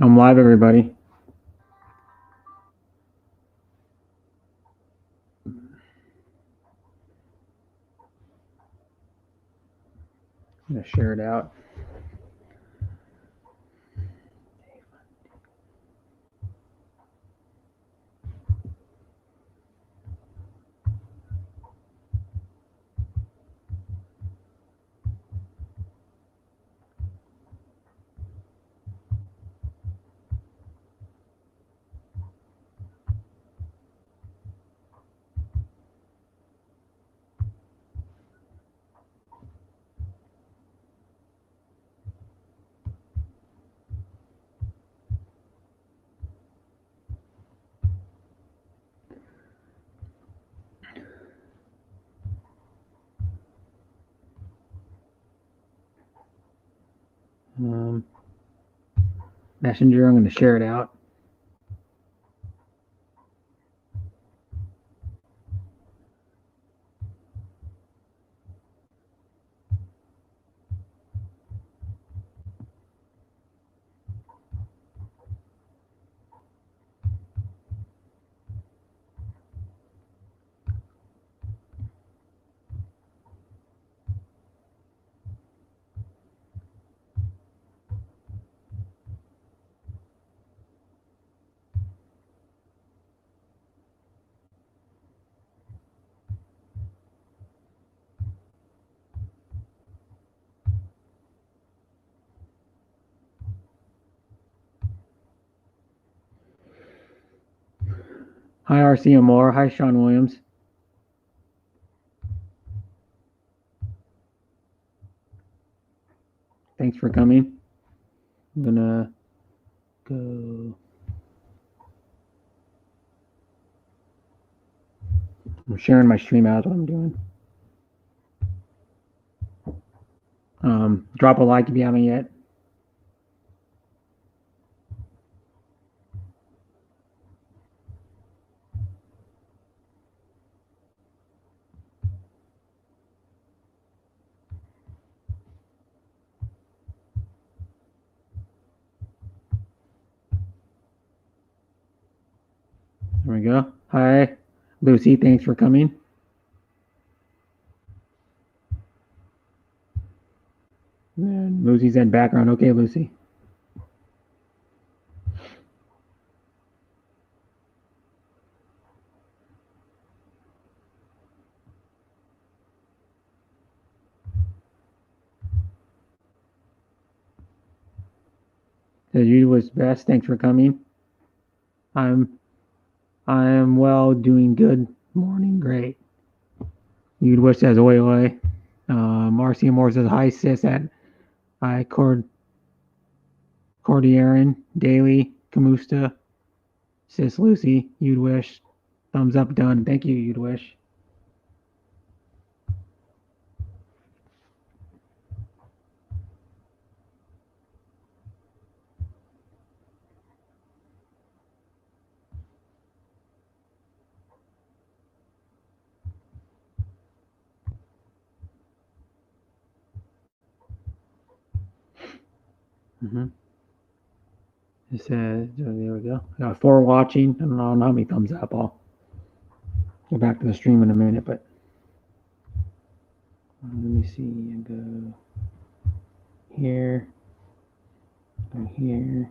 I'm live, everybody. I'm going to share it out. Messenger, I'm going to share it out. Hi, RC Amore. Hi, Sean Williams. Thanks for coming. I'm going to go. I'm sharing my stream out. What I'm doing. Drop a like if you haven't yet. There we go. Hi, Lucy. Thanks for coming. And Lucy's in background. Okay, Lucy. Says you was best. Thanks for coming. I am well, doing good. Morning, great. You'd wish says oi oi. Marcy Moore says hi sis at hi Cordierin, Daily, Camusta, sis Lucy, you'd wish. Thumbs up done. Thank you, you'd wish. It says there we go. Got 4 watching. I don't know how many thumbs up. I'll go back to the stream in a minute, but let me see. I go here. Go here.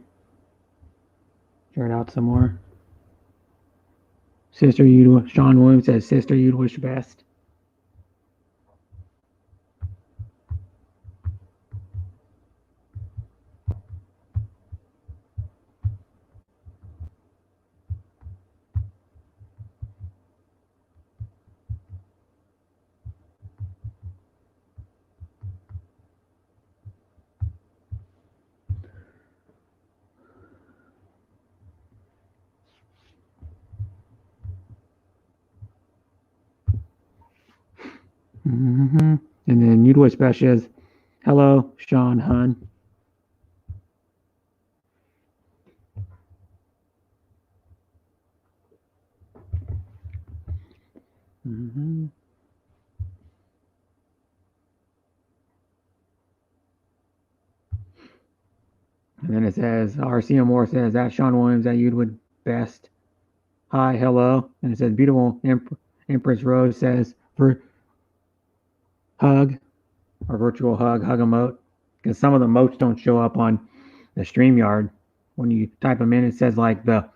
Share it out some more. Sister, you'd Sean Williams says, sister, you'd wish best. And then you'd wish best says, hello, Sean Hun. And then it says, RC Moore says, that Sean Williams that you'd would best. Hi, hello. And it says, beautiful Empress Rose says, for hug or virtual hug emote. Because some of the emotes don't show up on the StreamYard. When you type them in, it says like the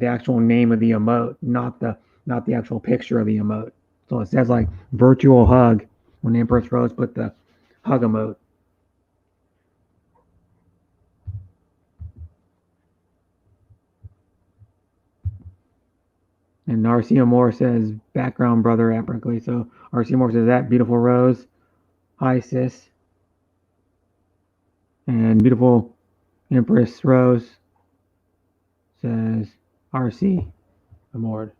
actual name of the emote, not the actual picture of the emote. So it says like virtual hug when Empress Rose put the hug emote. And RC Moore says background brother at Berkeley. So RC Moore says that beautiful Rose. Hi sis. And beautiful Empress Rose says RC Moore.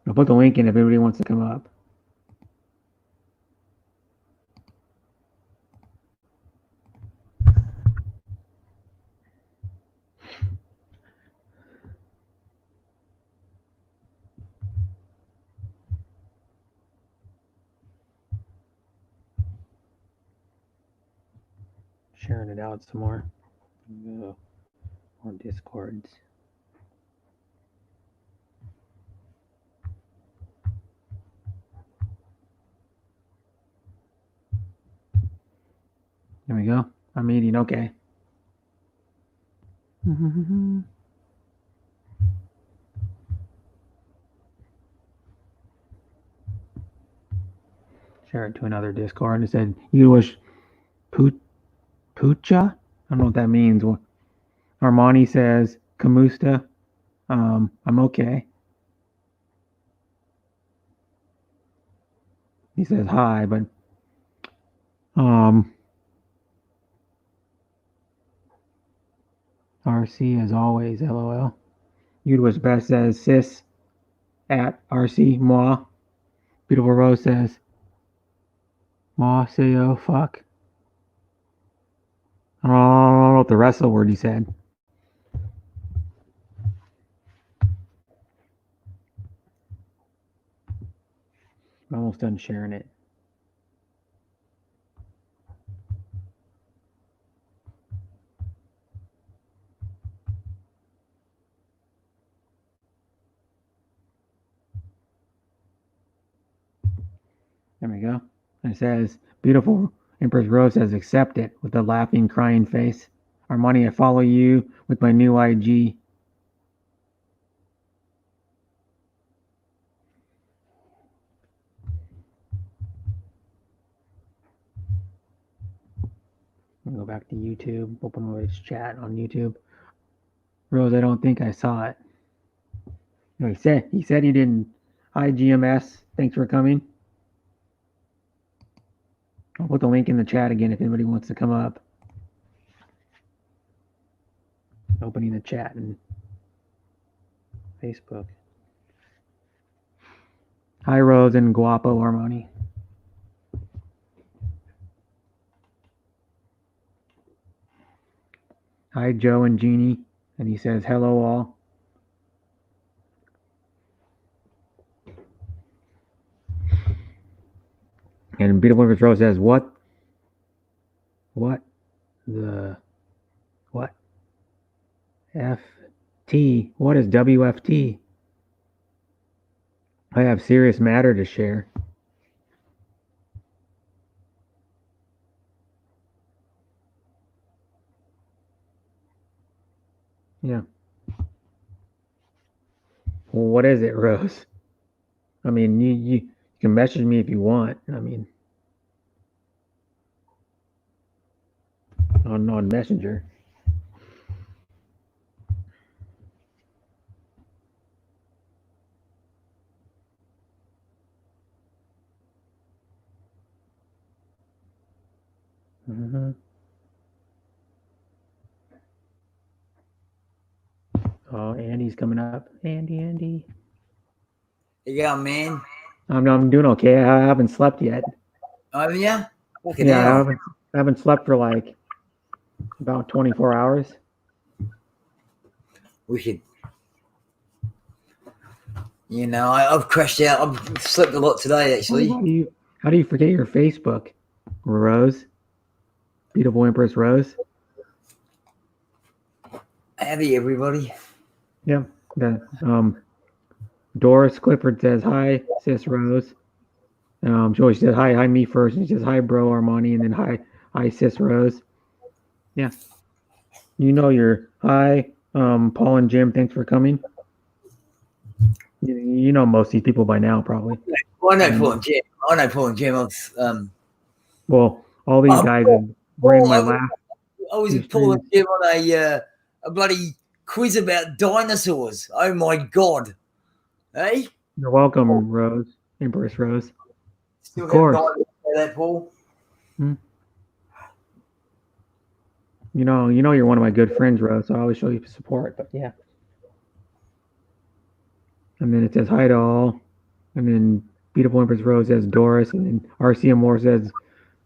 I'll put the link in if anybody wants to come up. Sharing it out some more. More Discords. There we go. I'm eating. Okay. Share it to another Discord. It said, you wish Pucha? I don't know what that means. Armani says, Kamusta. I'm okay. He says hi, but RC as always, LOL. You'd wish best says sis at RC moi. Beautiful Rose says moi say oh fuck. I don't know what the rest of the word he said. I'm almost done sharing it. There we go. And it says, beautiful Empress Rose says, accept it with a laughing, crying face. Armani, I follow you with my new IG. Go back to YouTube, open Rose chat on YouTube. Rose, I don't think I saw it. No, he said he didn't. Hi GMS, thanks for coming. I'll put the link in the chat again if anybody wants to come up. Opening the chat in Facebook. Hi Rose and Guapo Armani. Hi Joe and Jeannie, and he says hello all. And Beautiful Empress Rose says, what FT? What is WFT? I have serious matter to share. Yeah. Well, what is it, Rose? I mean, you can message me if you want. I mean, on Messenger. Mm-hmm. Oh, Andy's coming up. Andy. Yeah, man. I'm doing okay. I haven't slept yet. Oh yeah. Yeah, I haven't slept for like about 24 hours. We should. You know, I've crashed out. I've slept a lot today, actually. How do you forget your Facebook, Rose? Beautiful Empress Rose. Howdy, everybody. Yeah. Doris Clifford says hi, sis Rose. She says hi me first, and she says hi, bro Armani, and then hi sis Rose. Yeah. You're hi, Paul and Jim. Thanks for coming. You know most of these people by now, probably. Well, I know Paul and Jim. I know Paul and Jim. Well, all these guys were in my lap. I was with Paul and Jim on a bloody quiz about dinosaurs. Oh my god! Hey, You're welcome, Rose, Empress Rose. still Of course. That Paul. You're one of my good friends, Rose. So I always show you support. But yeah. And then it says hi to all. And then Beautiful Empress Rose says Doris. And then RCM Moore says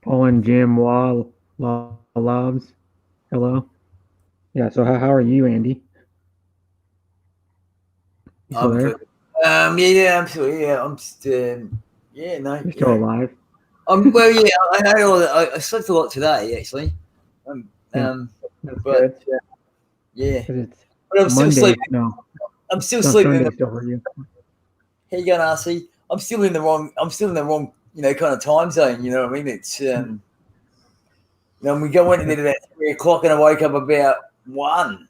Paul and Jim Wall loves. Hello. Yeah. So how are you, Andy? You still there? I'm still here. I'm still, yeah, no. You're still alive. Well, yeah, I had all that. I slept a lot today, actually. That's but good. Yeah, It's but I'm Monday, still sleeping. No, I'm still sleeping. Sunday still for you. How you going, RC? I'm still in the wrong, kind of time zone. You know what I mean? It's we go into bed about 3 o'clock, and I woke up about 1,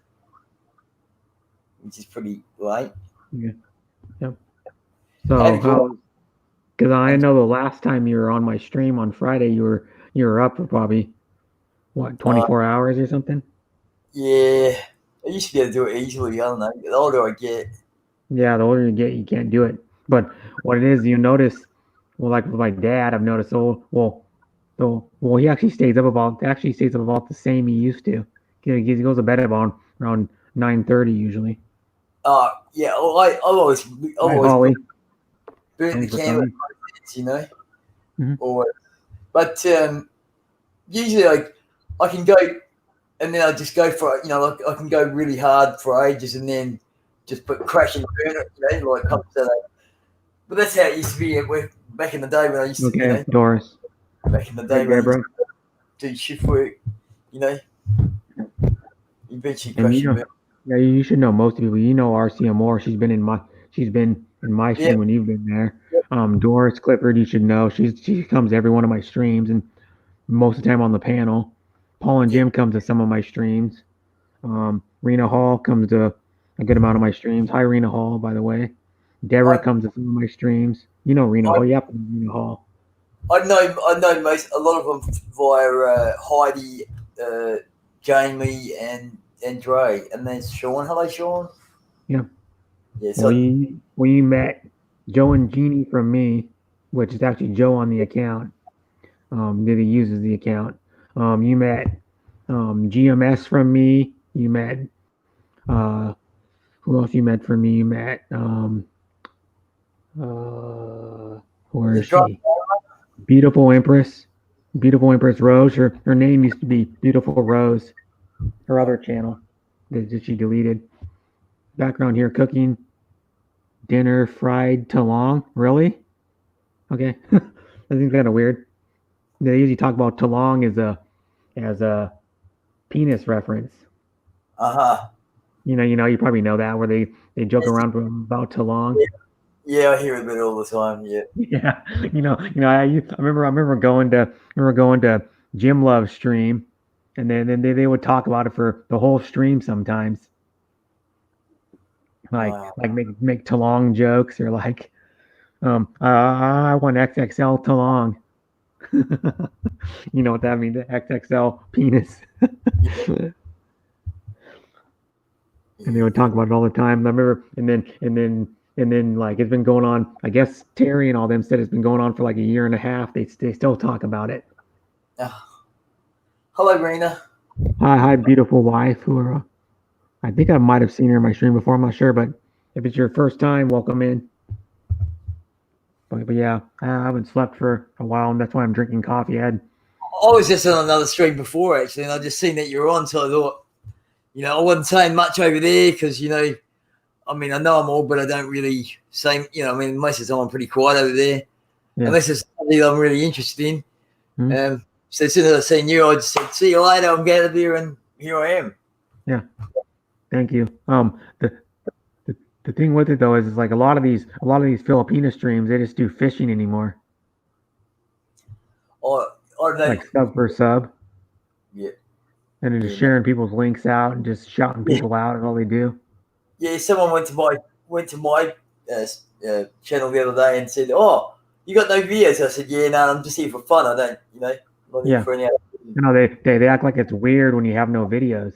which is pretty late. Yeah. Yep. So because I know the last time you were on my stream on Friday, you were up for probably 24 hours or something. Yeah, I used to be able to do it easily. I don't know. The older I get. Yeah, the older you get, you can't do it. But what it is, you notice, well, like with my dad, I've noticed. He actually stays up about the same he used to. He goes to bed around 9:30 usually. Yeah. I've always Holly. burnt the candle, Mm-hmm. But usually I can go, and then I just go for I can go really hard for ages, and then just crash and burn it, like Saturday. But that's how it used to be back in the day when I used to. Doris. Back in the day when I used to do shift work, you eventually crash and burn. Yeah, you should know most people. RCM Moore. She's been in my stream when you've been there. Yep. Doris Clifford, you should know. She comes to every one of my streams, and most of the time on the panel. Paul and Jim come to some of my streams. Rena Hall comes to a good amount of my streams. Hi, Rena Hall, by the way. Deborah comes to some of my streams. You know Rena Hall. Yep, Rena Hall. I know a lot of them via Heidi, Jamie, and Dre, and there's Sean. Hello, Sean. Yeah. Yeah. So when you met Joe and Jeannie from me, which is actually Joe on the account, that he uses the account. You met GMS from me. You met who else you met from me? You met where is she? Beautiful Empress Rose. Her name used to be Beautiful Rose. Her other channel that she deleted. Background here, cooking dinner fried talong. Really? Okay. I think kind of weird. They usually talk about talong as a penis reference. You probably know that, where they joke around about talong. Yeah, I hear it all the time. Yeah. Yeah. I remember going to Jim Love's stream, and then they would talk about it for the whole stream sometimes. Like make talong jokes, or like I want XXL talong. You know what that means? The XXL penis. And they would talk about it all the time. I remember, and then like it's been going on. I guess Terry and all them said it's been going on for like a year and a half. They still talk about it. Hello, Rena. Hi, beautiful wife. I think I might have seen her in my stream before. I'm not sure, but if it's your first time, welcome in. But yeah, I haven't slept for a while, and that's why I'm drinking coffee. I was just on another stream before, actually, and I just seen that you were on, so I thought, I wasn't saying much over there because, I know I'm all, but I don't really say, most of the time I'm pretty quiet over there. Yeah. Unless it's something I'm really interested in. So as soon as I seen you, I just said, "See you later. I'm out of here," and here I am. Yeah. Thank you. The thing with it though is like a lot of these Filipino streams, they just do fishing anymore. I don't know. Like sub per sub. Yeah. And they're just sharing people's links out and just shouting people out and all they do. Yeah, someone went to my channel the other day and said, "Oh, you got no videos?" I said, "Yeah, no, I'm just here for fun. I don't, not here for any other." You know, they act like it's weird when you have no videos.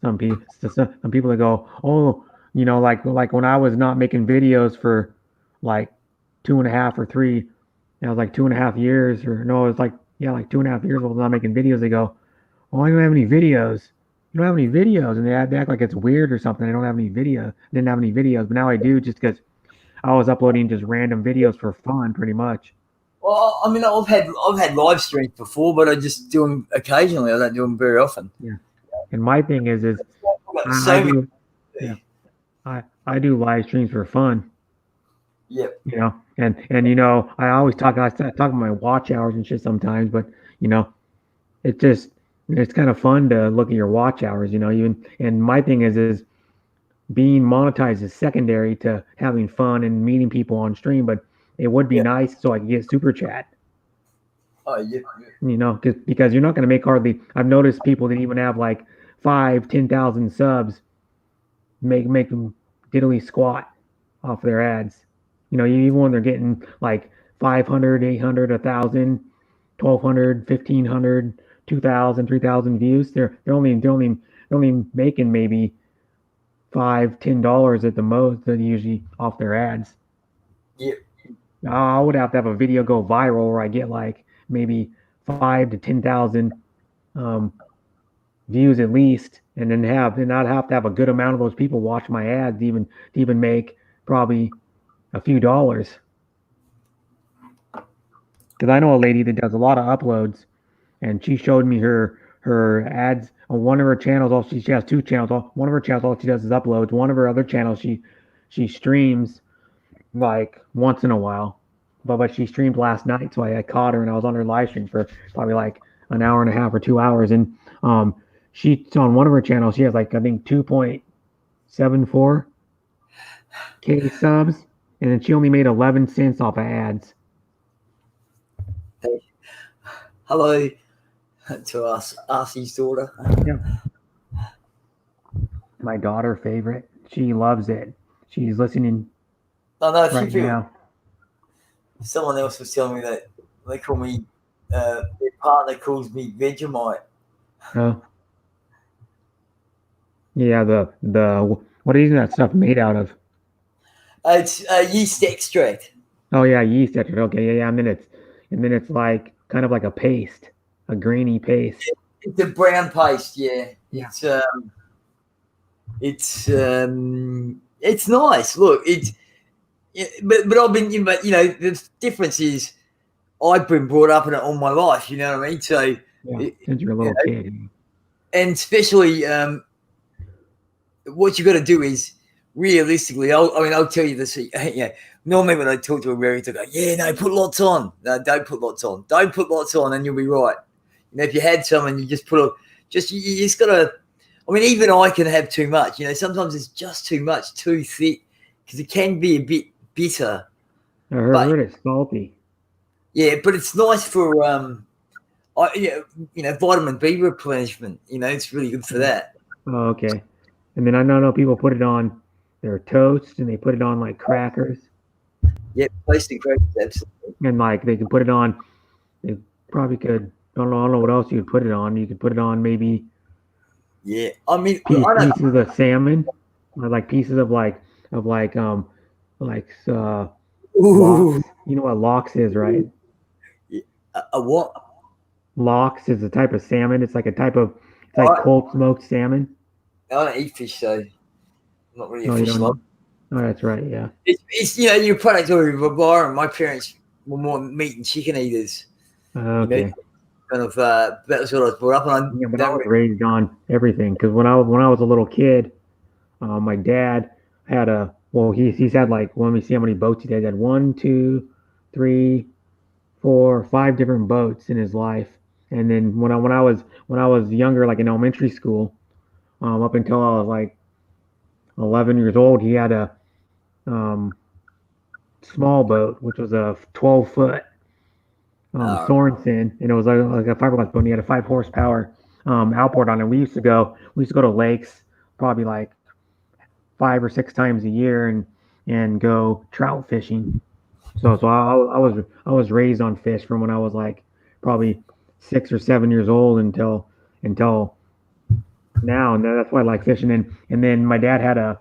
Some people that go, "Oh, you know, like when I was not making videos for like 2.5 or 3, it was like 2.5 years, or no, it's like 2.5 years old, not making videos." They go, "Oh, I don't have any videos. You don't have any videos," and they act like it's weird or something. I don't have any video. Didn't have any videos, but now I do, just because I was uploading just random videos for fun, pretty much. Well, I mean, I've had live streams before, but I just do them occasionally. I don't do them very often. Yeah. And my thing is I do live streams for fun. Yep. You know, and you know, I talk about my watch hours and shit sometimes, but you know, it's kind of fun to look at your watch hours, you know. And my thing is being monetized is secondary to having fun and meeting people on stream, but it would be nice so I can get super chat. Oh yeah. You know, because you're not going to make hardly. I've noticed people that even have like 5,000-10,000 subs make them diddly squat off their ads. You know, even when they're getting like 500, 800, 1,000, 1,200, 1,500, 2,000, 3,000 views, they're only making maybe $5-10 at the most, usually off their ads. Yeah. I would have to have a video go viral where I get like maybe 5 to 10,000 views at least, and then not have to have a good amount of those people watch my ads to even make probably a few dollars. Because I know a lady that does a lot of uploads, and she showed me her ads on one of her channels. She has 2 channels. One of her channels, all she does is uploads. One of her other channels, she streams like once in a while. But she streamed last night, so I caught her, and I was on her live stream for probably like an hour and a half or 2 hours. And she's on one of her channels. She has like, I think, 2.74K subs, and then she only made 11 cents off of ads. Hey, hello to us, Arcie's daughter. Yeah. My daughter favorite. She loves it. She's listening right now. Someone else was telling me that they call me, their partner calls me Vegemite. Oh. Yeah, the what is that stuff made out of? It's yeast extract. Oh yeah, yeast extract. Okay, yeah, and then it's like kind of like a paste, a grainy paste. It's a brown paste, yeah. Yeah. It's nice. Look, but I've been, the difference is I've been brought up in it all my life. You know what I mean? So since you're a little kid, and especially what you got to do is realistically. I'll tell you this. Normally when I talk to Americans, I go, "Yeah, no, put lots on. No, don't put lots on. Don't put lots on, and you'll be right." If you had some and you just put you just got to. I mean, even I can have too much. Sometimes it's just too much, too thick, because it can be a bit bitter. I heard it's salty. Yeah, but it's nice for vitamin B replenishment. It's really good for that. Oh, okay. And then I know people put it on their toast, and they put it on like crackers. Yeah, toast and crackers, absolutely. And like they can put it on. They probably could. I don't know what else you could put it on. You could put it on maybe. Yeah, I mean, pieces of salmon, or like pieces of lox. You know what lox is, right? A what? Lox is a type of salmon. It's like cold smoked salmon. I don't eat fish, so I'm not really a fish lover. Oh, that's right. Yeah. It's your product over environment. My parents were more meat and chicken eaters. Okay. That's what I was brought up on. Yeah, but I was raised on everything, because when I was a little kid, my dad had he's had like, let me see how many boats he had. He had 1, 2, 3, 4, 5 different boats in his life, And then when I was younger, like in elementary school, up until I was like 11 years old, he had a um, small boat, which was a 12-foot Uh, Sorensen, and it was like a fiberglass boat. And he had a 5 horsepower outboard on it. We used to go to lakes probably like 5 or 6 times a year and go trout fishing. So I was raised on fish from when I was like probably 6 or 7 years old until now, and that's why I like fishing. And then my dad had a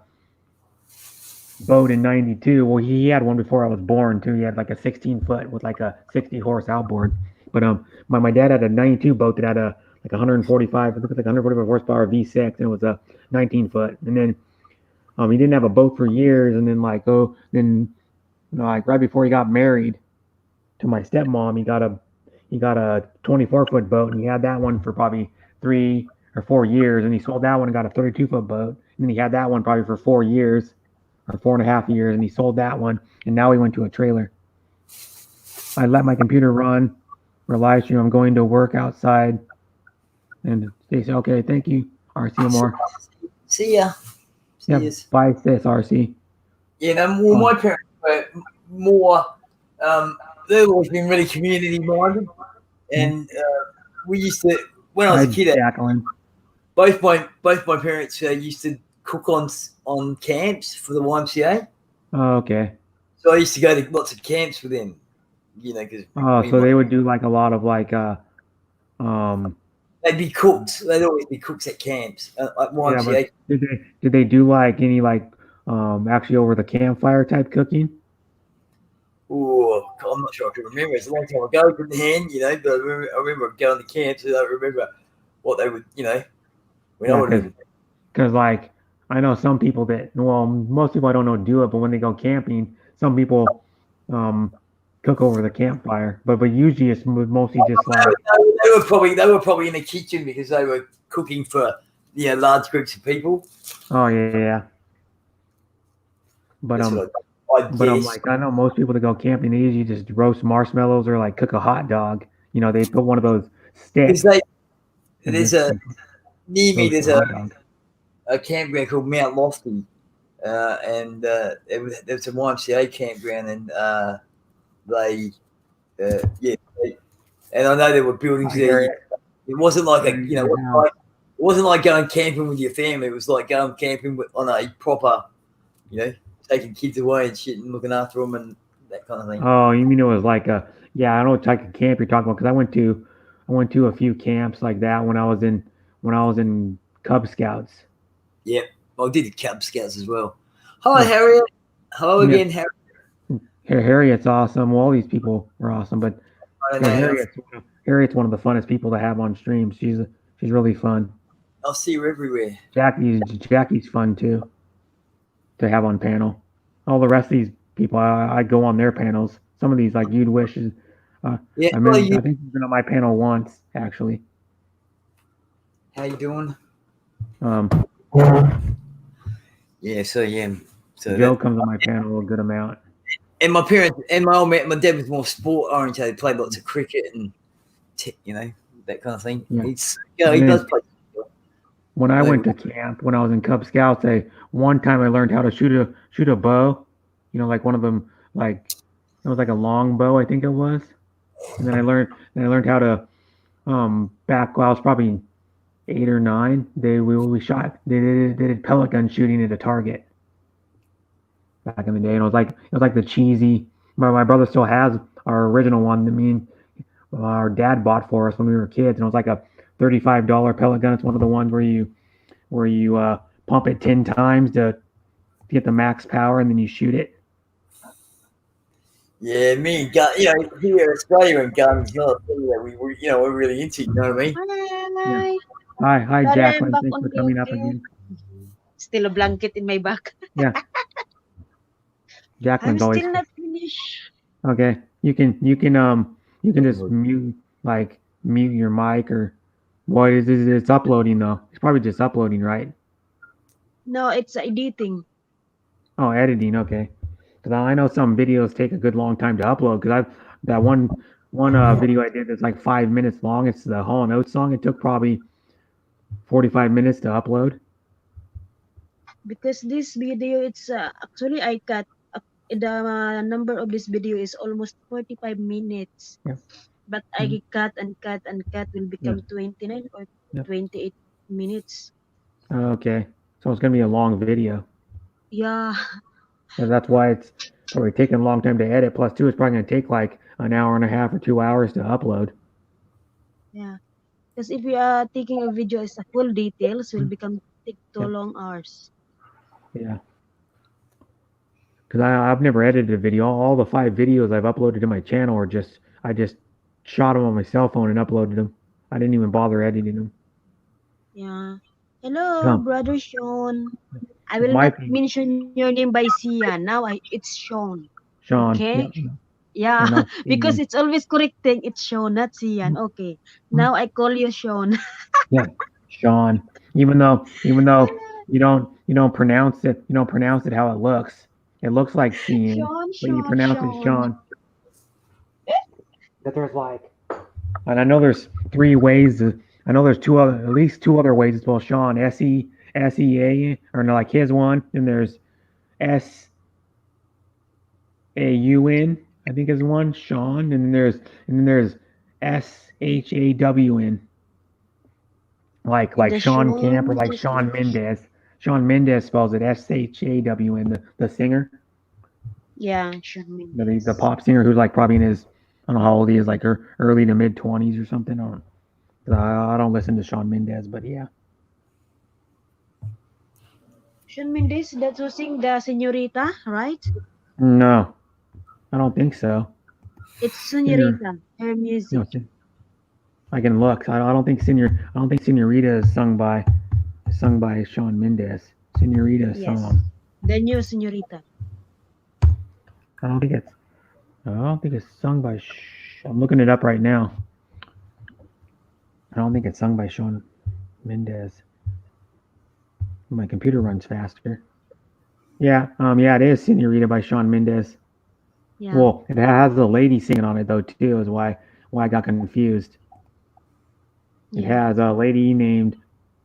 boat in '92. Well, he had one before I was born too. He had like a 16 foot with like a 60 horse outboard. But my dad had a '92 boat that had a like 145, I think it's like 145 horsepower V6, and it was a 19 foot. And then he didn't have a boat for years, and then like right before he got married to my stepmom, he got a 24-foot boat, and he had that one for probably 3 or 4 years, and he sold that one and got a 32-foot boat, and then he had that one probably for 4 years or 4.5 years, and he sold that one, and now he went to a trailer. I let my computer run, realized I'm going to work outside, and they said, "Okay, thank you, RCMR." see ya. See Yep, ya. bye, sis, RC. Yeah, no, well, my parents were more. They've always been really community minded, and we used to when I was Hi, a kid. Jacqueline. Both my parents used to cook on camps for the YMCA. Oh, okay. So I used to go to lots of camps with them. Because Oh, so they would do like a lot of like um they'd be cooks. They'd always be cooks at camps, like yeah, but YMCA. did they do like any like actually over the campfire type cooking? Oh, I'm not sure I can remember. It's a long time ago, couldn't hand, but I remember going to camps. And I don't remember what they would, when I Yeah, would because have. like I know some people that, well, most people I don't know do it, but when they go camping, some people um cook over the campfire. But usually it's mostly just like, They were probably in the kitchen because they were cooking for large groups of people. oh yeah, yeah. But That's what I guess. like I know most people that go camping, they usually just roast marshmallows or like cook a hot dog. They put one of those Because sticks and there's just a like near me. roast There's a hot dog. a campground called Mount Lofty, and there's a YMCA campground, and they yeah, and I know there were buildings I there. hear It wasn't like it. it wasn't like going camping with your family. It was like going camping on a proper, taking kids away and shit and looking after them and that kind of thing. Oh, you mean it was like a, yeah, I know what type of camp you're talking about because I went to a few camps like that when I was in Cub Scouts. Yep, I did the Cub Scouts as well. Hi, Yeah, Harriet. Hello yeah. again, Harriet. Harriet's awesome. Well, all these people were awesome, but I yeah, know. Harriet's one of the funnest people to have on stream. She's really fun. I'll see you everywhere. Jackie's fun too to have on panel. All the rest of these people, I go on their panels. Some of these like you'd wish is, Yeah, I think you've been on my panel once actually. how you doing? Um, Yeah, so Joe comes on my panel a good amount. and my parents and my old man, my dad was more sport oriented. He played lots of cricket and that kind of thing. Yeah. He does play. When I went to camp, when I was in Cub Scouts, one time I learned how to shoot a bow. Like one of them, like it was like a long bow, I think it was. And then I learned how to back when I was probably 8 or 9. We shot. They did pellet gun shooting at a target back in the day, and it was like the cheesy. My brother still has our original one that me and our dad bought for us when we were kids, and it was like a $35 pellet gun. It's one of the ones where you pump it 10 times to get the max power, and then you shoot it. Yeah, me and gun. Here in Australia, and guns not a thing that we're really into. You know what I mean? Hi. Hi, Sorry, I'm Jacqueline. back Thanks on for coming up duty. again. Still a blanket in my back. Yeah, I'm Jacqueline's always still not finished. okay. You can just mute your mic or what is it? It's uploading though. It's probably just uploading, right? No, it's editing. Oh, editing. Okay. Because I know some videos take a good long time to upload. Because that one video I did that's like 5 minutes long. It's the Hall and Oates song. It took probably 45 minutes to upload. Because this video, it's actually I cut the number of this video is almost 45 minutes. Yeah. But I cut and cut and cut will become 29 or Yeah. 28 minutes. Okay, so it's gonna be a long video. Yeah. And that's why it's probably taking a long time to edit. Plus, two, it's probably gonna take like an hour and a half or 2 hours to upload. Yeah. Because if we are taking a video as a full details, will become take 2 Yeah. long hours. Yeah. Because I've never edited a video. All the 5 videos I've uploaded to my channel are just I just shot them on my cell phone and uploaded them. I didn't even bother editing them. Yeah. Hello, No. brother Sean. I will Might not be. mention your name by Sia. Now it's Sean. Sean. Okay? Yeah. Yeah, No, because it's always correcting. It's Sean, not Sian. Okay. Now I call you Sean. yeah, Sean. Even though you don't pronounce it how it looks. It looks like Cian, Sean, but you Sean, pronounce it Sean. Sean. That there's like, and I know there's 3 ways. I know there's at least 2 other ways to spell Sean. SEA, or no, like his one. And there's SAUN, I think is one, Sean. And then there's SHAWN, like The Sean Camp or Sean, like Sean Mendez. Sean Mendez spells it SHAWN, the singer, yeah, Sean the Mendes. pop singer who's like probably in his, I don't know how old he is, like early to mid 20s or something. I don't listen to Sean Mendez, but yeah. Sean Mendes, that's who sing the Senorita, right? No, I don't think so. It's Senorita, her music. No, I can look. I don't think Senorita is sung by Sean Mendez. Senorita Yes. song. The new Senorita. I don't think it's sung by. I'm looking it up right now. I don't think it's sung by Sean Mendez. My computer runs faster. Yeah, it is Senorita by Sean Mendez. Yeah. Well, it has a lady singing on it though too, is why I got confused. It has a lady named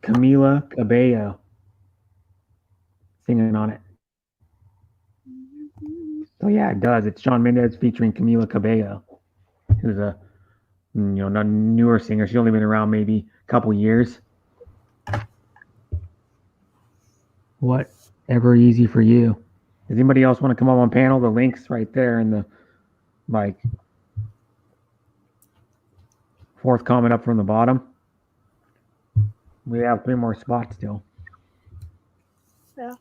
Camila Cabello singing on it. So yeah, it does. It's Sean Mendez featuring Camila Cabello, who's a newer singer. She's only been around maybe a couple years. Whatever easy for you. Does anybody else want to come up on panel? The link's right there in the like 4th comment up from the bottom. We have 3 more spots still. Yeah.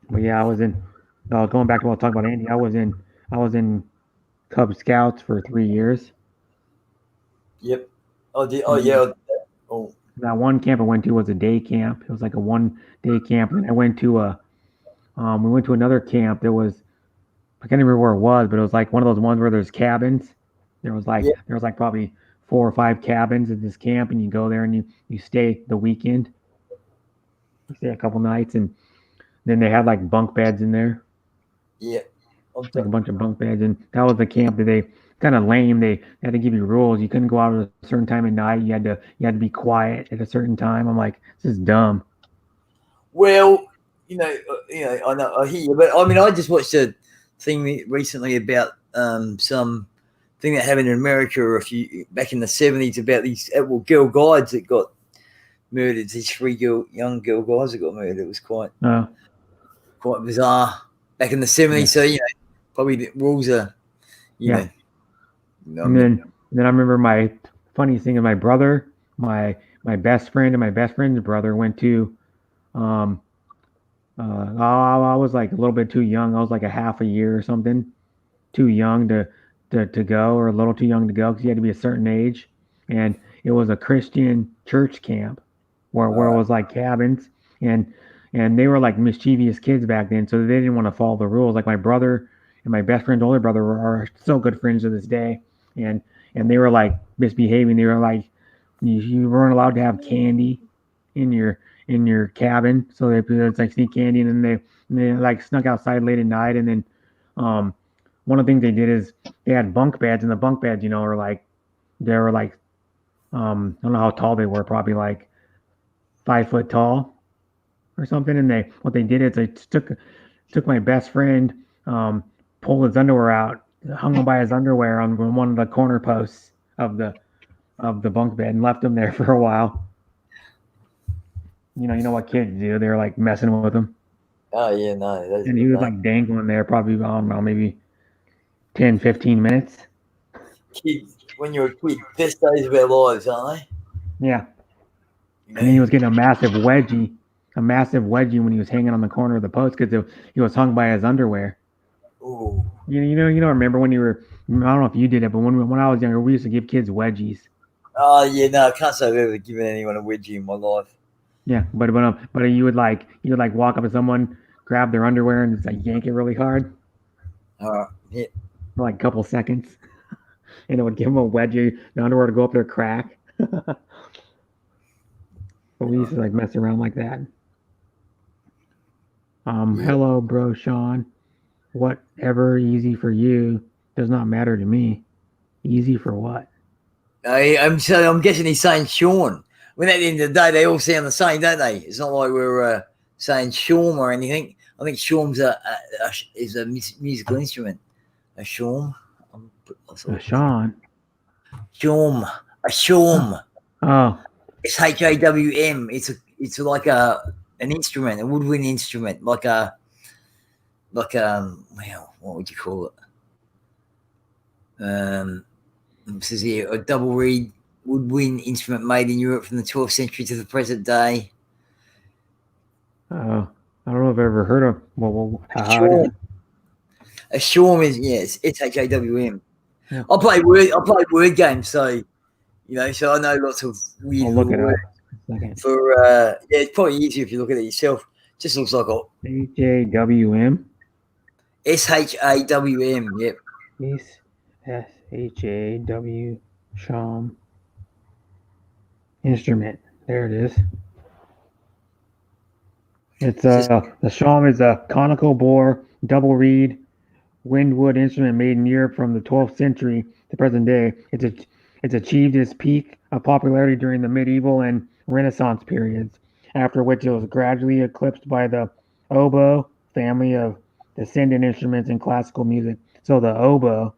But yeah, I was in. Going back to what I was talking about, Andy. I was in Cub Scouts for 3 years. Yep. Oh yeah. Oh. That one camp I went to was a day camp. It was like a 1-day camp. And I went to we went to another camp. There was, I can't remember where it was, but it was like one of those ones where there's cabins. There was like probably 4 or 5 cabins at this camp, and you go there and you stay the weekend. You stay a couple nights, and then they had like bunk beds in there. Yeah. Like a bunch of bunk beds, and that was the camp that they kind of lame. They had to give you rules. You couldn't go out at a certain time at night. You had to be quiet at a certain time. I'm like, this is dumb. Well, I know I hear you, but I mean, I just watched a thing recently about some thing that happened in America back in the 70s about these girl guides that got murdered. These 3 young girl guys that got murdered. It was quite bizarre back in the 70s. Yeah. So probably the rules are, know. And then I remember my funny thing of my brother, my best friend and my best friend's brother went to. I was like a little bit too young. I was like a half a year or something, too young to go, or a little too young to go because you had to be a certain age. And it was a Christian church camp where it was like cabins, and they were like mischievous kids back then, so they didn't want to follow the rules. Like my brother and my best friend's older brother are still good friends to this day, and they were like misbehaving. They were like, you weren't allowed to have candy in your cabin, so it's like sneak candy, and then they like snuck outside late at night, and then one one of the things they did is they had bunk beds, and the bunk beds, are like they were like I don't know how tall they were, probably like 5 foot tall or something. And what they did is they took my best friend, pulled his underwear out, hung him by his underwear on one of the corner posts of the bunk bed, and left him there for a while. You know what kids do? They're like messing with him. Oh yeah, no. And he was like dangling there, probably, I don't know, maybe 10, 15 minutes. Kids, when you're a kid, best days of our lives, aren't they? Yeah. And then he was getting a massive wedgie when he was hanging on the corner of the post because he was hung by his underwear. Ooh. Remember when you were, I don't know if you did it, but when I was younger, we used to give kids wedgies. Oh yeah, no, I can't say I've ever given anyone a wedgie in my life. Yeah, but you would walk up to someone, grab their underwear, and just like yank it really hard. Yeah. For like a couple seconds, and it would give them a wedgie. The underwear to go up their crack. But we used to like mess around like that. Hello, bro, Sean. Whatever easy for you does not matter to me. Easy for what? I'm guessing he's saying Sean. When at the end of the day, they all sound the same, don't they? It's not like we're saying Shawm or anything. I think Shawm's is a musical instrument. A Shawm. A Sean. Shawm. A Shawm. Oh. It's HAWM. It's like an instrument, a woodwind instrument, like what would you call it? It says here a double reed woodwind instrument made in Europe from the 12th century to the present day. I don't know if I've ever heard of. A Shawm is it's HAWM. Yeah. I play word games, so so I know lots of weird I'll look it words. up. For it's probably easier if you look at it yourself. Just looks like HAWM. SHAWM. Yep. SHAW Shawm instrument. There it is. It's the Shawm is a conical bore double reed windwood instrument made in Europe from the 12th century to present day. It's achieved its peak of popularity during the medieval and Renaissance periods, after which it was gradually eclipsed by the oboe family of descendant instruments in classical music. So the oboe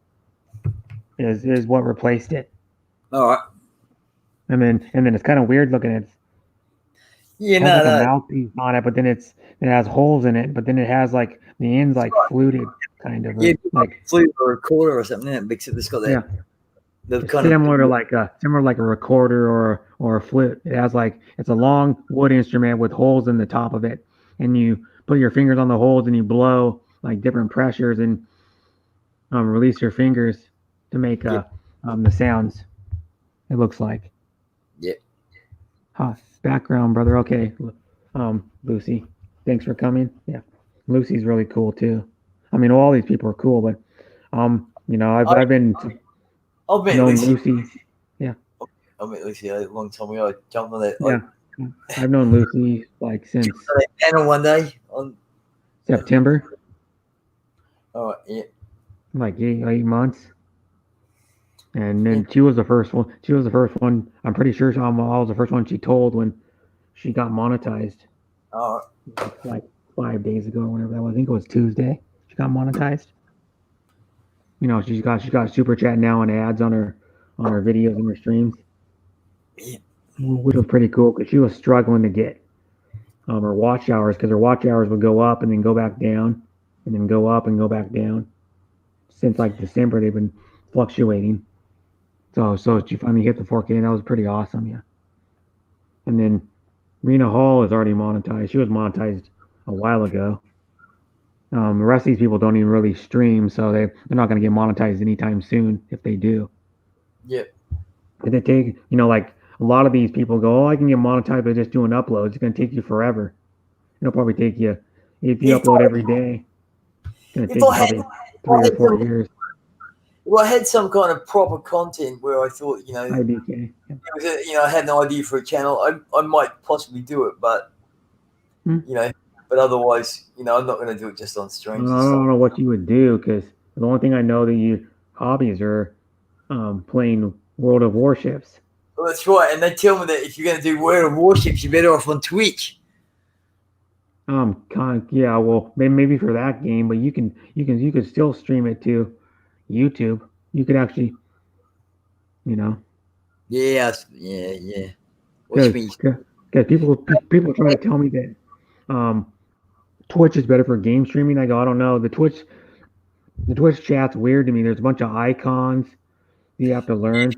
is what replaced it. All right. And then it's kind of weird looking. It has a mouthpiece on it, but then it has holes in it, but then it has like the ends like fluted kind of. Yeah, like flute or a recorder or something. Except it's got that. Yeah. Similar to like a recorder or a flute. It has it's a long wood instrument with holes in the top of it, and you put your fingers on the holes and you blow like different pressures and release your fingers to make the sounds. It looks like. Yeah. Background, brother. Okay. Lucy, thanks for coming. Yeah, Lucy's really cool too. I mean, all these people are cool, but I've been. I've met Lucy. Yeah. I met Lucy a long time ago. I jumped on that. Yeah. I've known Lucy since panel one day on September. Oh yeah. 8 months. And then she was the first one. I'm pretty sure I was the first one she told when she got monetized. Oh. Like 5 days ago or whatever that was. I think it was Tuesday. She got monetized. She's got super chat now and ads on her videos and her streams. Yeah. Which was pretty cool because she was struggling to get her watch hours, because her watch hours would go up and then go back down and then go up and go back down. Since December they've been fluctuating. So she finally hit the 4K, and that was pretty awesome, yeah. And then Rena Hall is already monetized. She was monetized a while ago. The rest of these people don't even really stream, so they're not going to get monetized anytime soon if they do. Yep. If they take, a lot of these people go, I can get monetized by just doing uploads. It's going to take you forever. It'll probably take you, if you upload every day, it's going to take you probably 3 or 4 years. Well, I had some kind of proper content where I thought, IDK. Yeah. I had an idea for a channel. I might possibly do it, but but otherwise, I'm not going to do it just on streams. I don't know what you would do, because The only thing I know that you hobbies are playing World of Warships. Well, that's right. And they tell me that if you're going to do World of Warships, you're better off on Twitch. Yeah, well, maybe for that game, but you could still stream it to YouTube. You could actually, you know, Yeah, yeah. Watch because me. people try to tell me that um, Twitch is better for game streaming. I go, I don't know. The Twitch chat's weird to me. There's a bunch of icons you have to learn.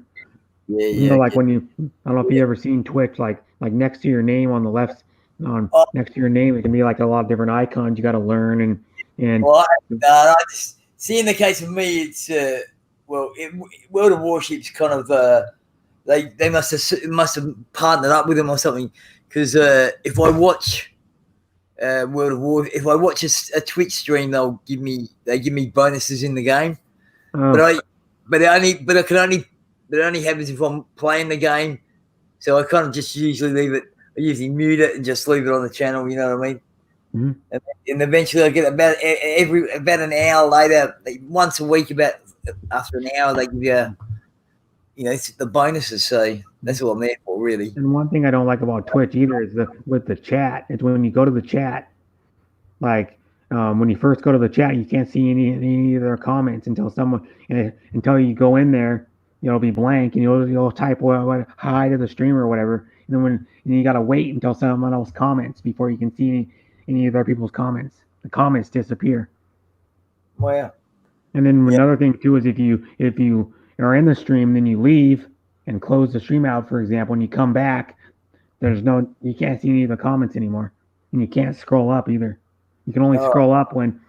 Yeah, You yeah. know, like when you, I don't know if you ever seen Twitch, like next to your name on the left, on Oh, next to your name, it can be like a lot of different icons you got to learn and well, I just see in the case of me, it's World of Warships kind of they must have partnered up with them or something because if I watch World of War, if I watch a Twitch stream, they give me bonuses in the game, but oh, it only happens if I'm playing the game. So I kind of just usually leave it. I usually mute it and just leave it on the channel. You know what I mean? mhm. And eventually I get about an hour later, like once a week, about after an hour, they give you the bonuses. So that's what I'm there for, really. And one thing I don't like about Twitch either is with the chat. It's when you go to the chat, like when you first go to the chat, you can't see any of their comments until until you go in there. It'll be blank, and you'll type what hi to the streamer or whatever, and then you gotta wait until someone else comments before you can see any of other people's comments. The comments disappear. Wow. And then Yeah. another thing too is if you are in the stream, then you leave and close the stream out, for example, and you come back, you can't see any of the comments anymore, and you can't scroll up either. You can only Oh, scroll up when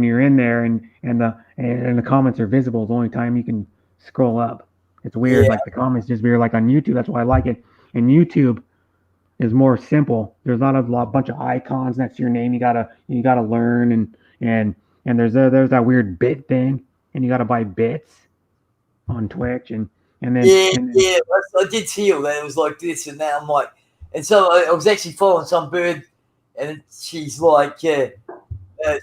you're in there and the comments are visible. It's the only time you can scroll up. It's weird. yeah. Like the comments just weird. Like on YouTube, that's why I like it. And YouTube is more simple. There's not a bunch of icons next to your name. You gotta learn and there's that weird bit thing, and you gotta buy bits on Twitch Yeah, and then yeah. I did feel that it was like this and that. I'm like, and so I was actually following some bird, and she's like,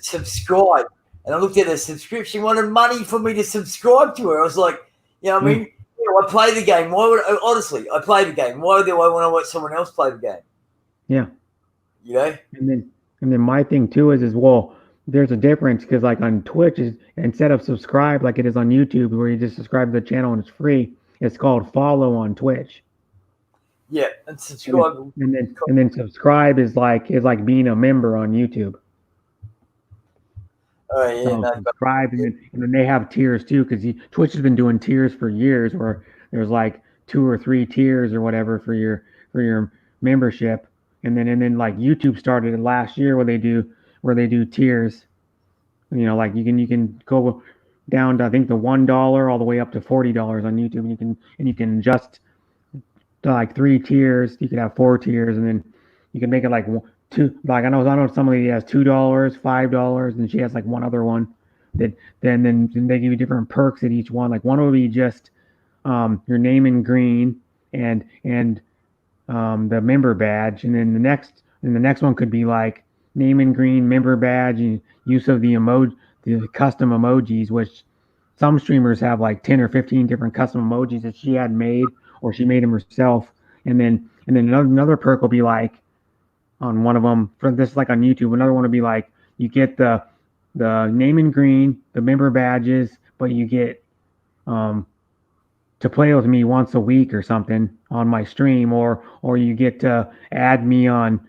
subscribe. And I looked at her subscription, wanted money for me to subscribe to her. I was like, you know what I yeah, mean? I play the game. Why would honestly, I play the game. Why do I want to watch someone else play the game? yeah. You know? And then my thing too is well, there's a difference because like on Twitch is instead of subscribe like it is on YouTube where you just subscribe to the channel and it's free, it's called follow on Twitch. Yeah, and And then subscribe. subscribe is like being a member on YouTube. Oh yeah, So no, but subscribe and then they have tiers too because Twitch has been doing tiers for years where there's like 2 or 3 tiers or whatever for your membership and then like YouTube started it last year where they do tiers. Like you can go down to I think the $1 all the way up to $40 on YouTube, and you can adjust to like 3 tiers. You could have 4 tiers, and then you can make it like two. Like I know somebody has $2, $5, and she has like one other one that then they give you different perks at each one. Like one will be just your name in green and the member badge, and then the next one could be like name in green, member badge, and use of the custom emojis, which some streamers have like 10 or 15 different custom emojis that she had made or she made them herself. And then another perk will be like on one of them for this like on YouTube. Another one will be like you get the name in green, the member badges, but you get um, to play with me once a week or something on my stream, or you get to add me on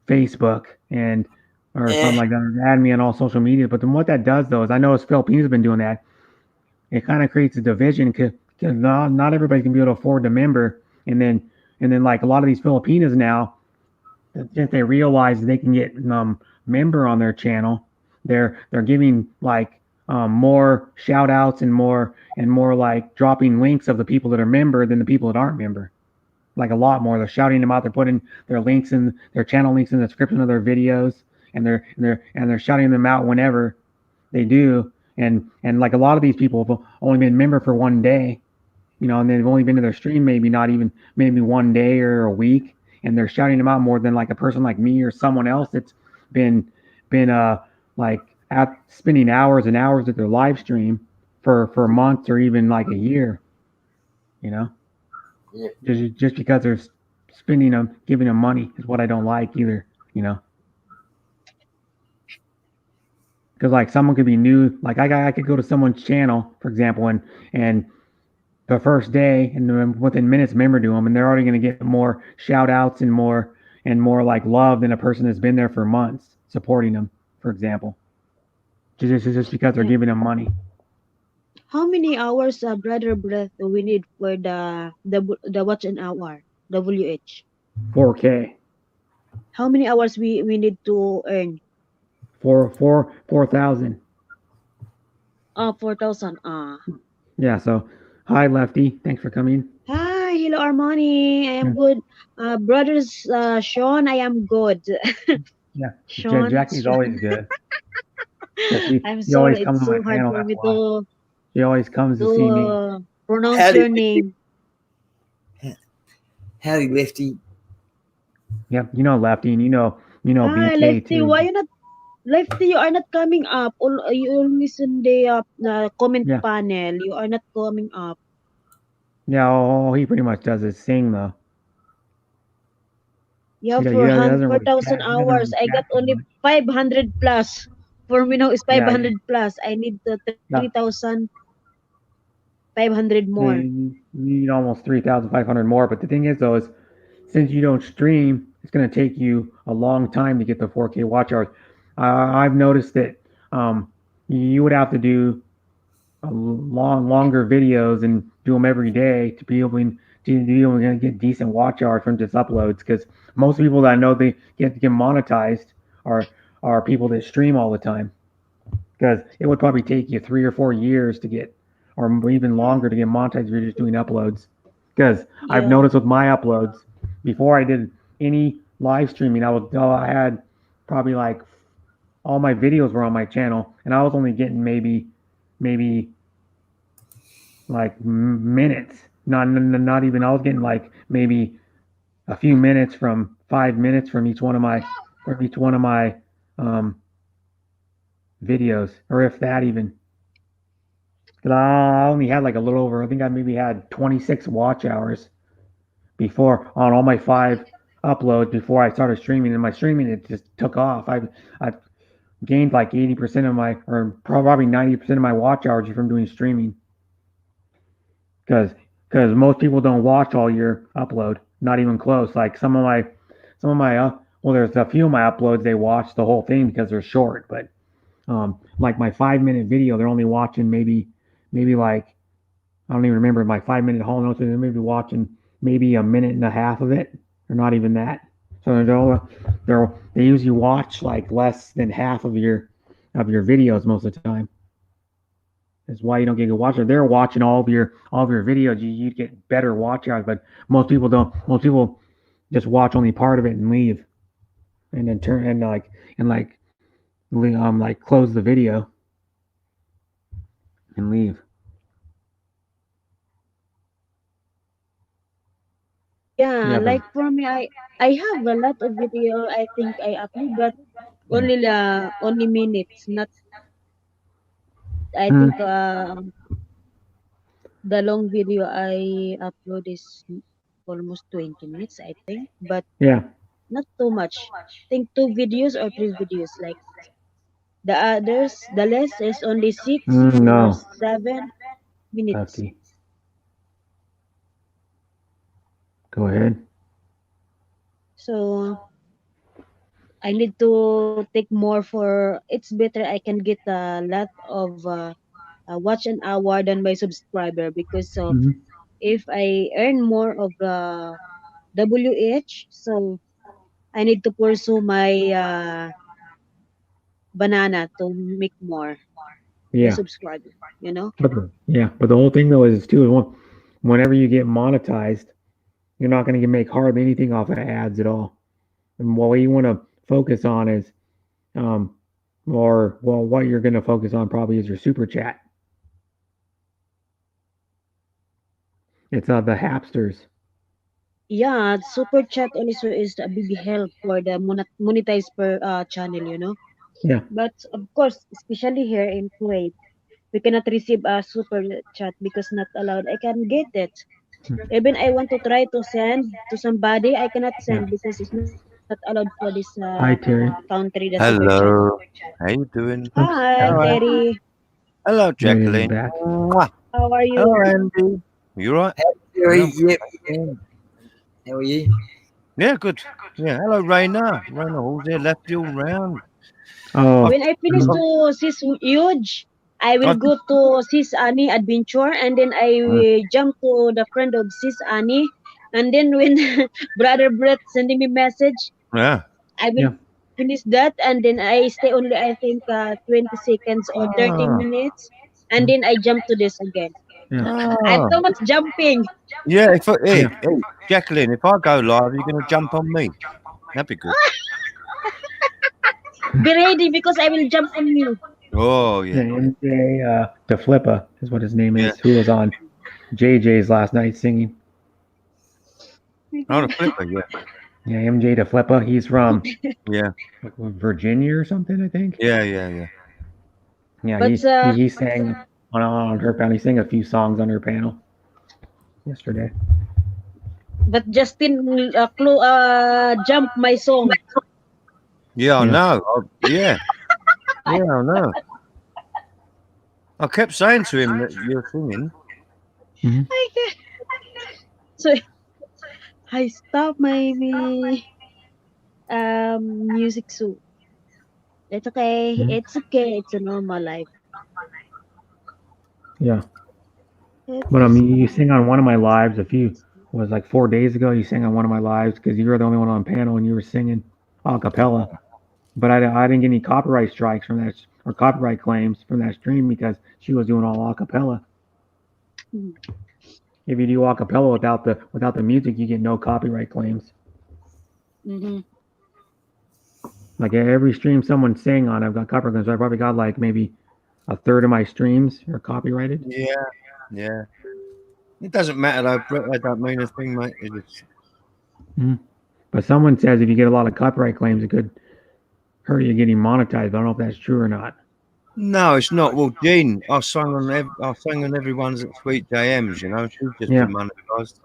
Facebook and or something yeah, like that, or add me on all social media. But then what that does though is I know Philippines have been doing that. It kind of creates a division because not everybody can be able to afford the member, and then like a lot of these Filipinos now, if they realize they can get member on their channel, they're giving like more shout outs and more like dropping links of the people that are member than the people that aren't member. Like a lot more. They're shouting them out. They're putting their links in their channel links in the description of their videos, and they're shouting them out whenever they do. And like a lot of these people have only been member for one day, and they've only been to their stream maybe not even maybe one day or a week, and they're shouting them out more than like a person like me or someone else that's been like at spending hours and hours at their live stream for months or even like a year, you know, Yeah. just because they're spending them, giving them money is what I don't like either, you know. Because like someone could be new, like I could go to someone's channel, for example, and the first day, and then within minutes, member to them, and they're already going to get more shout outs and more like love than a person that's been there for months supporting them, for example, just because they're Yeah. giving them money. How many hours, brother breath, we need for the watch an hour WH? 4K, How many hours we need to earn? 4,000. 4,000. Yeah. So, hi Lefty, thanks for coming. Hi, hello Armani. I am Yeah, good. Brothers, Sean, I am good. yeah. Sean, Jackie's always good because I'm she always sorry. comes It's on my so hard panel. for That's me why she always comes to see me. pronounce Howdy, your name. howdy, Lefty. Yep, you know Lefty, and Hi, BK Lefty. too. Why you not Lefty? You are not coming up. You always in the comment Yeah, panel. You are not coming up. yeah. All he pretty much does is sing though. You have He doesn't four really thousand chat. He doesn't hours. really I got chat too only much. 500 plus. For me now is Yeah, 500 plus. I need the yeah. 3,500 more. You need almost 3,500 more. But the thing is, though, is since you don't stream, it's going to take you a long time to get the 4K watch hours. I've noticed that um, you would have to do longer videos and do them every day to be able to get decent watch hours from just uploads. Because most people that I know they get monetized are are people that stream all the time. Because it would probably take you 3 or 4 years to get, or even longer to get monetized if you're just doing uploads. Because I've Yeah. noticed with my uploads, before I did any live streaming, I had probably like all my videos were on my channel, and I was only getting maybe like minutes. Not even. I was getting like maybe a few minutes from 5 minutes from each one of my um, videos, or if that even. Because I only had like a little over. I think I maybe had 26 watch hours before on all my 5 uploads before I started streaming, and my streaming it just took off. I've gained like 80% of my, or probably 90% of my watch hours from doing streaming. Because most people don't watch all your upload, not even close. Like some of my well, there's a few of my uploads they watch the whole thing because they're short, but like my 5 minute video, they're only watching maybe like I don't even remember my 5 minute haul notes. They're maybe watching maybe a minute and a half of it, or not even that. So they usually watch like less than half of your videos most of the time. That's why you don't get good watch hours. They're watching all of your videos. You get better watch hours, but most people don't. Most people just watch only part of it and leave, and then turn and like close the video and leave. Yeah, Yeah, but like for me, I have a lot of video. I think I upload, but yeah. only minutes. Not I Mm, think the long video I upload is almost 20 minutes. I think, but yeah. not too much. Think 2 videos or 3 videos. Like the others, the less is only 6 or No, 7 minutes. Lefty. Go ahead. So I need to take more for. It's better I can get a lot of watch an hour than my subscriber because of Hmm. if I earn more of WH, so I need to pursue my banana to make more my Yeah, subscriber. You know? but the whole thing though is too whenever you get monetized, you're not going to make hardly anything off of ads at all. And what you want to focus on is, um, or well, what you're going to focus on probably is your super chat. It's the Hapsters. Yeah, super chat also is a big help for the monetize per channel. You know? Yeah. But of course, especially here in Kuwait, we cannot receive a super chat because not allowed. I can get it. Even I want to try to send to somebody, I cannot Yeah. send because it's not allowed for this Hi, Terry. country, the super chat. Hello. How you doing? Oops. Hi, Hello, Terry. hello, Muted him Jacqueline. back. Mwah. How are Hello, you? Andy. You right? Terry, Yeah, I'm yep. good. How are you? Yeah, good. Yeah, hello, Raina. Raina Hall's there, left you all round. Oh, I've, When I finish mm, I've, to Sis Huge, I will I've go to Sis Annie Adventure and then I uh, will jump to the friend of Sis Annie. And then when Brother Brett sending me message, yeah. I will yeah. finish that and then I stay only I think 20 seconds or 30 Ah, minutes and Mm, then I jump to this again. yeah. I'm ah. so much jumping. Yeah, Yeah. hey, Jacqueline, if I go live, you're going to jump on me. That'd be good. Be ready because I will jump on you. Oh, Yeah. yeah, yeah, MJ DeFlippa is what his name yeah. is. Who was on JJ's last night singing? Oh, the flipper, yeah, Yeah, MJ DeFlippa. He's from yeah, like, Virginia or something, I think. yeah, yeah, yeah. Yeah, But he sang on her panel. He sang a few songs on her panel yesterday. Justin jump my song. Yeah, I Yeah. know. Yeah, yeah, I know. I kept saying to him that you're singing. Hmm. I can't. So I stop my music soon. It's okay. Hmm. It's okay. It's a normal life. Yeah. It But is you fine. sing on one of my lives a few was like 4 days ago. You sang on one of my lives because you were the only one on panel and you were singing a cappella. But I didn't get any copyright strikes from that or copyright claims from that stream because she was doing all a cappella. Mm. If you do a cappella without the music, you get no copyright claims. Mm-hmm. Like every stream someone sang on, I've got copyright claims. So I probably got like maybe a third of my streams are copyrighted. Yeah, yeah. It doesn't matter though, Brett. I don't mean a thing, mate. It's, Mhm. But someone says if you get a lot of copyright claims, it could hurt you getting monetized. But I don't know if that's true or not. no, it's not. Well, Jean, I sang on everyone's at Sweet JMs. You know, she's just Yeah, demonetised.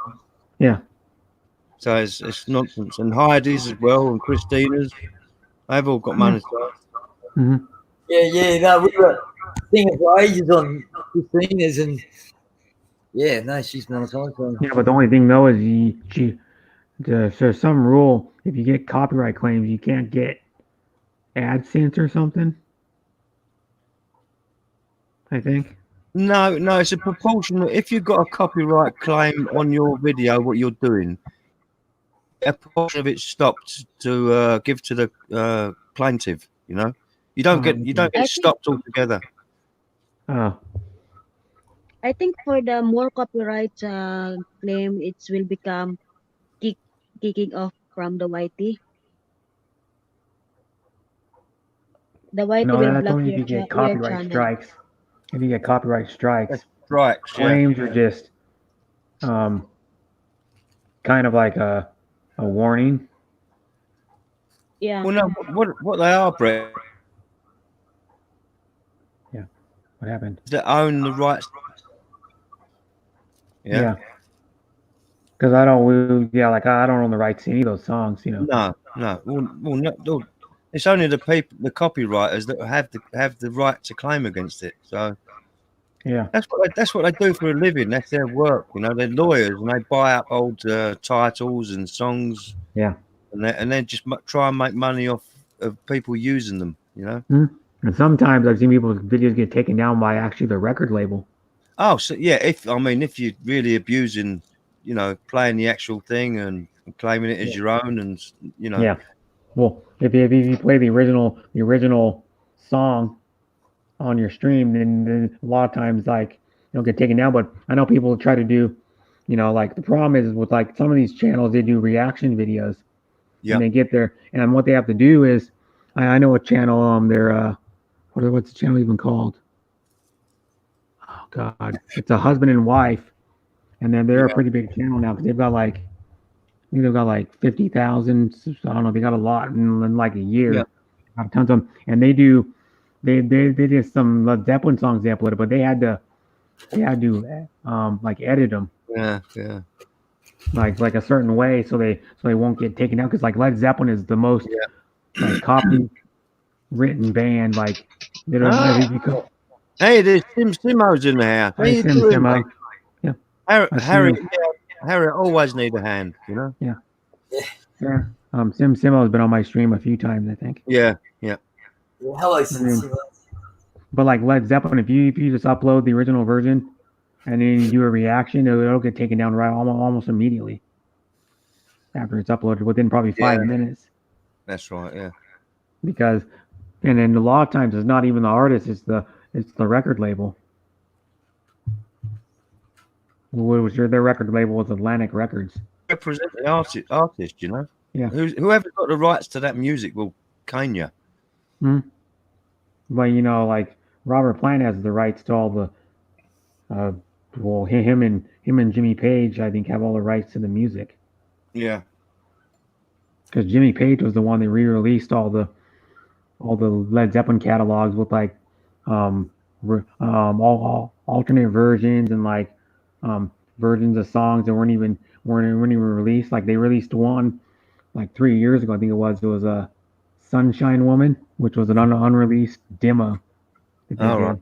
yeah, So it's nonsense. And Heidi's as well, and Christina's. They've all got yeah. monetised. Hmm. Yeah. No, we were singing for ages on Christina's, and yeah, no, she's monetized. So. Yeah, but the only thing though is there's some rule if you get copyright claims, you can't get AdSense or something. I think. No, no, it's a proportional. If you've got a copyright claim on your video, what you're doing, a portion of it stopped to give to the plaintiff. You know, you don't Okay. get I it think stopped altogether. Oh, for the more copyright claim, it will become kick, kicking off from the YT. The YT no, will that's block only if you get your copyright channel. strikes. If you get copyright That's strikes, strikes, yeah. claims are just um, kind of like a warning. Yeah. Well, no, what they are, Brett, Yeah. What happened? is that own the rights. Yeah. Yeah. Because yeah, like I don't own the rights to any of those songs. No, no. Well, no, no. It's only the people, the copywriters, that have the right to claim against it. So Yeah. that's what they do for a living. That's their work. You know, they're lawyers and they buy up old titles and songs, Yeah. and then just try and make money off of people using them. You know. Hmm. And sometimes I've seen people's videos get taken down by actually the record label. Oh, so yeah. If you're really abusing, you know, playing the actual thing and claiming it as your own, and you know, Yeah. Well, if you play the original song on your stream, then a lot of times like you'll get taken down. But I know people try to do, like the problem is with like some of these channels they do reaction videos and yeah, they get there and what they have to do is I know a channel they're what's the channel even called? Oh God, it's a husband and wife, and then they're a yeah, pretty big channel now because they've got like I think they've got like 50,000. I don't know, they got a lot in like a yeah, year. have tons of them, and they did some Led Zeppelin songs they uploaded, but they had to like edit them Yeah. like a certain way so they won't get taken out, because like Led Zeppelin is the most like copy written band, like they don't Ah. because Hey, there's Simo's in the house. How you doing, Simo. mate? Yeah. Harry always need a hand, you know? Yeah. Simo has been on my stream a few times, I think. Yeah. Hello, Simo. But like Led Zeppelin, if you just upload the original version and then you do a reaction, it'll get taken down right almost immediately after it's uploaded, within probably 5 minutes. That's right, yeah. Because, and then a lot of times it's not even the artist, it's the record label. Their record label was Atlantic Records. Represent the artist, you know? Yeah. Whoever got the rights to that music will cane you. But you know, like Robert Plant has the rights to all the him and Jimmy Page, I think, have all the rights to the music. Yeah. Because Jimmy Page was the one that re-released all the Led Zeppelin catalogs with like all alternate versions and like versions of songs that weren't even released. Like they released one like 3 years ago, I think it was a Sunshine Woman, which was an unreleased demo that they did. Right.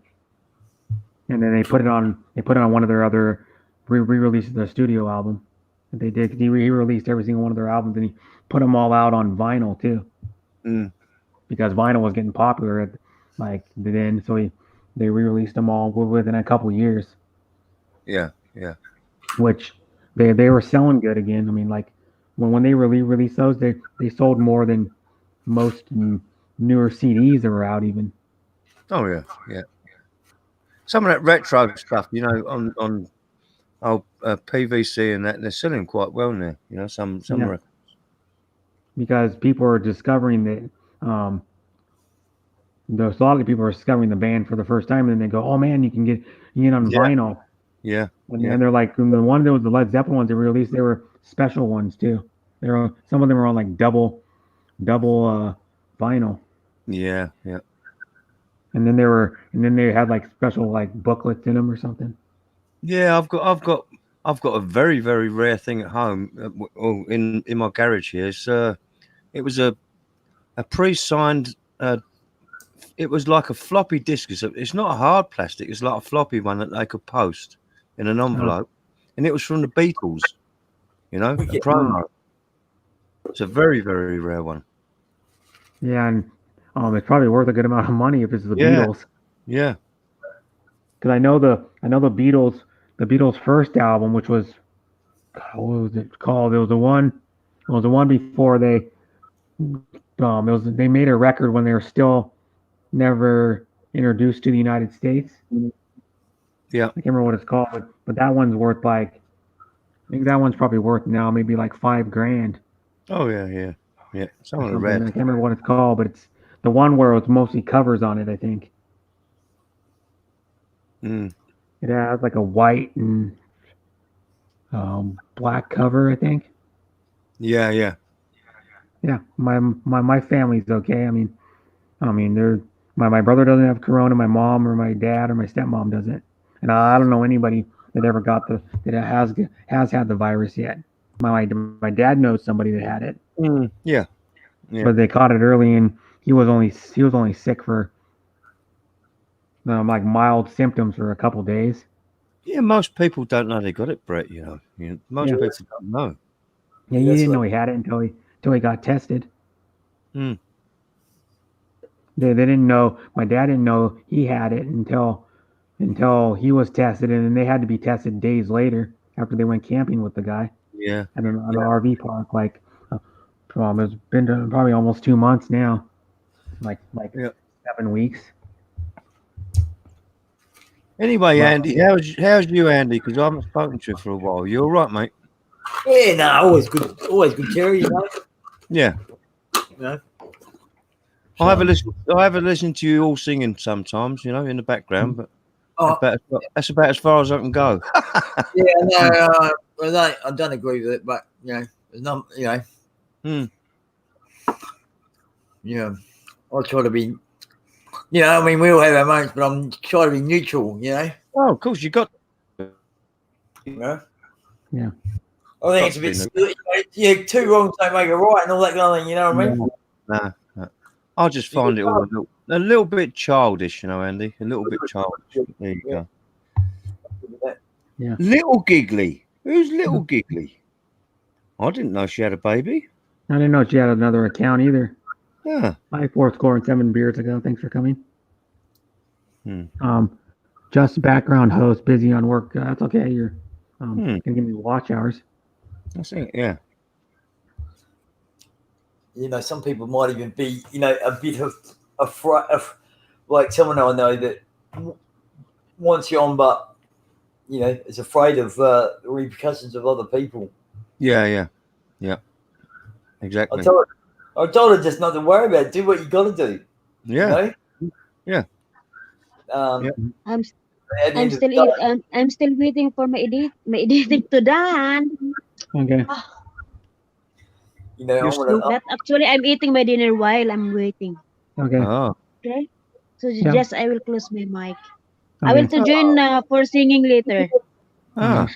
And then they put it on one of their other re-releases of their studio album that they did. He released every single one of their albums, and he put them all out on vinyl too, because vinyl was getting popular at like then. So they re-released them all within a couple years. Yeah. Which they were selling good again. I mean, like when they released those, they sold more than most newer CDs that were out even. Oh yeah. Some of that retro stuff, you know, on PVC and that, they're selling quite well now. You know, some records. Because people are discovering that there's a lot of people are discovering the band for the first time, and then they go, "Oh man, you can get on vinyl." Yeah. And they're like, the one that was the Led Zeppelin ones they released, they were special ones too. Some of them were on like double vinyl. Yeah. And then they had like special like booklets in them or something. Yeah, I've got a very, very rare thing at home, in my garage here. It was a pre-signed. It was like a floppy disk. It's not a hard plastic. It's like a floppy one that they could post in an envelope, and it was from the Beatles. You know, a promo. It's a very, very rare one. Yeah, and it's probably worth a good amount of money if it's the Beatles. Yeah. Because I know the Beatles' first album, which was, what was it called? It was the one before they made a record when they were still never introduced to the United States. Yeah. I can't remember what it's called, but that one's worth like, I think that one's probably worth now maybe like $5,000. Oh yeah. Some of the red. I can't remember what it's called, but it's the one where it's mostly covers on it, I think. It has like a white and black cover, I think. Yeah. Yeah, my family's okay. I mean, they're my brother doesn't have corona, my mom or my dad or my stepmom doesn't, and I don't know anybody that ever got that has had the virus yet. My dad knows somebody that had it. Yeah. But they caught it early, and he was only sick for like mild symptoms for a couple days. Yeah, most people don't know they got it, Brett. You know, most people don't know. Yeah, he didn't know he had it until he got tested. They didn't know. My dad didn't know he had it until he was tested, and then they had to be tested days later after they went camping with the guy. Yeah. At an RV park, like it's been probably almost 2 months now, like 7 weeks. Anyway, Andy, how's you, Andy? Because I haven't spoken to you for a while. You all right, mate? Yeah, no, always good, Jerry. You know. Yeah. You know. I have a listen to you all singing sometimes, you know, in the background, but that's about as far as I can go. Yeah, no, I don't agree with it, but you know, there's not, you know. Yeah. I try to be, you know, I mean, we all have our moments, but I'm trying to be neutral, you know. Oh, of course, you got. You know? Yeah. I think it's a bit silly. Yeah, two wrongs don't make a right and all that kind of thing, you know what I mean? Nah. I just find it all a little bit childish, you know, Andy. A little bit childish. There you go. Yeah. Little Giggly. Who's Little Giggly? I didn't know she had a baby. I didn't know she had another account either. Yeah. My fourth score and 7 beers ago. Thanks for coming. Just background host, busy on work. That's okay. You're gonna give me watch hours. I think, yeah. You know, some people might even be, you know, a bit of afraid of, like someone I know that wants you on, but, you know, is afraid of the repercussions of other people. Yeah. Exactly. I told her just not to worry about it. Do what you got to do. Yeah. You know? Yeah. I'm still waiting for my editing to done. Okay. You know, But actually, I'm eating my dinner while I'm waiting. Okay. Oh. Okay. So Yeah. just I will close my mic. Okay. I will to join for singing later. Ah.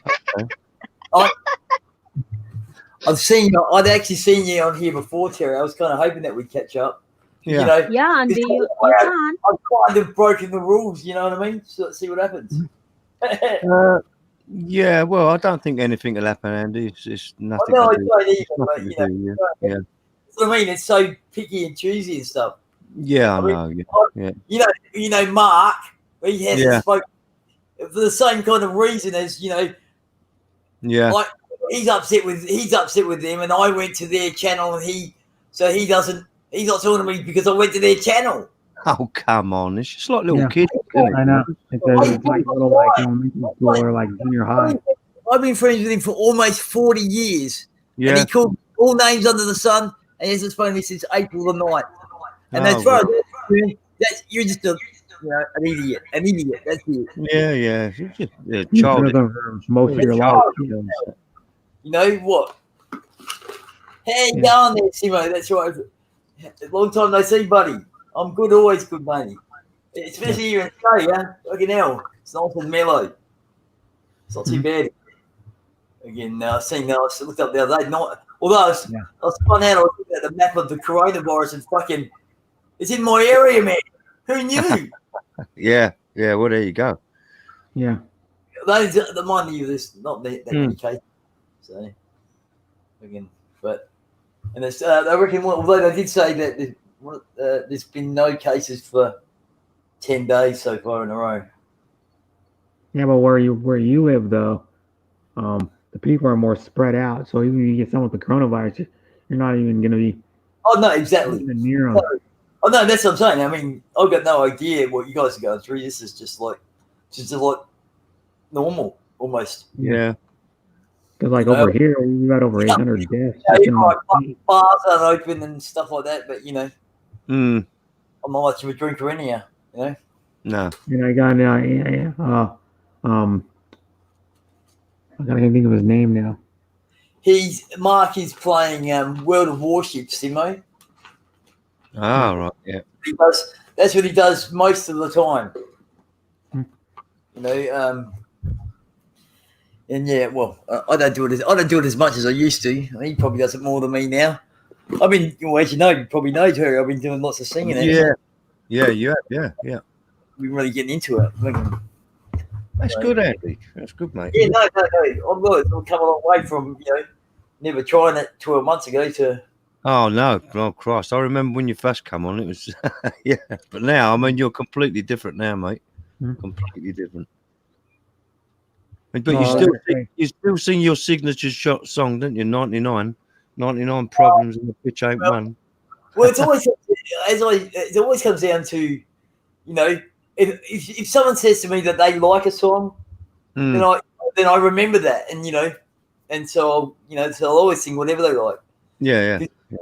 I'd actually seen you on here before, Terry. I was kind of hoping that we'd catch up. Yeah. You know, Yeah, and you can. I've kind of broken the rules, you know what I mean? So let's see what happens. Yeah, well, I don't think anything will happen, Andy. It's nothing No, I to do. don't either, It's but, nothing you to know, do, yeah. that's what I mean. It's so picky and choosy and stuff. Yeah, I I mean, know. Yeah. You know, Mark, he hasn't Yeah. spoken for the same kind of reason as, you know, Yeah. like he's upset with them, and I went to their channel, and he's not talking to me because I went to their channel. Oh, come on. It's just like little Yeah. kids, isn't I it? know. It's like little like elementary school or like junior high. I've been friends with him for almost 40 years, and Yeah. he called all names under the sun, and he hasn't spoken to me since April the 9th. And Oh, as far as you're just an idiot. That's it. Yeah. It's just You've childish. been for most of your life. Childish. You know what? How you going there, Simo? That's right. Long time no see, buddy. I'm good, always good, buddy. Especially here in Australia. Fucking hell. It's nice and mellow. It's not too bad. Again, I looked up the other day. Although I was fun out, I was looking at the map of the coronavirus and fucking, it's in my area, man. Who knew? Yeah. Well, there you go. Yeah. Those, the mind you, there's not that many cases. So, again, and it's, I reckon, although they did say that there's been no cases for 10 days so far in a row. Yeah, but where you live though, the people are more spread out. So even if you get someone with the coronavirus, you're not even going to be. Oh no, exactly. Even near them. Oh no, that's what I'm saying. I mean, I've got no idea what you guys are going through. This is just like normal, almost. Yeah. Because like over here, we got over 800 deaths. Bars aren't open and stuff like that, but you know, Mm. I'm not much of a drinker anyhow. You know. No. And I got I can't think of his name now. Mark is playing World of Warships, Simo. Ah, right. Yeah. That's what he does most of the time. You know, and yeah, well, I don't do it as much as I used to. He probably does it more than me now. I've been, as you know, you probably know, Terry. I've been doing lots of singing. Yeah. You have. Yeah. We're really getting into it. That's good, Andy. That's good, mate. Yeah, no. I'm good. We've come a long way from never trying it 12 months ago to. Oh no! Oh Christ! I remember when you first come on. It was yeah, but now I mean you're completely different now, mate. Completely different. But you still sing your signature song, don't you? 99 problems and the pitch ain't one. Well, it always comes down to, if someone says to me that they like a song, then I remember that, and so I'll always sing whatever they like. Yeah.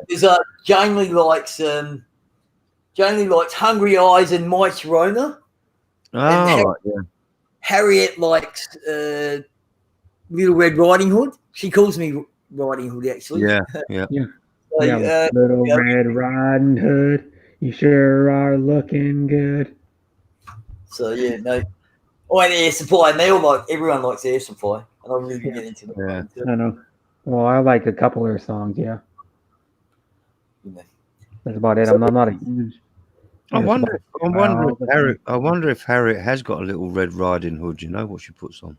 There's Jamie likes Hungry Eyes and Mike's Rona. Oh, right, yeah. Harriet likes Little Red Riding Hood. She calls me Riding Hood, actually. Yeah. Little Red Riding Hood. You sure are looking good. So yeah, no. Oh, and Air Supply. And they all like everyone likes Air Supply, and I'm really getting into that. Yeah. one too, I know. Well, I like a couple of their songs. Yeah, you know. that's about it. I'm not a huge. I Air wonder. Supply I wonder fan. if Harriet. I wonder if Harriet has got a little Red Riding Hood. You know what she puts on?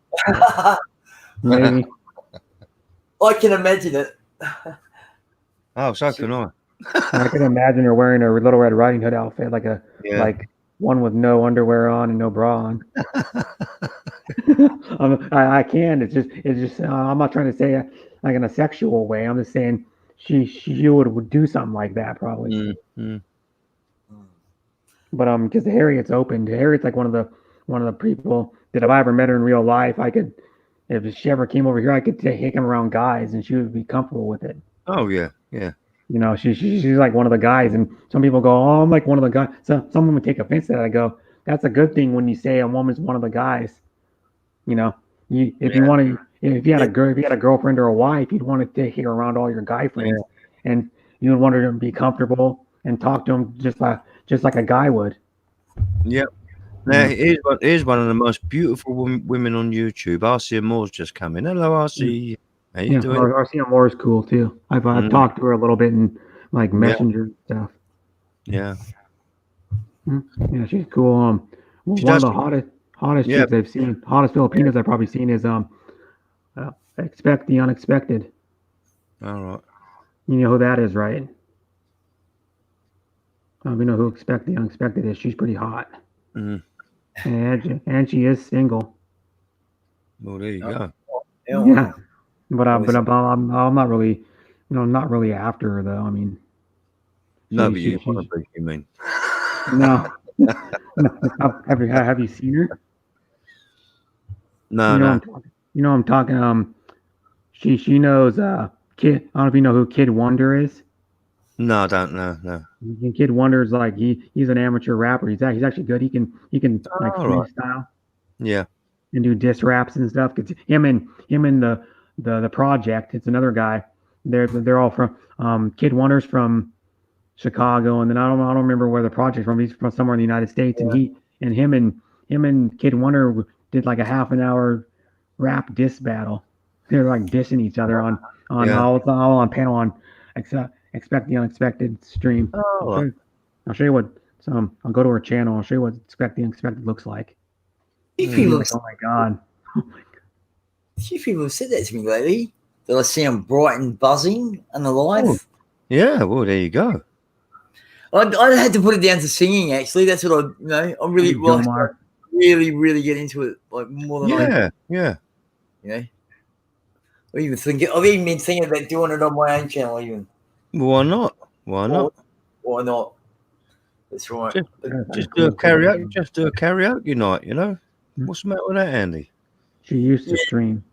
Maybe. I can imagine it. Oh, so can I. I can imagine her wearing a Little Red Riding Hood outfit, Yeah. like one with no underwear on and no bra on. I can. It's just. I'm not trying to say like in a sexual way. I'm just saying she would do something like that probably. Mm, mm. But because Harriet's open. Harriet's like one of the people that if I ever met her in real life, I could. If she ever came over here, I could take him around guys, and she would be comfortable with it. Oh yeah, yeah. You know, she's like one of the guys, and some people go, "Oh, I'm like one of the guys." So some women take offense to that. I go, "That's a good thing when you say a woman's one of the guys." You know, if you want to, if you had a girlfriend or a wife, you'd want to take her around all your guy friends, and you would want her to be comfortable and talk to them just like a guy would. Yep. Now, here's one of the most beautiful women on YouTube. RC Moore's just come in. Hello, RC. How you doing? Arcea Moore is cool too. I've talked to her a little bit in like Messenger stuff. Yeah. Yeah, she's cool. One of the hottest chicks I've seen, hottest Filipinas I've probably seen is Expect the Unexpected. All right. You know who that is, right? We know who Expect the Unexpected is. She's pretty hot. Mm. And she is single. Well, there you go. Yeah. But I'm not really, not really after her though. I mean, No, but you want to be, you mean? No. Have you seen her? No, no. I'm talking. She knows. Kid. I don't know if you know who Kid Wonder is. No, I don't know. No. Kid Wonder is like he's an amateur rapper. He's actually good. He can like freestyle. Yeah. And do diss raps and stuff. Cause him and the project. It's another guy. They're all from. Kid Wonder's from Chicago, and then I don't remember where the project's from. He's from somewhere in the United States, and him and Kid Wonder did like a half an hour rap diss battle. They're like dissing each other on all on panel on Expect the Unexpected stream. Oh. I'll show you what I'll go to her channel. I'll show you what Expect the Unexpected looks like. Like, oh my god. A few people have said that to me lately. That I sound bright and buzzing and alive. Oh. Yeah, well, there you go. I had to put it down to singing. Actually, that's what I'm really really get into it like more than yeah. I've even been thinking about doing it on my own channel. Even why not? Why not? That's right. Just do a karaoke. Just do a karaoke night. You know, what's the matter with that, Andy? She used to stream.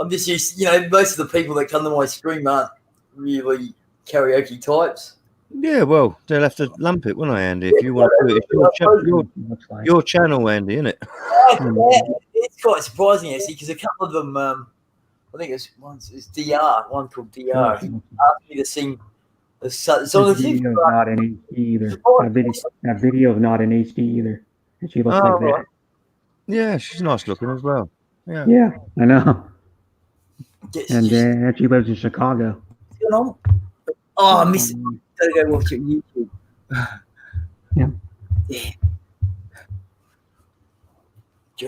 I'm just used. Most of the people that come to my stream aren't really karaoke types. Yeah, well, they'll have to lump it, won't they, Andy? If you want to do it, it's your channel, Andy, isn't it? It's quite surprising actually, because a couple of them, I think it's DR, one called DR, asked me to sing. So the video's not in HD either. That video's not in HD either. And she looks like that. Yeah, she's nice looking as well. Yeah. Yeah, I know. And she lives in Chicago. Oh, I miss it. Gotta go watch it on YouTube. Yeah.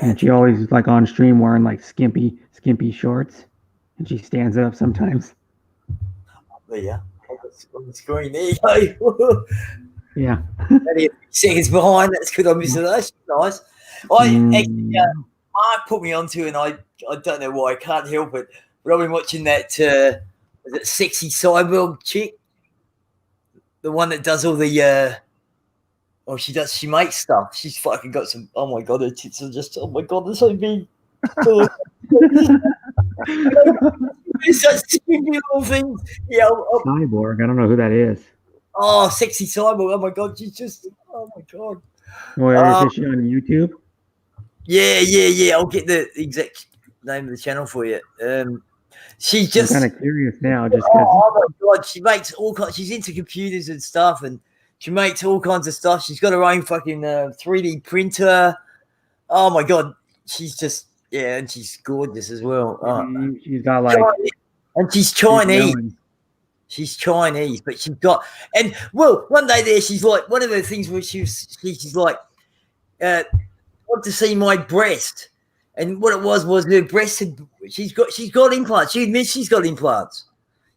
And she always is like on stream wearing like skimpy shorts, and she stands up sometimes. There you go. On the screen, there you go. Yeah. 30 seconds behind. That's good. I missed it. That's nice. Actually, Mark put me onto, and I don't know why. I can't help it. But I've been watching that. Is it Sexy Cyborg chick? The one that does all the. She makes stuff. She's fucking got some. Oh my god, her tits are just. Oh my god, they're so big. It's such stupid little things. Yeah. Cyborg. I don't know who that is. Oh, Sexy Cyborg. Oh my god, she's just. Oh my god. Where is she on YouTube? Yeah. I'll get the exact name of the channel for you. She's just. I'm kind of curious now, just because. Oh my god, she makes all kinds. She's into computers and stuff, and She makes all kinds of stuff. She's got her own fucking 3D printer. Oh my god, she's just and she's gorgeous as well. Oh. She's got like, and she's Chinese. yelling. She's Chinese, but she's got one day there she's like one of the things where she's like want to see my breast, and what it was her breast had she's got implants. She admits she's got implants.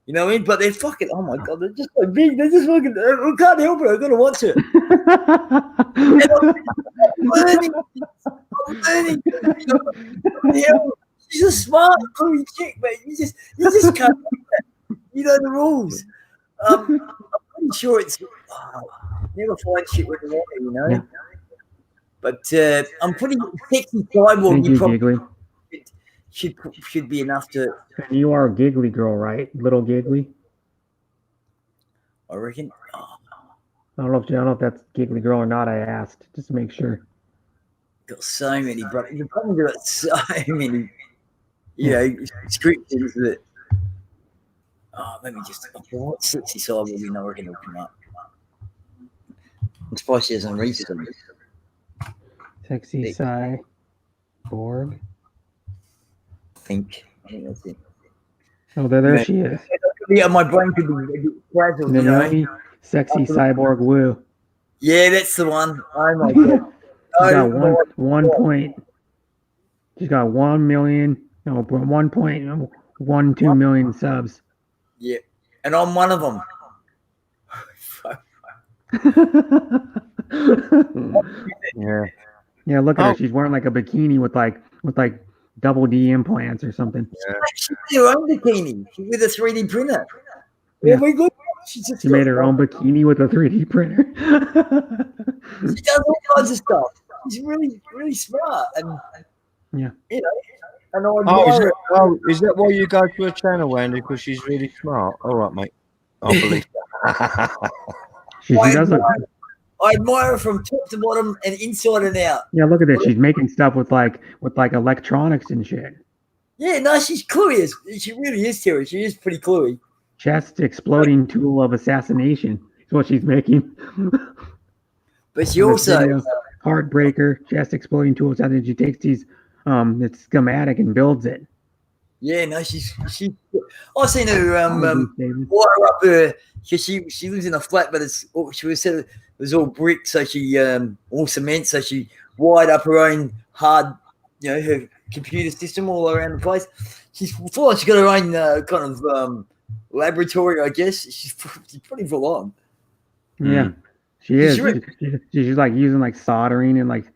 You know what I mean? But they're fucking, oh my God, they're just so big. They're just fucking, I can't help it. I've got to watch it. And I'm learning. She's a smart, cool chick, mate. You just can't do that. You know the rules. I'm pretty sure it's, never find shit with the water, you know? Yeah. But I'm pretty sexy cyborg. Thank you, probably Giggly. should be enough to, And you are a Giggly girl, right? Little Giggly. I reckon. Oh, I don't know if that's Giggly girl or not. I asked just to make sure. got so many, but the problem is got so many, descriptions that. Oh, let me just. What sexy cyborg we know we're going to come up. I'm surprised she hasn't reached them. Sexy Cyborg. I think that's it. Oh, there she is. Yeah, my brain could be a bit frazzled, you know. Naomi, Sexy Cyborg Woo. Yeah, that's the one. Oh my God. She's got one point. She's got 1.12 million subs. Yeah, and I'm one of them. Yeah. Yeah, look at her. She's wearing like a bikini with like double D implants or something. She made her own bikini with a 3D printer. Yeah. Oh my God. She made her own bikini with a 3D printer. She does all kinds of stuff. She's really, really smart. And, yeah. You know, and I is that why you go to her channel, Andy? Because she's really smart. All right, mate. I believe that. She does look. I admire her from top to bottom and inside and out. Yeah, look at this. She's making stuff with like electronics and shit. Yeah, no, she's cluey. She really is, Terry. She is pretty cluey. Chest exploding tool of assassination is what she's making. But she also heartbreaker, chest exploding tool of assassination. She takes these it's schematic and builds it. Yeah, no, she. I seen her wire up her because she lives in a flat, but it was all brick, so she all cement, so she wired up her own hard, her computer system all around the place. She's full on. She's got her own kind of laboratory, I guess. She's pretty full on. Yeah, she is. She's like using like soldering and like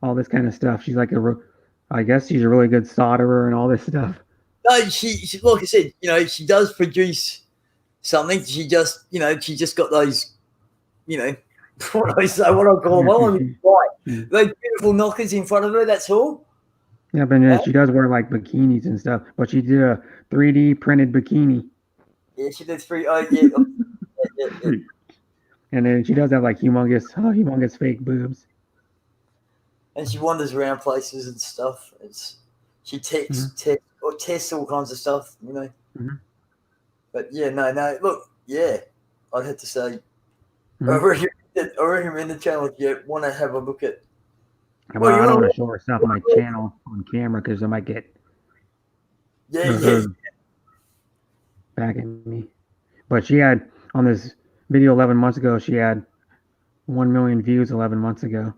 all this kind of stuff. She's like I guess she's a really good solderer and all this stuff. No, she like I said, she does produce something. She just, she just got those, what I call them, those beautiful knockers in front of her. That's all. Yeah, but she does wear like bikinis and stuff. But she did a 3D printed bikini. Yeah, she did yeah. And then she does have like humongous fake boobs. And she wanders around places and stuff. She tests all kinds of stuff, Mm-hmm. But yeah, no. Look, yeah, I'd have to say, Mm-hmm. I recommend the channel if you want to have a look at. Well, I don't want to show her stuff on my channel on camera because I might get back at me. But she had on this video 11 months ago. She had 1 million views 11 months ago.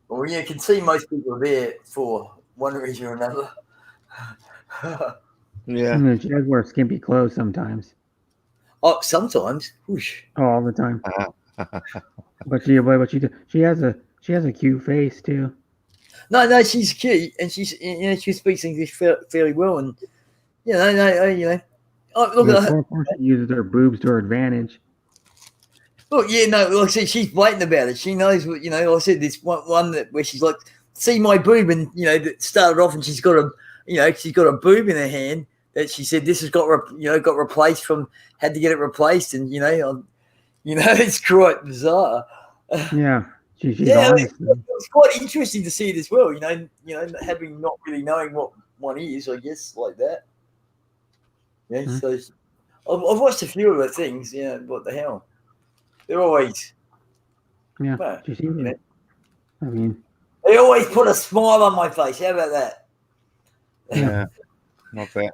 Well, you can see most people are there for one reason or another. Yeah. I mean, she does wear skimpy clothes sometimes. Oh, sometimes. Whoosh. Oh, all the time. But she has a cute face too. No, she's cute, and she speaks English fairly well, and Oh, look at her. She uses her boobs to her advantage. Look, yeah, no, like I said, she's blatant about it. She knows what, like I said, this one that where she's like, see my boob, and, that started off and she's got a boob in her hand that she said this has got replaced had to get it replaced. And, it's quite bizarre. Yeah. She's honest. It's quite interesting to see it as well, having not really knowing what one is, I guess, like that. Yeah, So I've watched a few of her things. Yeah, what the hell? They're always. Yeah. Well, Did you see yeah. it? I mean, They always put a smile on my face. How about that? Yeah, not bad.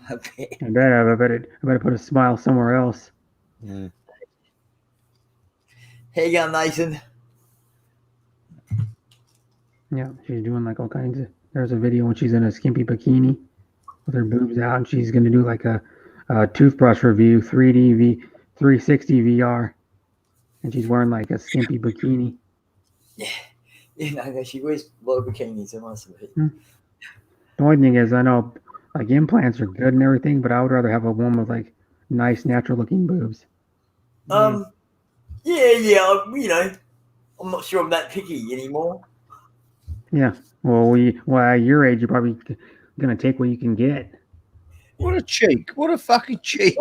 I better put a smile somewhere else. Mm. Here you go, Nathan. Yeah, she's doing like all kinds of. There's a video when she's in a skimpy bikini with her boobs out, and she's gonna do like a toothbrush review, 360 VR, and she's wearing like a skimpy bikini. You know, she wears a lot of bikinis. I must admit. The only thing is, I know like implants are good and everything, but I would rather have a woman with like nice, natural-looking boobs. Yeah. You know, I'm not sure I'm that picky anymore. Yeah. Well, at your age, you're probably gonna take what you can get. What a cheek! What a fucking cheek!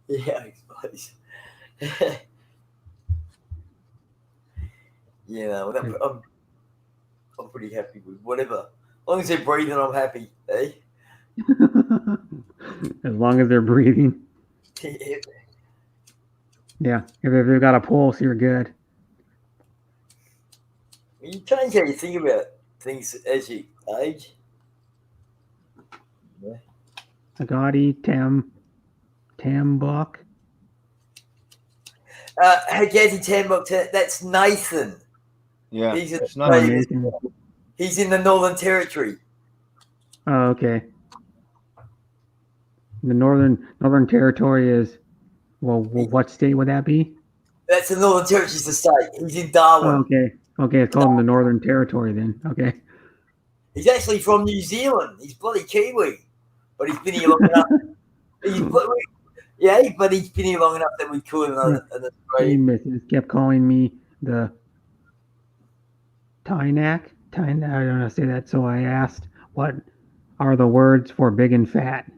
Yeah, I suppose. Yeah, well, I'm pretty happy with whatever. As long as they're breathing, I'm happy. Eh? As long as they're breathing. Yeah. If they've got a pulse, you're good. You change how you think about things as you age. Agati Tambok. Hagazi Tambok, that's Nathan. Yeah, He's in, it's Oh, not. Nathan. he's in the Northern Territory. Oh, okay. The Northern Territory is, well, what state would that be? That's the Northern Territory's the state. He's in Oh, Darwin. okay. Okay, it's called the Northern Territory then. Okay. He's actually from New Zealand. He's bloody Kiwi. But he's been here long enough. But he's been here long enough that we could in Hey, Australia. Mrs. kept calling me the Tynak. I don't know how to say that, so I asked, what are the words for big and fat?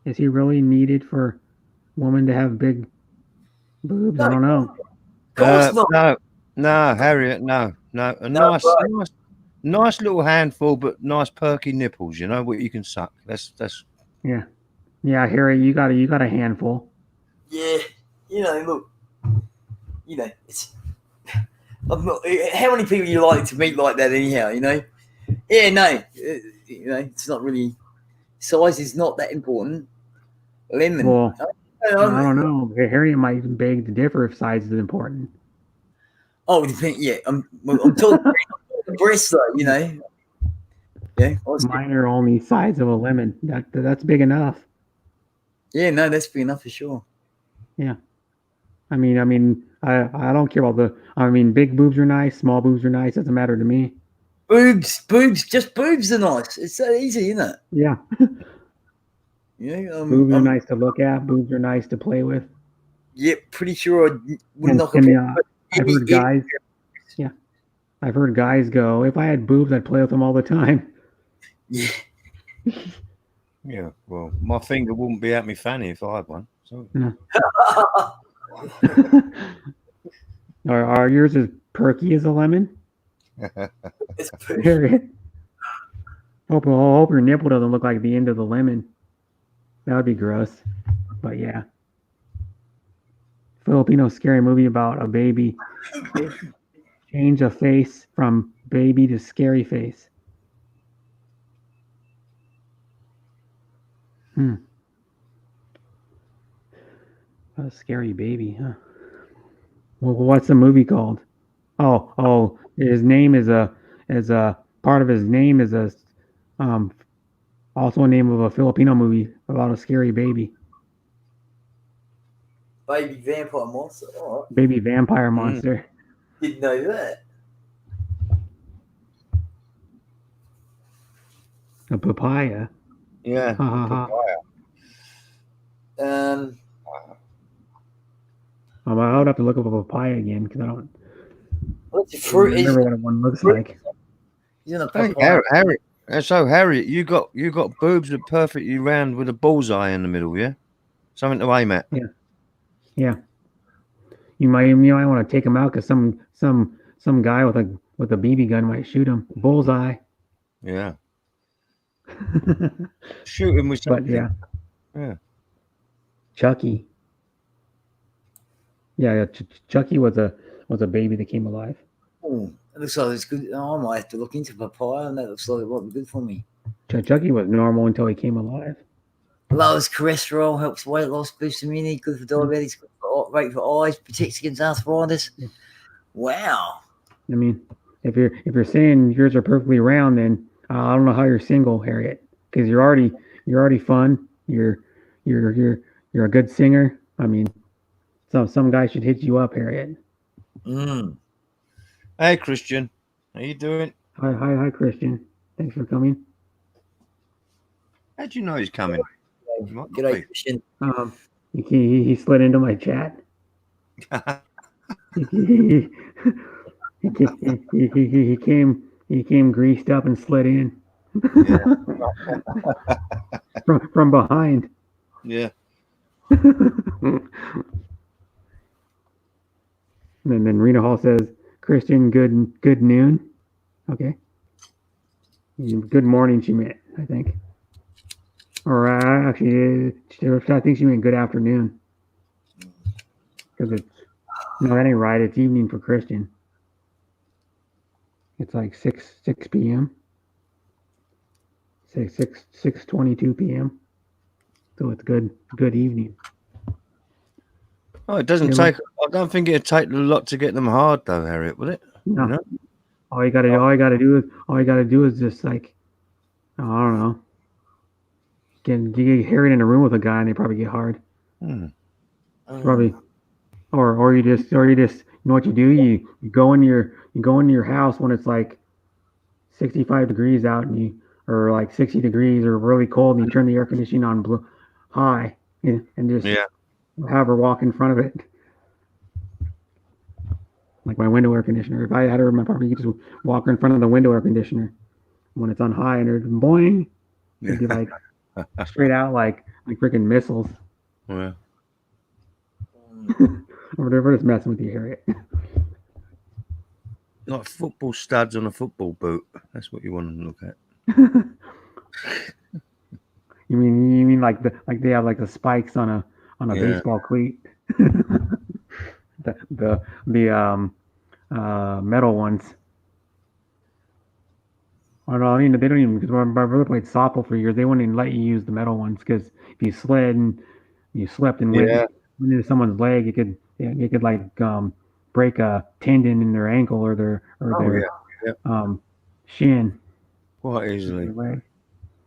Is he really needed for women to have big boobs? I don't know. Of course not. No, Harriet, no. A No, nice little handful, but nice perky nipples. You know what you can suck. That's Yeah, Harry, you got a handful. Yeah, you know, look, you know, it's. I'm not, how many people you like to meet like that anyhow? You know, yeah, no, you know, it's not really. Size is not that important. Lemon. Well, I don't know. Harry might even beg to differ if size is important. Oh, yeah. I'm talking breasts though. You know. Yeah. Mine are only size of a lemon. That's big enough. Yeah, no, that's big enough for sure. Yeah. I mean, I don't care about big boobs are nice, small boobs are nice. Doesn't matter to me. Boobs, just boobs are nice. It's so easy, isn't it? Yeah. Yeah. Boobs are nice to look at. Boobs are nice to play with. Yeah, pretty sure I would knock I've heard guys. Yeah. I've heard guys go, if I had boobs, I'd play with them all the time. Yeah. yeah. Well, my finger wouldn't be at me fanny if I had one. So. No. Are yours as perky as a lemon? It's pretty. Hope your nipple doesn't look like the end of the lemon. That would be gross. But yeah. Filipino scary movie about a baby. Change a face from baby to scary face. A scary baby, huh? Well, what's the movie called? Oh, his name is a part of his name is also a name of a Filipino movie about a scary baby. Baby vampire monster. All right. Baby vampire monster. Didn't know that. A papaya. Yeah. Papaya. I would have to look up a papaya again because I don't remember what one looks like. Hey, Harry. So, Harriet, you got boobs that perfectly round with a bullseye in the middle, yeah? Something to aim at. Yeah. You might want to take him out because some guy with a BB gun might shoot him. Bullseye. Yeah. Shoot him with But something. yeah, Yeah. Chucky. Yeah, Chucky was a baby that came alive. Oh, it looks like it's good. Oh, I might have to look into papaya, and that looks like it might be good for me. Chucky was normal until he came alive. Lowers cholesterol, helps weight loss, boosts immunity, good for diabetes, great for eyes, protects against arthritis. Yeah. Wow. I mean, if you're saying yours are perfectly round, then I don't know how you're single, Harriet, because you're already fun. You're a good singer. I mean, some guy should hit you up, Harriet. Mm. Hey, Christian. How you doing? Hi, Christian. Thanks for coming. How do you know he's coming? G'day, Christian. He slid into my chat. He came greased up and slid in. Yeah. from behind. Yeah. And then Rena Hall says, Christian, good noon. Okay. Good morning, she meant, I think. Or actually, I think she meant good afternoon. Because no, that ain't right. It's evening for Christian. It's like 6 p.m. 6:22 p.m. So it's good evening. Oh, it doesn't take. I don't think it'd take a lot to get them hard, though, Harriet. Will it? No. You know? All you gotta do is just like, I don't know. You get Harriet in a room with a guy and they probably get hard. Probably, or you just you know what you do? You go into your house when it's like 65 degrees out and or like 60 degrees or really cold, and you turn the air conditioning on high and just have her walk in front of it. Like my window air conditioner. If I had her in my apartment, you could just walk her in front of the window air conditioner when it's on high, and it'd boing. It'd be like straight out like freaking missiles. Yeah. Or whatever, just messing with you, Harriet. Like football studs on a football boot. That's what you want to look at. You mean like they have like the spikes on a baseball cleat? the metal ones. I don't know. I mean, they don't even, because my brother played softball for years. They wouldn't even let you use the metal ones because if you slid and you slipped and went into someone's leg, it could like break a tendon in their ankle or their shin. Quite easily.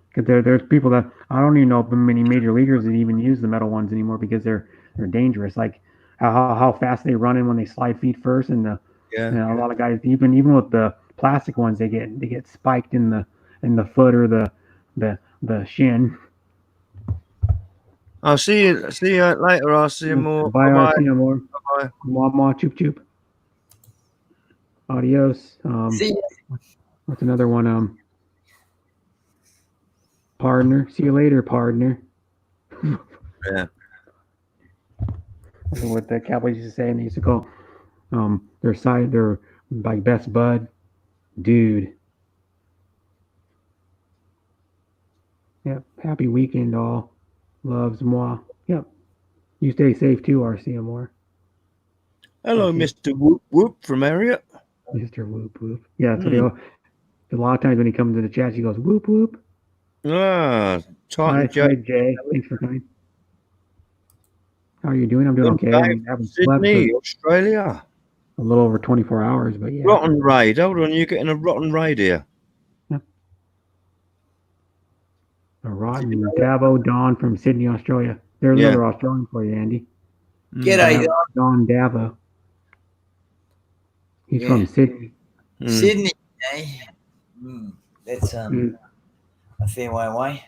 Because there's people that I don't even know if many major leaguers that even use the metal ones anymore because they're dangerous. Like how fast they run in when they slide feet first, and a lot of guys even with the plastic ones they get spiked in the foot or the shin. I'll see you later. I'll see you more. Bye. I'll see you more. Bye. Mwah, choop choop. Adios. See ya. What's another one? Partner. See you later, partner. Yeah. That's what the Cowboys used to say, and they used to call their like best bud, dude. Yep. Happy weekend, all. Loves moi. Yep. You stay safe too, RC Moore. Hello, Mr. Whoop Whoop from Harriet. Mr. Whoop Whoop. Yeah, that's what a lot of times when he comes to the chat, he goes whoop whoop. Ah, Hi, Jay. Thanks for coming. How are you doing? I'm doing okay. I haven't Sydney, slept Australia. a little over 24 hours, but yeah. Rotten raid. Hold on, you're getting a rotten raid here. Yeah. A rotten Davo Don from Sydney, Australia. There's another Australian for you, Andy. G'day, Don Davo. He's from Sydney. Sydney, eh? That's a fair way away.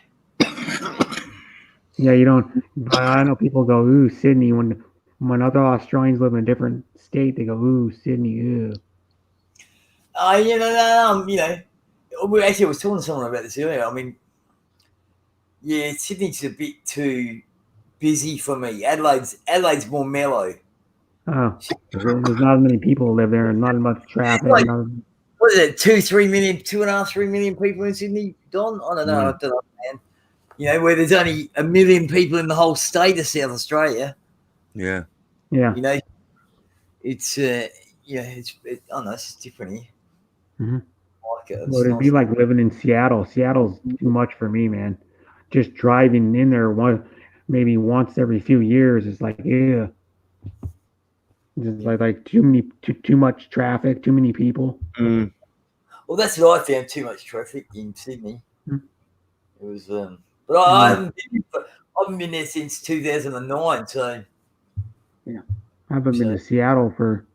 Yeah, you don't. I know people go, ooh, Sydney. When other Australians live in a different state, they go, ooh, Sydney, ooh. You know, we actually was talking to someone about this earlier. I mean, yeah, Sydney's a bit too busy for me. Adelaide's more mellow. Oh, there's not as many people who live there, and not as much traffic. what is it, 2-3 million, 2.5, 3 million people in Sydney, Don? I don't know. I don't know, man. You know, where there's only 1 million people in the whole state of South Australia. Yeah. Yeah. You know, it's I don't know, it's just different here. Mhm. I like it. It's Well, it'd be nice. like living in Seattle. Seattle's too much for me, man. Just driving in there maybe once every few years is like, yeah. Just like too much traffic, too many people. Mm. Well, that's what I found, too much traffic in Sydney. Hmm. It was, but I haven't been there since 2009. So I haven't been to Seattle for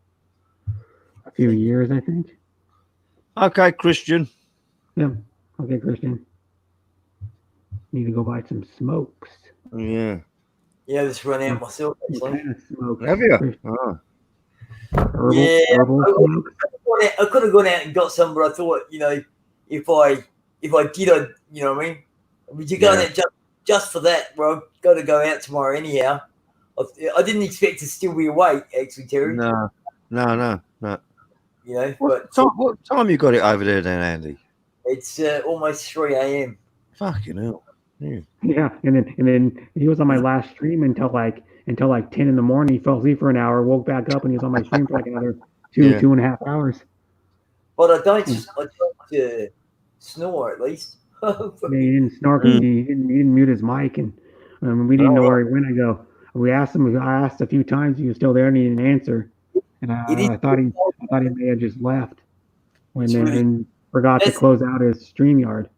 a few years, I think. Okay, Christian. Yeah. Okay, Christian. Need to go buy some smokes. Yeah. yeah, I just run out myself. What Actually, kind of smokes? Have you? Christian? Oh. Herbal smokes? I could have gone out and got some, but I thought, you know, if I did, you know what I mean? Would you go out just for that, bro? I've got to go out tomorrow anyhow. I didn't expect to still be awake, actually, Terry. No. You know, What time you got it over there then, Andy? it's almost 3 a.m. Fucking hell. Yeah, and then he was on my last stream until like 10 in the morning. He fell asleep for an hour, woke back up, and he was on my stream for like another two and a half hours. But I don't snore at least. Yeah, he didn't snark. He didn't mute his mic, and we didn't know where he went. I asked a few times. He was still there, and he didn't answer. And I thought he may have just left and forgot to close out his StreamYard.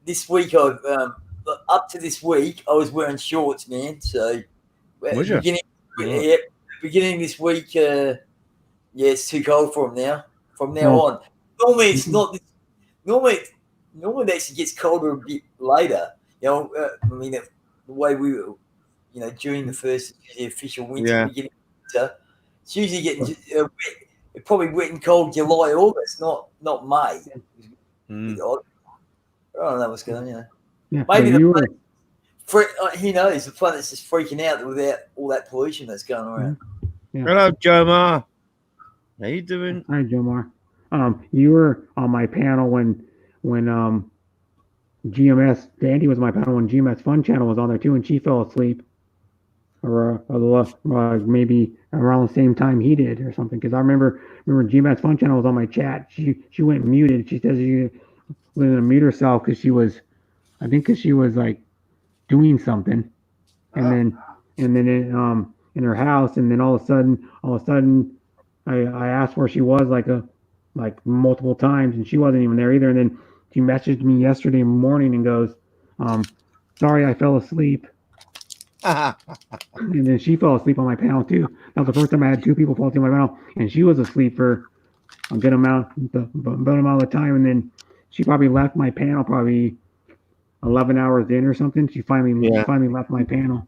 This week, up to this week, I was wearing shorts, man. So Was you? beginning this week, it's too cold for him now. From now on, normally it's not. Normally it actually gets colder a bit later. You know, I mean, the way we were, you know, during the first official winter, beginning of winter, it's usually getting wet, probably wet and cold July, August, not May. I don't know what's going on. Yeah, Maybe who knows? The planet's just freaking out without all that pollution that's going around. Yeah. Hello, Jomar. How you doing? Hi, Jomar. You were on my panel when GMS Dandy was on my panel when GMS Fun Channel was on there too, and she fell asleep, or maybe around the same time he did, or something. Because I remember GMS Fun Channel was on my chat. She went muted. She says she was going to mute herself because she was like doing something, and then in her house, and then all of a sudden I asked where she was like multiple times, and she wasn't even there either. And then she messaged me yesterday morning and goes, sorry, I fell asleep. And then she fell asleep on my panel too. That was the first time I had two people fall asleep on my panel, and she was asleep for a good amount of the time. And then she probably left my panel probably 11 hours in or something. She finally left my panel.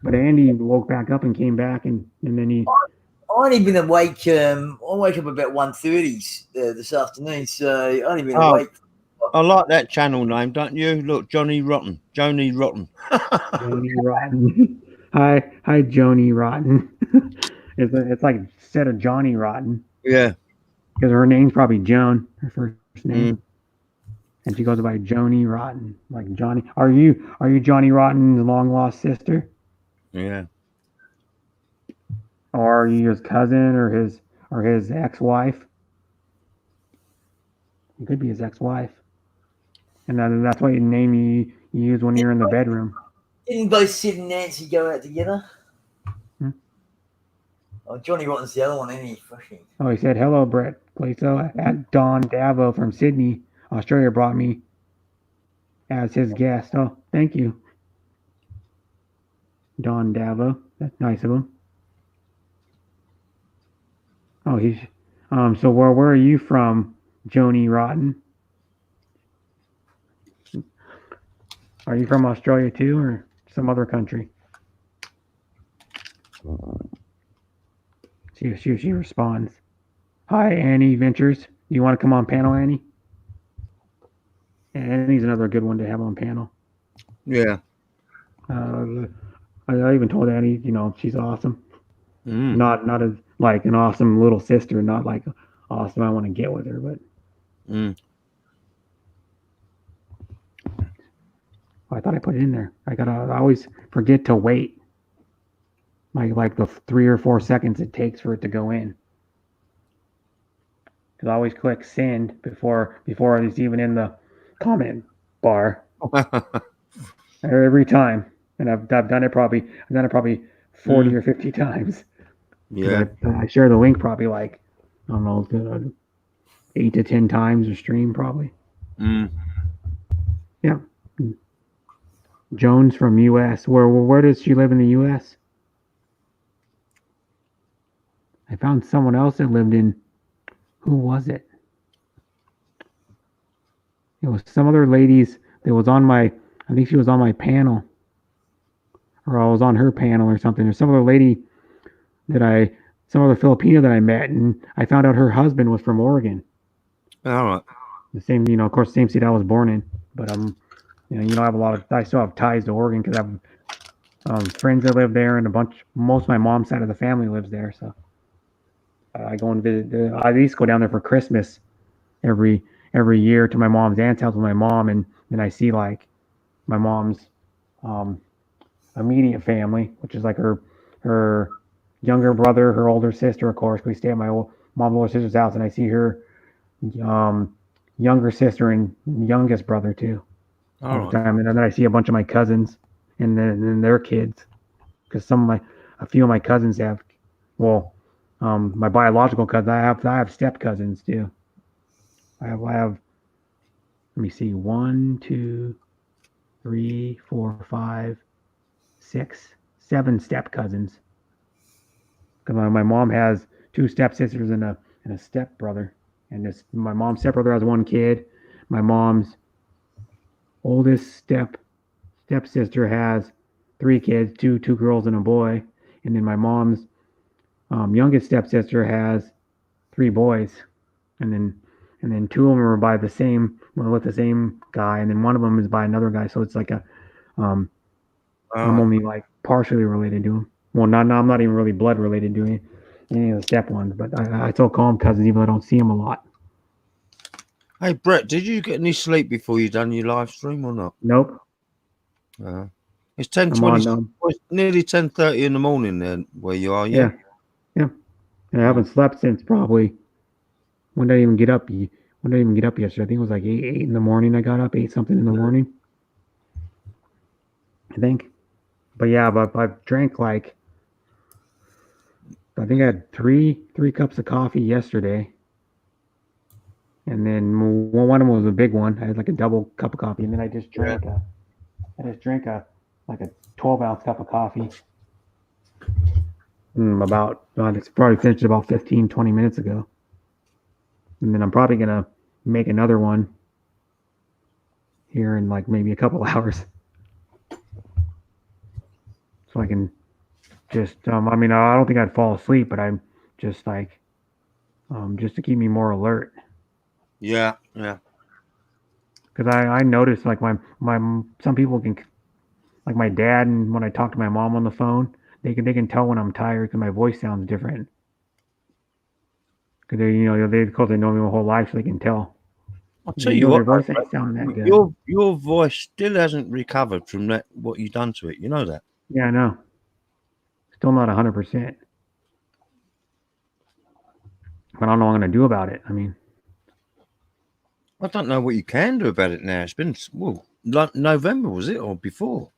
But Andy woke back up and came back, and then he. I only been awake. I wake up about 1:30 this afternoon, so I only been awake. I like that channel name, don't you? Look, Johnny Rotten. Joni Rotten. Hi, Joni Rotten. It's like instead of Johnny Rotten. Yeah. Because her name's probably Joan, her first name. And she goes by Joni Rotten, like Johnny. Are you Johnny Rotten's long lost sister? Yeah. Or are you his cousin or his ex-wife? It could be his ex-wife. And that's what name you use when you're in the bedroom. Didn't both Sid and Nancy go out together? Oh, Johnny Rotten's the other one, isn't he? Oh, he said, hello, Brett Glazo. At Don Davo from Sydney, Australia brought me as his guest. Oh, thank you, Don Davo. That's nice of him. Oh, he's so where are you from, Joni Rotten? Are you from Australia too, or some other country? See if she responds. Hi, Annie Ventures. You want to come on panel, Annie? Annie's another good one to have on panel. Yeah. I even told Annie, she's awesome. Not like an awesome little sister, not like awesome. I want to get with her, but Mm. I thought I put it in there. I always forget to wait, like the 3 or 4 seconds it takes for it to go in. Because I always click send before it's even in the comment bar every time, and I've done it probably 40 or 50 times. Yeah. I share the link probably like I don't know 8 to 10 times a stream probably. Mm. Yeah. Jones from U.S. Where does she live in the U.S.? I found someone else that lived in. Who was it? It was some other ladies that was on my. I think she was on my panel, or I was on her panel or something. There's some other lady some other Filipino that I met, and I found out her husband was from Oregon. All right. The same, of course, same state I was born in. But I have I still have ties to Oregon because I have friends that live there, and most of my mom's side of the family lives there. So I go and visit. I at least go down there for Christmas every year to my mom's aunt's house with my mom, and then I see like my mom's immediate family, which is like her younger brother, her older sister. Of course, we stay at my mom's older sister's house, and I see her younger sister and youngest brother too. All the time, and then I see a bunch of my cousins and then their kids, because a few of my cousins have, my biological cousins. I have step cousins too. I have. Let me see. 1, 2, 3, 4, 5, 6, 7 step cousins. Because my mom has 2 stepsisters and a step brother, and my mom's stepbrother has 1 kid. My mom's oldest stepsister has 3 kids, two girls and a boy, and then my mom's youngest stepsister has 3 boys, and then 2 of them are with the same guy, and then one of them is by another guy. So it's like I'm only like partially related to him. Well, I'm not even really blood related to any of the step ones, but I still call them cousins even though I don't see them a lot. Hey, Brett, did you get any sleep before you done your live stream or not? Nope. It's 10:20. It's nearly 10:30 in the morning then where you are, yeah? Yeah. And I haven't slept since probably, when did I even get up? When did I even get up yesterday? I think it was like 8 in the morning I got up, 8 something in the morning, I think. But yeah, I've drank like, I think I had three cups of coffee yesterday. And then one of them was a big one. I had like a double cup of coffee, and then I just drank a 12-ounce cup of coffee. It's probably finished about 15-20 minutes ago. And then I'm probably gonna make another one here in like maybe a couple hours, so I can just I don't think I'd fall asleep, but I'm just like just to keep me more alert. Yeah. Because I noticed like my some people can, like my dad, and when I talk to my mom on the phone, they can tell when I'm tired because my voice sounds different. Because they know me my whole life, so they can tell. I'll tell you what, your voice ain't sounding that good. Your voice still hasn't recovered from that. What you done to it? You know that? Yeah, I know. Still not 100%. But I don't know what I'm gonna do about it. I don't know what you can do about it now. It's been like November, was it, or before?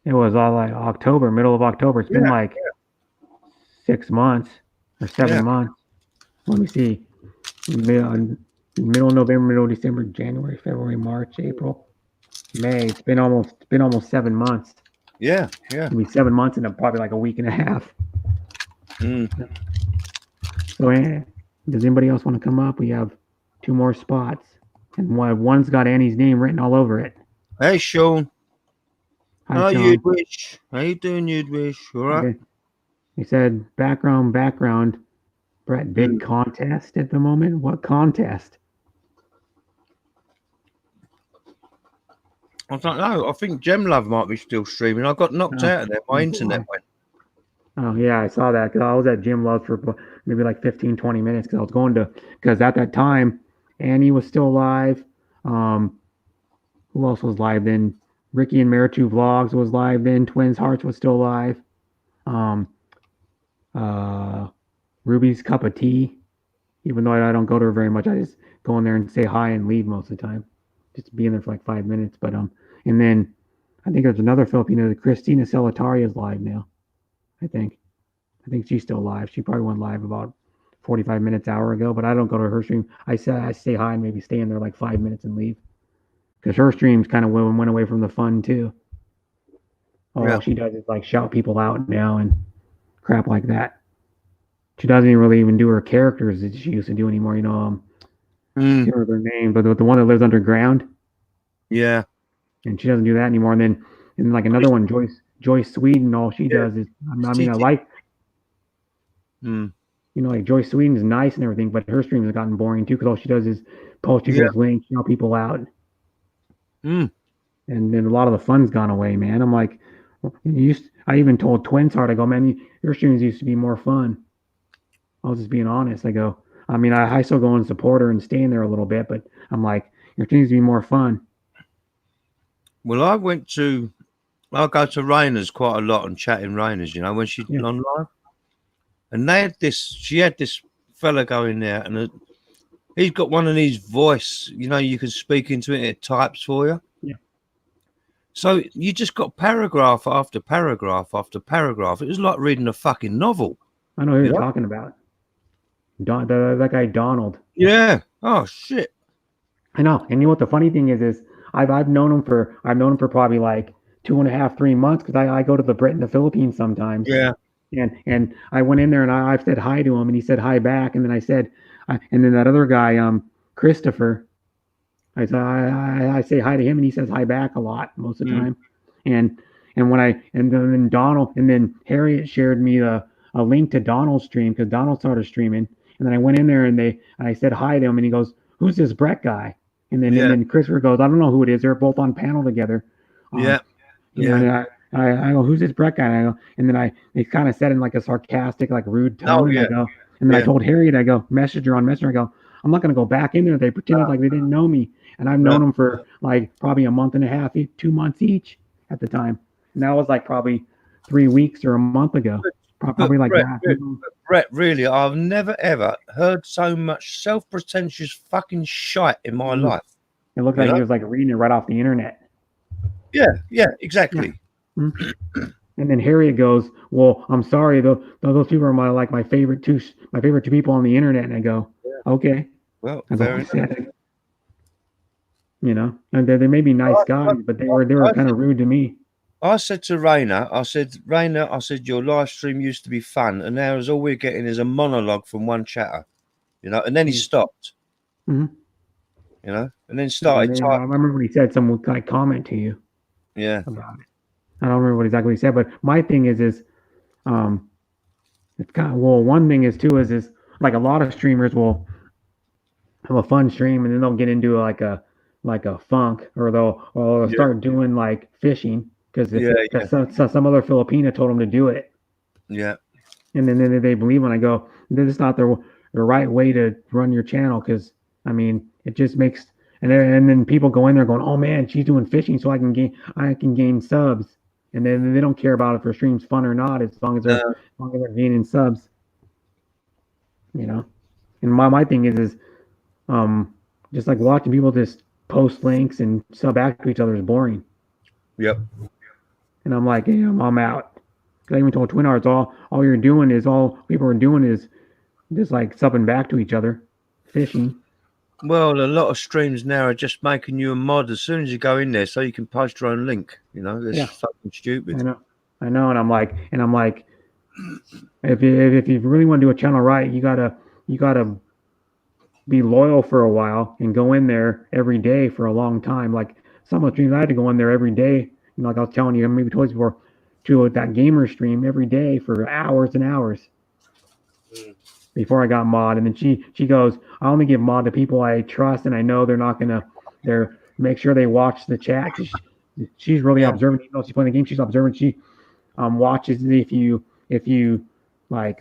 It was all like October, middle of October. It's been like 6 months or 7 months. Let me see. Middle November, middle December, January, February, March, April, May. It's been almost 7 months. Yeah. It'll be 7 months and probably like a week and a half. So, does anybody else want to come up? We have 2 more spots, and one's got Annie's name written all over it. Hey, Sean. Hi, Sean. You'd wish. How you doing, You'd wish? All right. Okay. He said, background. Brett, big contest at the moment? What contest? I don't know. I think Gemlove might be still streaming. I got knocked out of there. My internet went. Oh, yeah, I saw that because I was at Jim Love for maybe like 15, 20 minutes because I was going to, because at that time, Annie was still live. Who else was live then? Ricky and Marichu Vlogs was live then. Twins Hearts was still live. Um, Ruby's Cup of Tea, even though I don't go to her very much, I just go in there and say hi and leave most of the time. Just be in there for like 5 minutes. But and then I think there's another Filipino, Christina Celataria is live now. I think she's still live. She probably went live about 45 minutes, hour ago, but I don't go to her stream. I say hi and maybe stay in there like 5 minutes and leave. Because her streams kind of went away from the fun too. All she does is like shout people out now and crap like that. She doesn't really even do her characters that she used to do anymore. I can't remember their name, but the one that lives underground. Yeah. And she doesn't do that anymore. And then like another one, Joyce Sweden, all she does is, I like, like Joyce Sweden is nice and everything, but her streams have gotten boring too because all she does is post people's links, shout people out. And then a lot of the fun's gone away, man. I'm like, I even told Twins Heart, I go, man, your streams used to be more fun. I was just being honest. I go, I still go and support her and stay in there a little bit, but I'm like, your streams be more fun. Well, I go to Raina's quite a lot and chat in Raina's, when she's on live. And she had this fella going there, and he's got one of these voice, you can speak into it, it types for you. Yeah. So you just got paragraph after paragraph after paragraph. It was like reading a fucking novel. I know who you're talking about. That guy Donald. Yeah. Oh shit. I know. And you know what the funny thing is I've known him for probably like 2.5, 3 months because I go to the Philippines sometimes. Yeah. And I went in there and I said hi to him and he said hi back, and then I said and then that other guy Christopher, I say hi to him and he says hi back a lot most of the time. And then Donald, and then Harriet shared me a link to Donald's stream because Donald started streaming, and then I went in there and I said hi to him and he goes, "Who's this Brett guy?" And then Christopher goes, "I don't know who it is. They're both on panel together." And I go, "Who's this Brett guy?" And I go, and then they kind of said in like a sarcastic, like rude tone. And I go, and then I told Harriet, I go, Messenger, I go, I'm not gonna go back in there. They pretended like they didn't know me, and I've known them for like probably a month and a half, 2 months each at the time. And that was like probably 3 weeks or a month ago, probably like Brett, that. Brett, really, I've never ever heard so much self-pretentious fucking shite in my life. It looked like he was like reading it right off the internet. Yeah, exactly. Yeah. And then Harriet goes, "Well, I'm sorry, those people are my favorite two people on the internet." And I go, "Okay." Well, very nice. And they may be nice guys, but they were kind of rude to me. I said to Raina, your live stream used to be fun, and now all we're getting is a monologue from one chatter, and then he stopped. And then started. I remember when he said someone would comment to you. Yeah. About it. I don't remember exactly what he said, but my thing is it's kind of, one thing is too is like a lot of streamers will have a fun stream and then they'll get into like a funk, or they'll start doing like fishing because some other Filipino told them to do it. Yeah. And then they believe when I go, this is not the right way to run your channel, because it just makes, and then people go in there going, "Oh man, she's doing fishing, so I can gain subs." And then they don't care about if her stream's fun or not, as long as they're gaining subs. And my thing is just like watching people just post links and sub back to each other is boring. Yep. And I'm like, hey, I'm out. Because I even told Twin Hearts, all you're doing is, all people are doing is just like subbing back to each other, fishing. Well, a lot of streams now are just making you a mod as soon as you go in there, so you can post your own link. It's fucking stupid. I know, and I'm like, if you really want to do a channel right, you gotta be loyal for a while and go in there every day for a long time. Like some of the streams, I had to go in there every day. Like I was telling you, maybe twice before, to that gamer stream every day for hours and hours. Before I got mod, and then she goes, "I only give mod to people I trust and I know they're not gonna make sure they watch the chat." She's really observant. Even though she's playing the game, she's observant. She watches if you like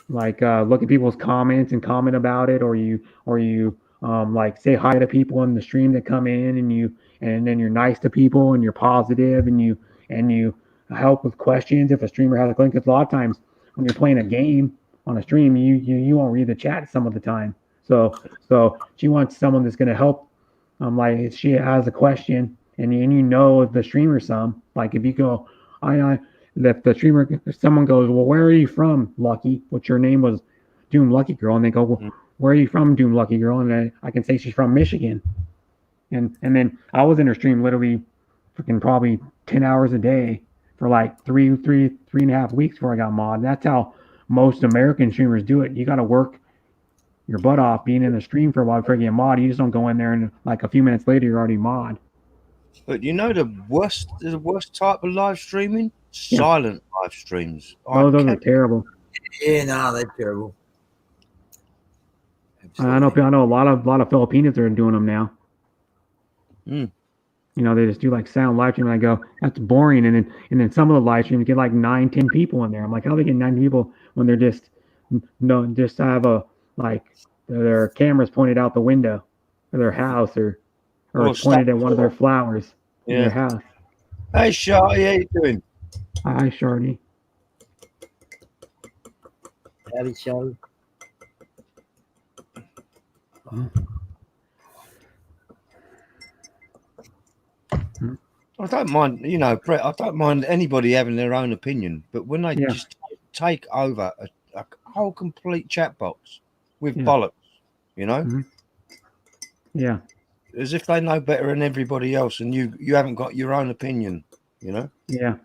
like look at people's comments and comment about it, or you like say hi to people in the stream that come in, and then you're nice to people and you're positive and you help with questions if a streamer has a link. Because a lot of times when you're playing a game on a stream, you won't read the chat some of the time. So she wants someone that's going to help. Like if she has a question and you know the streamer some, like if you go, I if the streamer, if someone goes, well, where are you from, Lucky? What's your name was Doom Lucky Girl, and they go, well, where are you from, Doom Lucky Girl? And I can say she's from Michigan, and then I was in her stream literally, freaking probably 10 hours a day for like three and a half weeks before I got mod. That's how most American streamers do it. You got to work your butt off being in the stream for a while before you get mod. You just don't go in there and like a few minutes later you're already mod. But you know the worst type of live streaming? Yeah. Silent live streams. Those are terrible. Yeah, no, they're terrible. I know a lot of Filipinos are doing them now. Mm. You know, they just do like sound live stream, and I go, that's boring. And then some of the live streams get like 9-10 people in there. I'm like, how do they get 9 people when they're just have a like their cameras pointed out the window of their house or pointed at one of their flowers in their house. Hey, Shorty, how you doing? Hi, Shorty. Howdy, Charlie. I don't mind, you know, Brett, I don't mind anybody having their own opinion, but when they just take over a whole complete chat box with bollocks, you know? Mm-hmm. Yeah. As if they know better than everybody else and you haven't got your own opinion, you know? Yeah.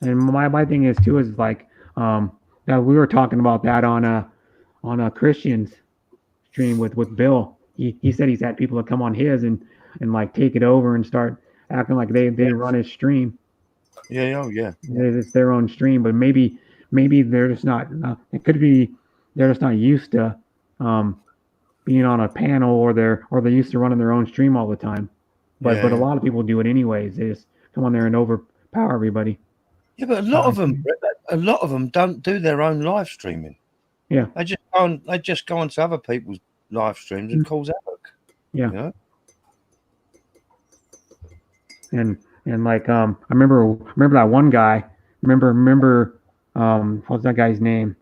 And my thing is too is like that we were talking about that on a Christian's stream with Bill. He said he's had people that come on his and like take it over and start acting like they run his stream. Yeah, oh yeah. It's their own stream, but maybe they're just not. It could be they're just not used to being on a panel, or they're used to running their own stream all the time. But a lot of people do it anyways. They just come on there and overpower everybody. Yeah, but a lot of them don't do their own live streaming. Yeah, they just go onto other people's live streams and cause havoc. Yeah, you know? And like I remember that one guy. Remember what's that guy's name?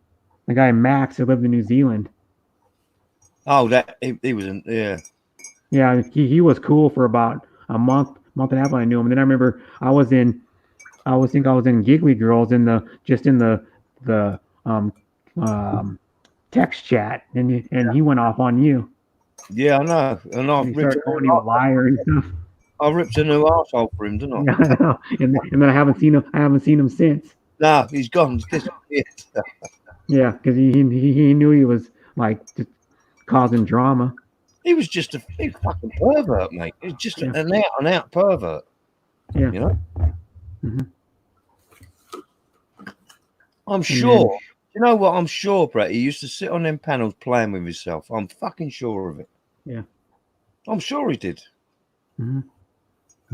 The guy Max who lived in New Zealand. Oh, that he was in Yeah, he was cool for about a month and a half when I knew him. And then I remember I was in Giggly Girls in the text chat, and he went off on you. Yeah, I know. And he started calling you a liar and stuff. I ripped a new arsehole for him, didn't I? Yeah, I know. And then I haven't seen him since. No, he's gone. He's disappeared. Yeah, because he knew he was like just causing drama. He was just a fucking pervert, mate. He was just an out and out pervert. Yeah, you know. Mm-hmm. I'm sure. You know what? I'm sure, Brett. He used to sit on them panels playing with himself. I'm fucking sure of it. Yeah, I'm sure he did. Mm-hmm.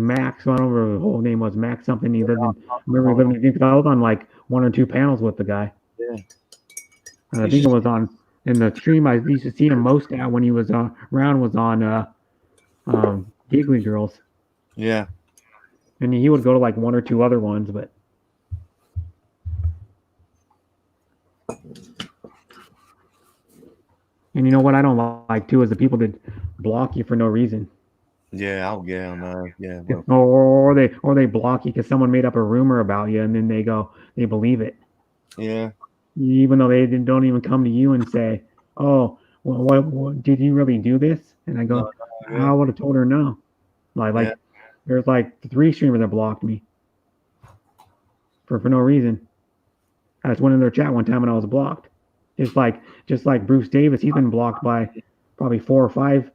Max, I don't remember the whole name was Max something. He lived in. I was on like 1 or 2 panels with the guy. Yeah. And I think it was on in the stream. I used to see him most at when he was around was on Giggly Girls. Yeah. And he would go to like 1 or 2 other ones, but. And you know what I don't like too is the people that block you for no reason. Yeah, oh yeah, I know. Yeah. Well. Or they block you because someone made up a rumor about you, and then they believe it. Yeah. Even though they don't even come to you and say, "Oh, well, what did you really do this?" And I go, I would have told her no. Like there's like 3 streamers that blocked me for no reason. I just went in their chat one time and I was blocked. Just like Bruce Davis, he's been blocked by probably 4 or 5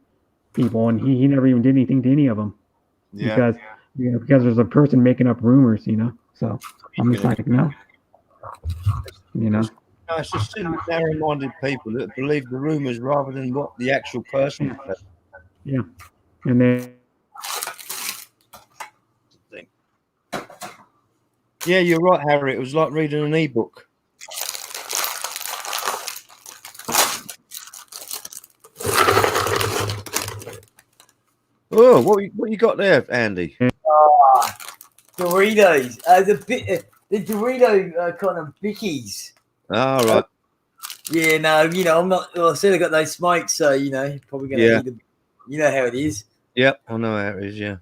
people, and he never even did anything to any of them. Yeah. Because there's a person making up rumors, you know. So I'm just like, no. You know. No, it's just narrow-minded people that believe the rumors rather than what the actual person said. Yeah. And then. Yeah, you're right, Harry. It was like reading an ebook. Oh, what you got there, Andy? Doritos. The Dorito kind of bickies. All right. Yeah, no, I'm not. Well, I said I got no smoke, so probably gonna Yeah. eat them. You know how it is. Yep, I know how it is. Yeah.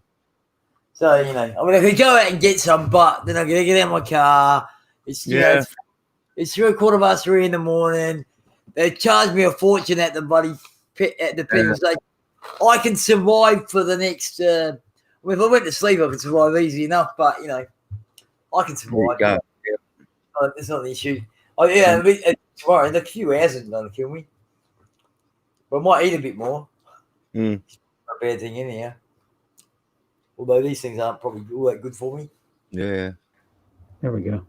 So I mean, I could go out and get some, but then I'm gonna get out of my car. It's it's 3:15 in the morning. They charge me a fortune at the petrol station. I can survive for the next. If I went to sleep, I could survive easy enough. But I can survive. Go. It's not an issue. Oh yeah, I mean, tomorrow in a few hours isn't gonna kill me. But I might eat a bit more. Mm. Not a bad thing anyhow. Although these things aren't probably all that good for me. Yeah. There we go.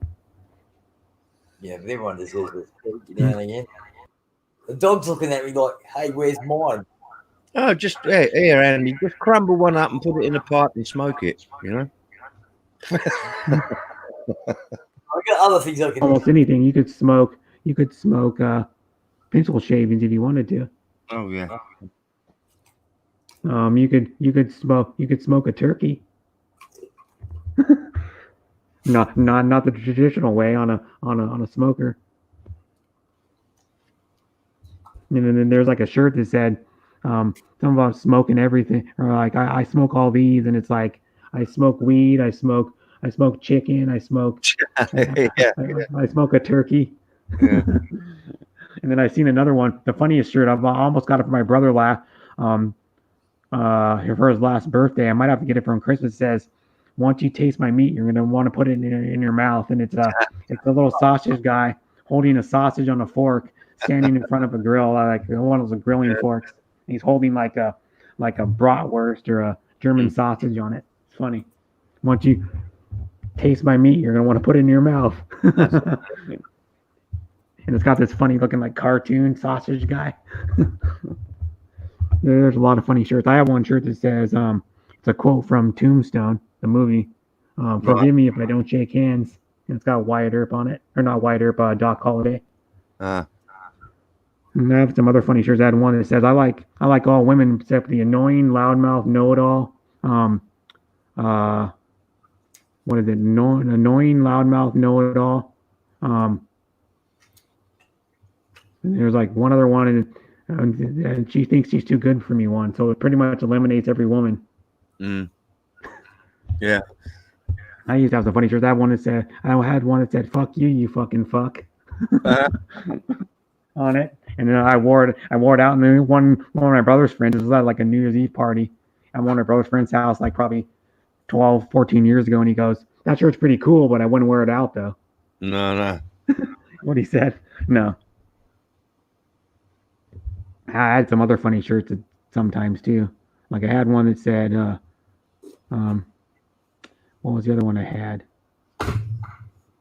Yeah, but everyone just says this now and again. The dog's looking at me like, "Hey, where's mine?" Oh, just here, Andy. Just crumble one up and put it in a pipe and smoke it. You know. I've got other things I can. Almost anything you could smoke. You could smoke pencil shavings if you wanted to. Oh yeah. You could smoke a turkey. not the traditional way on a smoker. And then there's like a shirt that said something about smoking everything, or like I smoke all these, and it's like I smoke weed, I smoke chicken, I smoke I smoke a turkey. Yeah. And then I seen another one, the funniest shirt. I almost got it for my brother for his last birthday. I might have to get it from Christmas. It says, "Once you taste my meat, you're gonna want to put it in your mouth." And it's a little sausage guy holding a sausage on a fork, standing in front of a grill, like one of those grilling forks. He's holding like a bratwurst or a German sausage on it. It's funny. Once you taste my meat, you're gonna want to put it in your mouth. And it's got this funny looking like cartoon sausage guy. There's a lot of funny shirts. I have one shirt that says, it's a quote from Tombstone, the movie. Forgive me if I don't shake hands. And it's got Wyatt Earp on it. Or not Wyatt Earp, Doc Holliday. And I have some other funny shirts. I had one that says, I like all women except the annoying, loudmouth, know-it-all. What is it? Annoying, loudmouth, know-it-all. And there's like one other one, and she thinks she's too good for me one. So it pretty much eliminates every woman. Yeah. I used to have some funny shirts. I had one that said, "Fuck you, you fucking fuck," on it. And then I wore it out. And then one of my brother's friends, this was at like a New Year's Eve party. I'm at one of my brother's friend's house, like probably 12, 14 years ago. And he goes, "That shirt's pretty cool, but I wouldn't wear it out though." No. What he said? No. I had some other funny shirts sometimes too. Like I had one that said, what was the other one I had?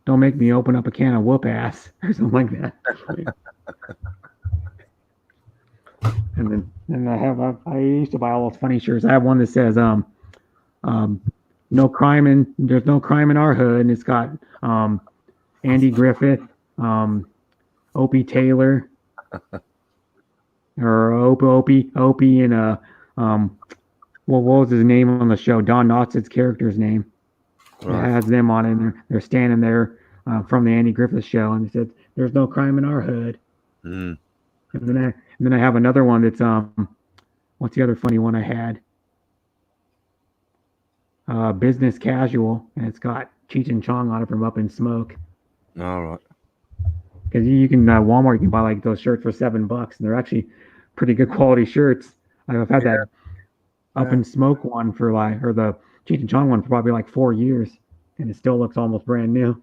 "Don't make me open up a can of whoop ass," or something like that. And I used to buy all those funny shirts. I have one that says, there's no crime in our hood, and it's got Andy Griffith, Opie Taylor, or Opie, and what was his name on the show? Don Knotts' character's name. Right. It has them on it, and they're standing there from the Andy Griffith show, and it said, "There's no crime in our hood." And then I have another one that's what's the other funny one I had? Business Casual, and it's got Cheech and Chong on it from Up in Smoke. All right. Because you can Walmart, you can buy like those shirts for $7, and they're actually pretty good quality shirts. I've had that Up in Smoke one for or the Cheech and Chong one for probably like 4 years, and it still looks almost brand new.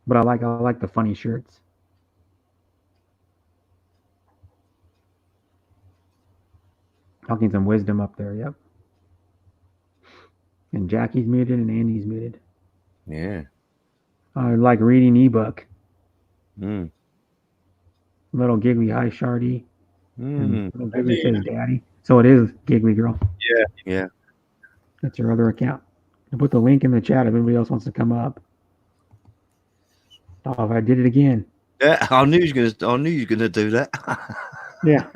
But I like the funny shirts. Talking some wisdom up there, yep. And Jackie's muted and Andy's muted. Yeah. I like reading ebook. Little Giggly Hi Shardy. Little Giggly says Daddy. So it is Giggly Girl. Yeah. That's your other account. I'll put the link in the chat if anybody else wants to come up. Oh, I did it again. Yeah, I knew you were gonna do that. Yeah.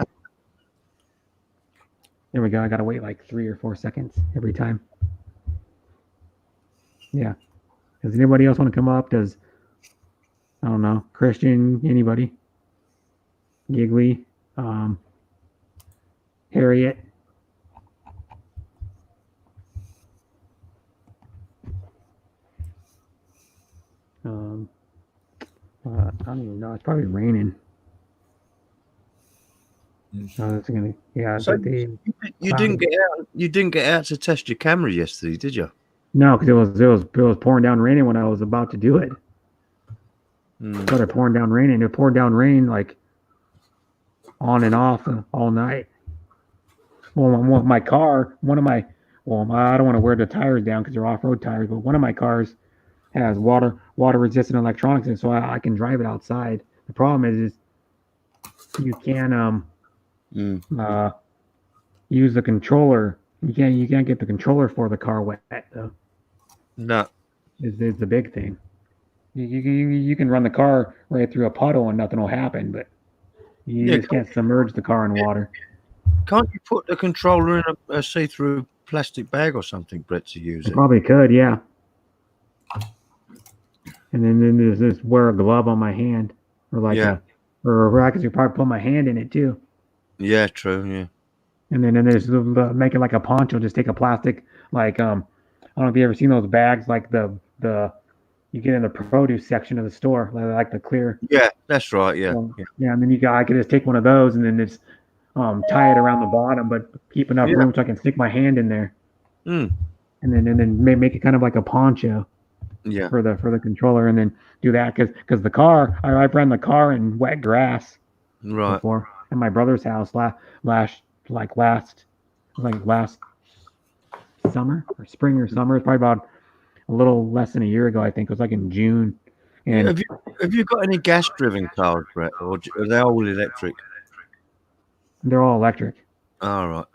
There we go. I gotta wait like 3 or 4 seconds every time. Yeah. Does anybody else want to come up? Does I don't know, Christian, anybody? Giggly, Harriet. I don't even know. It's probably raining. So it's gonna, yeah. So They, you didn't get out. You didn't get out to test your camera yesterday, did you? no, because it was pouring down raining when I was about to do it. Hmm. It started pouring down raining. It poured down rain like on and off all night. Well, my car, one of my, well, I don't want to wear the tires down because they're off-road tires, but one of my cars has water-resistant electronics, and so I can drive it outside. The problem is you can use the controller. You can't get the controller for the car wet though. No. Is the big thing. You can run the car right through a puddle and nothing will happen, but you just can't submerge the car in water. Can't you put the controller in a see-through plastic bag or something, Brett, to use I it? probably could, yeah. And then there's this wear a glove on my hand, or like or I could probably put my hand in it too. Yeah, true. Yeah. And then there's make it like a poncho. Just take a plastic, like I don't know if you ever seen those bags, like the you get in the produce section of the store, like the clear. Yeah, that's right. Yeah. Yeah, and then I could just take one of those and then just tie it around the bottom, but keep enough room so I can stick my hand in there. Mm. And then make it kind of like a poncho. Yeah. For the controller, and then do that because the car I've ran the car in wet grass before at my brother's house last summer or spring or summer. It's probably about a little less than a year ago. I think it was like in June. And have you got any gas-driven cars, Brett, or are they all electric? They're all electric. All right.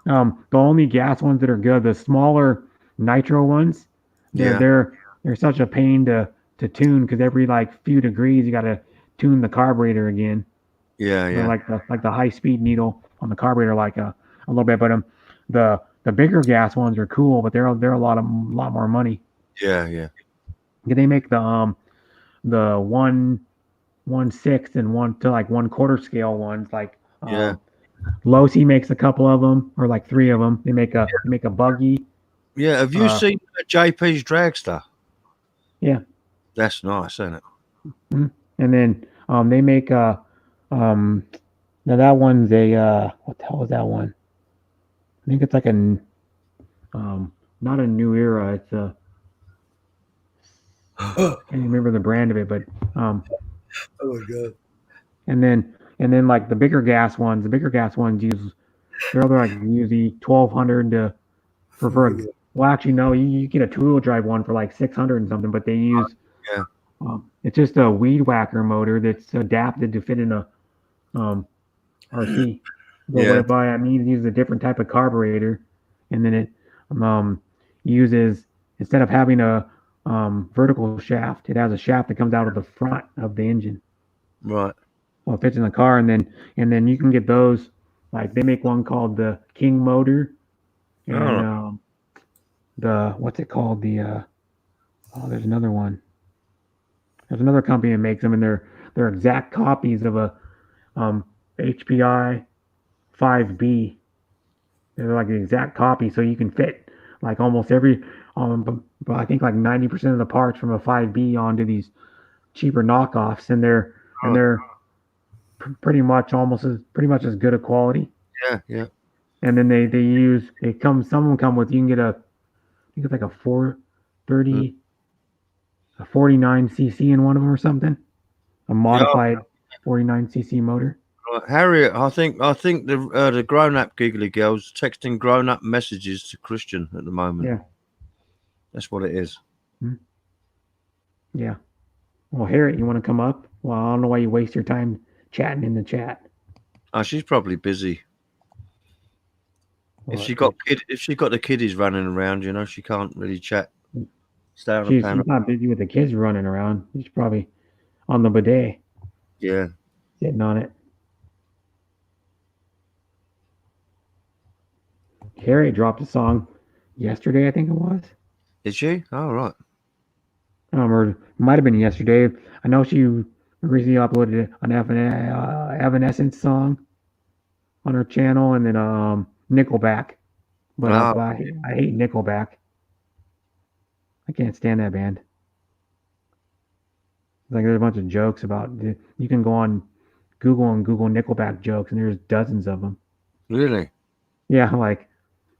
The only gas ones that are good, the smaller nitro ones, they're such a pain to tune because every like few degrees you got to tune the carburetor again. Yeah, yeah. Like the high speed needle on the carburetor, like a little bit. But the bigger gas ones are cool, but they're a lot more money. Yeah, yeah. They make the 1/6 and 1/4 scale ones. Like Losi makes a couple of them, or like 3 of them. They make a buggy. Yeah, have you seen JP's Dragster? Yeah, that's nice, isn't it? Mm-hmm. And then they make now that one's a what the hell is that one? I think it's like a not a New Era. It's a I can't remember the brand of it, but oh my god. And then like the bigger gas ones use they're like usually 1,200 to for well, actually, no, you get a 2-wheel drive one for like 600 and something, but they use it's just a weed whacker motor that's adapted to fit in a RC. But what I mean, it uses a different type of carburetor, and then it uses, instead of having a vertical shaft, it has a shaft that comes out of the front of the engine. Right. Well, it fits in the car, and then you can get those. Like they make one called the King Motor, and the what's it called? The there's another one. There's another company that makes them, and they're exact copies of a HPI 5B. They're like the exact copy, so you can fit like almost every but I think like 90% of the parts from a 5B onto these cheaper knockoffs, and they're pretty much as good a quality. Yeah, yeah. And then some of them come with, you can get I think it's like a 430 a 49cc in one of them or something, a modified 49cc motor. Harriet, I think the grown-up giggly girl's texting grown-up messages to Christian at the moment. Yeah, that's what it is. Yeah. Well, Harriet, you want to come up? Well, I don't know why you waste your time chatting in the chat. Oh, she's probably busy. Well, if she got the kiddies running around, she can't really chat. She's not busy with the kids running around. She's probably on the bidet. Yeah. Sitting on it. Harriet dropped a song yesterday, I think it was. Did she? Oh, right. Or it might have been yesterday. I know she recently uploaded an Evanescence song on her channel, and then Nickelback. But Oh, I hate Nickelback. I can't stand that band. Like there's a bunch of jokes about. You can go on Google and Google Nickelback jokes, and there's dozens of them. really? Yeah, like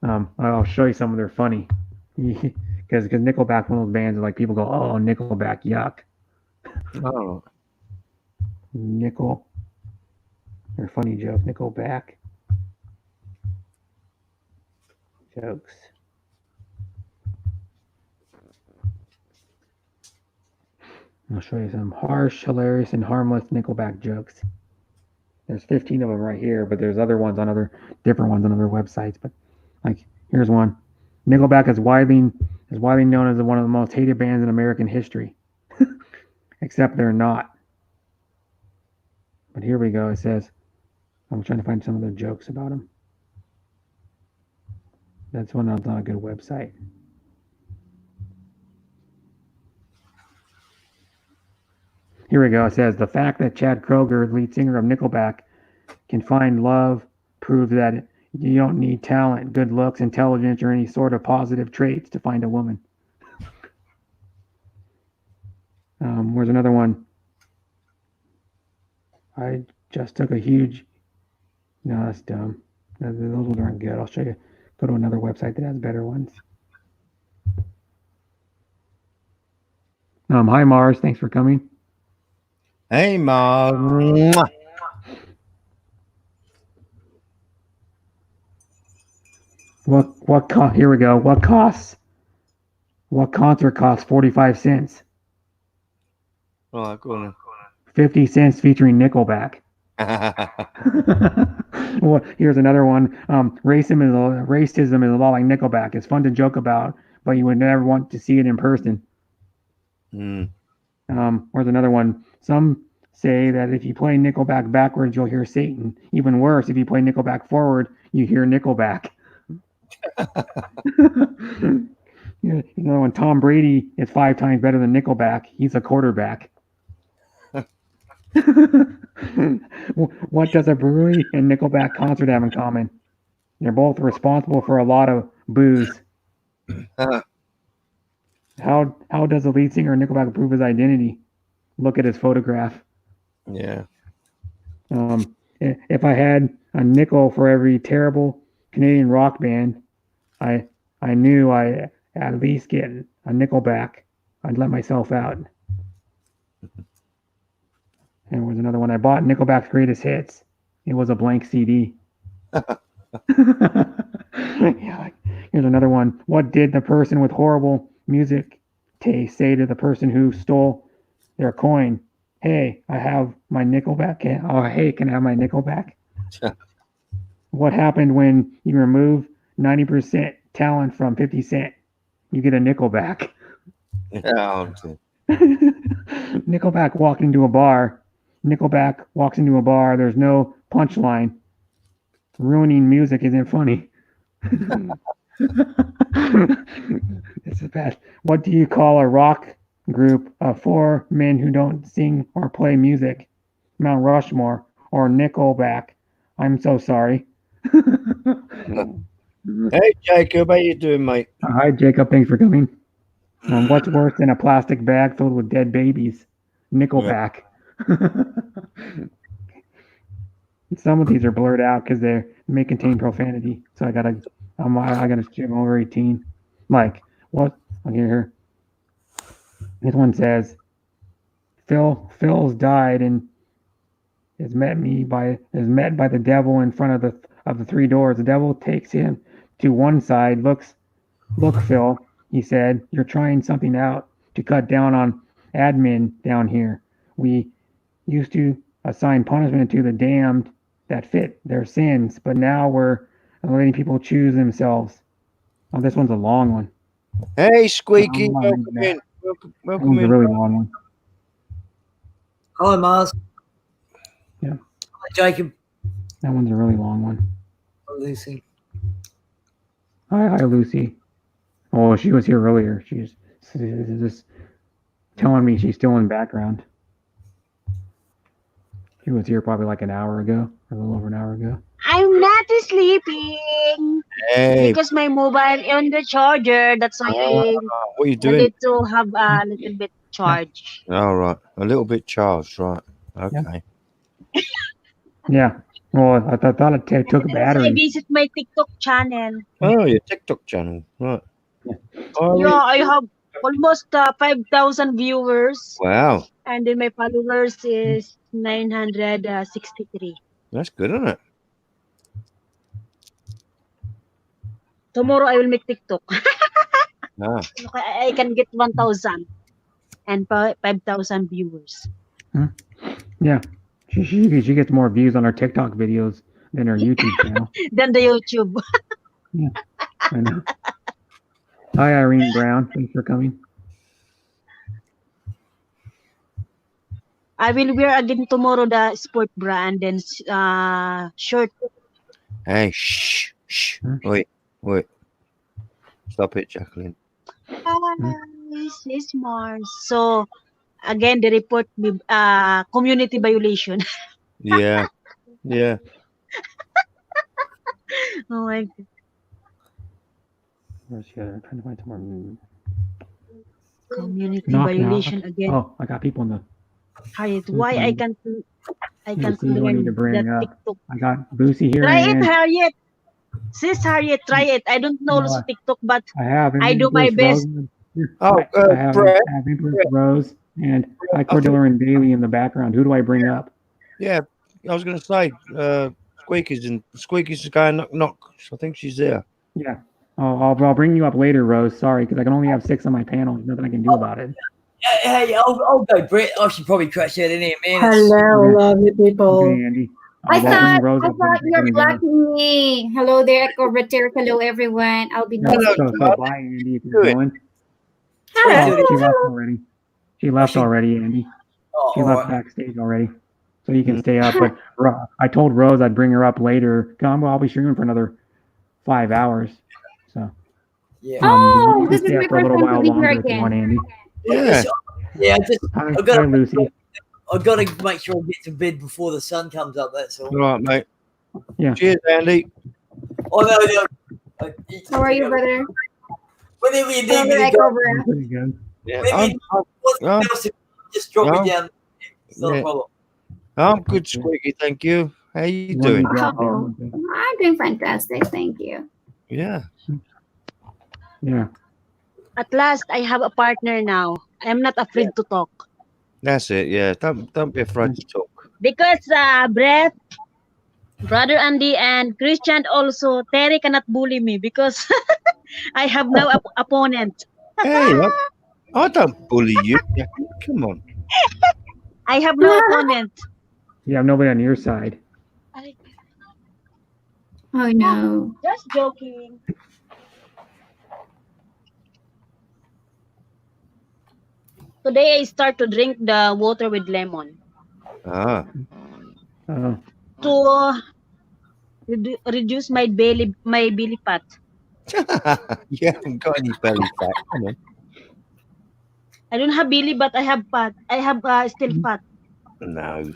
I'll show you some of their funny. Because Nickelback, one of those bands, like people go, oh, Nickelback, yuck. Oh, Nickel, they're funny jokes. Nickelback jokes. I'll show you some harsh, hilarious, and harmless Nickelback jokes. There's 15 of them right here, but there's other ones on different ones on other websites. But like, here's one. Nickelback is widely known as one of the most hated bands in American history, except they're not. But here we go. It says, I'm trying to find some of the jokes about them. That's one that's on a good website. Here we go. It says, the fact that Chad Kroeger, lead singer of Nickelback, can find love proves that you don't need talent, good looks, intelligence, or any sort of positive traits to find a woman. Where's another one? I just took a huge. No, that's dumb. Those ones aren't good. I'll show you. Go to another website that has better ones. Hi Mars, thanks for coming. hey, Ma. Mwah. Here we go. What concert costs 45 cents? Right, go on 50 cents featuring Nickelback. then. Well, here's another one. Racism is a lot like Nickelback. It's fun to joke about, but you would never want to see it in person. Mm. Where's another one? Some say that if you play Nickelback backwards, you'll hear Satan. Even worse, if you play Nickelback forward, you hear Nickelback. You know, when Tom Brady is 5 times better than Nickelback, he's a quarterback. What does a brewery and Nickelback concert have in common? They're both responsible for a lot of booze. How does the lead singer of Nickelback prove his identity? Look at his photograph. Yeah. If I had a nickel for every terrible Canadian rock band, I knew I at least get a Nickelback. I'd let myself out. And there was another one. I bought Nickelback's greatest hits. It was a blank CD. Yeah, here's another one. What did the person with horrible music taste say to the person who stole their coin? Hey, I have my Nickelback. Hey, can I have my Nickelback? What happened when you remove 90% talent from 50 Cent? You get a Nickelback. Yeah. Nickelback walked into a bar. Nickelback walks into a bar. There's no punchline. Ruining music isn't funny. This is bad. What do you call a rock group of 4 men who don't sing or play music? Mount Rushmore or Nickelback? I'm so sorry. Hey, Jacob, how you doing, mate? Hi, Jacob. Thanks for coming. What's worse than a plastic bag filled with dead babies? Nickelback. Some of these are blurred out because they may contain profanity. So I gotta check them over 18. Like what? I'll get here. This one says, Phil's died and is met by the devil in front of the 3 doors. The devil takes him to one side. Look, Phil, he said, you're trying something out to cut down on admin down here. We used to assign punishment to the damned that fit their sins, but now we're letting people choose themselves. Oh, this one's a long one. Hey, Squeaky, I'm not welcome reading that. in. That Welcome one's a in. really long one. Hi, Mars. Yeah. Hi, Jacob. That one's a really long one. Hi, Lucy. Hi, Lucy. Oh, she was here earlier. She's just telling me she's still in background. She was here probably like an hour ago, or a little over an hour ago. I'm not sleeping Hey, because my mobile on the charger. That's why I what are you doing? wanted to have a little bit charge. All right, a little bit charged, right? Okay. Yeah. Well, I thought it took a And also I battery. visit my TikTok channel. Oh, your TikTok channel, right? Oh, Yeah, I have almost 5,000 viewers, wow, and then my followers is 963. that's good, isn't it? Tomorrow I will make TikTok. Ah, I can get 1,000 and 5,000 viewers. Yeah. She gets more views on her TikTok videos than her YouTube channel. Than the YouTube. I know. Hi, Irene Brown. Thanks for coming. I will wear again tomorrow the sport bra and then shirt. hey, shh. Hmm? Wait. Stop it, Jacqueline. This is Mars. So again, they report me community violation. Yeah. Oh my God. Where's she at? I'm trying to find somewhere. Community Knock, violation knock. again. Oh, I got people in the. Harriet, why I can't see who I need learn to bring that up. TikTok? I got Lucy here. Try it, and Harriet. Sis Harriet, try it. I don't know No, also TikTok, but I have. I do my English best. Rose. Oh, I have Brett. English Rose and hi Cordilla and Bailey in the background. Who do I bring up? Yeah, I was going to say, Squeaky's going knock knock. So I think she's there. Yeah. I'll bring you up later, Rose. Sorry, because I can only have 6 on my panel. There's nothing I can do about it. Hey, I'll go, Brett. I should probably crash out in here, man. Hello, lovely people. Okay, Andy. I I'll bring thought Rose up when you're you bring her. blocking me. Hello there, Echo Reter. Hello, everyone. I'll be No, nice. so bye, Andy, if you're Do it. going. Hello. Oh, she left already. She left already, Andy. Oh, She all left right. backstage already. So you can stay up. But I told Rose I'd bring her up later. I'll be streaming for another 5 hours. So Yeah. Oh, you can this is stay my up for a first little time to while be here longer if you want, again. Andy. Yeah. Yeah, Hi, I've got to- Lucy. I've got to make sure I get to bed before the sun comes up. That's all. All right, mate. Yeah. Cheers, Andy. Oh no, How are you, brother? Whenever you need Hello me there, to Echo go, Bro. Pretty good. Yeah, Maybe- what's Yeah. else, just drop me down. It's not Yeah. a problem. I'm good, Squeaky. Thank you. How you When doing? you drop Oh, down, I'm doing fantastic. Thank you. Yeah. yeah. At last, I have a partner now. I'm not afraid to talk. That's it. Yeah. Don't be afraid to talk. Because Brett, Brother Andy, and Christian also, Terry cannot bully me because I have no opponent. Hey, I don't bully you. Jackie. Come on. I have no opponent. You have nobody on your side. Oh, no. Just joking. Today I start to drink the water with lemon Ah. to reduce my belly fat. You haven't got any belly fat. Come on. I don't have belly, but I have fat. I have still fat. No.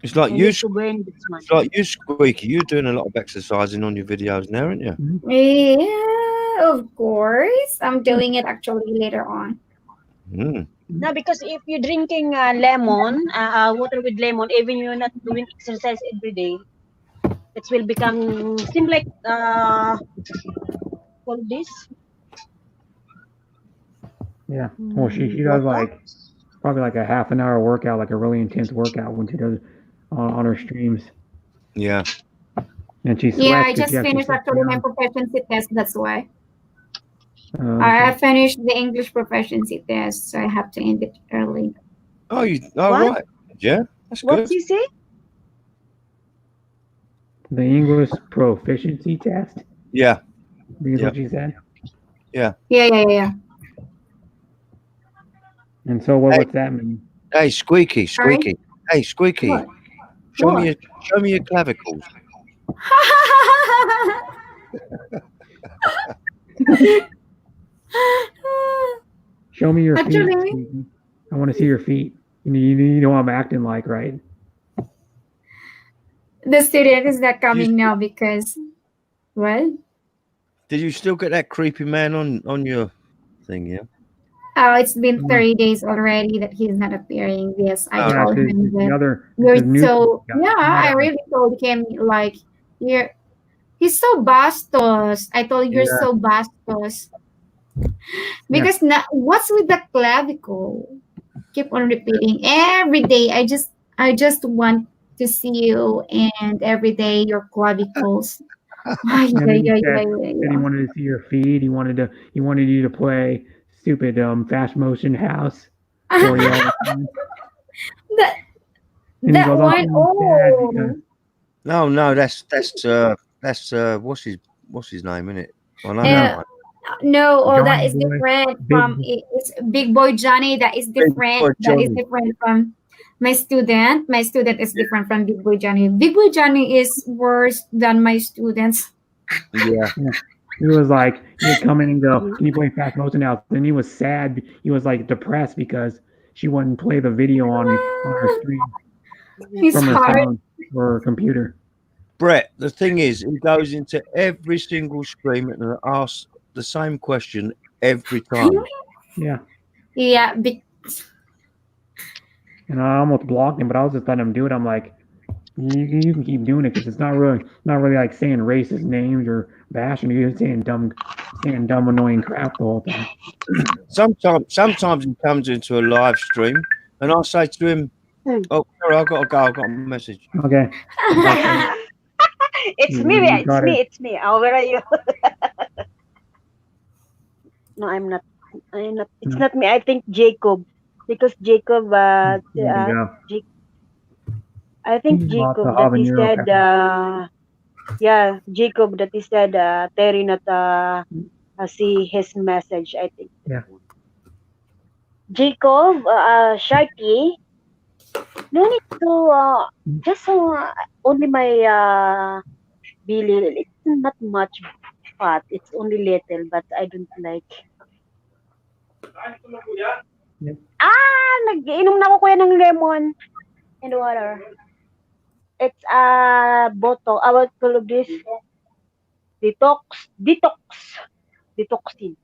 It's like I you. need to burn this one. It's like you, Squeaky. You're doing a lot of exercising on your videos now, aren't you? Yeah, of course. I'm doing it actually later on. Mm. No, because if you're drinking lemon, water with lemon, even you're not doing exercise every day, it will become seem like what this. Yeah. Well, she does like probably like a half an hour workout, like a really intense workout when she does on her streams. Yeah. And she sweats. Yeah, I 'cause just she has to finished sit actually my down. proficiency test. That's why. Okay. I finished the English proficiency test, so I have to end it early. Oh, What? right. Yeah. That's What good. did you say? The English proficiency test. Yeah. Is Yeah. what she said. Yeah. And so what's that mean? Hey, Squeaky. Sorry? Hey, Squeaky. What? Show me your clavicles. Show me your feet. Actually, Stevie. I want to see your feet. You know what I'm acting like, right? the student is not You- coming now because what? Did you still get that creepy man on your thing? Yeah. Oh, it's been Mm. 30 days already that he's not appearing. Yes, I Oh, Yeah, told it's him the that other. you're the new so guy. yeah. I really told him like you're he's so bastos. I told you're Yeah. so bastos because now what's with the clavicle? Keep on repeating every day. I just want to see you and every day your clavicles. Ay, And then ay, he ay, said, ay, ay, then he ay. wanted to see your feet. He wanted you to play stupid fast motion house for you all the time. that And he that goes, one I'm feeling sad because No, that's what's his name, isn't it? I know uh, that one. no, oh, that Johnny is Boy, different Big from it's Big Boy Johnny. That is different. That is Johnny. different from my student. My student is different from Big Boy Johnny. Big Boy Johnny is worse than my students. Yeah. he was like, he would come in and go, can you play fast motion house? And he was sad. He was like depressed because she wouldn't play the video on her screen His from her heart. phone or her computer. Brett, the thing is, he goes into every single stream and asks the same question every time. Yeah. Yeah, And I almost blocked him, but I was just letting him do it. I'm like, you can keep doing it because it's not really like saying racist names or bashing. You're just saying dumb, annoying crap the whole time. Sometimes he comes into a live stream and I say to him, "Oh, sorry, I've got to go. I've got a message." Okay. It's You- me. you It's got me. it. It's me. Oh, where are you? No, I'm not. I'm not. It's No. not me. I think Jacob, because Jacob. There you go. I think He's about Jacob to that he habanero said. pepper. Yeah, Jacob that he said. Terry not see his message. I think. Yeah. Jacob, Sharky. No need to. Just only my Billy. It's not much fat. It's only little, but I don't like. Yep. Nag-inom na ako kuya ng lemon and water. It's bottle. I would call this detoxin.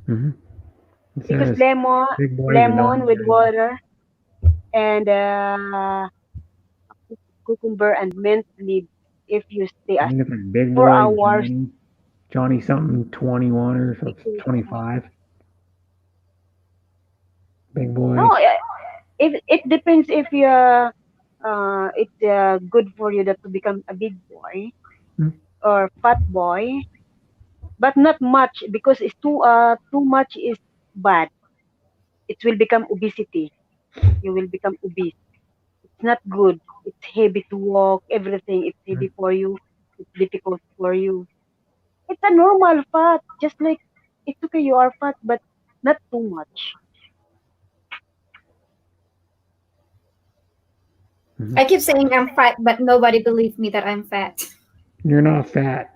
Mm-hmm. Because lemon Big boy with water and cucumber and mint leaf. If you stay I think it's like Big 4 Boy, hours. Johnny something 21 or so 25. Big Boy. No, if it depends if you it's good for you that to become a big boy or fat boy, but not much because it's too much is bad. It will become obesity. You will become obese. It's not good. It's heavy to walk. Everything it's heavy for you. It's difficult for you. It's a normal fat, just like it's okay. You are fat, but not too much. I keep saying I'm fat, but nobody believes me that I'm fat. You're not fat.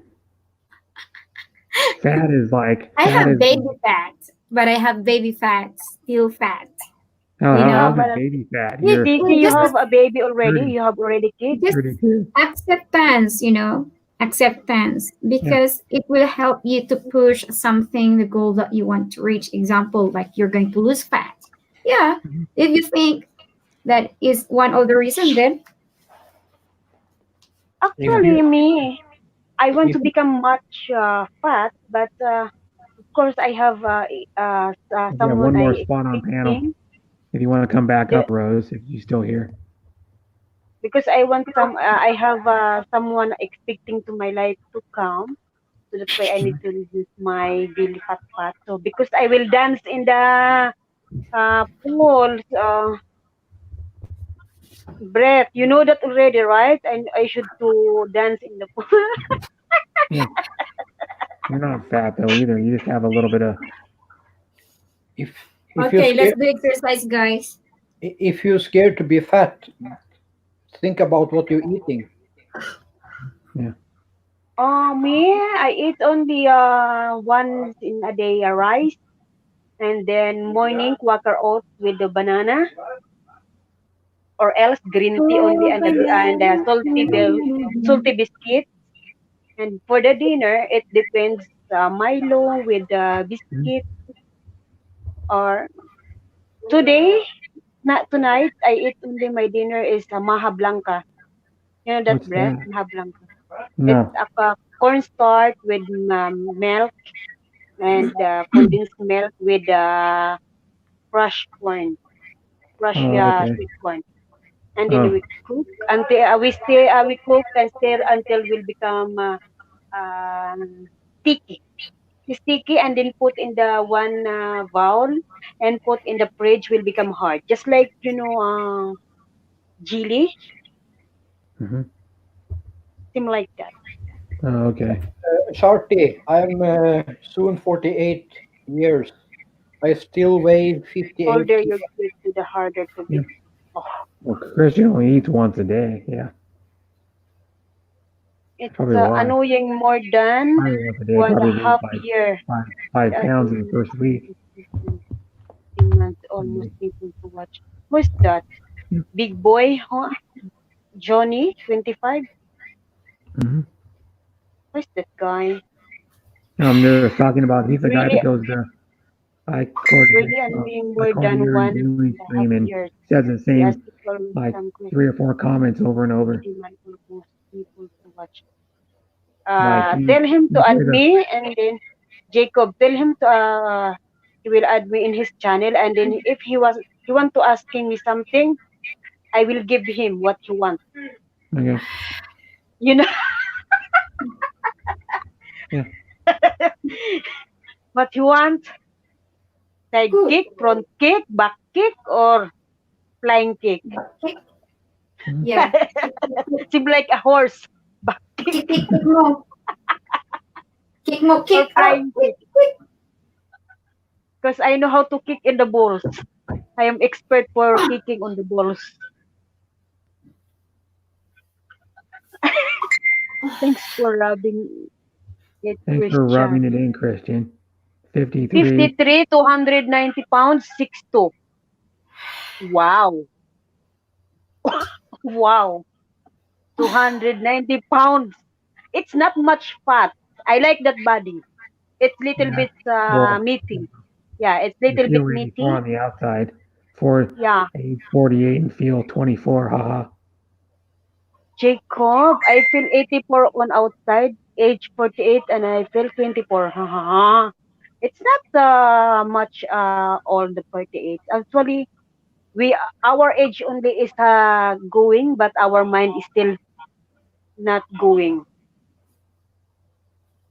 Fat is like. I have baby fat, but I have baby fat, still fat. How's that baby fat? Yeah, You have a baby already. 30. You have already kids. Just 32. acceptance, acceptance, because it will help you to push something, the goal that you want to reach. Example, like you're going to lose fat. Yeah, if you think that is one of the reasons, then Actually, me, I want to become much fat, but of course I have someone one more I spot on panel. expecting, If you want to come back up, Rose, if you're still here. because I want I have someone expecting to my life to come, so that's why I need to reduce my daily fat. So because I will dance in the pool, Brett, you know that already, right? And I should to dance in the pool. Yeah. You're not fat though either. You just have a little bit of. If okay, you're let's scared, do exercise, guys. if you're scared to be fat, think about what you're eating. Me, I eat only once in a day rice, and then morning quaker oats with the banana, or else green tea only, Oh, and banana. salty biscuit. And for the dinner, it depends. Milo with biscuit, or today, not tonight. I eat only my dinner is maha blanca. You know that What's bread, that? maha blanca. It's No. a cornstarch with milk and condensed milk with crushed corn, crushed Oh, okay. sweet corn, and then Oh, we cook until we cook and stir until will become uh, sticky. Sticky, and then put in the one bowl and put in the fridge will become hard, just like jelly, hmm same like that. oh, okay. Shorty, I'm soon 48 years. I still weigh 58 Older kilos. you get to the harder to Yeah. be. Well, Christian only eats once a day. Yeah, It's probably why. annoying more than Probably once a day. one and a Probably lose half year. 5 pounds in the first week. 3 months, almost people to watch. Who's that? Yeah. Big boy, huh? Johnny, 25. Mm-hmm. Who's that guy? They're talking about he's the guy that Really, goes to really annoying I more called than your one daily and a half stream and years. says the He asked same people like some 3 or questions. 4 comments over and over. 3 months, almost people to watch. Like Tell him he to add says that me, and then Jacob, tell him to he will add me in his channel, and then if he want to asking me something, I will give him what he wants. okay. You know Yeah. what he wants? Side Good. kick, front kick, back kick, or flying kick. Yeah. Seem like a horse. Back Kick, kick kick, kick more. Kick more. or Kick out. flying Quick, kick. quick. Because I know how to kick in the balls. I am expert for kicking on the balls. Thanks for rubbing it, Thanks for rubbing Christian. it in, Christian. 53. 53, 290 pounds, 6'2". Wow. Wow. 290 pounds. It's not much fat. I like that body. It's little Yeah. bit Well, meaty. Yeah, it's you little feel bit 84 meaty. on the outside. For Yeah. age 48 and feel 24. Haha. Jacob, I feel 84 on outside, age 48, and I feel 24. It's not much all the 48. Actually, we our age only is going, but our mind is still not going.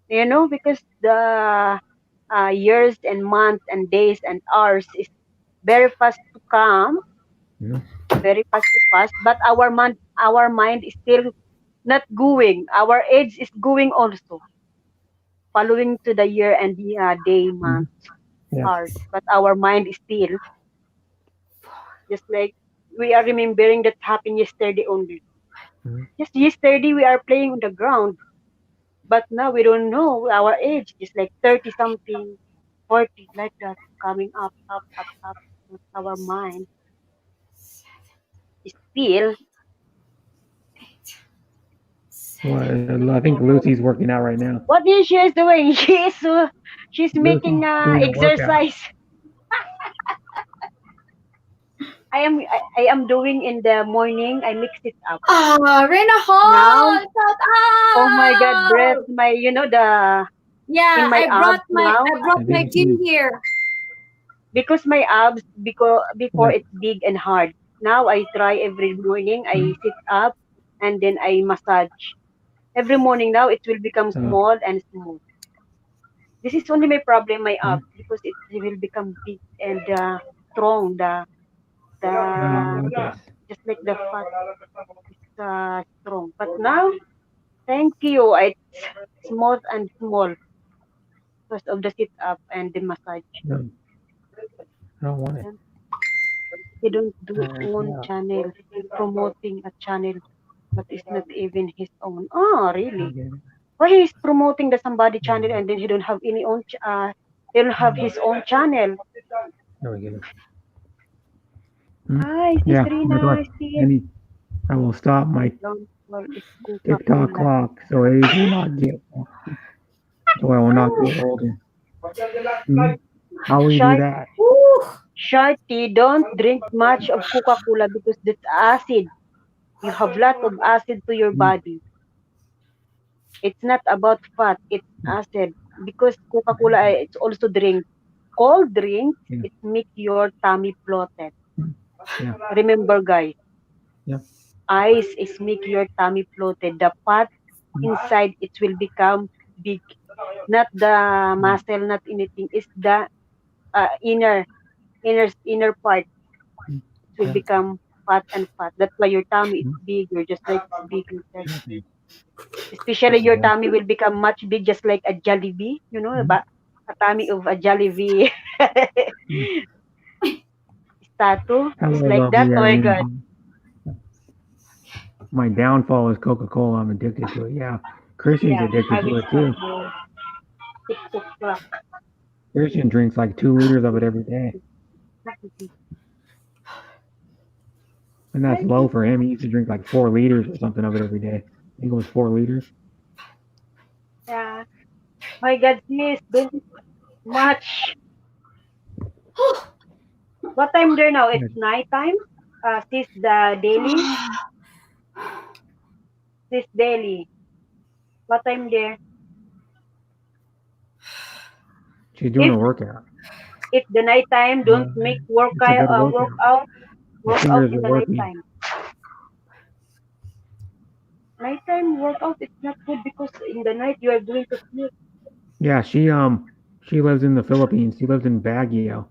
Because the years and months and days and hours is very fast to come, Yeah. very fast to pass, but our mind is still not going. Our age is going also, following to the year and the day, Mhm. month, Yeah. hours. But our mind is still just like we are remembering that happened yesterday only. Mhm. Just yesterday we are playing on the ground, but now we don't know our age. Just like 30 something, 40, like that, coming up, up, up, up. But our mind is still. Well, I think Lucy's working out right now. What is she doing? She's making Lucy's doing a workout. exercise. I am doing in the morning. I mix it up. Rena Now, Hall, shout oh my God, breath, out. my the Yeah, in my I brought abs now, I brought I my think gym she's here. because my abs, because before yeah. it's big and hard. Now I try every morning. I sit up and then I massage every morning. Now it will become Oh, small and smooth. This is only my problem, my mhm. abs, because it will become big and strong. The Okay. just like the fat is strong. But now, thank you. It's smooth and small because of the sit up and the massage. No, I don't want it. They don't do Oh, own yeah. channel, promoting a channel but it's not even his own. Oh, really? Okay. Why he's promoting the somebody channel and then he don't have any own he don't have his own channel. There we go. Hi, Yeah, Sister that's why. Rina. I will stop my Don't call it TikTok Coca-Cola. clock so age will not get. So I will not get older. How will you do Shy, that? Sharty, don't drink much of Coca-Cola because that's acid. You have lot of acid to your body. It's not about fat, it's acid. Because Coca-Cola, it's also drink. Cold drinks, Yeah. it make your tummy bloated. Yeah. Remember, guys. Yeah. Ice is make your tummy bloated. The fat inside, it will become big. Not the muscle, not anything. It's the inner part. It will Yeah. become fat and fat. That's why your tummy is bigger, just like it's big inside. Especially your tummy will become much big, just like a Jollibee. You know, a tummy of a Jollibee statue. How It's I like love that. you, Oh my Irene. God. My downfall is Coca-Cola. I'm addicted to it. Yeah. Christian's Yeah, addicted I to will it too. start 6 o'clock. Christian drinks like 2 liters of it every day. And that's low for him. He used to drink like 4 liters or something of it every day. I think it was 4 liters. Yeah. My God, sis, don't eat much. What time there now? It's night time. Sis, the daily. Sis, daily. What time there? She's doing If a workout. if the night time, don't make It's a good workout. workout fingers in are the night working. time. Nighttime workout is not good because in the night you are going to sleep. Yeah, she lives in the Philippines. She lives in Baguio.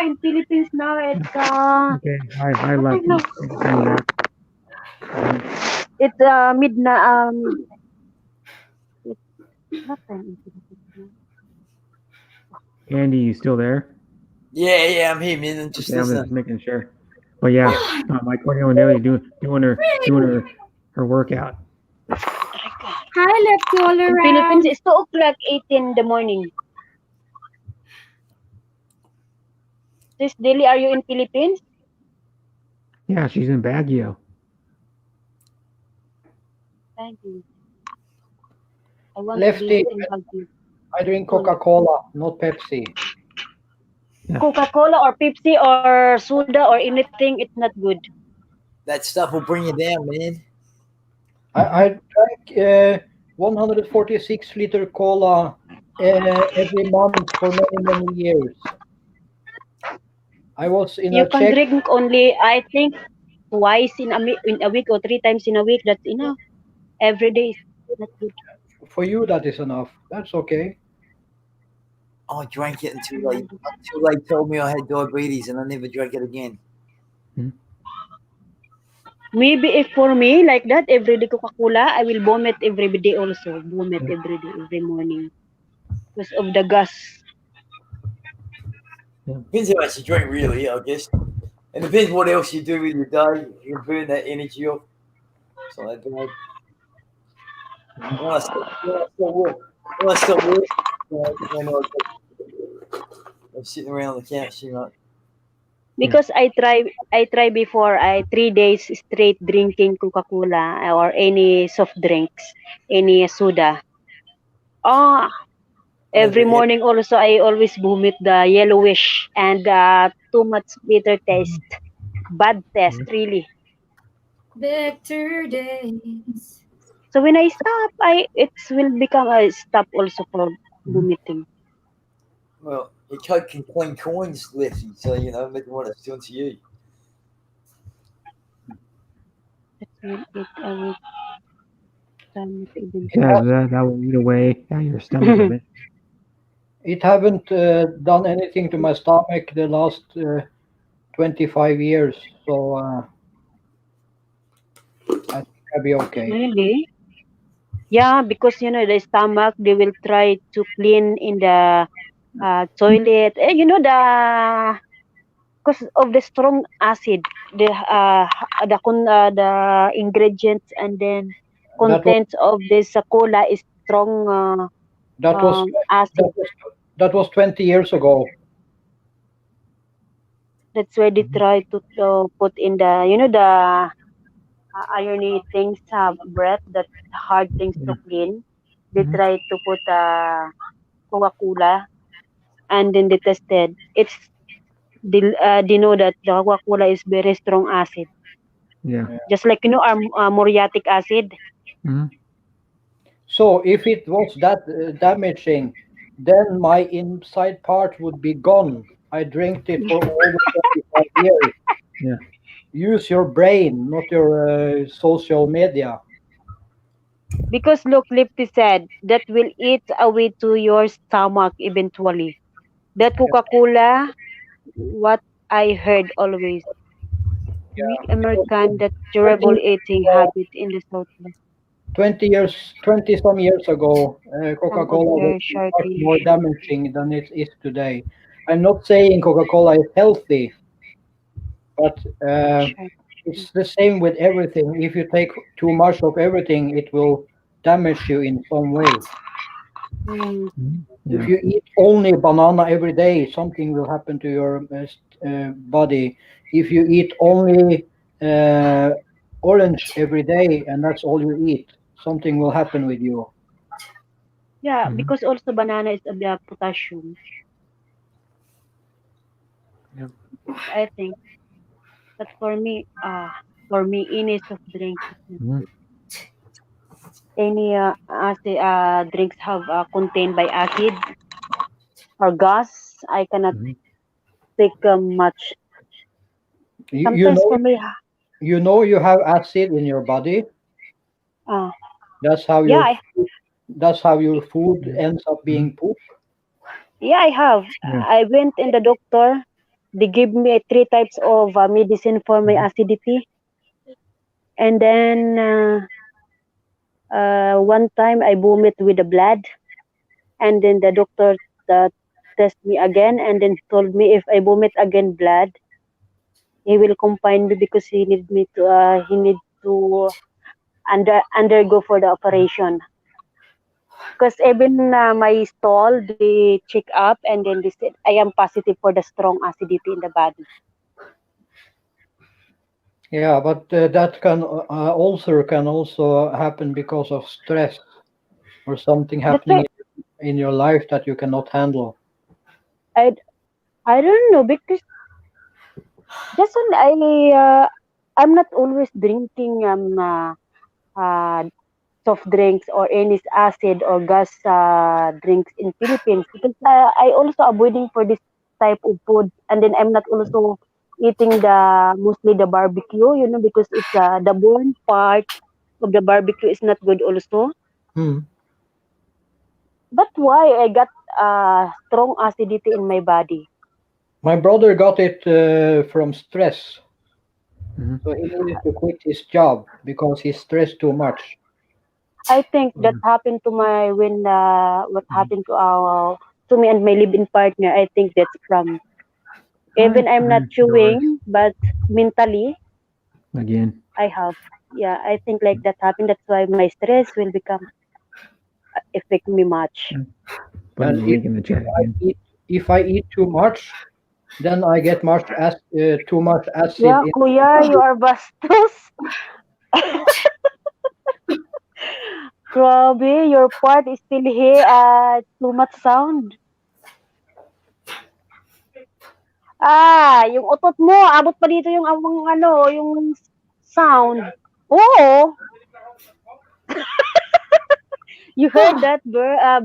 In Philippines now it's Okay. Hi what Lucky. time now? It's midnight. What time in Philippines? Andy, you still there? Yeah, I'm here, man. I'm just Okay, I'm just listening. making sure. But yeah, my Cornelia doing her workout. Hi, Lucky all In around. Philippines it's 2 o'clock, 8 in the morning. Sis Daily, are you in Philippines? Yeah, she's in Baguio. Thank you. I want Lefty, to visit in Baguio. I drink Coca-Cola, not Pepsi. Coca-Cola or Pepsi or soda or anything, it's not good. That stuff will bring you down, man. I drank 146-liter cola every month for many years. I was in You a can Czech. drink only, I think, twice in a week or 3 times in a week. That's enough. Every day is not good. For you, that is enough. That's okay. I drank it until they told me I had diabetes, and I never drank it again. Maybe if for me like that, every day Coca-Cola, I will vomit every day also. Vomit every day, every morning. Because of the gas. Depends how much you drink, really, I guess. And depends what else you do with your day. You can burn that energy off. So I don't know. When I stop working, I'm sitting around on the couch, you know. Because I try before 3 days straight drinking Coca-Cola or any soft drinks, any soda. Every morning also I always vomit the yellowish and too much bitter taste. Bad taste, really. Better days. So when I stop, it will become a stop also for vomiting. Well, your Coke can clean coins, Lefty, so, you know, maybe what it's doing to you. That's it. I will Yeah, that will eat away at your stomach a bit. It haven't done anything to my stomach the last 25 years, so I think I'll be okay. Really? Yeah, because the stomach they will try to clean in the toilet. You know because of the strong acid, the ingredients and then That was contents of this cola is strong that was acid. that was that was 20 years ago. That's why they try to put in the the irony things, breath that hard things to clean. They Mhm. try to put Coca-Cola, and then they tested. They know that the Coca-Cola is very strong acid, Yeah. just like our muriatic acid. Hmm. So if it was that damaging, then my inside part would be gone. I drank it for over 25 years. Yeah. Use your brain, not your social media. Because look, Lifty said that will eat away to your stomach eventually. That Coca-Cola, what I heard always, weak Because American, that 20 durable years eating ago, habit in the Southwest. 20 some years ago, Some of Coca-Cola was their much more shortage. damaging than it is today. I'm not saying Coca-Cola is healthy, but it's the same with everything. If you take too much of everything, it will damage you in some way. Mm. If Yeah. you eat only banana every day, something will happen to your body. If you eat only uh, orange every day and that's all you eat, something will happen with you. Yeah, Mhm. because also banana is a potassium. Yep. I think. But for me, any soft drink, Mhm. any drinks have contained by acid or gas, I cannot Mhm. take much. You Sometimes know, for me, you have acid in your body. uh, That's how yeah, your food ends up Mhm. being poop. I have. Yeah. I went in the doctor. They give me three types of medicine for my Mhm. acidity, and then one time I vomit with the blood, and then the doctor uh, test me again, and then told me if I vomit again blood, he will confine me because he need to undergo for the operation. Because even my stall, they check up and then they said I am positive for the strong acidity in the body. Yeah, but that can ulcer can also happen because of stress or something That's why happening in your life that you cannot handle. I I don't know because just when I'm not always drinking uh, soft drinks or any acid or gas drinks in Philippines because I also avoiding for this type of food, and then I'm not also eating the mostly the barbecue, because it's the bone part of the barbecue is not good also. Hmm. But why I got strong acidity in my body? My brother got it from stress, Mhm. so he needed to quit his job because he stressed too much. I think that Mhm. happened to my when what Mhm. happened to me and my live-in partner. I think that's from even I'm not Doris. chewing, but mentally Again. I have. Yeah, I think like that happened. That's why my stress will become affect me much. Putting And the link in the chat again. if I eat too much, then I get too much acid Yeah, in my kuya, you body. are bastos. Grabe, your part is still here. Too much sound. Yung utot mo, abot pa dito yung yung sound. Oo, you heard that,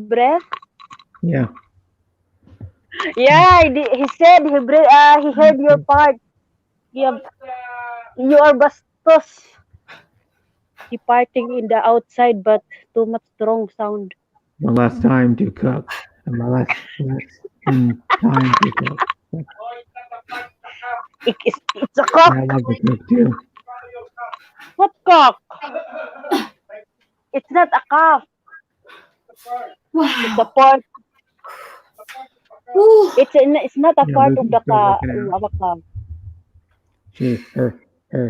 breath? Yeah. Yeah, he said he heard your part. You, you are bastos. Departing in the outside, but too much strong sound. One last time to cook. And my last in time to cook. It's a cock. I love to cook too. What cock? It's not a calf. It's a Wow. pork. Whew. It's not a Yeah, part of Lucy's the still working out. cow.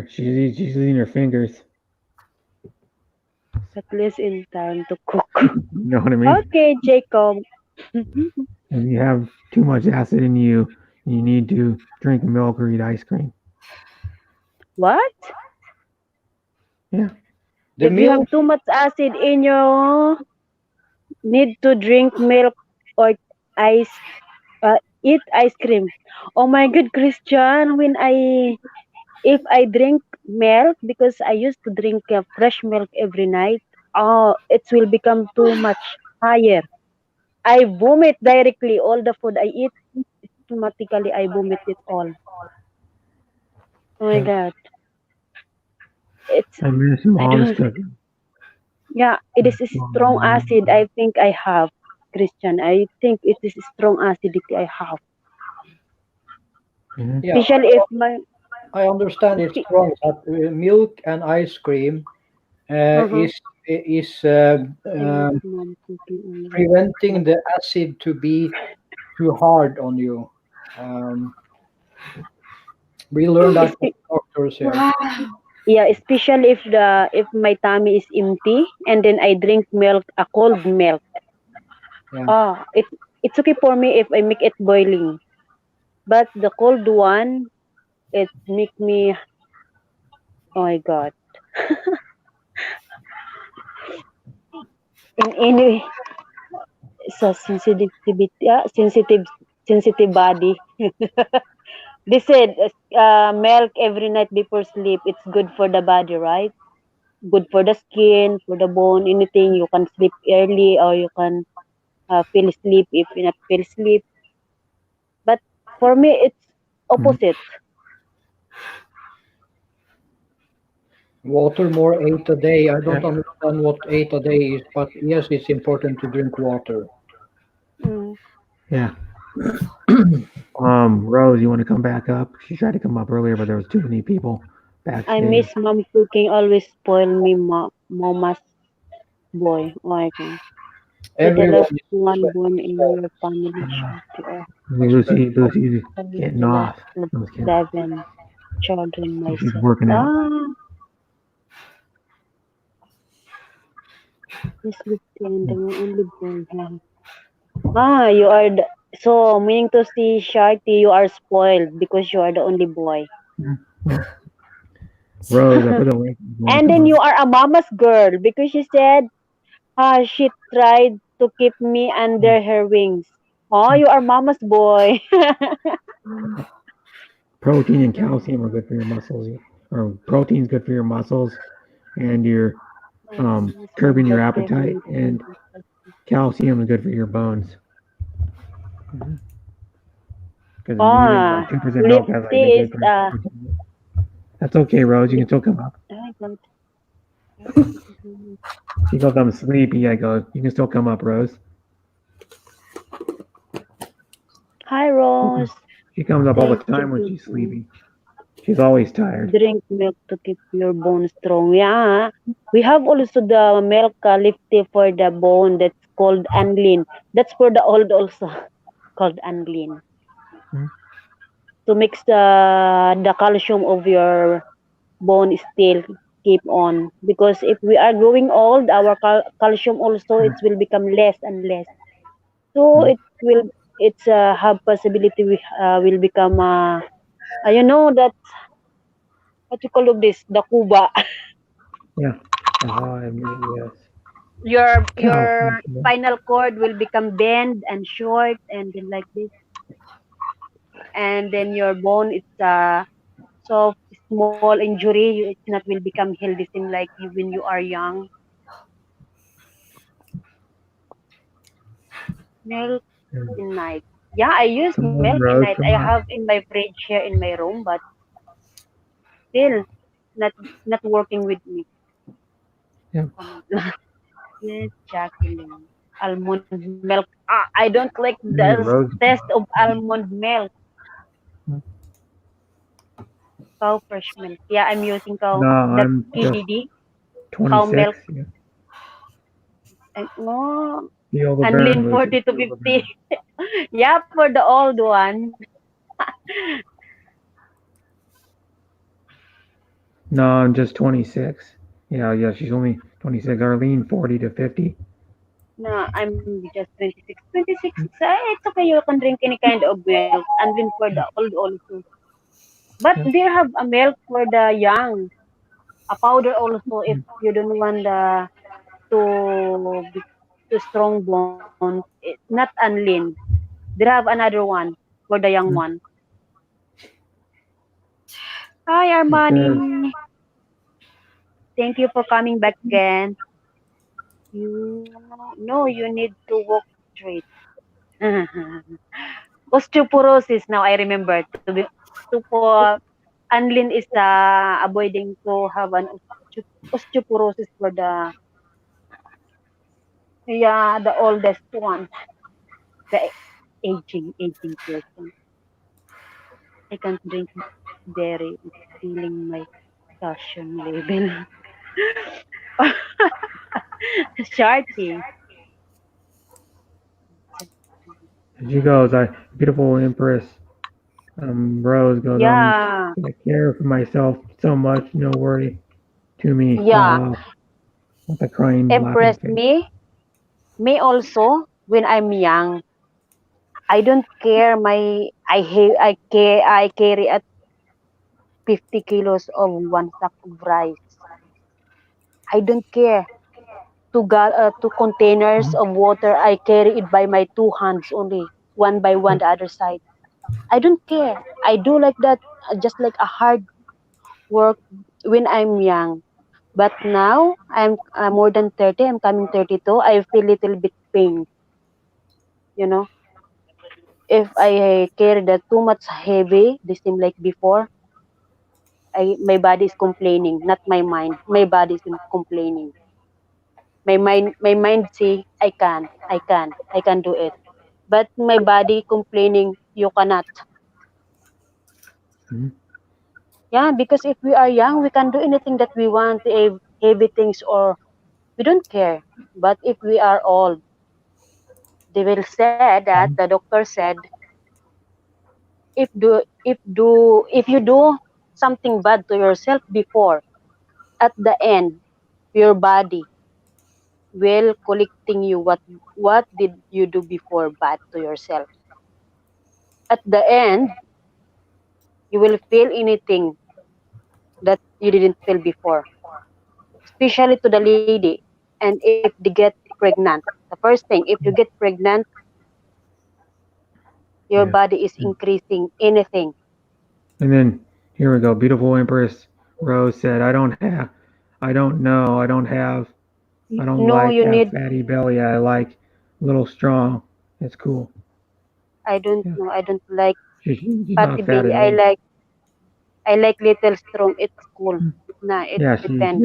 She's using her fingers. At least in time to cook. You know what I mean? Okay, Jacob. If you have too much acid in you, you need to drink milk or eat ice cream. What? Yeah. The If you milk, have too much acid in you, need to drink milk or ice, eat ice cream. Oh my good Christian, if I drink milk, because I used to drink fresh milk every night, it will become too much higher. I vomit directly. All the food I eat, automatically I vomit it all. Oh my God. It's, I miss your I mom's don't, cooking. yeah, it is a strong acid. I think I have, Christian. I think it is strong acidity I have. Mhm. yeah, Especially if my, I understand it's strong, but milk and ice cream uh-huh. is Mom cooking only. preventing the acid to be too hard on you. Um, we learned that from doctors here. Wow. Yeah, especially if my tummy is empty and then I drink milk, a cold milk. Yeah. It's okay for me if I make it boiling, but the cold one, it make me. Oh my God! In any so sensitivity, sensitive body. They said milk every night before sleep. It's good for the body, right? Good for the skin, for the bone, anything. You can sleep early or you can feel sleep if you not feel sleep. But for me, it's opposite. Water more 8 a day. I don't understand what 8 a day is, but yes, it's important to drink water. Mm. Yeah. Rose, you want to come back up? She tried to come up earlier, but there was too many people I backstage. miss mom cooking. Always spoil me, mama's boy. Oh my God. You're the Everyone last is one born in your family. Lucy's getting The off. last of I'm just kidding. 7 children She's myself. working out. This is the only born. You are so meaning to see Sharky, you are spoiled because you are the only boy. Rose, I put the link. And then you are a mama's girl because she said she tried to keep me under her wings. Oh, you are mama's boy. Protein and calcium are good for your muscles. Or protein's good for your muscles, and you're curbing your appetite. And calcium is good for your bones. Because Ah, 2% milk has Lipsy is protein. That's okay, Rose. You can still come up. She goes, I'm sleepy. I go, you can still come up, Rose. Hi, Rose. She comes up all the Thank time when you. she's sleepy. She's always tired. Drink milk to keep your bones strong. Yeah, we have also the milk lifty for the bone that's called anlin. That's for the old also called anlin. To mix the calcium of your bone still keep on, because if we are growing old, our calcium also it will become less and less. So it's have possibility we will become you know that what you call of this, the kuba. Yeah. I mean, yes. Your spinal cord will become bend and short and then like this, and then your bone it's soft small injury, it's not will become healthy same like you when you are young. Milk in night. Yeah, I use Come on, milk in Rose. night. Come I on. have in my fridge here in my room, but still not not working with me. Yeah. Yes, Jacqueline. Almond milk. I don't like the Rose. taste of almond milk. Cow fresh milk. Yeah, I'm using cow. No, The I'm just KDD. Cow 26. milk. Yeah. And, oh, Feel the And burn, lean Lucy. 40 to Feel the 50. burn. Yeah, for the old one. No, I'm just 26. Yeah, she's only 26. Arlene, 40 to 50. No, I'm just 26. 26, it's okay. You can drink any kind of milk. And lean for the old also. But Yeah. they have a milk for the young. A powder also if Mm. you don't want the to be too strong bones. It's not unlean. They have another one for the young Mm. one. Hi, It says, Armani. Thank you for coming back again. You no, you need to walk straight. Osteoporosis. Now I remember to for Anlin is avoiding to have an osteoporosis for the yeah the oldest one, the aging person. I can't drink dairy. It's killing my calcium level. Sharky. she goes, beautiful Empress Rose goes, Yeah, I care for myself so much, no worry to me. yeah. With a crying, laughing Impress face. me also when I'm young. I don't care I carry at 50 kilos of one sack of rice. I don't care. Two containers Mhm. of water, I carry it by my two hands only, one by one Yep. the other side. I don't care. I do like that, just like a hard work when I'm young. But now I'm more than 30. I'm coming 32. I feel little bit pain. You know, if I carry that too much heavy, the same like before, my body is complaining, not my mind. My body is complaining. My mind say I can do it. But my body complaining, you cannot. Mhm. Yeah, because if we are young, we can do anything that we want, heavy things, or we don't care. But if we are old, they will say that Mhm. the doctor said if you do something bad to yourself before, at the end, your body will collecting you what did you do before bad to yourself. At the end, you will feel anything that you didn't feel before, especially to the lady. And if they get pregnant, the first thing, if you get pregnant, your Yeah. body is increasing anything. And then here we go. Beautiful Empress Rose said, I don't know, I don't No, like you have need. fatty belly. I like a little strong. It's cool. I don't Yeah. know. I don't like She's fatty not fat belly. at all. I like little strong. It's cool. Mm. Nah, it Yeah, depends.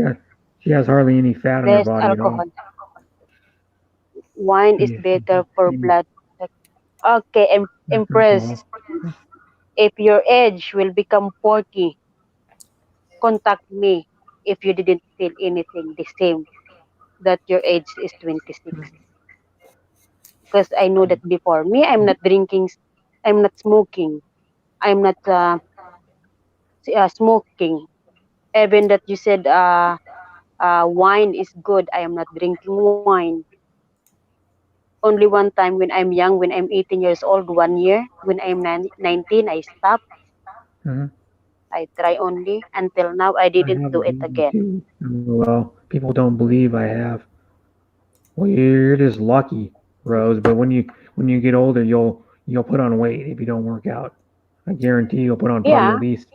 she has hardly any fat on her Less body at all. alcohol. Wine is better for She's blood. Okay, alcohol. Empress. If your age will become 40, contact me if you didn't feel anything the same that your age is 26. Because I know that before. Me, I'm not drinking, I'm not smoking, I'm not smoking. Even that you said wine is good, I am not drinking wine. Only one time when I'm young, when I'm 18 years old, 1 year, when I'm 19, I stopped. Uh-huh. I try only. Until now, I I didn't have do a it baby again. too. Well, people don't believe I have. Well, you're just lucky, Rose. But when you get older, you'll put on weight if you don't work out. I guarantee you'll put on probably Yeah, at least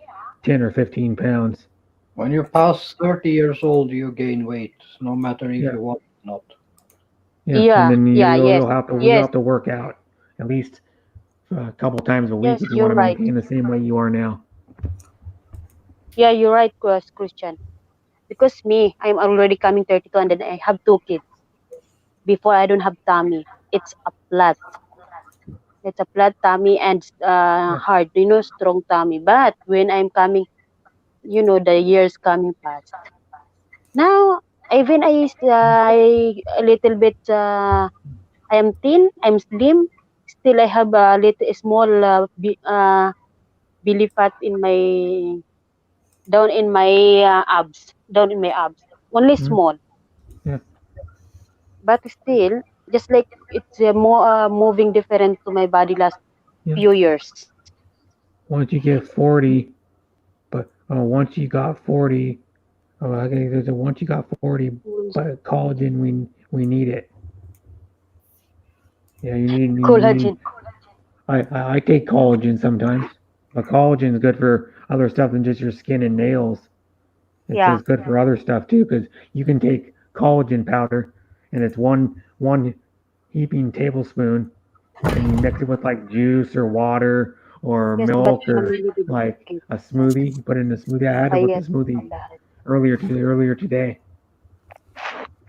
10 or 15 pounds. When you pass 30 years old, you gain weight, no matter if Yeah, you want or not. yeah, and yeah, then yeah, yes, you'll yes, have to work out at least a couple times a week yes, if you you're want to right. maintain the same way you are now. Yeah, you're right, Christian. Because me, I'm already coming 32 and then I have two kids. Before I don't have tummy. It's a flat. It's a flat tummy and Yeah, hard, strong tummy. But when I'm coming, the years coming past. Now, even I a little bit I am thin, I'm slim, still I have a little small belly fat in my down in my abs, down in my abs. Only Mhm. small, Yeah. but still, just like it's more moving different to my body last Yeah. few years. Once you get 40, but once you got 40, okay, there's a once you got 40, but collagen, we need it. Yeah, you need. Collagen. I take collagen sometimes, but collagen is good for other stuff than just your skin and nails. Yeah. It's good for other stuff too, because you can take collagen powder, and it's one heaping tablespoon, and you mix it with like juice or water or Yes, but milk or family did like okay. a smoothie. You put it in a smoothie. I had it with a Yes. smoothie earlier today.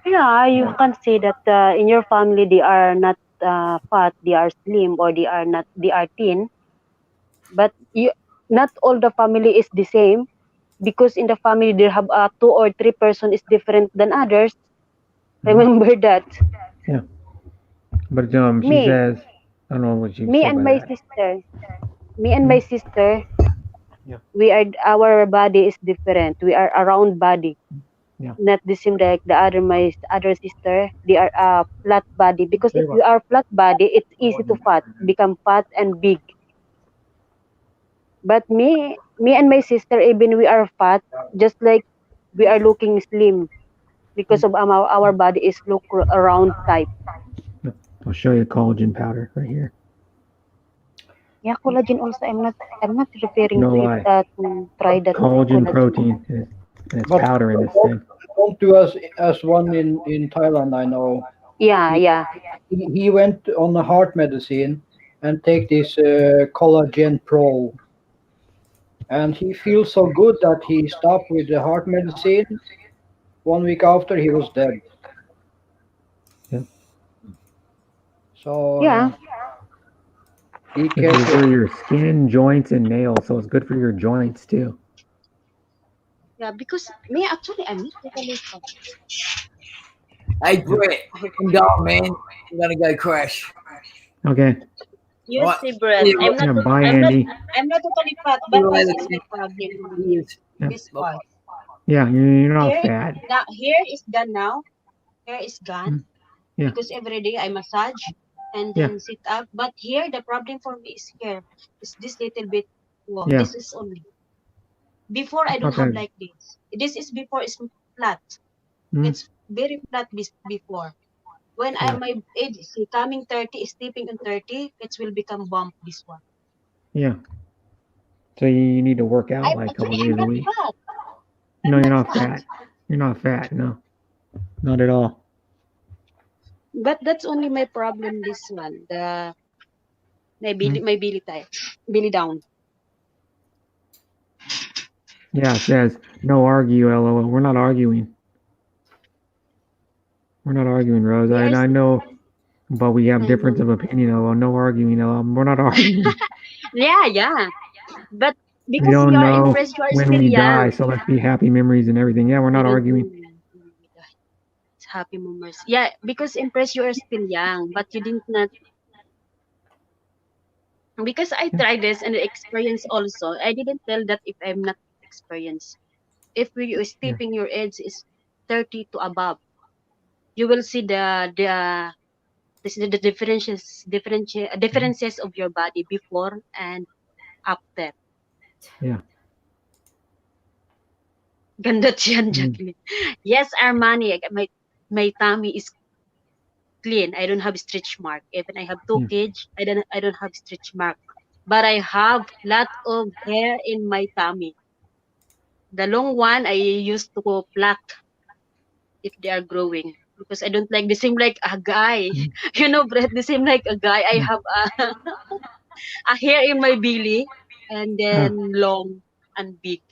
Yeah, you can say that in your family they are not fat, they are slim, or they are thin. But not all the family is the same, because in the family there have two or three person is different than others. Mhm. Remember that. Yeah, but she Me, says, I don't know what she me said and by my that. sister, me and my Mhm. sister, Yeah, we are our body is different. We are a round body, yeah. not the same like the other my other sister. They are a flat body, because if you are flat body, it's easy to become fat and big. But me and my sister, even we are fat, just like we are looking slim because of our body is look around type. Yeah. I'll show you collagen powder right here. Yeah, collagen also. I'm not referring No to it lie, to try that collagen collagen. protein, and it's But powder in this thing. don't do as one in Thailand. I know Yeah, he yeah. he went on a heart medicine and take this collagen pro, and he feels so good that he stopped with the heart medicine. 1 week after, he was dead. Yeah. So Yeah. be It's good careful. for your skin, joints, and nails, so it's good for your joints too. Yeah, because me actually I'm not totally fat. Hey, Yeah. Brett, I'm going, man. I'm gonna go crash. Okay. You All right. see, Brett, See you, Yeah. Bye, Andy. I'm not totally fat, see but you this later. is my problem. Cheers. Yeah. This Bye. part. Yeah. You're not Here, fat. now here is done now. Here is gone. Yeah. Because every day I massage and Yeah. then sit up. But here the problem for me is here. Is this little bit. Wow, Yeah. this is only. Before I It's don't not have that. like this. This is before it's flat. Mm, It's very flat before. When yeah. my age is coming 30, stepping in 30, it will become bump this one. Yeah. So you need to work out like a couple I'm days a not week. fat. No, I'm you're not not fat. fat. You're not fat. No, not at all. But that's only my problem this one. Mm. My belly type. Belly down. Yeah. It says no argue. LOL. We're not arguing. We're not arguing, Rose. We are I know, but we have I difference know. of opinion. LOL. No arguing. LOL. We're not arguing. Yeah. But We because you don't are know impressed, you are when still we die, young. so let's be happy memories and everything. Yeah, we're I not don't know. arguing. It's happy moments. Yeah, because impressed you are still young, but you didn't not because I Yeah. tried this and experience also. I didn't tell that if I'm not experienced. If you Yeah. stepping your age is 30 to above, you will see the Mhm. differences of your body before and after. Yeah. Ganda yan, Mm. Jacqueline. Yes, Armani, my tummy is clean. I don't have stretch mark. Even I have 2 kg, I don't have stretch mark. But I have lot of hair in my tummy. The long one I used to pluck if they are growing because I don't like the same like a guy. Mm. Brett, the same like a guy. I Mm. have a hair in my belly and Ah, then long and big.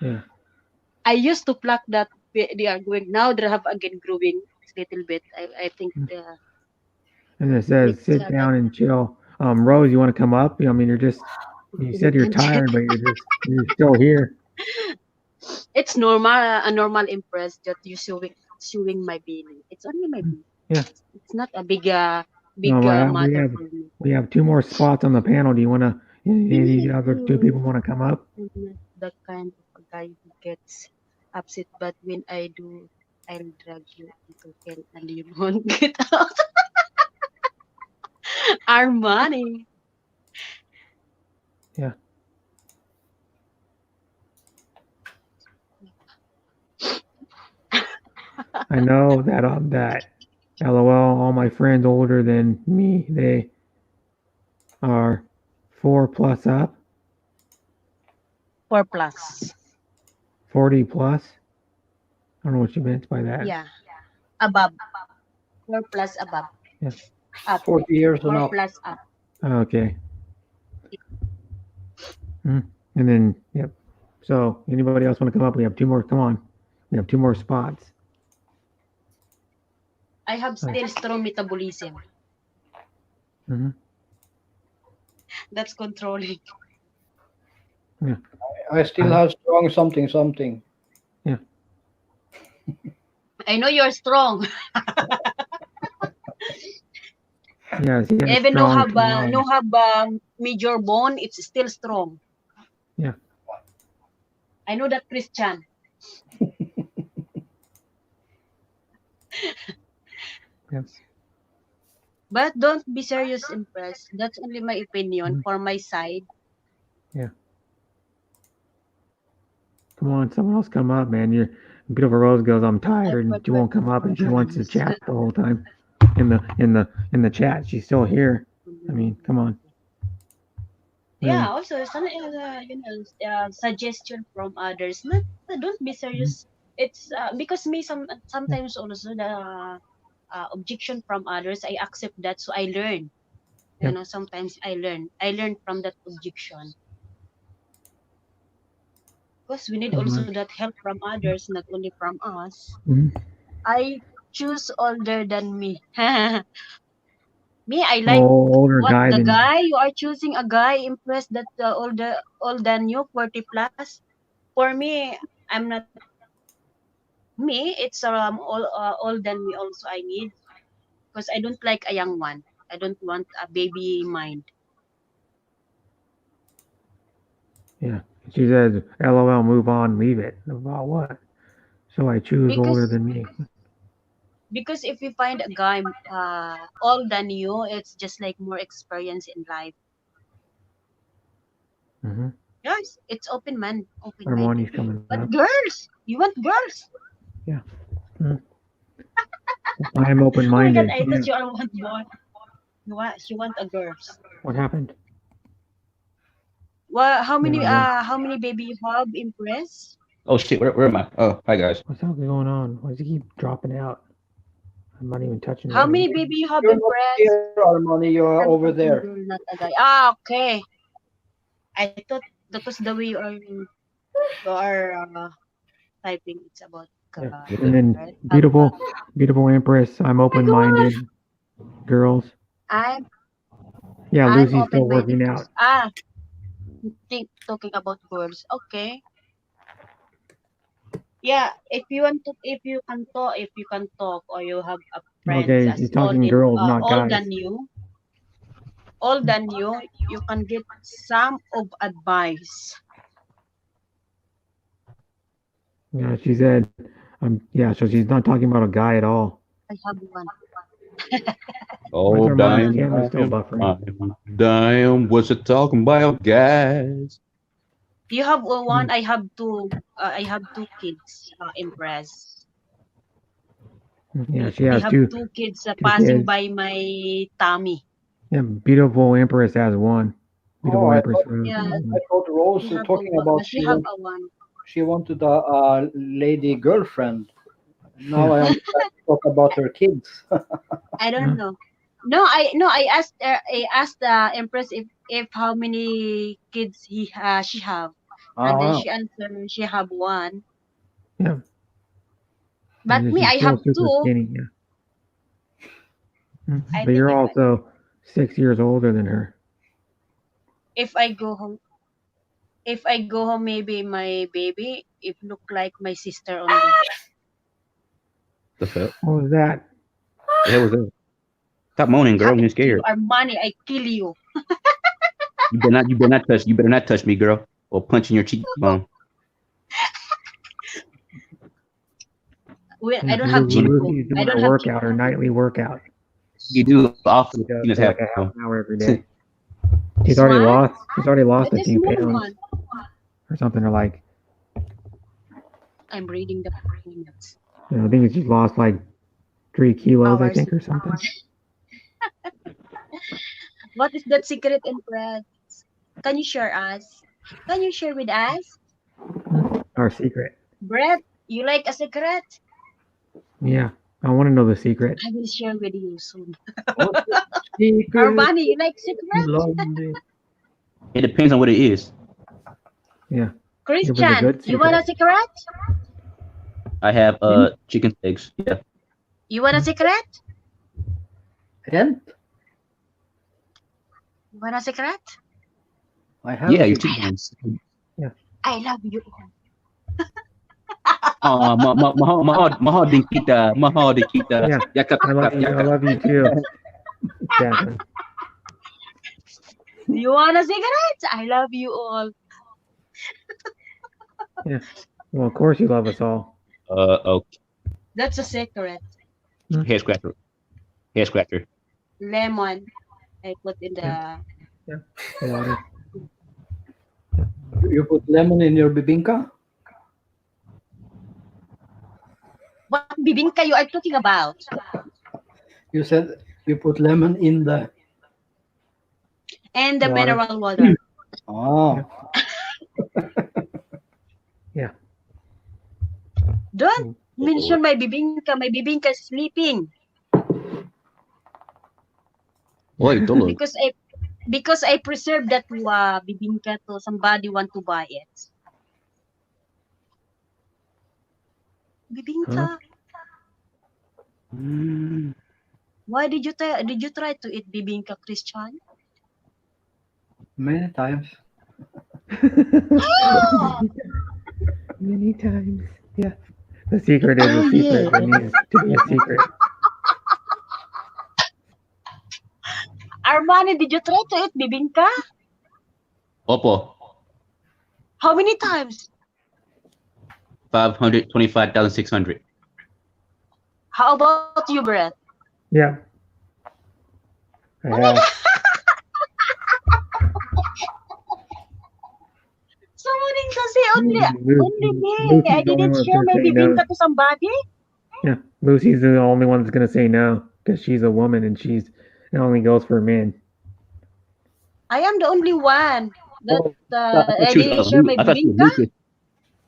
yeah. I used to pluck that they are growing. Now they have again growing a little bit. I think Mm. the And it says next sit down and chill. Rose, you want to come up? I mean, you said you're and check. tired, but you're still here. It's normal, a normal impress that you showing my belly. It's only my belly. It's not a big No, matter for me. we have two more spots on the panel. Do you want to? Any other two people want to come up? I'm not the kind of a guy who gets upset, but when I do, I'll drag you into hell and you won't get out. Armani. Yeah. I know that LOL, all my friends older than me, they are 4+ up, 4 plus. 40 plus. I don't know what you meant by that. Yeah. Above. 4 plus above. Yeah. Up. 40 years and 4 up. plus up. Okay. And then, yep. So, anybody else want to come up? We have two more. Come on. We have two more spots. I have still strong metabolism. Mhm. That's controlling. I still have strong something. I know you're strong. Yes, yes. Even no strong have major bone, it's still strong. Yeah. I know that, Christian. Yes. But don't be serious, Impress. That's only my opinion for my side. Come on, someone else come up, man. You're Beautiful Rose goes, I'm tired, and she won't come up, and she wants to chat the whole time. In the chat, she's still here. I mean, come on. Yeah. Also, some suggestion from others. Not don't be serious. It's because me sometimes also the objection from others. I accept that, so I learn. You Yep. know, sometimes I learn from that objection. Because we need also that help from others, not only from us. Mhm. I choose older than me. Me, I like Older what guy the than guy you are choosing a guy impressed that older than you 40 plus. For me, I'm not me. It's old than me also. I need because I don't like a young one. I don't want a baby mind. Yeah. She says, LOL, move on, leave it. About what? So I choose older than me. Because if you find a guy older than you, it's just like more experience in life. Mm-hmm. Yes, it's open man, open Harmony's minded. coming But up. girls, you want girls? I'm open Oh my god, minded. I thought you all want boy. You want a girls. What happened? Well, how many baby you have, Impress? Oh shit, where am I? Oh, hi guys. What's going on? Why does he keep dropping out? I'm not even touching How it. many baby you have, You're not Impress? here, Armani. You're I'm over a there. girl, not a guy. Ah, okay. I thought because the way you are typing, it's about Yeah. guy. And then Right? beautiful Empress. I'm open minded. Girls. I'm Lucy's still open-minded. working out. Talking about girls. Okay. Yeah, if you can talk, or you have a friend Okay, that's he's talking girls, not older guys. than you can get some of advice. Yeah, she said, so she's not talking about a guy at all. I have one. Oh Armani's camera's still buffering. damn, what's it talking about, guys? You have one. I have two. I have two kids. Impressed. Yeah, she I has have two kids two passing kids. by my tummy. Yeah, beautiful Empress has one. Beautiful I Empress. thought Rose We was have talking a, about but we have a one. she wanted a lady girlfriend. Now I understand to talk about her kids. I don't know. No, I asked the Empress if how many kids she have, and then she answered she have one. Yeah. But me, I have super two. skinny, yeah. I But you're think also 6 years older than her. if I go home, maybe my baby it look like my sister only. The fuck? What was that? The hell was that? Stop moaning, girl. Happy You're to you, scared. Armani, I kill you. You better not touch me, girl, or punch in your cheekbone. I don't have cheekbone. Lucy's I doing don't her have workout, her nightly workout. You do off She does penis for like half a half pound. an hour every day. This She's already one? lost a This few small pounds one. or something, or like, I'm reading the comments. I think she's lost like 3 kilos, I Hours. think, or something. What is that secret, Empress? Can you share us? Can you share with us? Our secret. Brett, you like a secret? Yeah, I want to know the secret. I will share with you soon. What's the secret? Armani, you like secret? Lovely. It depends on what it is. Yeah. Christian, good you want a secret? I have chicken legs. Yeah. You want a secret? And You want a secret? I have Yeah, a your secret. cheekbones. I love you. Mahal din kita. Yeah. Yakap, I love you. I yakap. love you too, Catherine. You want a cigarette? I love you all. Well, of course you love us all. Okay. That's a secret. Hair scratcher. Hair scratcher. Lemon. I put in the. Water. You put lemon in your bibinka? What bibingka you are talking about? You said you put lemon in the. And the Water. mineral water. Oh, Yeah. Don't mention my bibingka. My bibingka is sleeping Oy, tolo. because I preserved that bibingka to somebody want to buy it. Bibingka. Mm. Why did you try to eat bibingka, Christian? many times. Many times. Yeah. The secret is a secret. It needs to be a secret. Armani, did you try to eat bibingka? Opo. How many times? 525,600. How about you, Brett? Yeah. I have. Someone can say only me. Lucy's I the only didn't one share that's my gonna say no. bibingka to somebody. Yeah. Lucy's the only one that's going to say no because she's a woman and it only goes for men. I am the only one that I She was, didn't share my I thought she was bibingka. Lucas.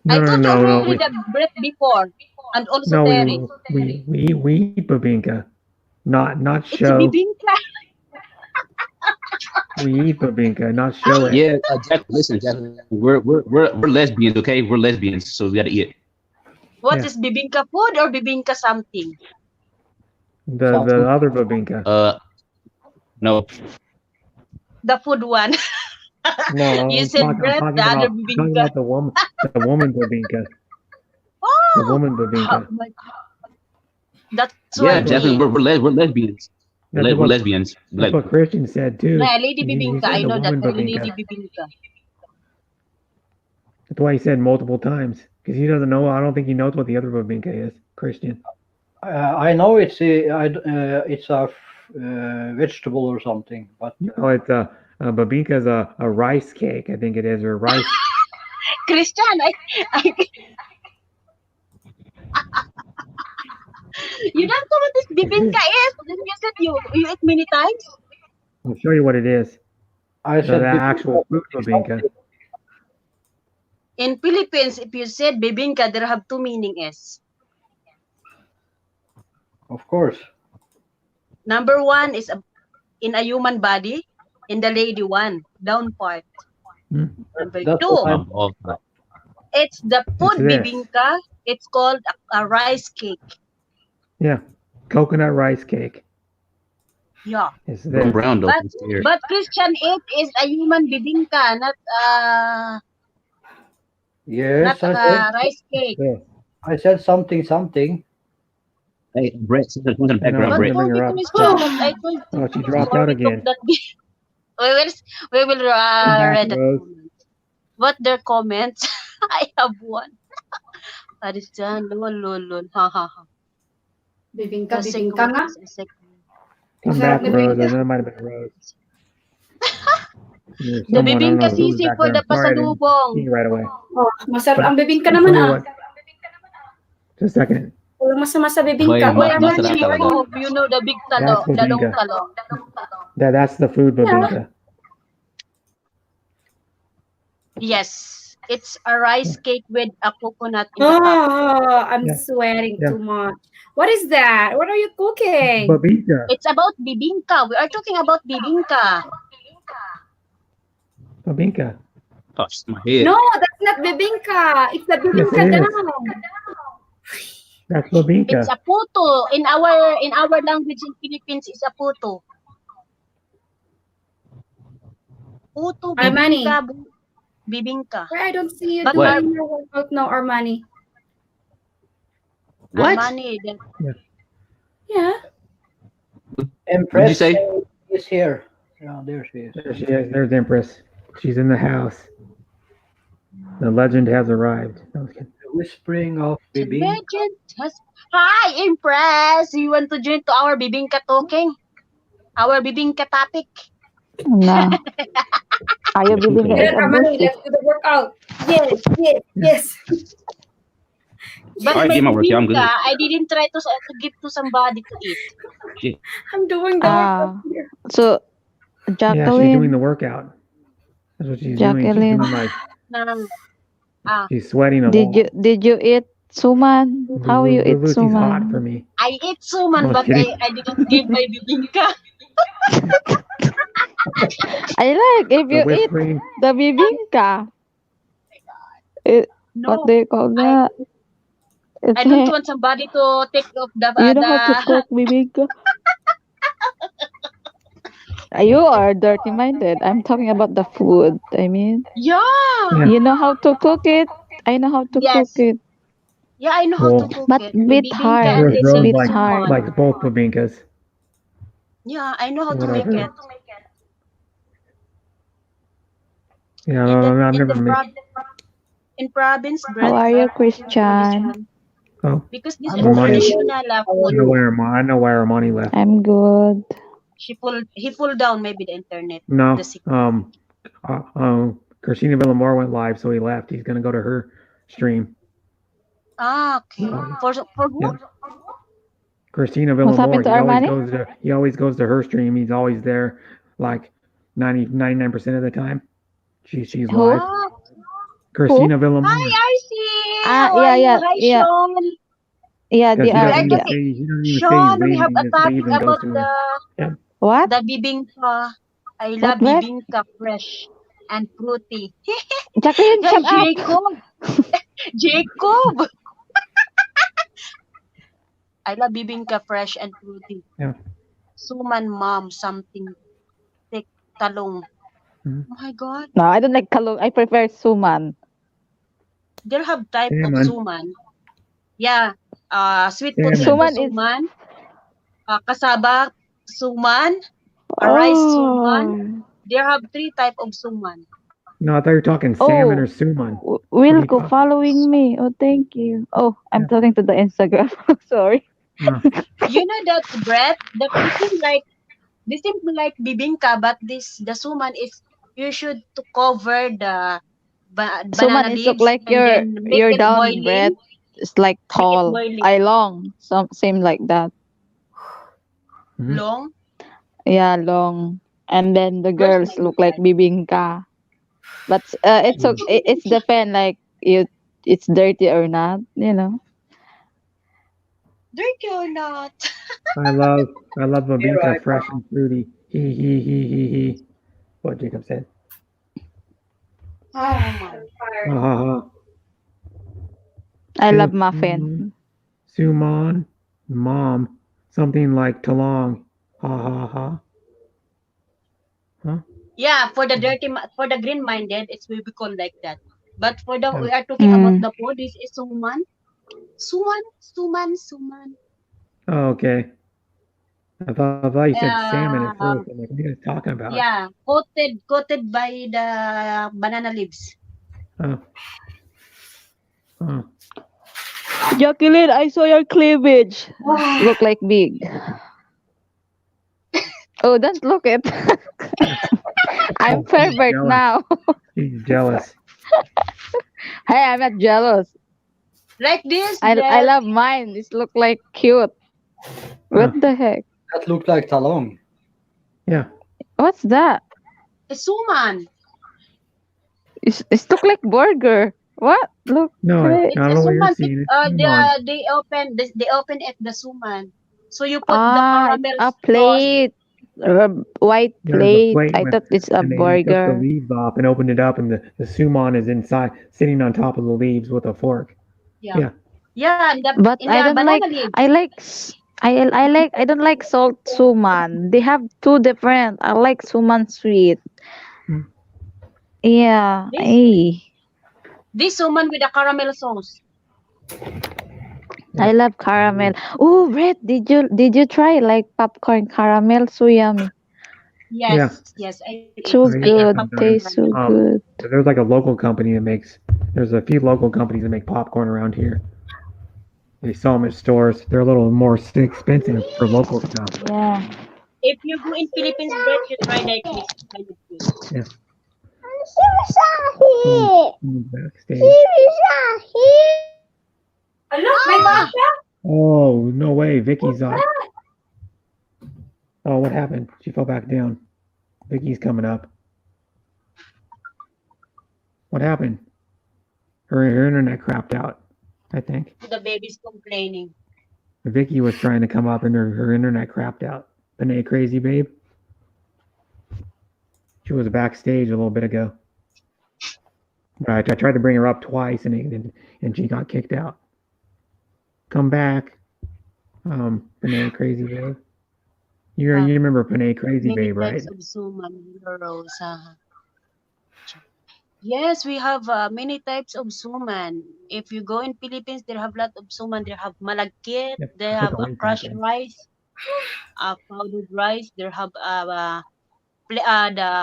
I No, thought no, no. already that Brett before, and also No, Terry. we eat babinka, not It's show. bibingka. We eat babinka, not show it. Yeah, Jack, listen, Jack, we're lesbians, okay? We're lesbians, so we gotta eat it. What Yeah. is bibingka food or bibingka something? The other babinka. No. The food one. No, You I'm said talking Brett, the other I'm talking bibingka. about the woman babinka. The Oh, woman babinka. that's Yeah, why Jacqueline, me. we're lesbians. That's We're what, lesbians. that's what Christian said too. No, lady He bibingka. said I the know that. woman Lady babinka. bibingka. That's why he said multiple times because he doesn't know. I don't think he knows what the other babinka is. Christian. I know it's a vegetable or something, but No, it's a babinka is a rice cake. I think it is, or rice. Christian, you don't know what this bibingka is. Then you said you eat many times. I'll show you what it is. I The said actual fruit babinka. In Philippines, if you said bibingka, there have two meanings. Of course. Number one is in a human body, in the lady one, down part. Hmm. Number That's two, what it's the food It's this. bibingka. It's called a rice cake. Yeah, coconut rice cake. Yeah. It's Brown, this. brown though. I'm scared. But Christian it is a human bibingka, not Yes, not I said rice cake. This. I said something. Hey, Brett, there's one in the No, background, I'm Brett. gonna For bring me, her up. Christian, I told you Oh, she dropped before out we took again. that we will Come back, read the Rose. comments. What their comments? I have one. That is done. Lol, lol, lol. Ha ha ha. Bibingka, The bibingka secret nga. is a secret. Come Masarap back, na Rose. bibingka. That might have been Rose. There's The someone, I don't bibingka know who's sisi back for there. the Sorry, I didn't see pasalubong. you right away. Oh, masarap But ang bibingka I'll naman tell you ah. what, just a second. Walang masama sa Hoy, bibingka. Wait, Kaya there's masarap talaga. Jacob. You know the big That's talong, the long bibingka. talong. That's the food bibingka. Yes. It's a rice cake with a coconut in the top. Oh, I'm Yeah. sweating Yeah. too much. What is that? What are you cooking? Bibingka. It's about bibingka. We are talking about bibingka. Bibingka. Touched my head. No, that's not bibingka. It's the bibingka it is. down. That's It's bibingka. a puto. In our language in Philippines, it's a puto. Puto, Armani. bibingka, bibingka. Why I don't see you But What? doing your workout now, Armani? What? Armani, then Yeah. Empress say? is here. Yeah, there she is. There she is. There's Empress. She's in the house. The legend has arrived. No, I was kidding. The whispering of the Bibi. legend has. Hi, Impress. You want to join to our bibingka talking? Our bibingka topic. Nah. Ayaw bibingka Yes, is a Armani, bullshit. let's do the workout. Yes, yes, yes. But Alright, my get my workout, I'm bibingka, good. I didn't try to give to somebody to eat. I'm doing the Ah. workout here. So, Yeah, she's doing the Jacqueline, workout. That's what she's doing. She's Jacqueline, doing like No, she's sweating a did you eat suman? How you eat Lucy's hot for suman? me. I ate suman, Oh, but kidding. I didn't give my bibingka. I like if The you eat whispering. the bibingka. What No, do you call that? It's I don't want somebody to take off you know how to cook bibingka? You are dirty minded. I'm talking about the food. I mean, Yeah, Yeah. you know how to cook it. I know how to Yes. cook it, yeah, I know how Well, to cook but it. bit Bibingka hard. and Rose, It's little Rose bit like hard. suman. likes both bibinkas. Yeah, I know how to Whatever. make it. Yeah, In the I'm in the never made. in province, How bread, are you, Christian? Oh, because this is I'm okay. traditional I food. know where I know why Armani left. I'm good. He pulled down maybe the internet. No, The secret. Christina Villamor went live, so he left. He's gonna go to her stream. Okay. For Yeah. who? Christina What's happened Villamor. to He always goes to her stream. He's always there, like 99% of the time. She's Who? live. Ah, Christina Villamor. hi, RC. Ah, How are yeah, you? yeah, Hi, yeah. Sean. Yeah, Because they he are. doesn't We are even Yeah. say he doesn't even say Sean, he's we have leaving. a His leave topic and goes about to her. What? the bibingka. I love What? bibingka fresh and fruity. Jacqueline, Hi, shut up. Jacob. Jacob. I love bibingka fresh and fruity. Yeah. Suman mom something thick talong. Mhm. Oh my god. No, I don't like kalong. I prefer suman. There have type of Salmon. suman. Yeah. Sweet Salmon. potato Suman is. suman. Kasaba suman. A rice suman. Oh. There have 3 type of suman. No, I thought you were talking salmon Oh. or suman. Wilco talking? following me. Oh, thank you. Oh, I'm talking to the Instagram. Sorry. No. You know that bread, they seem like bibingka, but the suman is you should to cover the banana Suman is look leaves like and then make your it down boiling. bread. It's like tall. boiling. I long. Some same like that. Mhm. Long. Yeah, long. And then the Where's girls my look like bread? bibingka. But it's okay. It's depend like it's dirty or not. You know. Dirty or not? I love Here bibinka I fresh and fruity. He. What Jacob said. Suman. Ha ha ha. I Su- love muffin. Suman, mom, something like talong. Ha ha ha. Yeah, for the for the green minded, it's will be called like that. But for the Yeah. we are talking about Mm. the food, this is suman. Suman. Oh, okay. I thought you said salmon at Um, first. I'm like, what are you guys talking about? yeah, coated by the banana leaves. Oh, oh. Jacqueline, I saw your cleavage. Look like big. Oh, don't look it. I'm Oh, she's pervert jealous. now. She's jealous. Hey, I'm not jealous. Like this, I Brett. love mine. This look like cute. What the heck? That looked like talong. Yeah. What's that? A suman. It's look like burger. What? Look. No, Hey. It's I a don't know what you're suman. seeing. It's come on. They open it the suman. So you put the Ah, it's caramel a sauce. plate. A white There's a plate. plate I with, thought it's a and they took the burger. leaves off and opened it up, and the suman is inside, sitting on top of the leaves with a fork. Yeah. Yeah. Yeah, But in I the don't like. banana leaves. I like. I don't like salt suman. They have two different. I like suman sweet. Hmm. Yeah. This Ay. this suman with the caramel sauce. I love caramel. Oh, Brett, did you try like popcorn caramel? So yummy. Yeah. Yes, I ate. So I ate good. popcorn Tastes so caramel. good. There's like a local company that makes. There's a few local companies that make popcorn around here. They sell them at stores. They're a little more expensive for local stuff. Yeah. If you go in Philippines, Brett, you try like this kind of food. Yeah. Backstage. Mama! Oh no way! Vicky's up. Oh, what happened? She fell back down. Vicky's coming up. What happened? Her internet crapped out. I think The baby's complaining. Vicky was trying to come up and her internet crapped out. Panay crazy babe. She was backstage a little bit ago. I tried to bring her up twice and she got kicked out. Come back, Panay crazy babe. You remember Panay crazy Many babe, right? types of suman, Rosa. Yes, we have many types of suman. If you go in Philippines, they have lot of suman. They have malagkit. Yep, They put have the a link back crushed in. rice, powdered rice. They have the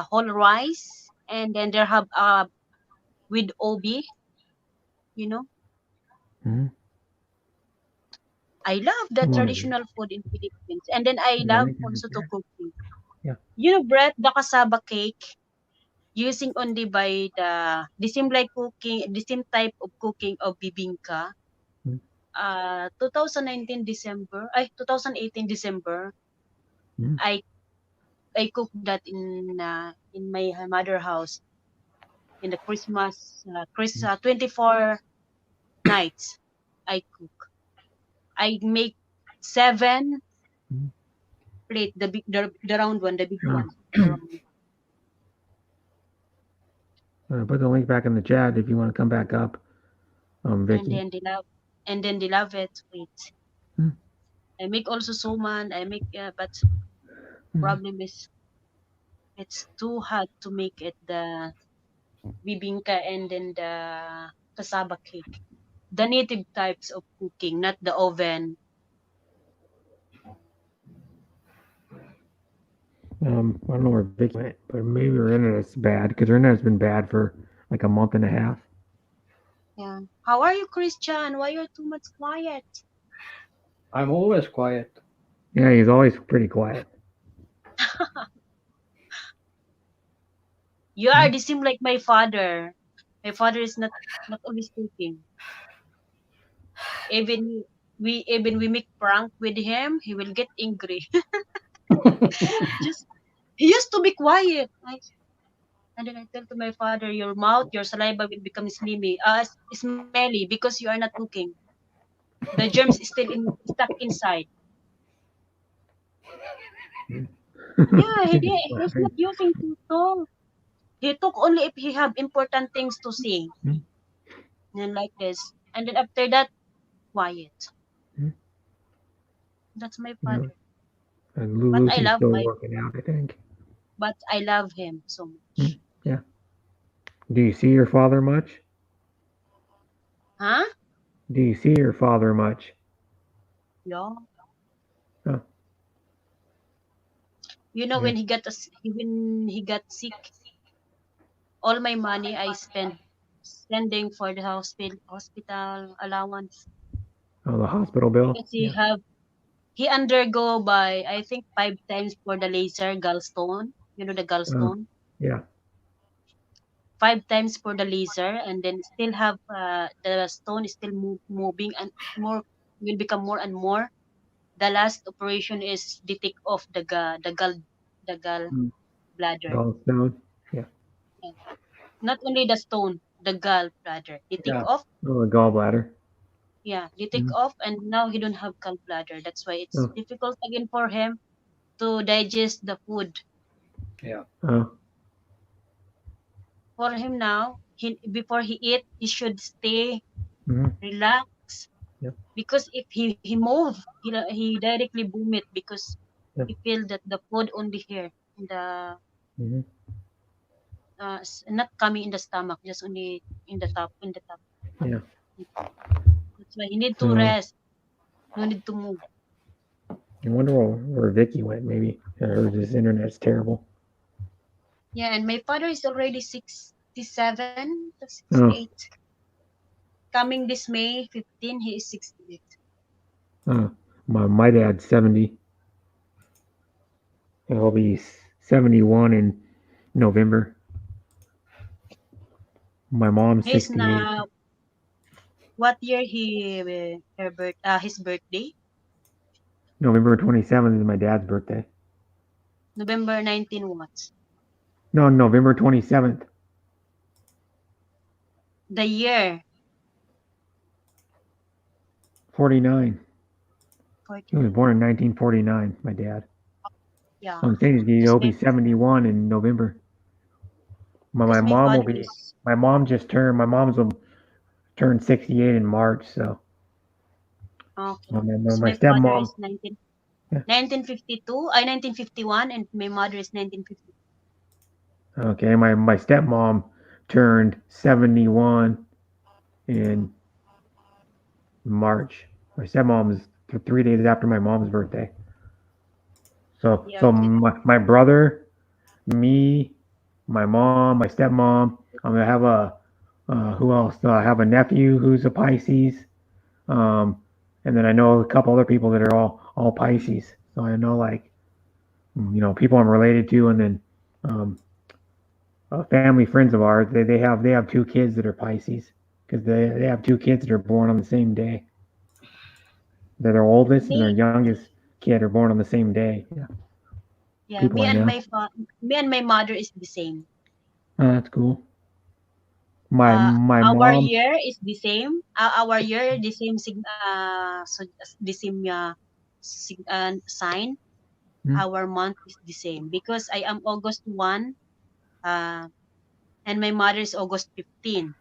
whole rice, and then they have with obi. You know, Mhm. I love the Come on, traditional food in Philippines, and then I put the love link in also to there. cooking. Yeah. You know, Brett, the cassava cake. Using only by the same type of cooking of bibingka. Mm. 2019 December, 2018 December, Mm. I cooked that in my mother house in the Christmas 24 nights. I cook. I make 7 Mm. plate, the round one, the big Yeah. one. The round one. Put the link back in the chat if you want to come back up, And Vicky. then they love it. Wait. Hmm. I make also suman. I make but problem is it's too hard to make it the bibingka and then the cassava cake. The native types of cooking, not the oven. I don't know where Vicky went, but maybe her internet's bad because her internet's been bad for like a month and a half. Yeah. How are you, Christian? Why you're too much quiet? I'm always quiet. Yeah, he's always pretty quiet. You are the same like my father. My father is not always cooking. Even we make prank with him, he will get angry. Just he used to be quiet. And then I tell to my father, your mouth, your saliva will become smelly because you are not cooking. The germs is still stuck inside. Yeah, he's not using to talk. He talk only if he have important things to say. Hmm. And like this. And then after that, quiet. Hmm. That's my Yeah. father. And But I Lucy's love still working out, I think. but I love him so much. Yeah. Do you see your father much? Huh? Do you see your father much? Yeah. You know, Yeah. when he got sick, all my money I spend sending for the hospital allowance. Oh, the hospital bill. Because Yeah. he undergo by I think 5 times for the laser gallstone. You know the Oh, gallstone. yeah. 5 times for the laser, and then still have the stone is still moving and more will become more and more. The last operation is the take off the gall Mm. bladder. Gallstone. Yeah. Yeah. Not only the stone, the gall bladder. They take Yeah. off. Oh, the gallbladder. Yeah, they take Mm. off, and now he don't have gallbladder. That's why it's Oh. difficult again for him to digest the food. Yeah. Oh. For him now, before he eat, he should stay Mhm. relax, Yep. because if he move, he directly vomit because Yep. he feel that the food only here in the Mhm. not coming in the stomach, just only in the top. Yeah. That's why he need to So rest. No need to move. I wonder where Vicky went. Maybe her this internet's terrible. Yeah, and my father is already 67 to Oh. 68. Coming this May 15, he is 68. My dad's 70. He'll be 71 in November. My mom's He's 68. now, what year his birthday? November 27th is my dad's birthday. November 19 what? No, November 27th. The year. 49. He was 40. born in 1949, my dad. Yeah. So I'm saying he'll be 71 in November. My Because my mom will father be. is, My mom's will turn 68 in March. So okay. my Because my my father stepmom. is 19, Yeah. 1952, 1951, and my mother is 1950. Okay, my stepmom turned 71 in March. My stepmom is 3 days after my mom's birthday. So Yeah, so okay. my brother, me, my mom, my stepmom. I'm gonna have a who else? I have a nephew who's a Pisces. And then I know a couple other people that are all Pisces. So I know like people I'm related to, and then um, family friends of ours. They have two kids that are Pisces because they have two kids that are born on the same day. They're their oldest and their Me, youngest kid are born on the same day. Yeah, yeah, people I know. me and my mother is the same. Oh, that's cool. My Our mom. year is the same. Our year the same the same sign. Hmm. Our month is the same because I am August 1, uh, and my mother is August 15.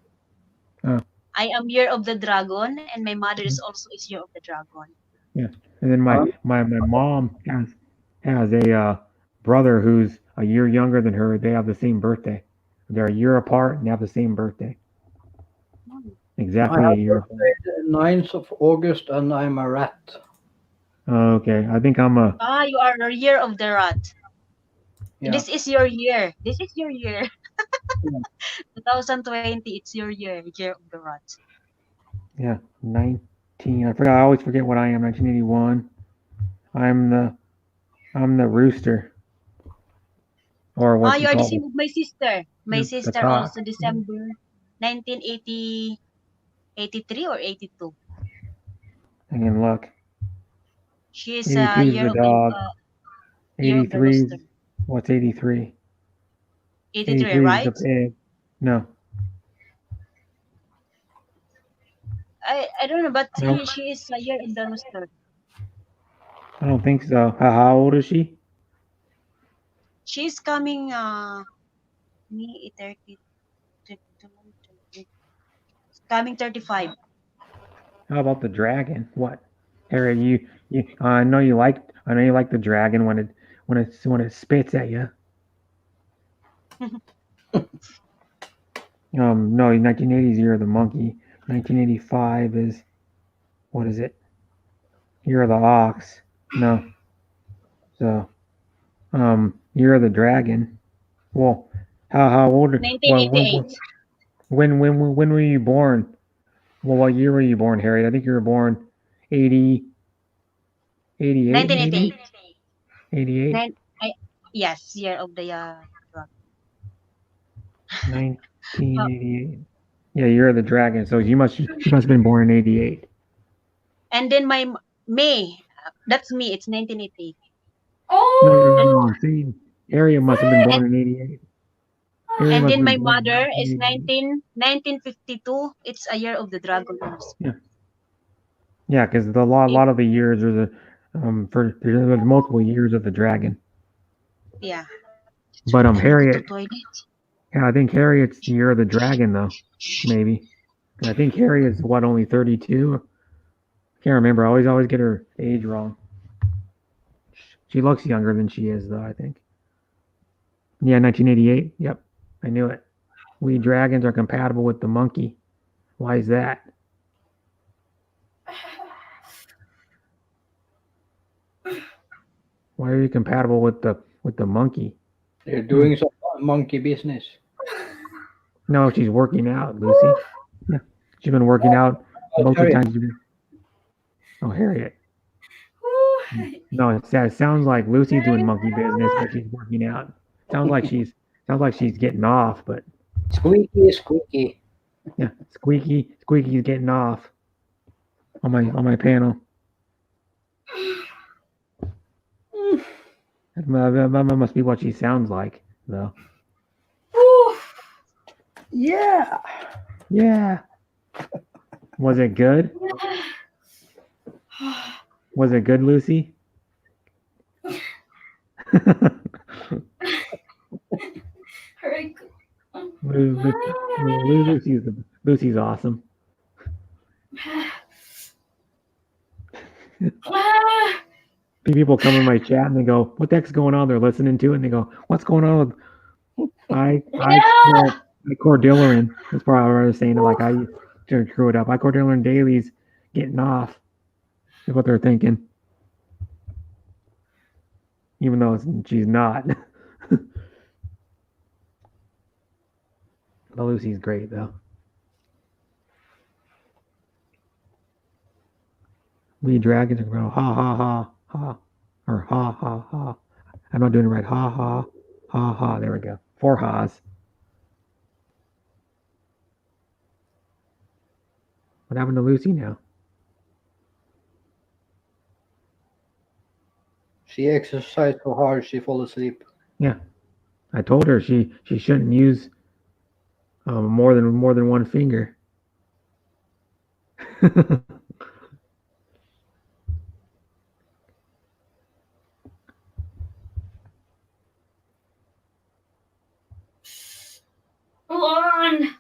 Oh, I am year of the dragon, and my mother hmm. is also is year of the dragon. Yeah. And then Um, my mom has a brother who's a year younger than her. They have the same birthday. They're a year apart and they have the same birthday. Hmm. I Exactly a have year apart. birthday the 9th of August and I'm a rat. Okay, I think I'm a. You are a year of the rat. Yeah. This is your year. This is your year. Yeah. 2020. It's your year of the rat. Yeah, 19. I forgot. I always forget what I am. 1981. I'm the I'm the rooster, or what You you are the call same it. with my sister. My Yeah, the sister cock. also December 1980, 83 or 82. I can look. She is a 82 is the dog. year of the 83 rooster. is what's 83? 83, 83 is the right? pig. No, I don't know, but no, she is a year of the rooster. I don't think so. How old is she? She's coming me 30, 30, coming 35. How about the dragon? What? Harry, I know you like. I know you like the dragon when it spits at you. No, 1980 is Year of the Monkey. 1985 is what is it? Year of the Ox. No. So Year of the Dragon. Well, how old? Well, 1988. when were you born? Well, what year were you born, Harriet? I think you were born 80, 88, 1988. maybe? 88? Yes, year of the 1988. Yeah, Year of the Dragon. So you must have been born in 88. and then my May. That's me. It's 1988. No. See, Harriet must have been born in 88. Harriet And must then have my been born in mother is 1988. 1952. It's a year of the dragon also. Yeah, because a lot of the years are the there's multiple years of the dragon. Yeah. But Harriet, Toilet. yeah, I think Harriet's the Year of the Dragon though, maybe. I think Harriet's only 32. Can't remember. I always get her age wrong. She looks younger than she is though, I think. Yeah, 1988. Yep, I knew it. We dragons are compatible with the monkey. Why is that? Why are you compatible with the monkey? They're doing some monkey business. No, she's working out, Lucy. Yeah, she's been working out most of the Harriet. time. Oh, Harriet. No, it sounds like Lucy's doing monkey business, but she's working out. Sounds like she's getting off, but Squeaky. yeah, Squeaky's getting off on my panel. That must be what she sounds like, though. Yeah. Yeah. Was it good? Was it good, Lucy? Lucy's awesome. People come in my chat and they go, "What the heck's going on?" They're listening to it and they go, "What's going on with Cordilleran?" That's probably what I was saying. Like I screw it up. Cordilleran Daily's getting off. Is what they're thinking, even though she's not. But Lucy's great though. We dragons are going ha ha ha ha or ha ha ha. I'm not doing it right. Ha ha ha ha. There we go. 4 ha's. What happened to Lucy now? She exercised so hard she fell asleep. Yeah, I told her she shouldn't use more than one finger. On.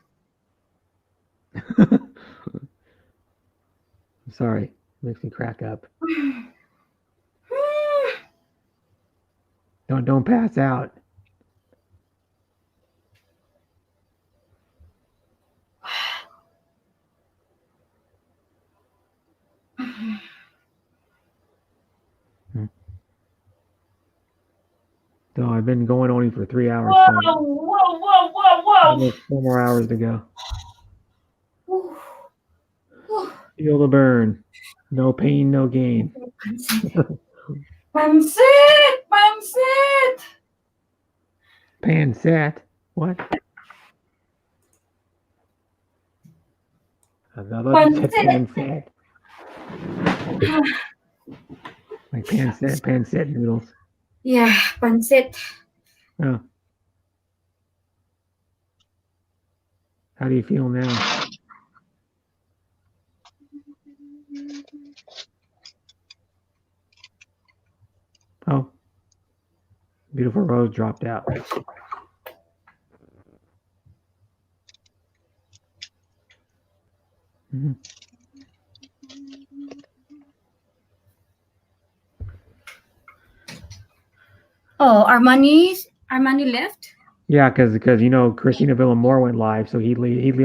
Sorry, makes me crack up. Don't pass out. So I've been going only for 3 hours. Whoa. 4 more hours to go. Feel the burn. No pain, no gain. Pansit. Pansat? What? I thought you said pansat. Like pansat noodles. Yeah, pansit. Oh. How do you feel now? Oh. Beautiful Rose dropped out. Mm-hmm. Oh, Armani left. Yeah, because Christina Villamore went live, so he leaves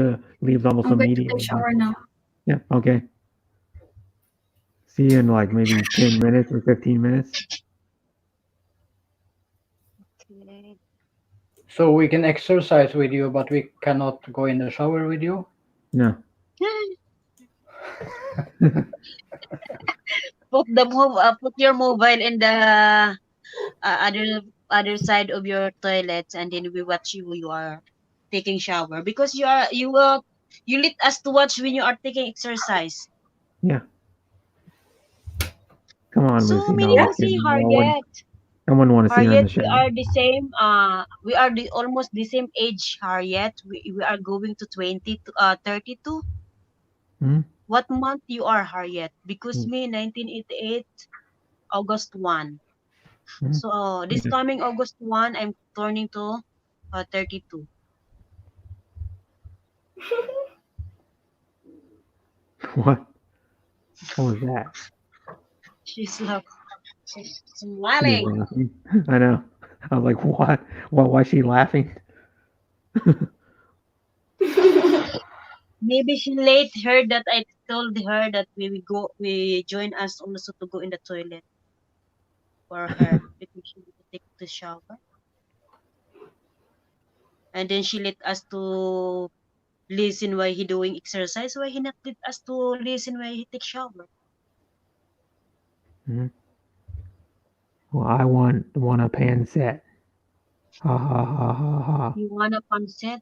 almost I'm going to immediately. take a shower now. Yeah. Okay. See you in like maybe 10 minutes or 15 minutes. So we can exercise with you, but we cannot go in the shower with you. No. Put your mobile in the other side of your toilet, and then we watch you are taking shower, because you let us to watch when you are taking exercise. Yeah. Come on, So Lucy. many No, to I'm see, kidding. No one, Harriet. no one want to see her in the Harriet, we shower. are the same. We are almost the same age, Harriet. We are going to 32. Hmm? What month you are, Harriet? Because Hmm. me, 1988, August 1. Hmm. So this Yeah. coming August 1, I'm turning to 32. What? What was that? She's She's smiling. laughing. I know. I was like, what? What? Why is she laughing? Maybe she late heard that I told her that we join us also to go in the toilet for her because she need to take the shower. And then she let us to listen why he doing exercise, why he not let us to listen why he take shower. Hmm. Well, I want a pan set. Ha ha ha ha ha. You wanna pancit?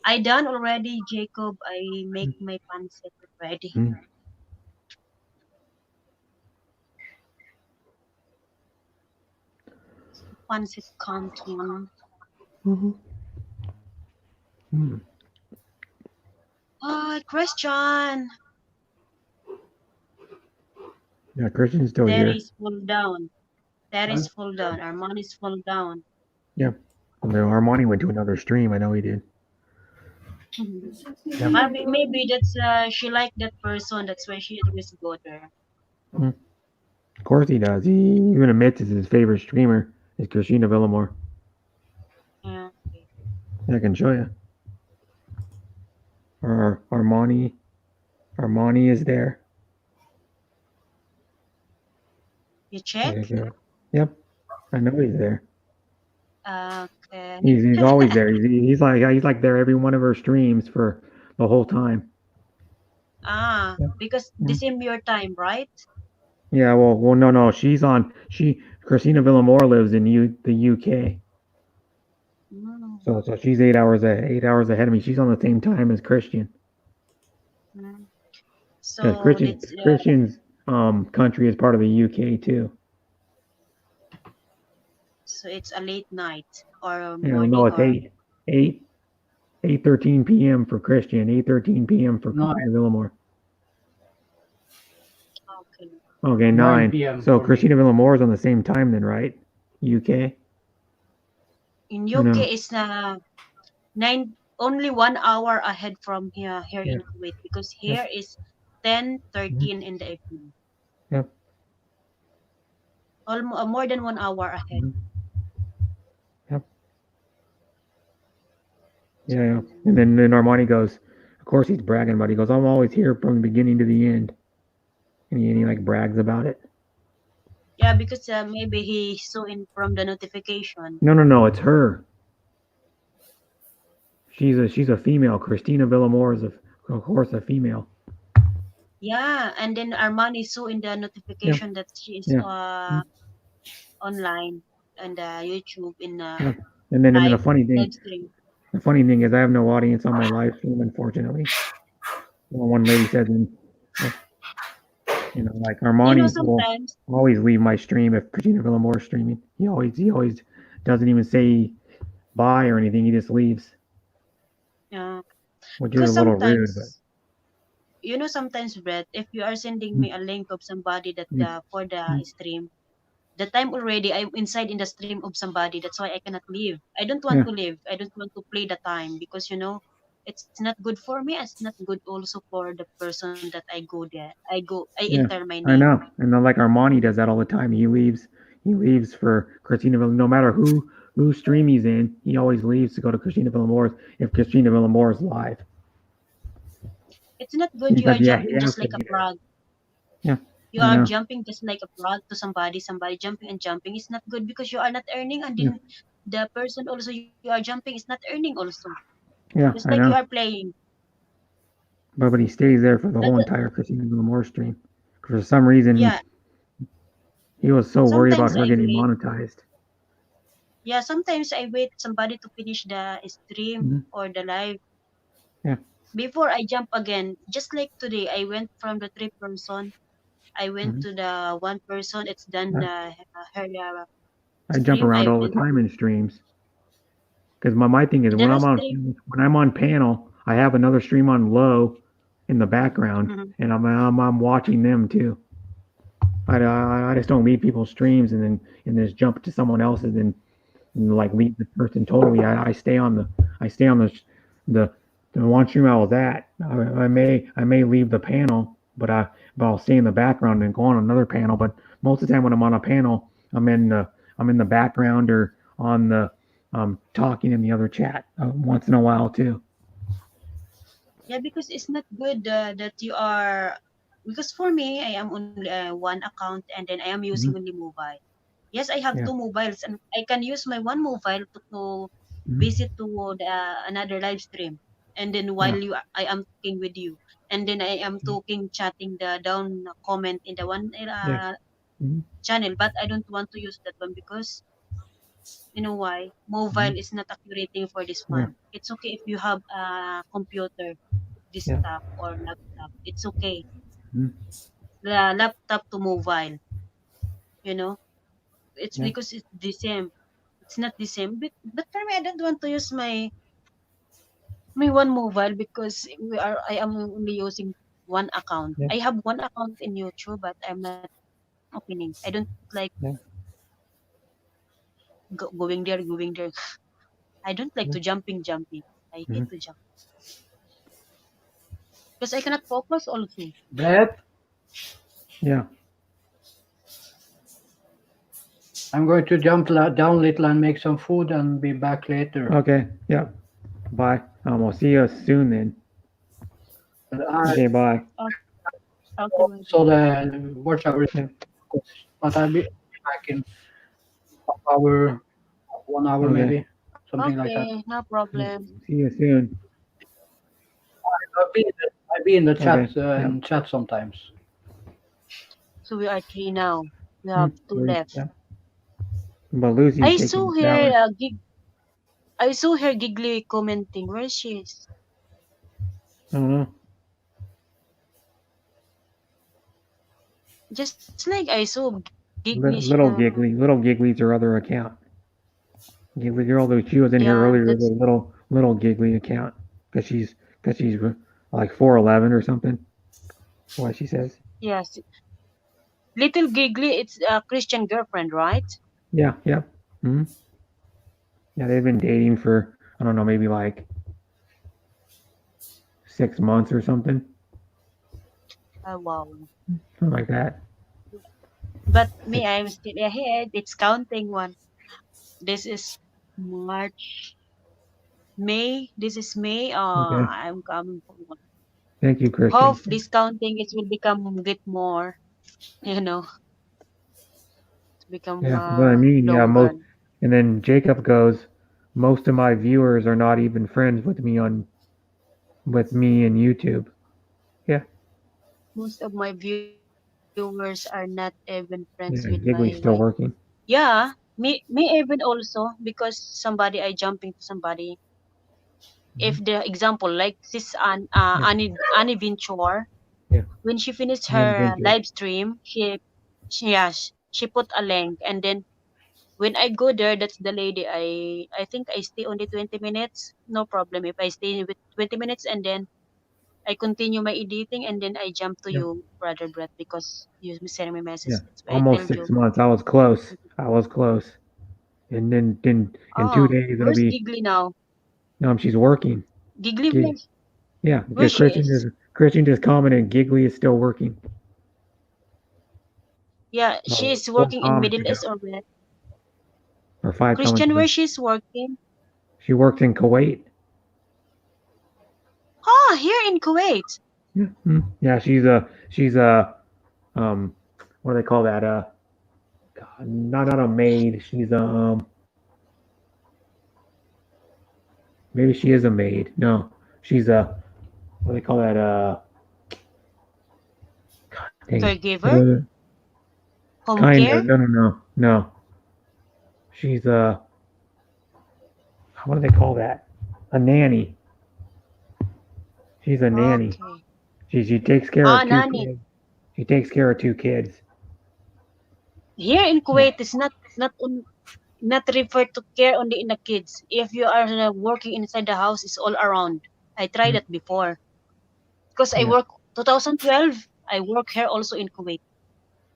I done already, Jacob. I make my pancit already. Hmm. Pancit canton. Mhm. Hmm. Christian. Yeah, Christian's still here. Terry's fall down. Terry's fall down. Armani's fall down. Yeah. Although Armani went to another stream. I know he did. Yeah. Maybe that's she like that person. That's why she always go there. Of course he does. He even admits it's his favorite streamer is Christina Villamore. Yeah. I can show you. Or Armani is there. You check? Yep. I know he's there. Okay. He's always there. He's like there every one of her streams for the whole time. Because the same your time, right? Yeah, well, no. Christina Villamore lives in the UK. So she's 8 hours ahead of me. She's on the same time as Christian. So Christian's country is part of the UK too. So it's a late night or Yeah, morning. no, it's 8:13 p.m. for Christian, 8:13 p.m. for Christina Villamore. Okay, 9 p.m. So Christina Villamore is on the same time then, right? UK. In UK it's only 1 hour ahead from here in Kuwait, because here is 10:13 in the evening. Yep. Almost more than 1 hour ahead. Yep. Yeah. And then Armani goes, of course he's bragging about it. He goes, I'm always here from the beginning to the end. And he like brags about it. Yeah, because maybe he saw in from the notification. No, it's her. She's a female. Christina Villamore is of course a female. Yeah, and then Armani saw in the notification that she is online and YouTube in And then the funny thing is I have no audience on my live stream, unfortunately. One lady said, like Armani will always leave my stream if Christina Villamore is streaming. He always doesn't even say bye or anything. He just leaves. Yeah. Which is a little rude, but sometimes, Brett, if you are sending me a link of somebody that for the stream, the time already I'm inside in the stream of somebody. That's why I cannot leave. I don't want to leave. I don't want to play the time, because it's not good for me. It's not good also for the person that I go there. I enter my name. I know. And then like Armani does that all the time. He leaves for Christina Villamore. No matter who stream he's in, he always leaves to go to Christina Villamore's if Christina Villamore is live. It's not good. You are jumping just like a frog. Yeah. You are jumping just like a frog to somebody jumping and jumping. It's not good because you are not earning, and then the person also you are jumping is not earning also. Yeah, Just I like you know. are playing. But he stays there for the But whole entire Christina Aguilera stream. For some reason, yeah, he was so worried about sometimes her I getting wait. monetized. Yeah, sometimes I wait somebody to finish the stream Mhm. or the live Yeah. before I jump again. Just like today, I went from the 3 person. I went Mhm. to the 1 person. It's done I, her I jump stream. around I all the went time in streams because my thing is the last stream. when I'm on panel, I have another stream on low in the background, Mhm. and I'm watching them too. I just don't leave people's streams and just jump to someone else's and like leave the person totally. I stay on the the one stream I was at. I may leave the panel, but I'll stay in the background and go on another panel. But most of the time when I'm on a panel, I'm in the background or on the talking in the other chat once in a while too. Yeah, because it's not good that you are. Because for me, I am only one account and then I am using Mhm. only mobile. Yes, I have Yeah. 2 mobiles and I can use my one mobile to Mhm. visit to another live stream. And then while Yeah. I am talking with you, and then I am talking, chatting the down comment in the one Yeah. Mhm. channel, but I don't want to use that one because you know why? Mobile Mhm. is not accurate for this Yeah. one. It's okay if you have a computer, Yeah. desktop or laptop. It's okay. Mhm. The laptop to mobile, you know, it's Yeah. because it's the same. It's not the same. But for me, I don't want to use my one mobile because I am only using one account. Yeah. I have one account in YouTube, but I'm not opening. I don't like Yeah. going there. I don't like Yeah. to jumping. I hate Mhm. to jump because I cannot focus also. Brett, Yeah. I'm going to jump down little and make some food and be back later. Okay. Yeah. Bye. We'll see you soon then. Okay. Bye. Okay, So the watch hour is, Yeah. but I'll be back in half hour, 1 hour Okay. maybe, something like that. okay, no problem. See you soon. I'll be in the chat Okay. Yeah. and chat sometimes. So we are 3 now. We have 2 left. Yeah. But Lucy's I taking saw a shower. her I saw her giggly commenting. Where she is? I don't know. Just like I saw giggly. Little Giggly's her other account. Giggly Girl, though she was in here Yeah, earlier, that's the little Giggly account because she's like 4'11" or something. That's what she says. yes. Little giggly. It's a Christian girlfriend, right? Yeah. Yeah. Hmm. Yeah. They've been dating for I don't know, maybe like 6 months or something, Oh wow. something like that. But me, I'm still ahead. It's counting one. This is March, May. This is May. Okay. I'm coming for one. Thank you, Christian. Hope this counting it will become get more. You know, become Yeah. What I mean, yeah. longer. And then Jacob goes, most of my viewers are not even friends with me in YouTube. Yeah. Most of my viewers are not even friends Yeah. with Giggly's my still wife. working. Yeah, me even also because somebody I jumping to somebody. If the example like this Annie Venture, Yeah. when she finished An her adventure. live stream, she put a link and then when I go there, that's the lady. I think I stay only 20 minutes. No problem if I stay with 20 minutes and then I continue my editing and then I jump to Yeah. you, brother Brett, because you sent me a message. Yeah. That's why I Almost told 6 you. months. I was close. And then in 2 days it'll Where's be Giggly now? she's working. Giggly, Gig, yeah. where she is? Christian just commented Giggly is still working. Yeah, she is Four working in comments Middle ago. East or where? Or 5 comments Christian, ago. where she's working? She works in Kuwait. Oh, here in Kuwait. Yeah. Yeah, she's what do they call that? God, not a maid. She's Maybe she is a maid. No, she's a what do they call that? Dang it. Caregiver, home Kind care. of. No. She's a what do they call that? A nanny. She's a nanny. Okay. She takes care of two Nanny. kids. She takes care of two kids. Here in Kuwait, it's not referred to care only in the kids. If you are working inside the house, it's all around. I tried that before because I Yeah. work 2012. I work here also in Kuwait.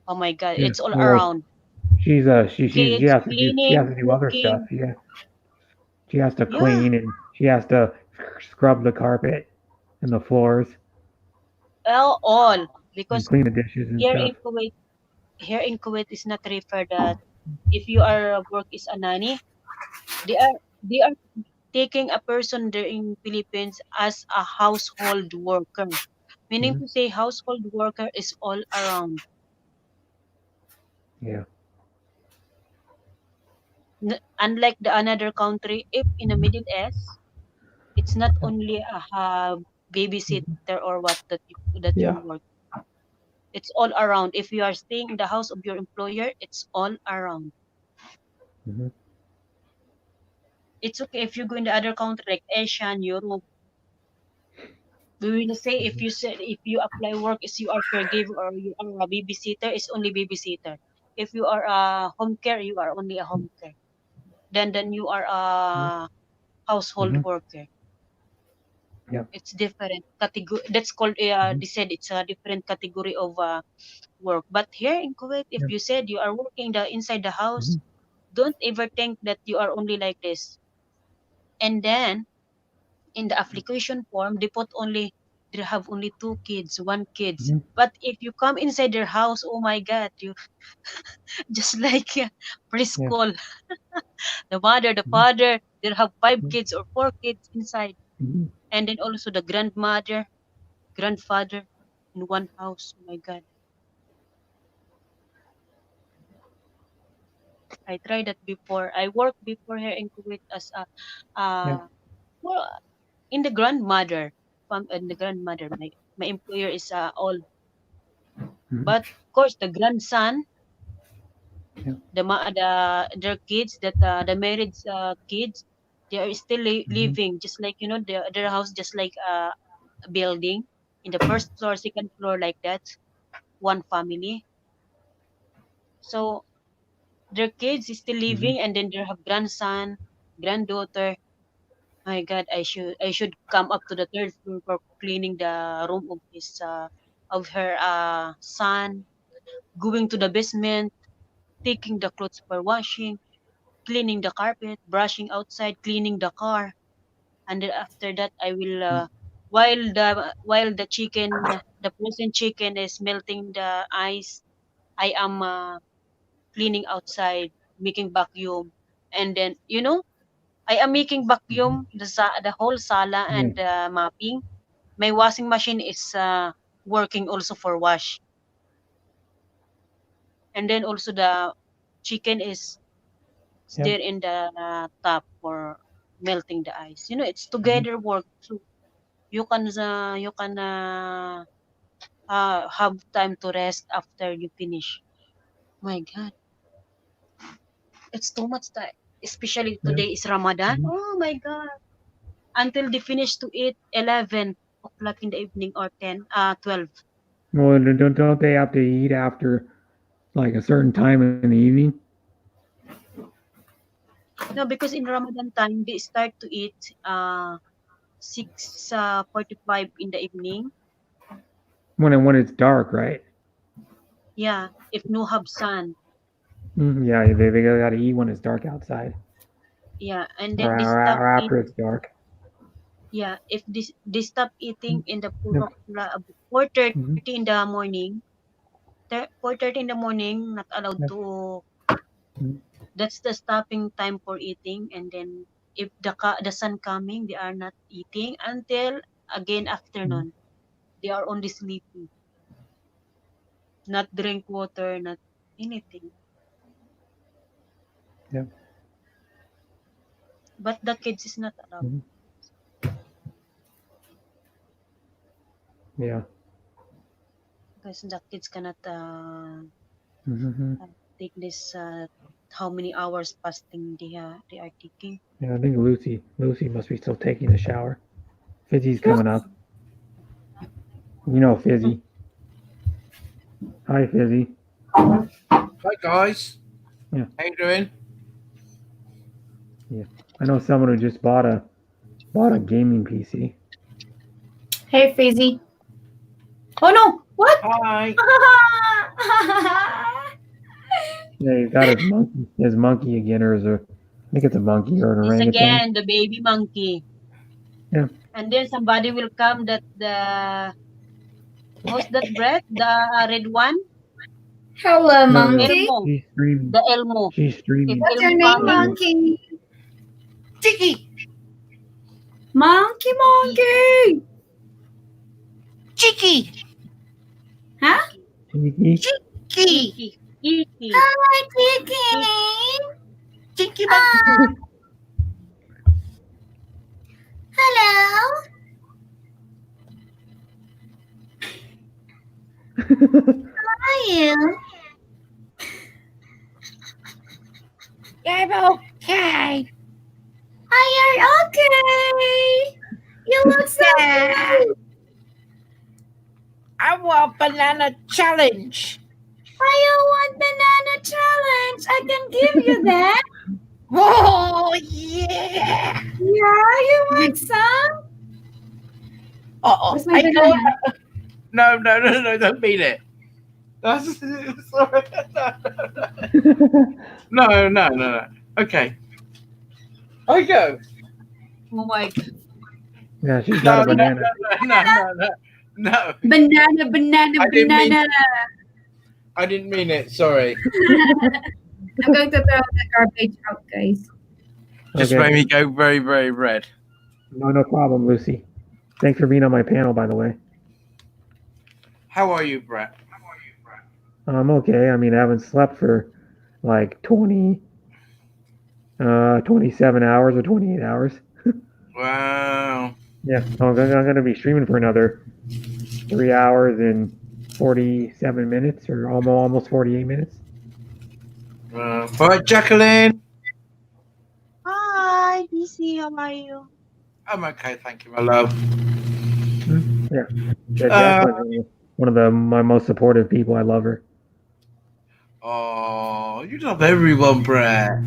Oh my God, Yeah. it's all Well, around. she Kids has to cleaning, do other stuff. cooking. She has to Yeah, clean and she has to scrub the carpet and the floors all and because clean the dishes and here stuff. in Kuwait, is not referred that if you are work is a nanny, they are taking a person there in Philippines as a household worker. Meaning Mhm. to say household worker is all around. Yeah. Unlike the another country, if in the Middle East, it's not only a babysitter or what that you Yeah. work. It's all around. If you are staying in the house of your employer, it's all around. Mhm. It's okay if you go in the other country like Asian, Europe. We will say if you apply work is you are caregiver or you are a babysitter, it's only babysitter. If you are a home care, you are only a home care. Then you are a household Mhm. worker. Yeah. It's different category. That's called Mhm. they said it's a different category of work. But here in Kuwait, if Yeah. you said you are working inside the house, Mhm. don't ever think that you are only like this. And then in the application form, they have only two kids, one kids. Mhm. But if you come inside their house, oh my God, you just like Yeah. preschool. The mother, the Mhm. father, they have five Mhm. kids or four kids inside, Mhm. and then also the grandmother, grandfather in one house. Oh my God, I tried that before. I worked before here in Kuwait as a Yeah. well in the grandmother. In the grandmother, my employer is old, Mhm. but of course the grandson, Yeah. their kids that the married kids, they are still Mhm. living just like their house just like a building in the first floor, second floor like that, one family. So their kids is still Mhm. living, and then they have grandson, granddaughter. My God, I should come up to the third floor for cleaning the room of his of her son, going to the basement, taking the clothes for washing, cleaning the carpet, brushing outside, cleaning the car, and then after that I will while the chicken, the frozen chicken is melting the ice, I am cleaning outside, making vacuum, and then I am making Mhm. vacuum the whole sala Yeah. and mopping. My washing machine is working also for wash, and then also the chicken is Yeah. there in the tap for melting the ice. It's Mhm. together work. So you can have time to rest after you finish. My God, it's too much time. Especially Yeah. today is Ramadan. Mhm. Oh my God. Until they finish to eat 11 o'clock in the evening or 12. Well, don't they have to eat after like a certain time in the evening No, because in Ramadan time they start to eat 6:45 in the evening. when it's dark, right? Yeah, if no have sun. Yeah. They got to eat when it's dark outside Yeah, and or, then they or, stop or eat. after it's dark. Yeah, if they stop eating in the Yep. 4:30 Mhm. in the morning. 4:30 in the morning, not allowed Yep. to. Mhm. That's the stopping time for eating, and then if the sun coming, they are not eating until again Mhm. afternoon. They are only sleeping, not drink water, not anything. Yep. But the kids is not allowed. Mhm. Yeah. because the kids cannot Hmm. take this. How many hours fasting they are taking? Yeah, I think Lucy must be still taking a shower. Fizzy's coming up. You know Fizzy. Hi, Fizzy. Hi guys. Yeah. How you doing? I know someone who just bought a gaming PC. Hey, Fizzy. Oh no! What? Hi. Yeah, he's got his monkey again, or I think it's a monkey or an This orangutan. again, the baby monkey. Yeah. And then somebody will come that what's that bread? The red one? Hello, No, monkey. Elmo. she's streaming. The Elmo. She's streaming. If What's Elmo your name, coming, monkey? Chicky. Monkey, monkey. Chicky. Huh? Kiki. Chicky. Kiki. Hi, Kiki. Chicky. Hello. How are you? I'm okay. Are you okay? You look so good. I want banana challenge. I want banana challenge. I can give you that. Oh yeah. Yeah, you want some? Oh, Where's my I banana? No, don't mean it. That's sorry. No. Okay. I go. Oh my God. Yeah, she's got a banana. No. Banana, I didn't mean- banana. I didn't mean it. Sorry. I'm going to throw the garbage out, guys. Just Okay. made me go very, very red. No problem, Lucy. Thanks for being on my panel, by the way. How are you, Brett? I'm okay. I mean, I haven't slept for like 27 hours or 28 hours. Wow. Yeah, I'm gonna be streaming for another 3 hours and 47 minutes, or almost 48 minutes. Right, Jacqueline. Hi, DC. How are you? I'm okay, thank you, my love. Yeah, Jacqueline's one of my most supportive people. I love her. Oh, you love everyone, Brett.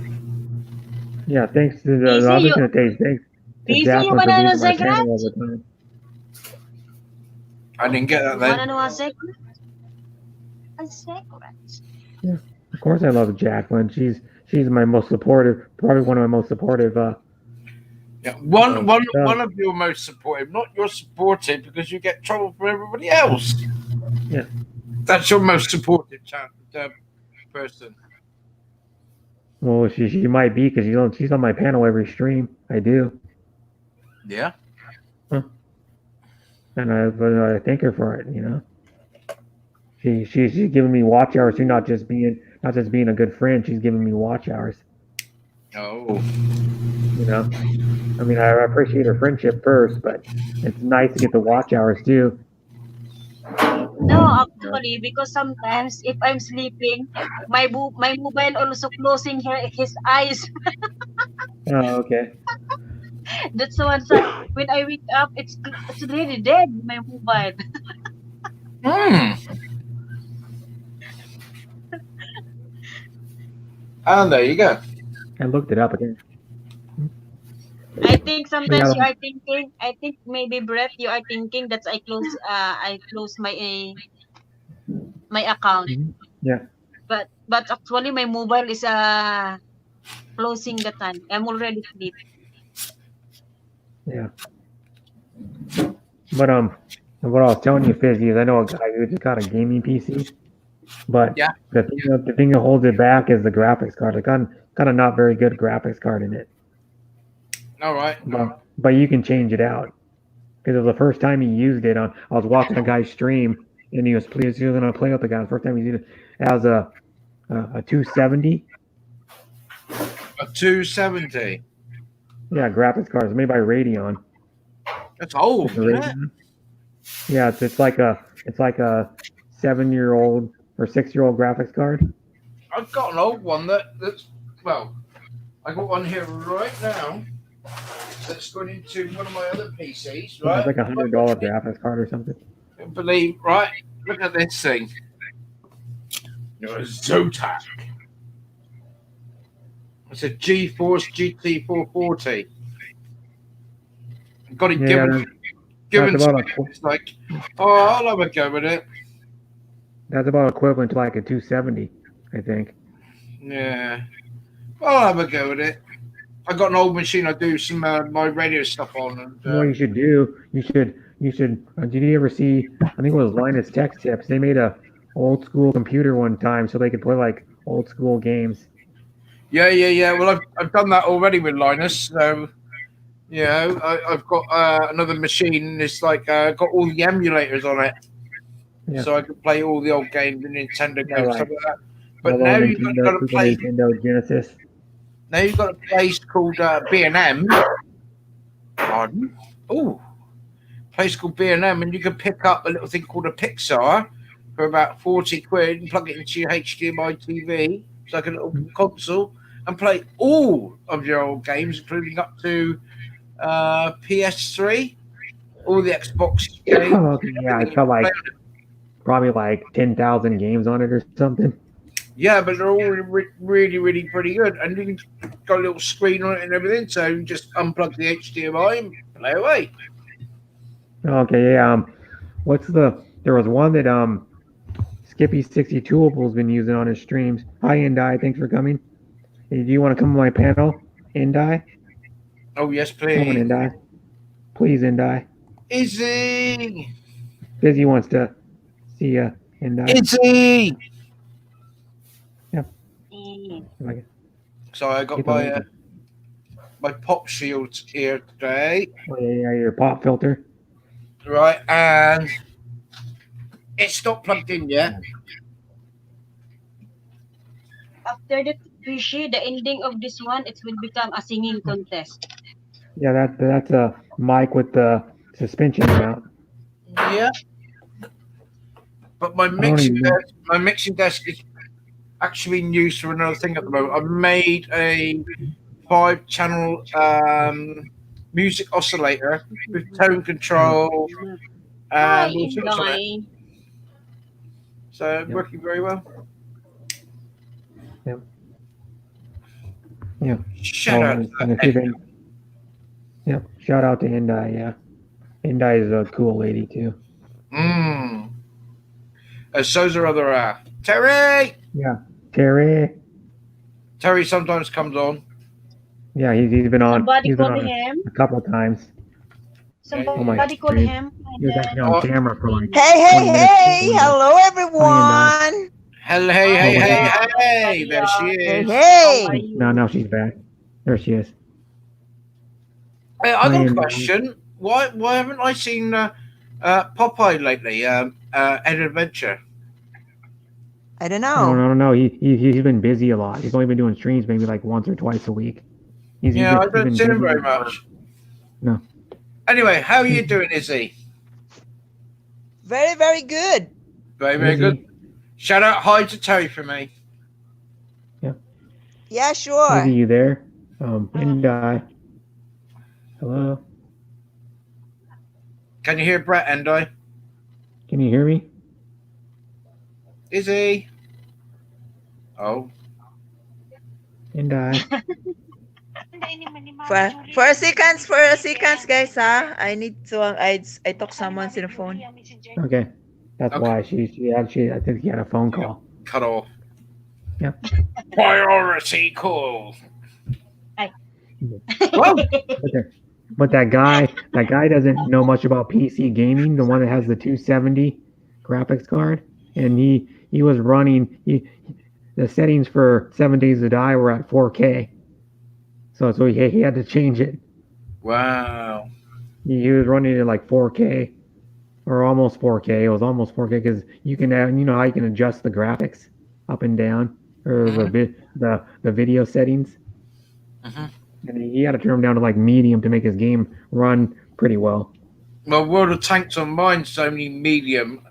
Yeah, thanks to Easy, I was you- just gonna say thanks to Easy, Jacqueline you for wanna being know on my secret? panel all the time. I didn't get that You wanna then. know a secret? A secret. Of course, I love Jacqueline. She's my most supportive, probably one of my most supportive. Yeah, one Yeah. of your most supportive, not your supportive because you get trouble from everybody else. Yeah. That's your most supportive person. Well, she might be because she's on my panel every stream. I do, Yeah. and I thank her for it. You know, she's giving me watch hours. She's not just being a good friend. She's giving me watch hours. Oh. You know, I mean, I appreciate her friendship first, but it's nice to get the watch hours too. No, actually, because sometimes if I'm sleeping, my mobile also closing his eyes. Oh, okay. That's one side. When I wake up, it's really dead. My mobile. And there you go. I looked it up again. I think sometimes you Yeah. are thinking. I think maybe Brett, you are thinking that I close my account. Yeah. But actually my mobile is closing the time. I'm already asleep. Yeah. But what I was telling you, Fizzy, is I know a guy who just got a gaming PC, but Yeah. the thing that holds it back is the graphics card. It's got a not very good graphics card in it. All right. But you can change it out. Because it was the first time he used it I was watching a guy's stream and he was gonna play with the guy. The first time he used it as a 270. A 270. Yeah, graphics card. It's made by Radeon. That's old, It's a isn't it? Radeon. Yeah, it's like a 7-year-old or 6-year-old graphics card. I've got an old one that's well, I got one here right now that's going into one of my other PCs, Yeah, right? it's like $100 graphics card or something. Can't believe, right? Look at this thing. You're a Zotac. It's a GeForce GT 440. Got it Yeah, given that's to about me. a, It's like, oh, I'll have a go with it. that's about equivalent to like a 270, I think. Yeah, I'll have a go with it. I got an old machine. I do some my radio stuff on, and What you should do, you should. Did you ever see? I think it was Linus Tech Tips. They made a old school computer one time so they could play like old school games. yeah. Well, I've done that already with Linus. So, you know, I've got another machine. It's like got all the emulators on it, Yeah. so I can play all the old games, the Nintendo games, right. stuff like that. But Hello, now Nintendo, you've got to Super play. Nintendo Genesis. Now you've got a place called B&M. Pardon? Oh, place called B&M, and you can pick up a little thing called a Pixar for about 40 quid and plug it into your HDMI TV. It's like a little console, and play all of your old games, including up to PS3, all the Xbox games. Okay, yeah, it's got like probably like 10,000 games on it or something. Yeah, but they're all really pretty good, and you can got a little screen on it and everything, so you just unplug the HDMI and play away. Okay, yeah. There was one that Skippy62able's been using on his streams. Hi, Indai, thanks for coming. Hey, do you want to come to my panel, Indai? Oh yes, Come on, please. Indai. Please, Indai. Izzy! Busy wants to see you, Indai. Izzy! Like, So I got Keep my on. my pop shields here today, oh, yeah, your pop filter. right? And it's not plugged in yet. After the Rishi, the ending of this one, it will become a singing contest. Yeah, that's a mic with the suspension mount. Yeah. But my mixing desk is actually being used for another thing at the moment. I've made a 5-channel music oscillator with tone control Hi, and all sorts of it. Indoy. So working very well. Yeah. Shout out to and if you've been, yeah, shout out to Indai. Yeah, Indai is a cool lady too. So's our other Terry. Yeah, Terry. Terry sometimes comes on. Yeah, he's been on. Somebody He's been call on him. a couple of times. Somebody call stream. him. He was actually on camera for like. Hey, 20 minutes. hello everyone. Hello, hey. There she is. Hey. No, she's back. There she is. Hey, I got Hi, a Indoy. question. Why haven't I seen Popeye lately? Ed Adventure. I don't know. No. He's been busy a lot. He's only been doing streams maybe like once or twice a week. He's I been don't see him busy. very much. No. Anyway, how are you doing, Izzy? Very, very good. Very Izzy. good. Shout out hi to Terry for me. Yeah, sure. Izzy, you there? Indai. Hello. Can you hear Brett and I? Can you hear me? Izzy. Oh. Indai. For a seconds, guys. I need to. I talk someone's in the phone. Okay. That's why she actually, I think he had a phone call. Cut off. Yeah. Priority call. But that guy doesn't know much about PC gaming. The one that has the 270 graphics card, and he was running. The settings for 7 Days to Die were at 4K. So he had to change it. Wow. He was running it like 4K or almost 4K. It was almost 4K because you can have, you know how you can adjust the graphics up and down or the video settings. And he had to turn them down to like medium to make his game run pretty well. Well, World of Tanks on mine's only medium,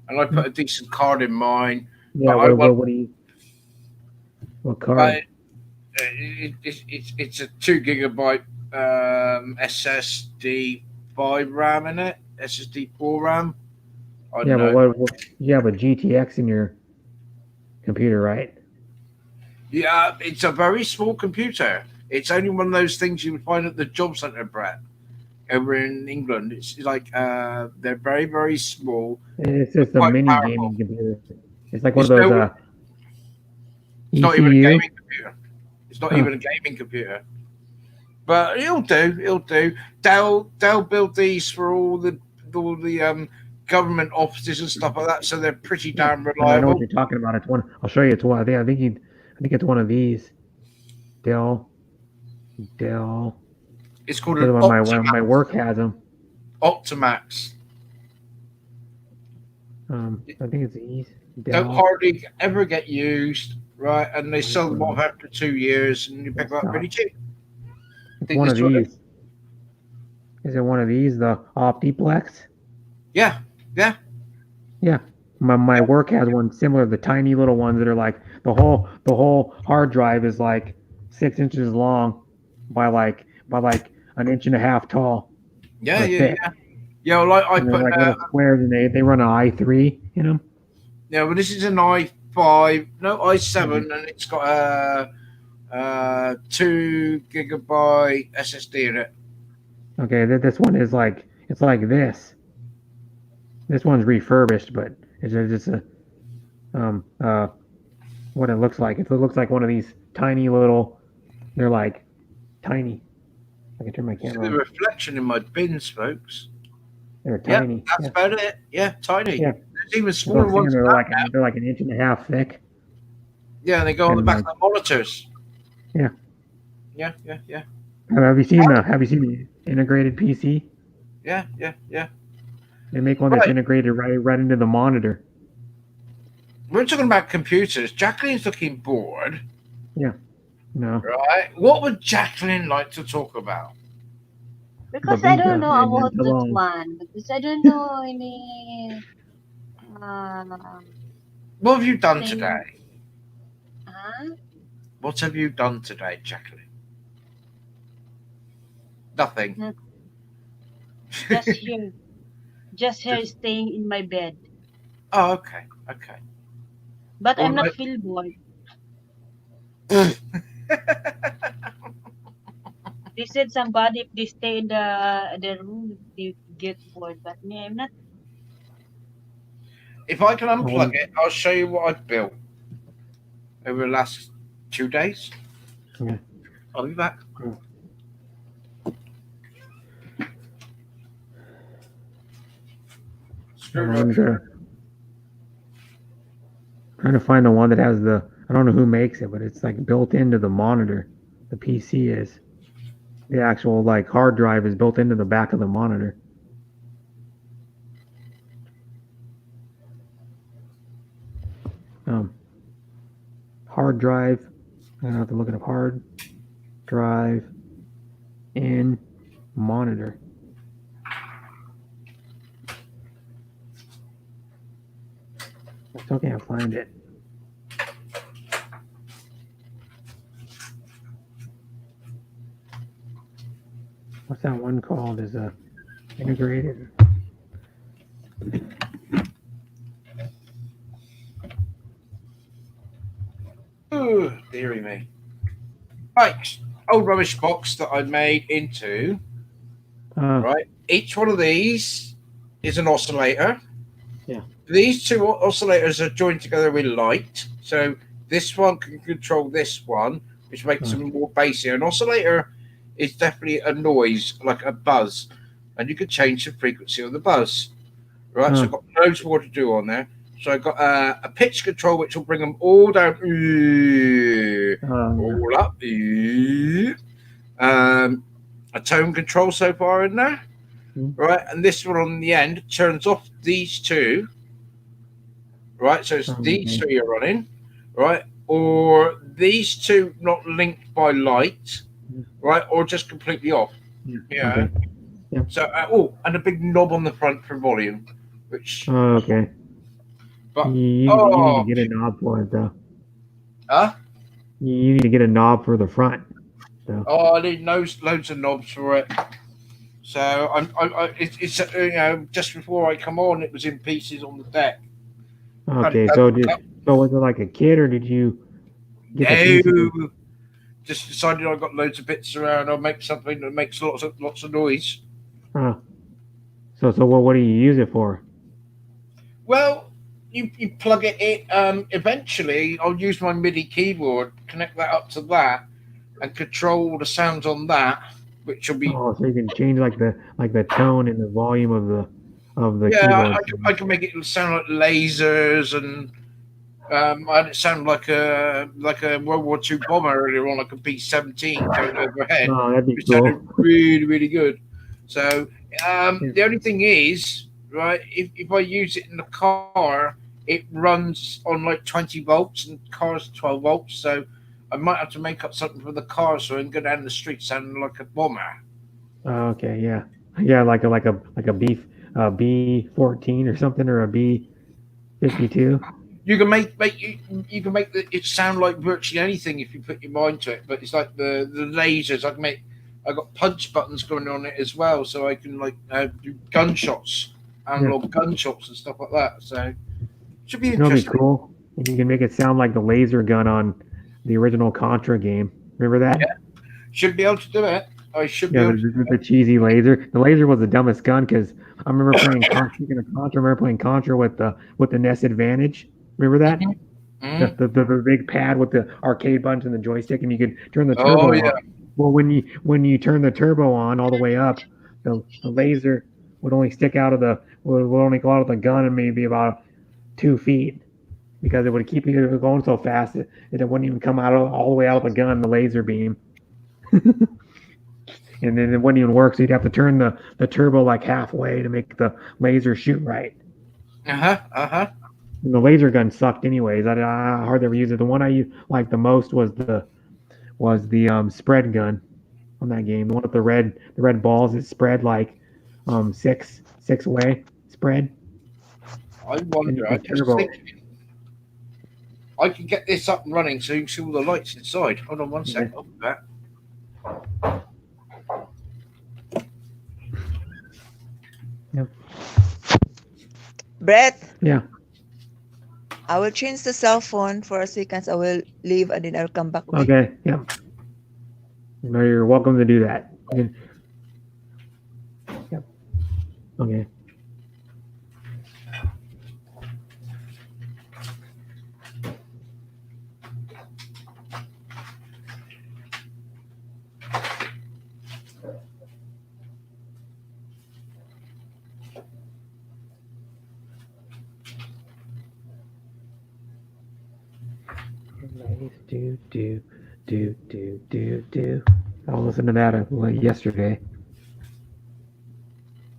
and I put a decent card in mine. Yeah, But what do you? What card? It's a 2 gigabyte SSD 5 RAM in it, SSD 4 RAM. I Yeah, don't but know. what? You have a GTX in your computer, right? Yeah, it's a very small computer. It's only one of those things you would find at the job centre, Brett, over in England. It's like they're very, very small. It's just a Quite mini powerful. gaming computer. It's like one It's of those no- It's not even a ECU. gaming computer. It's not Huh. even a gaming computer. But it'll do. It'll do. They'll build these for all the government offices and stuff like that, so they're pretty damn I know reliable. what you're talking about. It's one. I'll show you. It's one. I think it's one of these. Dell. It's called The an one my Optimax. work has them. Optimax. I think it's these. Don't Dell. hardly ever get used, right? And they sell them off after 2 years, and you pick them up pretty cheap. It's think one of it's one of- these. Is it one of these? The Optiplex? Yeah, yeah. Yeah. My work has one similar. The tiny little ones that are like the whole hard drive is like 6 inches long by like an inch and a half tall. Yeah, Or yeah, thick. yeah. Yeah, well, I And they're put like little squares, and they run an i3 in them. yeah, well, this is an i5, no i7, Mm-hmm. and it's got a 2 gigabyte SSD in it. Okay, this one is like it's like this. This one's refurbished, but it's just a what it looks like. It looks like one of these tiny little. They're like tiny. I can turn my See camera the on. reflection in my bins, folks. They're Yeah, tiny. that's Yeah. about it. Yeah, tiny. Yeah. There's even That's what smaller I'm saying, ones. They're than like that. they're like an inch and a half thick. Yeah, they go on the and back of the monitors. Yeah. Yeah, yeah, yeah. Have you seen the integrated PC? Yeah, yeah, yeah. They make one that's Right. integrated right into the monitor. We're talking about computers. Jacqueline's looking bored, Yeah. No. right? What would Jacqueline like to talk about? Because I Babinka don't know and about that Talon. one. Because I don't know any. What have you done Thing. today? Huh? What have you done today, Jacqueline? Nothing. Just here. Just here staying in my bed. Oh, okay, okay. But I'm Well, not feel bored. They said somebody if they stay in the room they get bored, but me I'm not. If I can unplug it, I'll show you what I've built over the last 2 days. Okay. I'll be back. I'm trying to find the one that has the. I don't know who makes it, but it's like built into the monitor. The PC is. The actual like hard drive is built into the back of the monitor. Hard drive. I have to look it up. Hard drive in monitor. I still can't find it. What's that one called? Is a integrated. Ooh, dearie me. Right, old rubbish box that I made into. Right, each one of these is an oscillator. Yeah. These two oscillators are joined together with light. So this one can control this one, which makes them more bassy. An oscillator is definitely a noise, like a buzz, and you can change the frequency of the buzz. Right, so I've got loads more to do on there. So I've got a pitch control, which will bring them all down, all up. A tone control so far in there. Right, and this one on the end turns off these two. Right, so it's these three are running, right, or these two not linked by light, right, or just completely off. Yeah. Yeah. So, and a big knob on the front for volume, which. Oh, okay. But You need to get a knob for it though. Huh? You need to get a knob for the front. So. Oh, I need loads of knobs for it. So it's just before I come on, it was in pieces on the deck. Okay, so was it like a kit or did you get the pieces? Just decided I got loads of bits around. I'll make something that makes lots of noise. Oh. So what do you use it for? Well, you plug it in. Eventually, I'll use my MIDI keyboard, connect that up to that, and control the sounds on that, which will be. Oh, so you can change like the tone and the volume of the keyboard. I can make it sound like lasers and. I had it sound like a World War II bomber earlier on, like a B-17 going overhead. Oh, that'd be It cool. sounded really, really good. So the only thing is, right, if I use it in the car, it runs on like 20 volts and the car's 12 volts. So I might have to make up something for the car so I can go down the street sounding like a bomber. Oh, okay, yeah, like a B-14 or something, or a B-52. You can make it sound like virtually anything if you put your mind to it. But it's like the lasers. I got punch buttons going on it as well, so I can do gunshots, analog gunshots and stuff like that. So it should be interesting. That'd be cool. If you can make it sound like the laser gun on the original Contra game. Remember that? Yeah, should be able to do it. I should be able to do the cheesy laser. The laser was the dumbest gun because I remember playing Contra. I remember playing Contra with the NES Advantage. Remember that? Mm-hmm. The big pad with the arcade buttons and the joystick, and you could turn the turbo on. Well, when you turn the turbo on all the way up, the laser would only would only go out of the gun and maybe about 2 feet because it would keep you going so fast it wouldn't even come out all the way out of the gun, the laser beam. And then it wouldn't even work, so you'd have to turn the turbo like halfway to make the laser shoot right. And the laser gun sucked anyways. I hardly ever used it. The one I liked the most was the spread gun on that game. The one with the red balls that spread like six way spread. I wonder. I just thinking I can get this up and running so you can see all the lights inside. Hold on one second. I'll do that. Yep. Brett. Yeah. I will change the cell phone for a second. I will leave and then I'll come back. Okay. Yeah. No, you're welcome to do that. Yep. Okay. Do. I listened to that yesterday.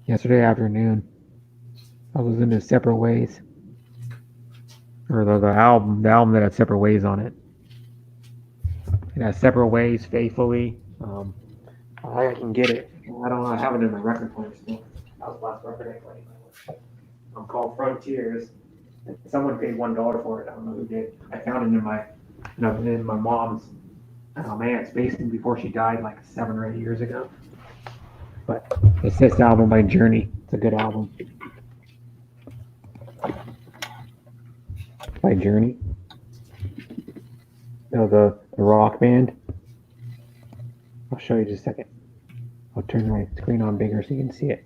Yesterday afternoon. I was into Separate Ways. Or the album that had Separate Ways on it. It has Separate Ways, Faithfully. I can get it. I have it in my record player still. That was the last record I played. Called Frontiers. Someone paid $1 for it. I don't know who did. I found it in my mom's aunt's basement before she died like 7 or 8 years ago. But it's this album by Journey. It's a good album. By Journey. The rock band. I'll show you just a second. I'll turn my screen on bigger so you can see it.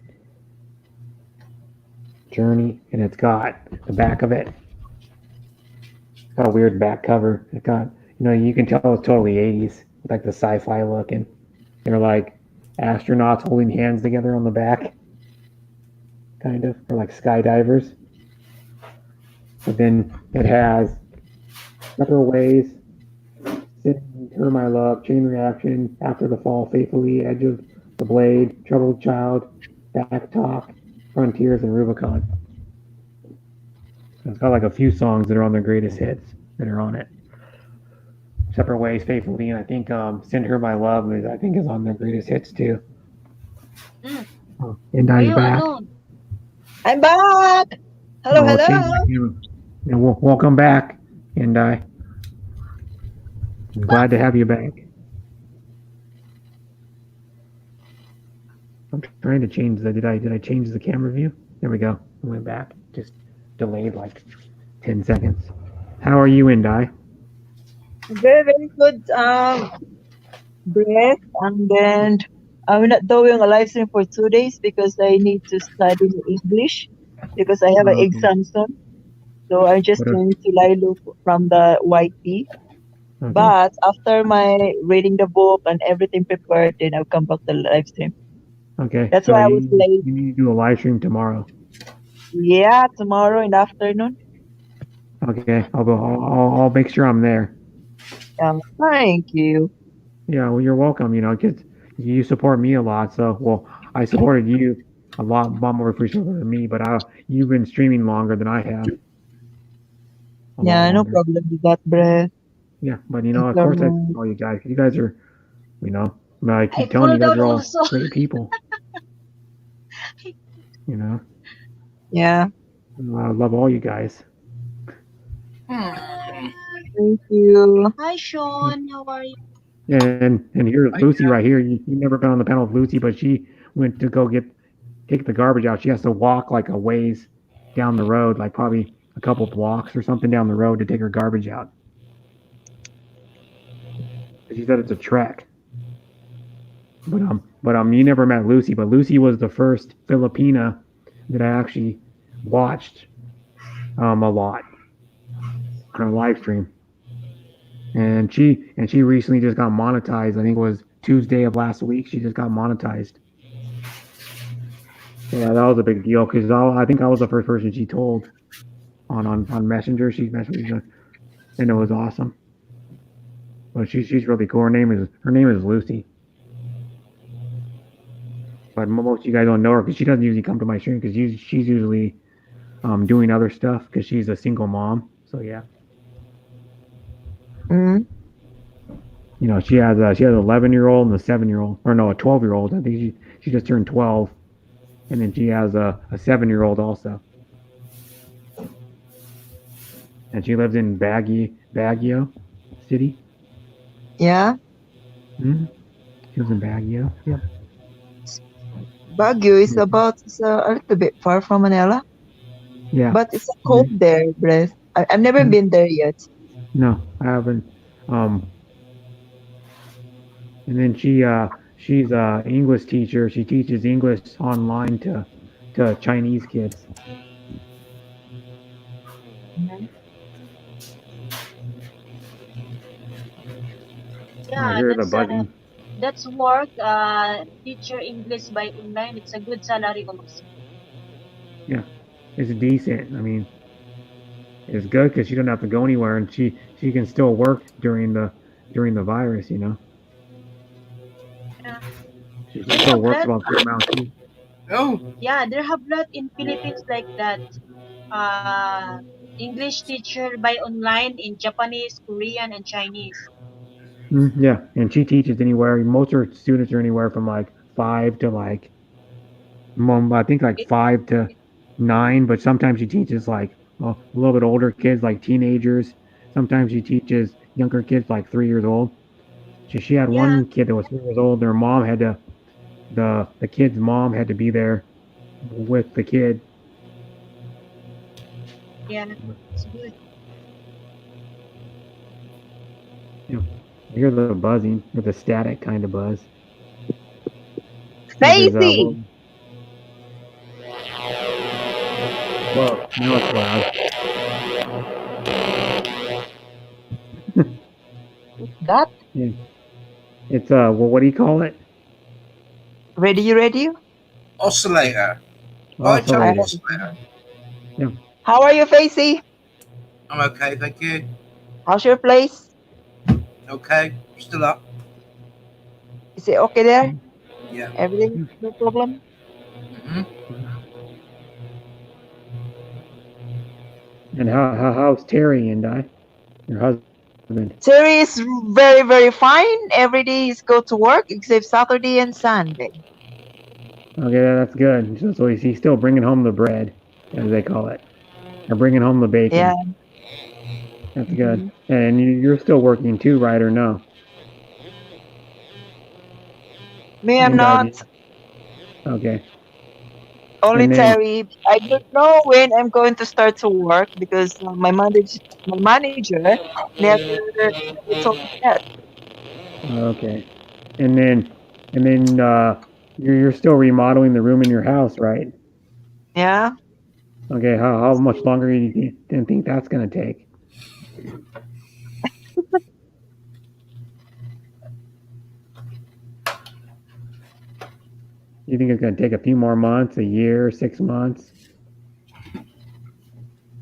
Journey, and it's got the back of it. It's got a weird back cover. It got, you can tell it's totally 80s, like the sci-fi looking. They're like astronauts holding hands together on the back, kind of, or like skydivers. But then it has Separate Ways, Her My Love, Chain Reaction, After the Fall, Faithfully, Edge of the Blade, Troubled Child, Back Talk, Frontiers, and Rubicon. It's got like a few songs that are on their greatest hits that are on it. Separate Ways, Faithfully, and I think Send Her My Love is on their greatest hits too. And now Are you're you back. alone? I'm back. Hello, I'll change hello. my camera. Yeah, welcome back. And I'm glad to have you back. I'm trying to change the. Did I change the camera view? There we go. I went back. Just delayed like 10 seconds. How are you, Indai? Very, very good breath. And then I'm not doing a live stream for 2 days because I need to study English because I have an Okay. exam soon. So I'm just What are- going to Lilo from the YP. Okay. But after my reading the book and everything prepared, then I'll come back to the live stream. Okay. That's So why I was late. you need to do a live stream tomorrow. Yeah, tomorrow in the afternoon. Okay. I'll make sure I'm there. Thank you. Yeah. Well, you're welcome. Because you support me a lot. So, well, I supported you a lot more appreciative than me. But you've been streaming longer than I have. A Yeah, lot no longer. problem with that, breath. Yeah. But It's of course, I alright. support all you guys. You guys are, I I keep telling you fall guys down are all also. great people. Yeah, I love all you guys. thank you. Hi, Sean. How are you? And here's Lucy right here. You never been on the panel with Lucy, but she went to go take the garbage out. She has to walk like a ways down the road, like probably a couple blocks or something down the road to take her garbage out. She said it's a trek. But you never met Lucy, but Lucy was the first Filipina that I actually watched a lot on a live stream. And she recently just got monetized. I think it was Tuesday of last week. She just got monetized. Yeah, that was a big deal because I think I was the first person she told on Messenger. She messaged me, and it was awesome. But she's really cool. Her name is Lucy. But most of you guys don't know her because she doesn't usually come to my stream because she's usually doing other stuff because she's a single mom. So yeah. Mm. She has an 11-year-old and a 7-year-old, or no, a 12-year-old. I think she just turned 12, and then she has a 7-year-old also. And she lives in Baguio City. Yeah, Mm-hmm. She lives in Baguio. Yeah. Baguio is it's a little bit far from Manila, Yeah. but it's cold there, breath. I've never been there yet. No, I haven't. And then she's a English teacher. She teaches English online to Chinese kids. I Yeah, hear the buzzing. that's work. Teacher English by online. It's a good salary also. Yeah, it's decent. I mean, it's good because she doesn't have to go anywhere, and she can still work during the virus. Yeah. She still works about the amount too. Oh, Yeah, there have lot in Philippines like that. English teacher by online in Japanese, Korean, and Chinese. Yeah, and she teaches anywhere. Most of her students are anywhere from like 5 to like, I think like 5 to 9. But sometimes she teaches like a little bit older kids, like teenagers. Sometimes she teaches younger kids, like 3 years old. She had one kid that was 3 years old. Their mom had to, the kid's mom had to be there with the kid. Yeah, it's good. I hear the buzzing, or the static kind of buzz. Stacy! Whoa, now it's loud. What's that? Yeah. It's well, what do you call it? Radio? oscillator. Oscillator. Oscillator. Yeah. How are you, Facey? I'm okay, thank you. How's your place? Okay, still up. Is it okay there? Yeah. Everything? No problem? And how's Terry and your husband? Terry is very, very fine. Every day he's go to work except Saturday and Sunday. Okay, that's good. So he's still bringing home the bread, as they call it, or bringing home the bacon. Yeah. That's good. Mhm. And you're still working too, right, or no? Me, I'm You got- not. Okay. Only And then, Terry. I don't know when I'm going to start to work because my manager never told me that. okay. And then you're still remodeling the room in your house, right? Yeah. Okay. How much longer do you think that's gonna take? You think it's gonna take a few more months, a year, 6 months?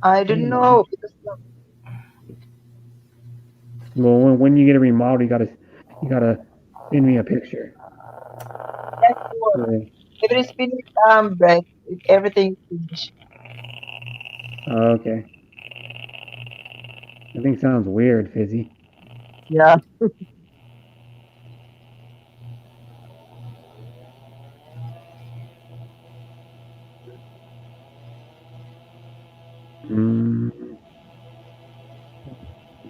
I don't know because Well, when you get a remodel, you gotta send me a picture. that's work. Okay. If it is finished, Brett, if everything is finished. Okay. I think sounds weird, Fizzy. Yeah. Mm.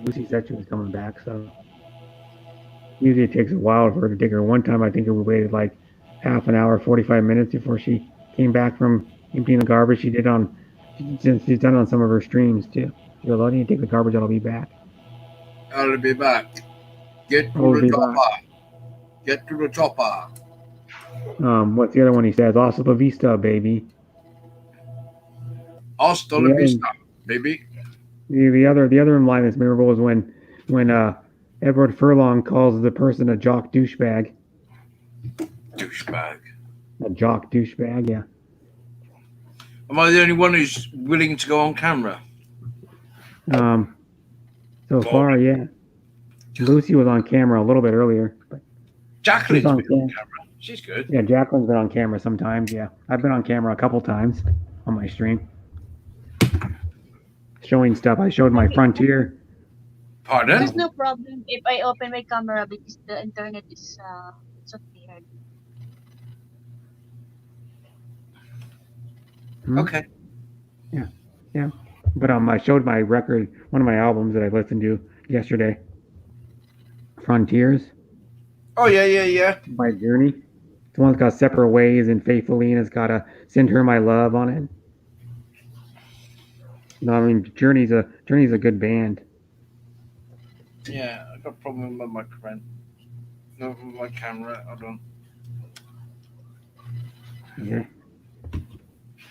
Lucy said she was coming back, so usually it takes a while for her to dig her. One time, I think we waited like half an hour, 45 minutes before she came back from emptying the garbage. She's done it on some of her streams too. She goes, "I need to take the garbage out. I'll be back." I'll be back. Get I'll to be the back. chopper. Get to the chopper. What's the other one he says? Hasta la vista, baby. Hasta la The other, vista, baby. the other line that's memorable is when Edward Furlong calls the person a jock douchebag. Douchebag. A jock douchebag, yeah. Am I the only one who's willing to go on camera? So far, yeah. Lucy was on camera a little bit earlier, but Jacqueline's on been on camera. She's good. yeah, Jacqueline's been on camera sometimes. Yeah, I've been on camera a couple times on my stream, showing stuff. I showed my Frontier. Pardon? There's no problem if I open my camera because the internet is it's okay. Okay. Yeah, but I showed my record, one of my albums that I listened to yesterday, Frontiers Oh yeah. by Journey. The one's got Separate Ways and Faithfully, and it's got a Send Her My Love on it. No, I mean Journey's a good band. Yeah, I got a problem with my microphone. No, with my camera. Hold on. Yeah,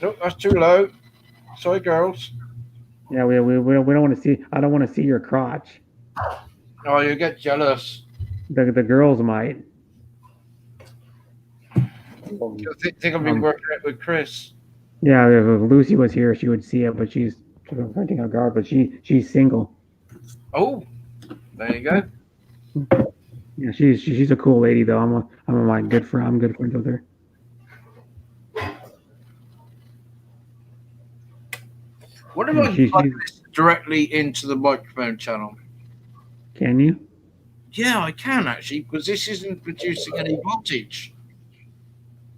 Nope, that's too low. Sorry, girls. yeah. We don't want to see. I don't want to see your crotch. Oh, you get jealous. The girls might. You think I've been working it with Chris? Yeah, if Lucy was here, she would see it, but she's renting a guard, but she's single. Oh, there you go. Yeah, she's a cool lady though. I'm good friends with her. What if Yeah, I plug this directly into the microphone channel? Can you? Yeah, I can actually, because this isn't producing any voltage.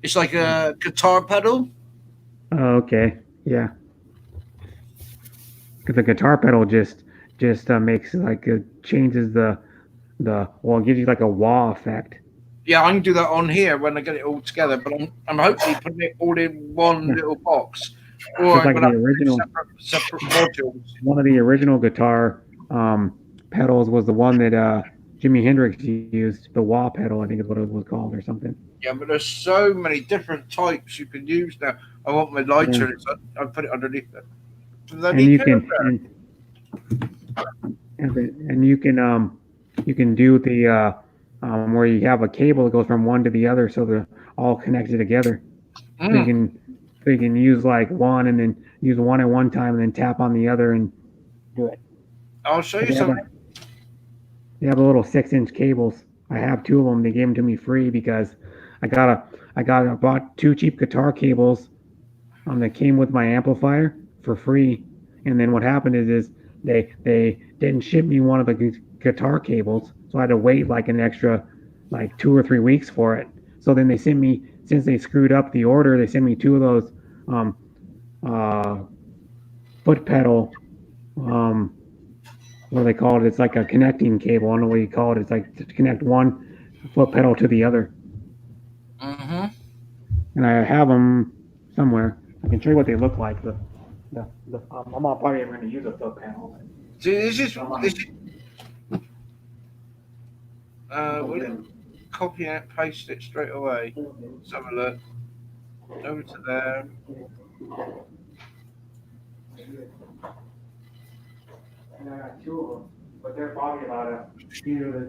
It's like a guitar pedal. Oh, okay. Yeah. Because the guitar pedal just makes like it changes the well, it gives you like a wah effect. Yeah, I can do that on here when I get it all together, but I'm hopefully putting it all in one little box. Or It's I'm like gonna the have original separate modules. one of the original guitar pedals was the one that Jimi Hendrix used, the wah pedal, I think is what it was called or something. Yeah, but there's so many different types you can use now. I want my lighter, and I put it underneath it. And you can and you can do the where you have a cable that goes from one to the other, so they're all connected together. So you can use like one and then use one at one time and then tap on the other and do it. I'll show you something. They have a little 6-inch cables. I have 2 of them. They gave them to me free because I bought 2 cheap guitar cables that came with my amplifier for free. And then what happened is they didn't ship me one of the guitar cables, so I had to wait like an extra like 2 or 3 weeks for it. So then they sent me since they screwed up the order, they sent me 2 of those foot pedal. What do they call it? It's like a connecting cable. I don't know what you call it. It's like to connect one foot pedal to the other. Mm-hmm. And I have them somewhere. I can show you what they look like. I'm not probably ever going to use a foot pedal. See, this is we'll copy and paste it straight away. Let's have a look. Over to there. And I got 2 of them, but they're probably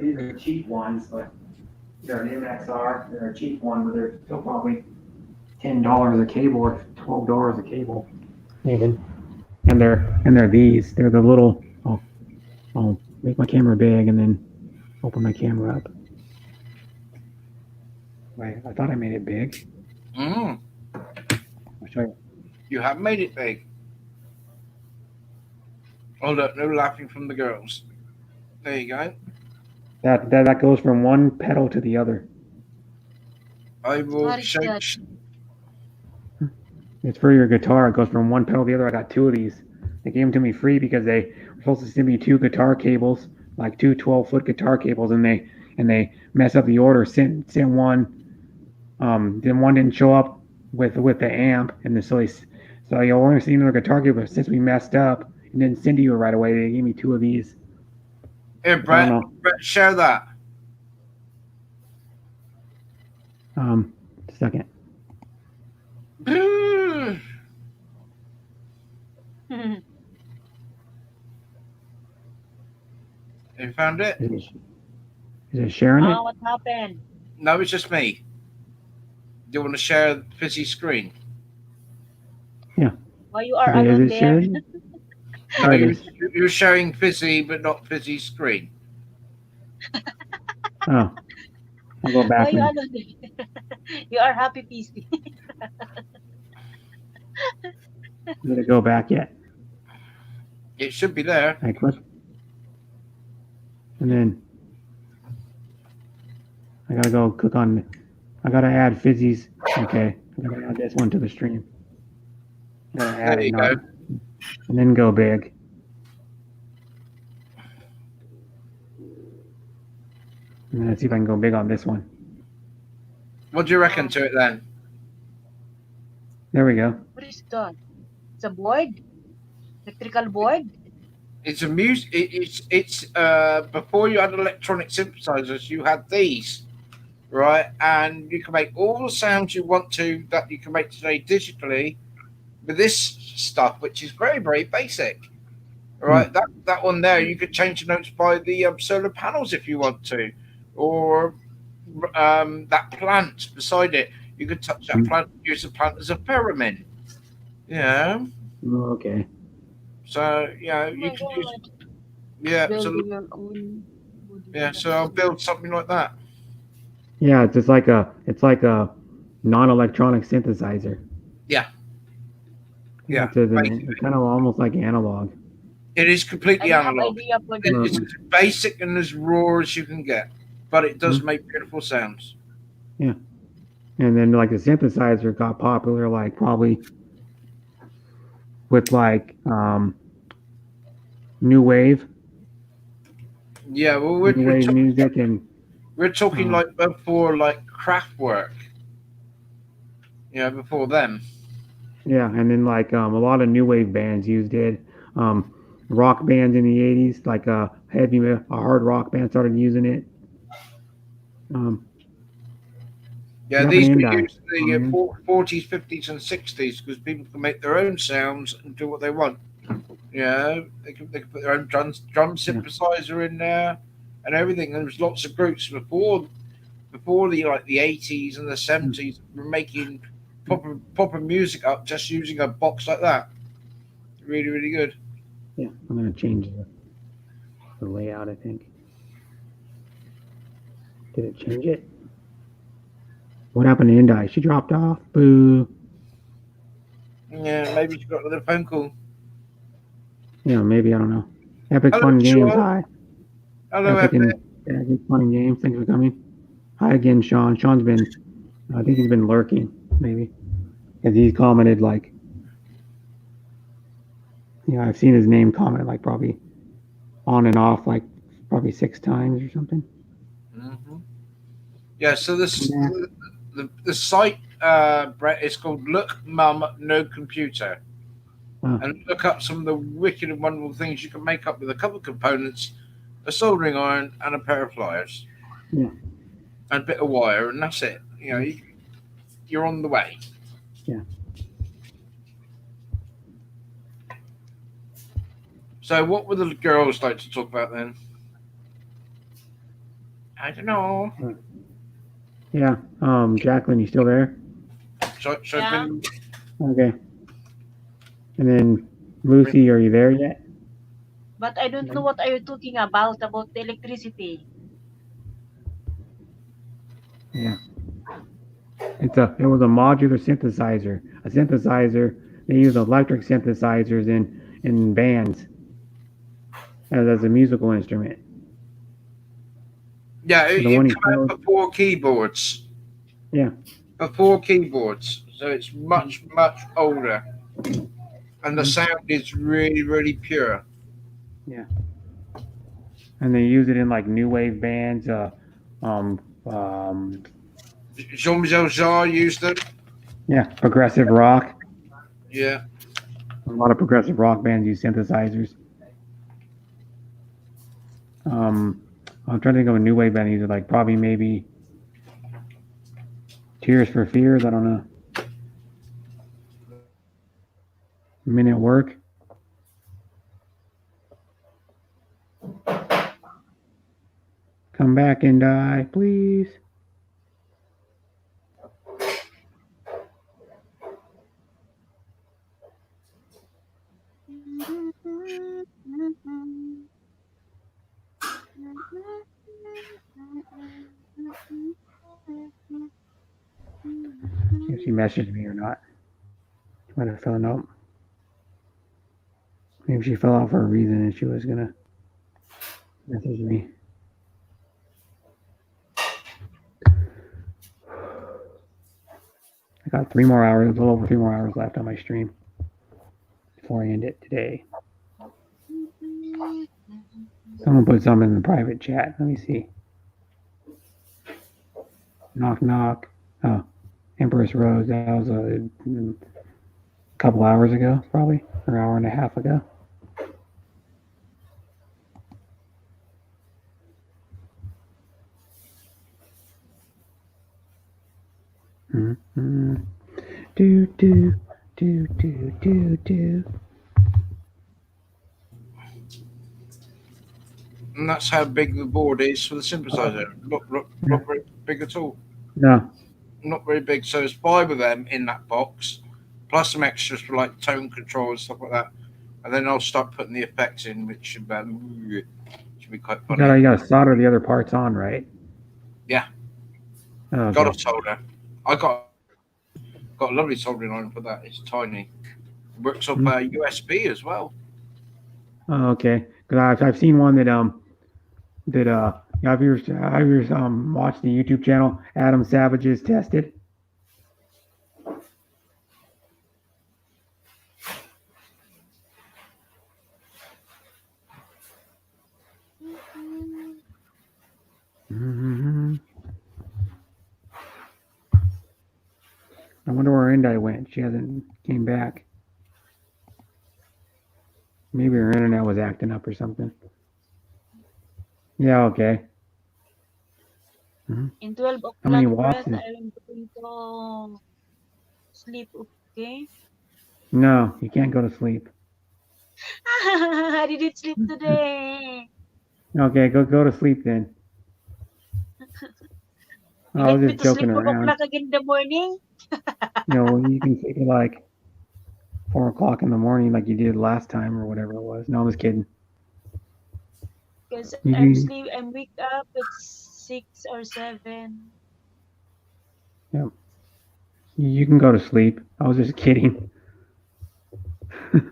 these are cheap ones, but they're an MXR. They're a cheap one, but they're still probably $10 a cable or $12 a cable. Even. And they're these. They're the little. I'll make my camera big and then open my camera up. Wait, I thought I made it big. Mm. I'll show you. You have made it big. Hold up, no laughing from the girls. There you go. That goes from one pedal to the other. I will What is show. that? It's for your guitar. It goes from one pedal to the other. I got 2 of these. They gave them to me free because they were supposed to send me 2 guitar cables, like 2 12-foot guitar cables, and they messed up the order. Sent one. Then one didn't show up with the amp, and then so you'll only see another guitar cable. Since we messed up and didn't send to you right away, they gave me 2 of these. Here, Brett, share that. A second. You found it? Is it sharing it? What happened? No, it's just me. Do you want to share Fizzy's screen? Why you are Is alone it there? sharing? No, There it is. you're showing Fizzy, but not Fizzy's screen. Oh, I'll go Why back. you now. alone there? You are happy PC. Did it go back yet? It should be there. I click. And then I gotta go click on. I gotta add Fizzy's. Okay, I gotta add this one to the stream. Gotta add There it you now. go. And then go big. And then let's see if I can go big on this one. What do you reckon to it then? There we go. What is that? It's a board? Electrical board? It's a music. It's before you had electronic synthesizers, you had these, right? And you can make all the sounds you want to that you can make today digitally with this stuff, which is very, very basic. Right? That one there, you could change the notes by the solar panels if you want to, or that plant beside it. You could touch that plant, use the plant as a theremin. Yeah. Okay. So you can use. Yeah. So Building your own. so I'll build something like that. Yeah, it's like a non-electronic synthesizer. Yeah. Yeah. It's kind of almost like analog. It is completely I have analog. idea for that. It's as basic and as raw as you can get, but it does make beautiful sounds. Yeah. And then like the synthesizer got popular like probably with like new wave. Yeah, well, New wave music and we're talking like before like Kraftwerk. Yeah, before them. yeah, and then like a lot of new wave bands used it. Rock bands in the 80s, like a hard rock band started using it. Yeah, Nothing these in were that. used in the 40s, 50s, and 60s because people can make their own sounds and do what they want. Yeah, they can put their own drum synthesizer in there and everything. And there was lots of groups before the 80s and the 70s were making proper music up just using a box like that. Really, really good. Yeah, I'm gonna change the layout. I think. Did it change it? What happened to Indai? She dropped off. Boo. Yeah, maybe she got another phone call. Yeah, maybe I don't know. Epic Hello, Fun Games. Sean. Hi. Hello, Epic Epic. and Fun and Games. Thanks for coming. Hi again, Sean. Sean's been I think he's been lurking, maybe. Because he's commented like, I've seen his name comment like probably on and off like probably 6 times or something. Mm-hmm. Yeah, so this Yeah. the site, Brett, is called Look Mum No Computer. Oh. And look up some of the wicked and wonderful things you can make up with a couple of components, a soldering iron, and a pair of pliers. Yeah. And a bit of wire, and that's it. You're on the way. Yeah. So, what would the girls like to talk about then? I don't know. Yeah. Jacqueline, you still there? Should I bring- Okay. And then Lucy, are you there yet? But I don't know what are you talking about the electricity. Yeah. It was a modular synthesizer. A synthesizer. They use electric synthesizers in bands as a musical instrument. Yeah, The you one he come out showed- for 4 keyboards. Yeah. For 4 keyboards. So it's much, much older. And the sound is really, really pure. Yeah. And they use it in like new wave bands. Jean-Michel Jarre used them. Yeah, progressive rock. Yeah. A lot of progressive rock bands use synthesizers. I'm trying to think of a new wave band user, like probably maybe Tears for Fears. I don't know. Men at Work. Come back and die, please. If she messaged me or not. She might have fell out. Maybe she fell out for a reason and she was gonna message me. I got 3 more hours, a little over 3 more hours left on my stream before I end it today. Someone put something in the private chat. Let me see. Knock, knock. Oh, Empress Rose. That was a couple hours ago, probably, or hour and a half ago. Mm-hmm. Do, do, do, do, do, do. And that's how big the board is for the synthesizer. Not very big at all. No. Not very big. So it's 5 of them in that box, plus some extras for like tone control and stuff like that. And then I'll start putting the effects in, which should be quite You funny. gotta solder the other parts on, right? Yeah. Oh, okay. Got a solder. I got a lovely soldering iron for that. It's tiny. Works off USB as well. Oh, okay. Because I've seen one that have you watched the YouTube channel Adam Savage's Tested? Mm-hmm. I wonder where Endai went. She hasn't came back. Maybe her internet was acting up or something. Yeah, okay. In 12 o'clock, How many Brett, watts is- I'm going to sleep, okay? No, you can't go to sleep. I didn't sleep today. Okay, go to sleep then. You I want was me just to sleep joking 4 around. o'clock again in the morning? You can sleep at like 4 o'clock in the morning like you did last time or whatever it was. No, I was kidding. Because You I'm wake up at 6 or 7. Yeah. You can go to sleep. I was just kidding. Of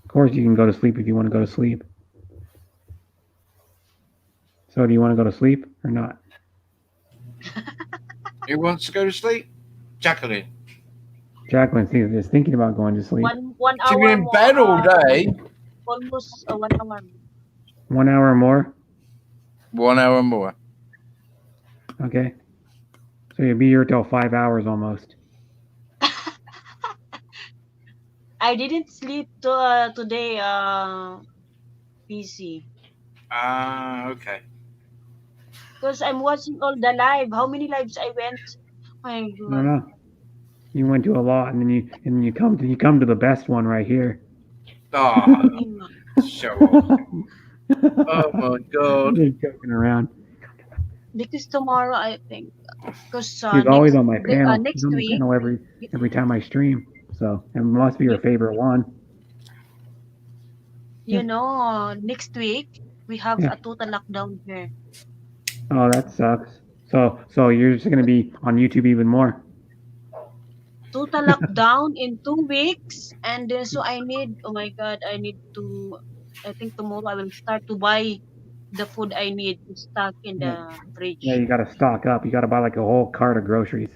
course you can go to sleep if you want to go to sleep. So do you want to go to sleep or not? Who wants to go to sleep? Jacqueline. Jacqueline is thinking about going to sleep. One She's hour been in more. bed all day. Almost 1 hour. 1 hour more. 1 hour more. Okay. So you'll be here till 5 hours almost. I didn't sleep today, PC. Okay. Because I'm watching all the live. How many lives I went? My God. No. You went to a lot, and then you come to the best one right here. Oh, show off. Oh my God. You're joking around. Because tomorrow I think, because She's always on my panel. She's next on my week, panel every time I stream. So it must be her favorite one. you know, next week we have Yeah. a total lockdown here. Oh, that sucks. So you're just gonna be on YouTube even more. Total lockdown in 2 weeks, and then so I need. Oh my God, I need to. I think tomorrow I will start to buy the food I need to stock in the fridge. Yeah, you gotta stock up. You gotta buy like a whole cart of groceries.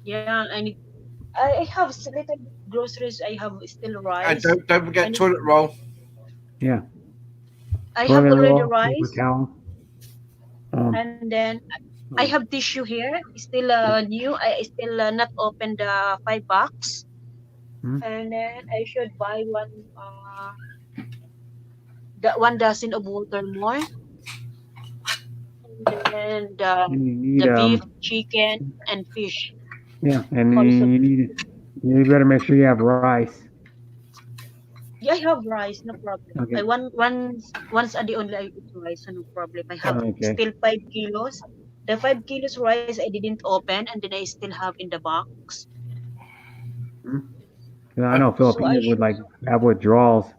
Yeah, I need. I have little groceries. I have still And rice. don't forget toilet roll. Yeah. I have Toilet already roll, paper rice, towel. and then I have tissue here. Still new. I still not open the 5 box, and then I should buy the 1 dozen of water more, and And you need the beef, chicken, and fish. yeah, and Also, you better make sure you have rice. yeah, I have rice, no problem. Okay. I once a day only I eat rice, so no problem. I have Okay. still 5 kilos. The 5 kilos rice I didn't open, and then I still have in the box. 'Cause I know Filipinos would like have withdrawals.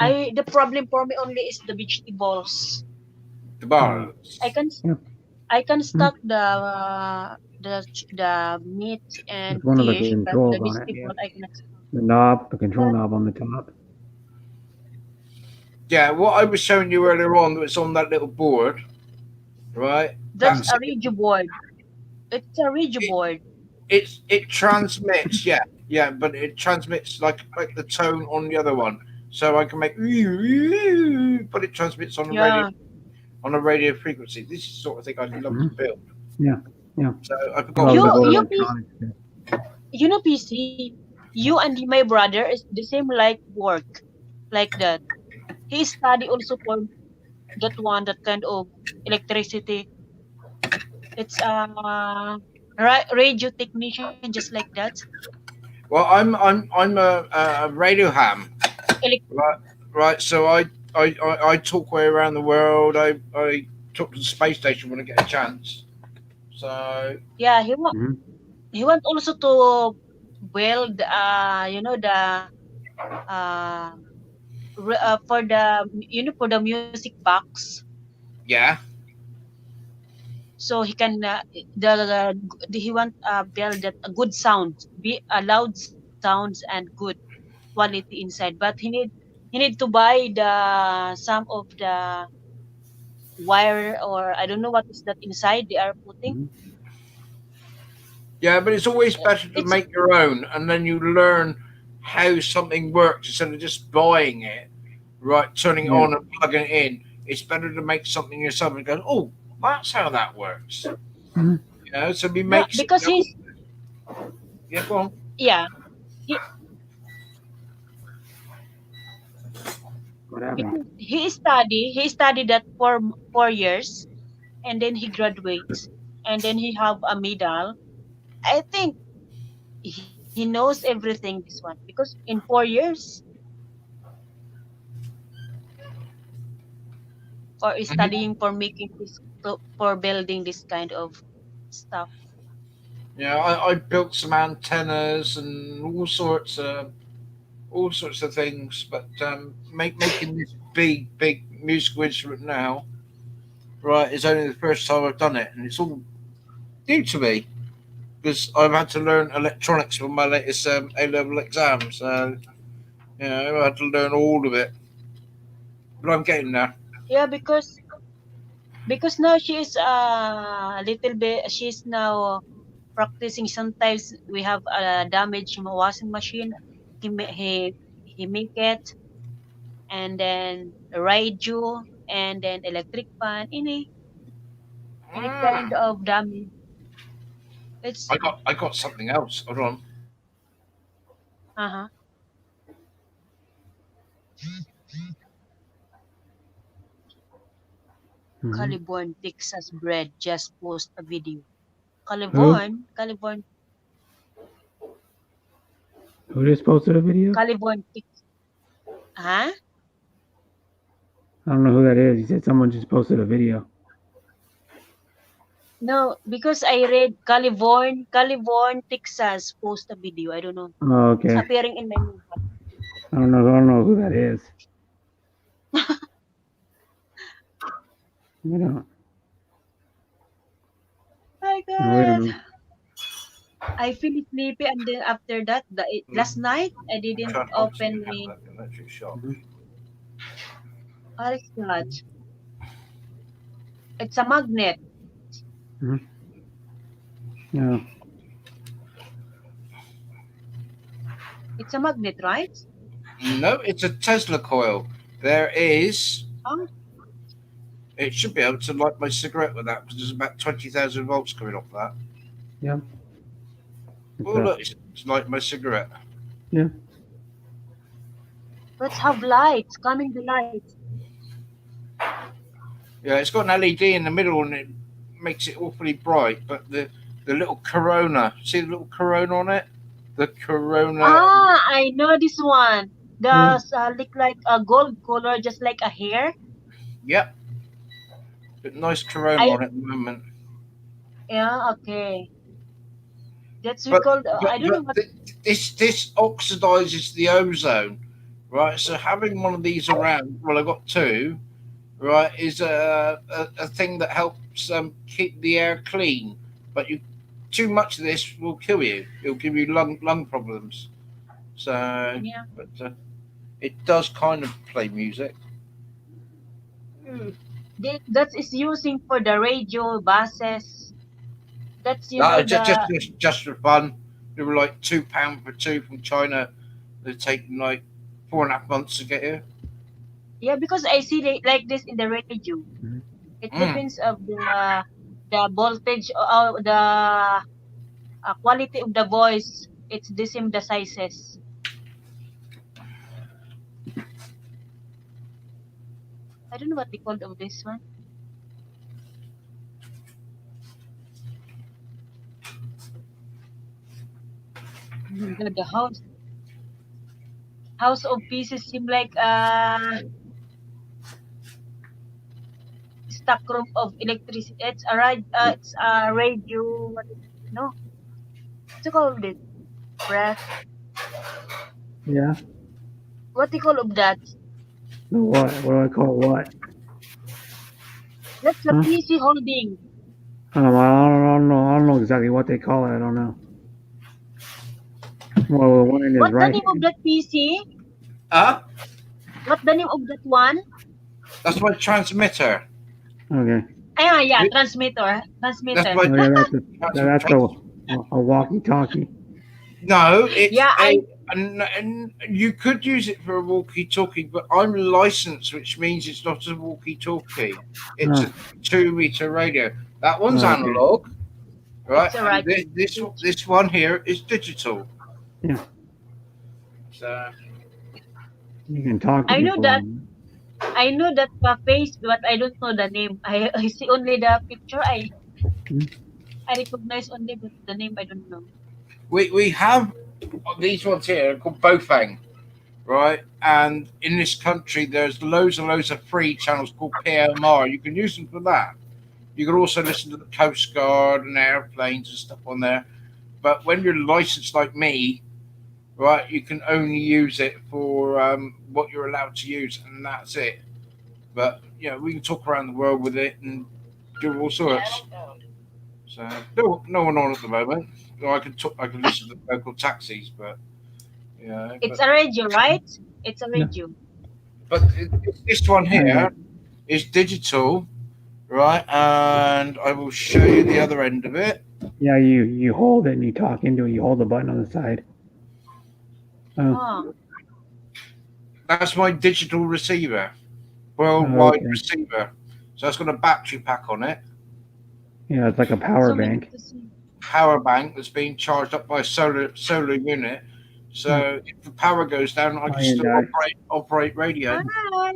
The problem for me only is the vegetables. The bars. I can stock the meat and It's one of the fish, but controls the on it. vegetable Yeah. I cannot stock. The control knob on the top. Yeah, what I was showing you earlier on, that was on that little board, right? That's a Regio board. It's a Regio board. It transmits, yeah, but it transmits like the tone on the other one, so I can make, but it transmits on a radio frequency. This is the sort of thing I'd love to build. Yeah. So I forgot. You know, PC. You and my brother is the same like work, like that. He study also for that kind of electricity. It's radio technician, just like that. Well, I'm a radio ham, right. So I talk way around the world. I talk to the space station when I get a chance. So yeah, he want also to build for the music box. Yeah. So he can he want build that a good sound, be loud sounds and good quality inside. But he need to buy some of the wire, or I don't know what is that inside they are putting. Yeah, but it's always better to make your own, and then you learn how something works instead of just buying it, right? Turning it on and plugging it in. It's better to make something yourself and go, oh, that's how that works. You know, so we make because he's go on. Yeah. He studied that for 4 years, and then he graduates, and then he have a medal. I think he knows everything, this one, because in 4 years or is studying for making this, for building this kind of stuff. Yeah, I built some antennas and all sorts of things, but making this big musical instrument now, right, is only the first time I've done it, and it's all new to me because I've had to learn electronics for my latest A-level exam, so you know I had to learn all of it, but I'm getting there. Yeah, because because now she is a little bit. She's now practicing. Sometimes we have a damaged washing machine. He make it, and then radio, and then electric fan. Any kind of damage. It's I got something else. Hold on. uh-huh. Mhm. Caliborn Texas bread just post a video. Caliborn, Who just posted a video? Caliborn Texas. Huh? I don't know who that is. He said someone just posted a video. No, because I read Caliborn, Texas post a video. I don't know. Oh, It's okay. appearing in my mobile. I don't know who that is. I don't. My I really don't God. know. I feel sleepy, and then after that, last night I didn't open my. Electric shock. What is that? It's a magnet. No. It's a magnet, right? No, it's a Tesla coil. There is. Oh, It should be able to light my cigarette with that because there's about 20,000 volts coming off that. Yeah. Oh, look, it's like my cigarette. Yeah. let's have lights. Coming the lights. Yeah, it's got an LED in the middle and it makes it awfully bright. But the little Corona, see the little Corona on it? The Corona. Ah, I know this one. The look like a gold color, just like a hair. Yep. But nice Corona on it at the moment. Yeah, okay. That's But- called. I don't know what. This oxidizes the ozone, right? So having one of these around, well, I got two, right, is a thing that helps keep the air clean. But too much of this will kill you. It'll give you lung problems. So, Yeah. but it does kind of play music. That is using for the radio buses. That's Just for fun. They were like £2 for two from China. They're taking like 4.5 months to get here. Yeah, because I see like this in the radio. It depends of the voltage or the quality of the voice. It's the same the sizes. I don't know what they called of this one. The house of pieces seem like stock room of electricity. It's a radio. No, what's it called? It press. Yeah. What do you call of that? The what? What do I call it? What? That's the Huh? PC holding. I don't know exactly what they call it. I don't know. Well, the one in his What's the right. name of that PC? What's the name of that one? That's my transmitter. Okay. Yeah, transmitter. That's my Oh, yeah, that's a walkie-talkie. No, it's Yeah, and you could use it for a walkie-talkie, but I'm licensed, which means it's not a walkie-talkie. It's a 2-meter radio. That one's Okay. analog, right? It's a radio. And this one here is digital. Yeah. So You can talk to I know people that. on I know that face, but I don't know the name. I see only the picture. I recognize only, but the name I don't know. we have these ones here called Bofang, right? And in this country, there's loads and loads of free channels called PMR. You can use them for that. You can also listen to the Coast Guard and airplanes and stuff on there. But when you're licensed like me, right, you can only use it for what you're allowed to use, and that's it. But we can talk around the world with it and do all sorts. So no one on at the moment. I can listen to the local taxis, but It's a radio, right? It's a radio. But this one here is digital, Right, and I will show you the other end of it. Yeah, you hold it and you talk into it. You hold the button on the side. Oh, Oh, That's my digital receiver, worldwide okay. receiver. So it's got a battery pack on it, Yeah, it's like a power zoom bank. in to see. power bank that's being charged up by a solar unit. So if the power goes down, I can Hi, still Indai. operate radio. Hi,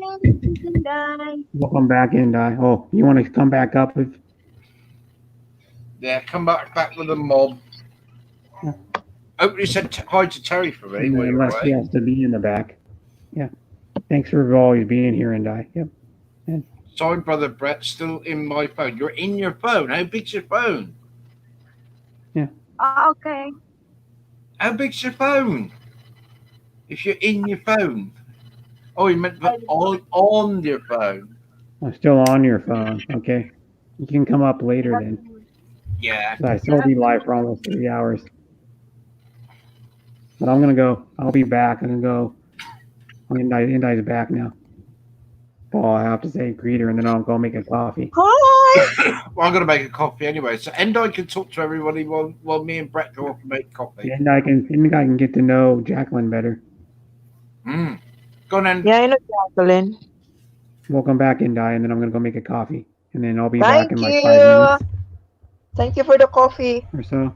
Indai. Welcome back, Indai. Oh, you want to come back up? With, Yeah, come back with a mob. Yeah. Hope you said hi to Terry for me while you're unless he away. has to be in the back. Yeah. Thanks for always being here, Indai. Yep. Sorry, brother Brett, still in my phone. You're in your phone. How big's your phone? Oh, okay. How big's your phone? If you're in your phone. Oh, you meant on your phone. I'm still on your phone. Okay. You can come up later then. Yeah. So I still be live for almost 3 hours. But I'm gonna go. I'll be back. I'm gonna go. Indai's back now. Paul, I have to say greet her and then I'll go make a coffee. Hi. Well, I'm going to make a coffee anyway. So Endai can talk to everybody while me and Brett go off and make coffee. Indai can get to know Jacqueline better. Mm. Go on then. Yeah, I know Jacqueline. Welcome back, Indai, and then I'm gonna go make a coffee. And then I'll be Thank back in like you. 5 minutes Thank you for the coffee. or so.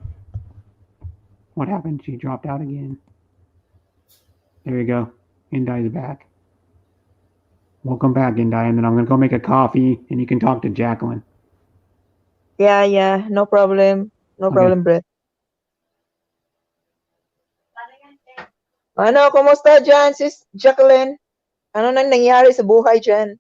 What happened? She dropped out again. There you go. Indai's back. Welcome back, Indai, and then I'm gonna go make a coffee and you can talk to Jacqueline. Yeah, no problem. No Okay. problem, Brett. Ano, kumusta dyan, sis Jacqueline? Ano nang nangyari sa buhay dyan?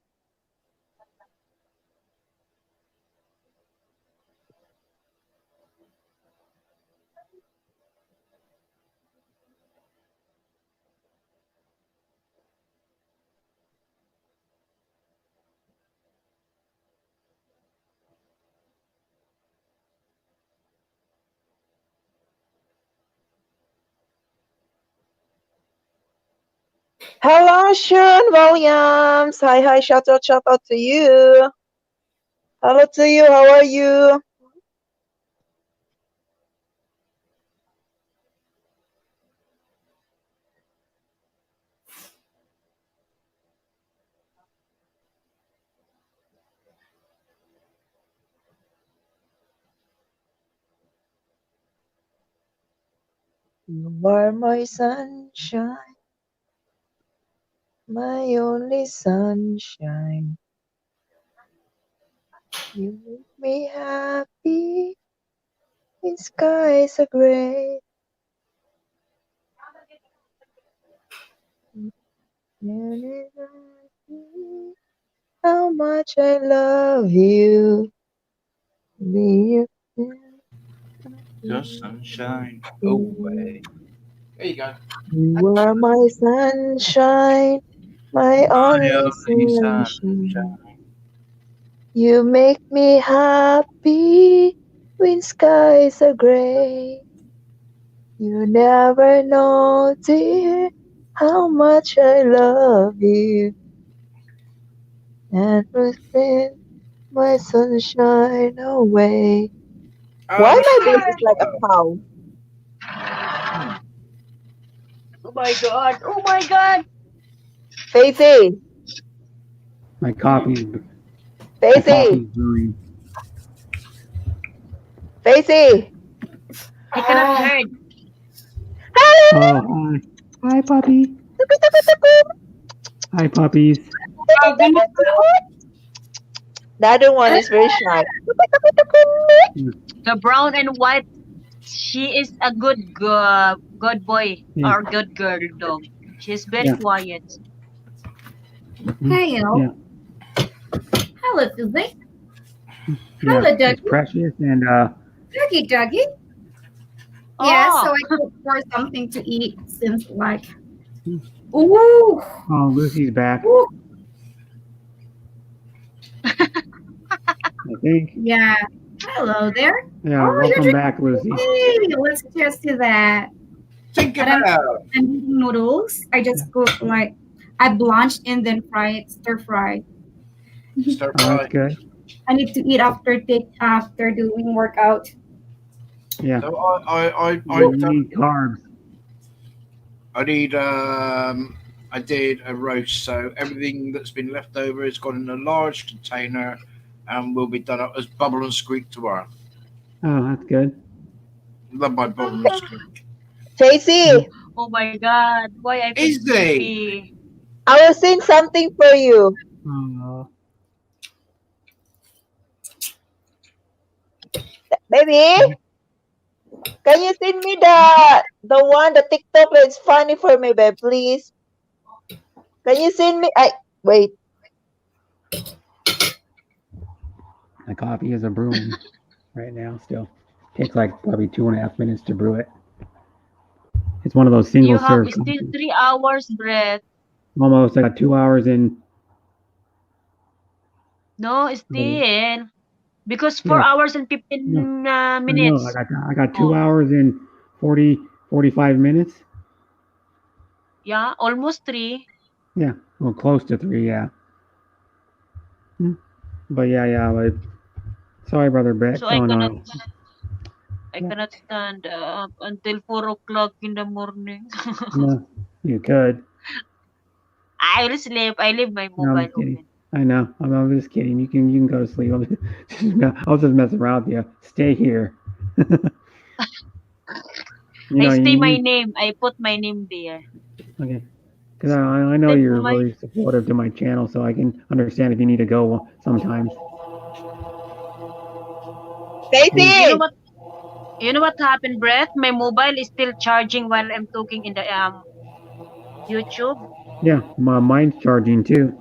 Hello, Sean Williams. Hi, shout out to you. Hello to you, how are you? You are my sunshine, my only sunshine. You make me happy in skies are gray. How much I love you. Be Your sunshine away. There you go. You are my sunshine, my only sunshine. You make me happy when skies are gray. You never know, dear, how much I love you. And within my sunshine away. Why my voice is like a cow? Oh my god. Oh my god. Faithy, My coffee's brewing. Faithy. I cannot hear. Oh, hi. Hi, puppy. Hi, puppies. The other one is very shy. The brown and white, she is a good boy Yeah. or good girl dog. She's very Yeah. quiet. Hello. Yeah. Hello, Susie. Yeah, Hello, it's Dougie. Precious and Dougie. Yeah, Oh. so I cooked for something to eat since like. Ooh. oh, Lucy's back. Ooh. I think. Yeah. Hello there. Yeah, Oh, you're welcome back, Lucy. Hey, let's just do that. Think And I'm about eating noodles. I just cook like I blanched and then fry it, stir fry. Start Oh, by. that's good. I need to eat after doing workout. Yeah. So You need carbs. I did a roast, so everything that's been left over has gone in a large container and will be done up as bubble and squeak tomorrow. Oh, that's good. Love my bubble and squeak. Tracy, Oh my God, why I feel Is they? sleepy? I will sing something for you. Oh, Baby, can you send me the TikTok that's funny for me, babe, please? Can you send me? Wait. my coffee is a brewing right now. Still takes like probably 2.5 minutes to brew it. It's one of those single You have serve. still coffees. 3 hours, Brett. Almost. I got 2 hours in. No, still. Because 4 Yeah. hours and 15 minutes. No, I got 2 hours in 45 minutes. Yeah, almost 3. Yeah, well, close to 3. Yeah. But yeah. But sorry, brother Brett. So I Oh cannot no. I cannot stand up until 4 o'clock in the morning. No, you could. I will sleep. I leave my No, I'm mobile just kidding. open. I know. I'm just kidding. You can go to sleep. I'll just mess around with you. Stay here. I stay my name. I put my name there. Okay. Because I know Then you're my- really supportive to my channel, so I can understand if you need to go sometimes. Tracy, You know what happened, Brett? My mobile is still charging while I'm talking in the YouTube. Yeah, mine's charging too.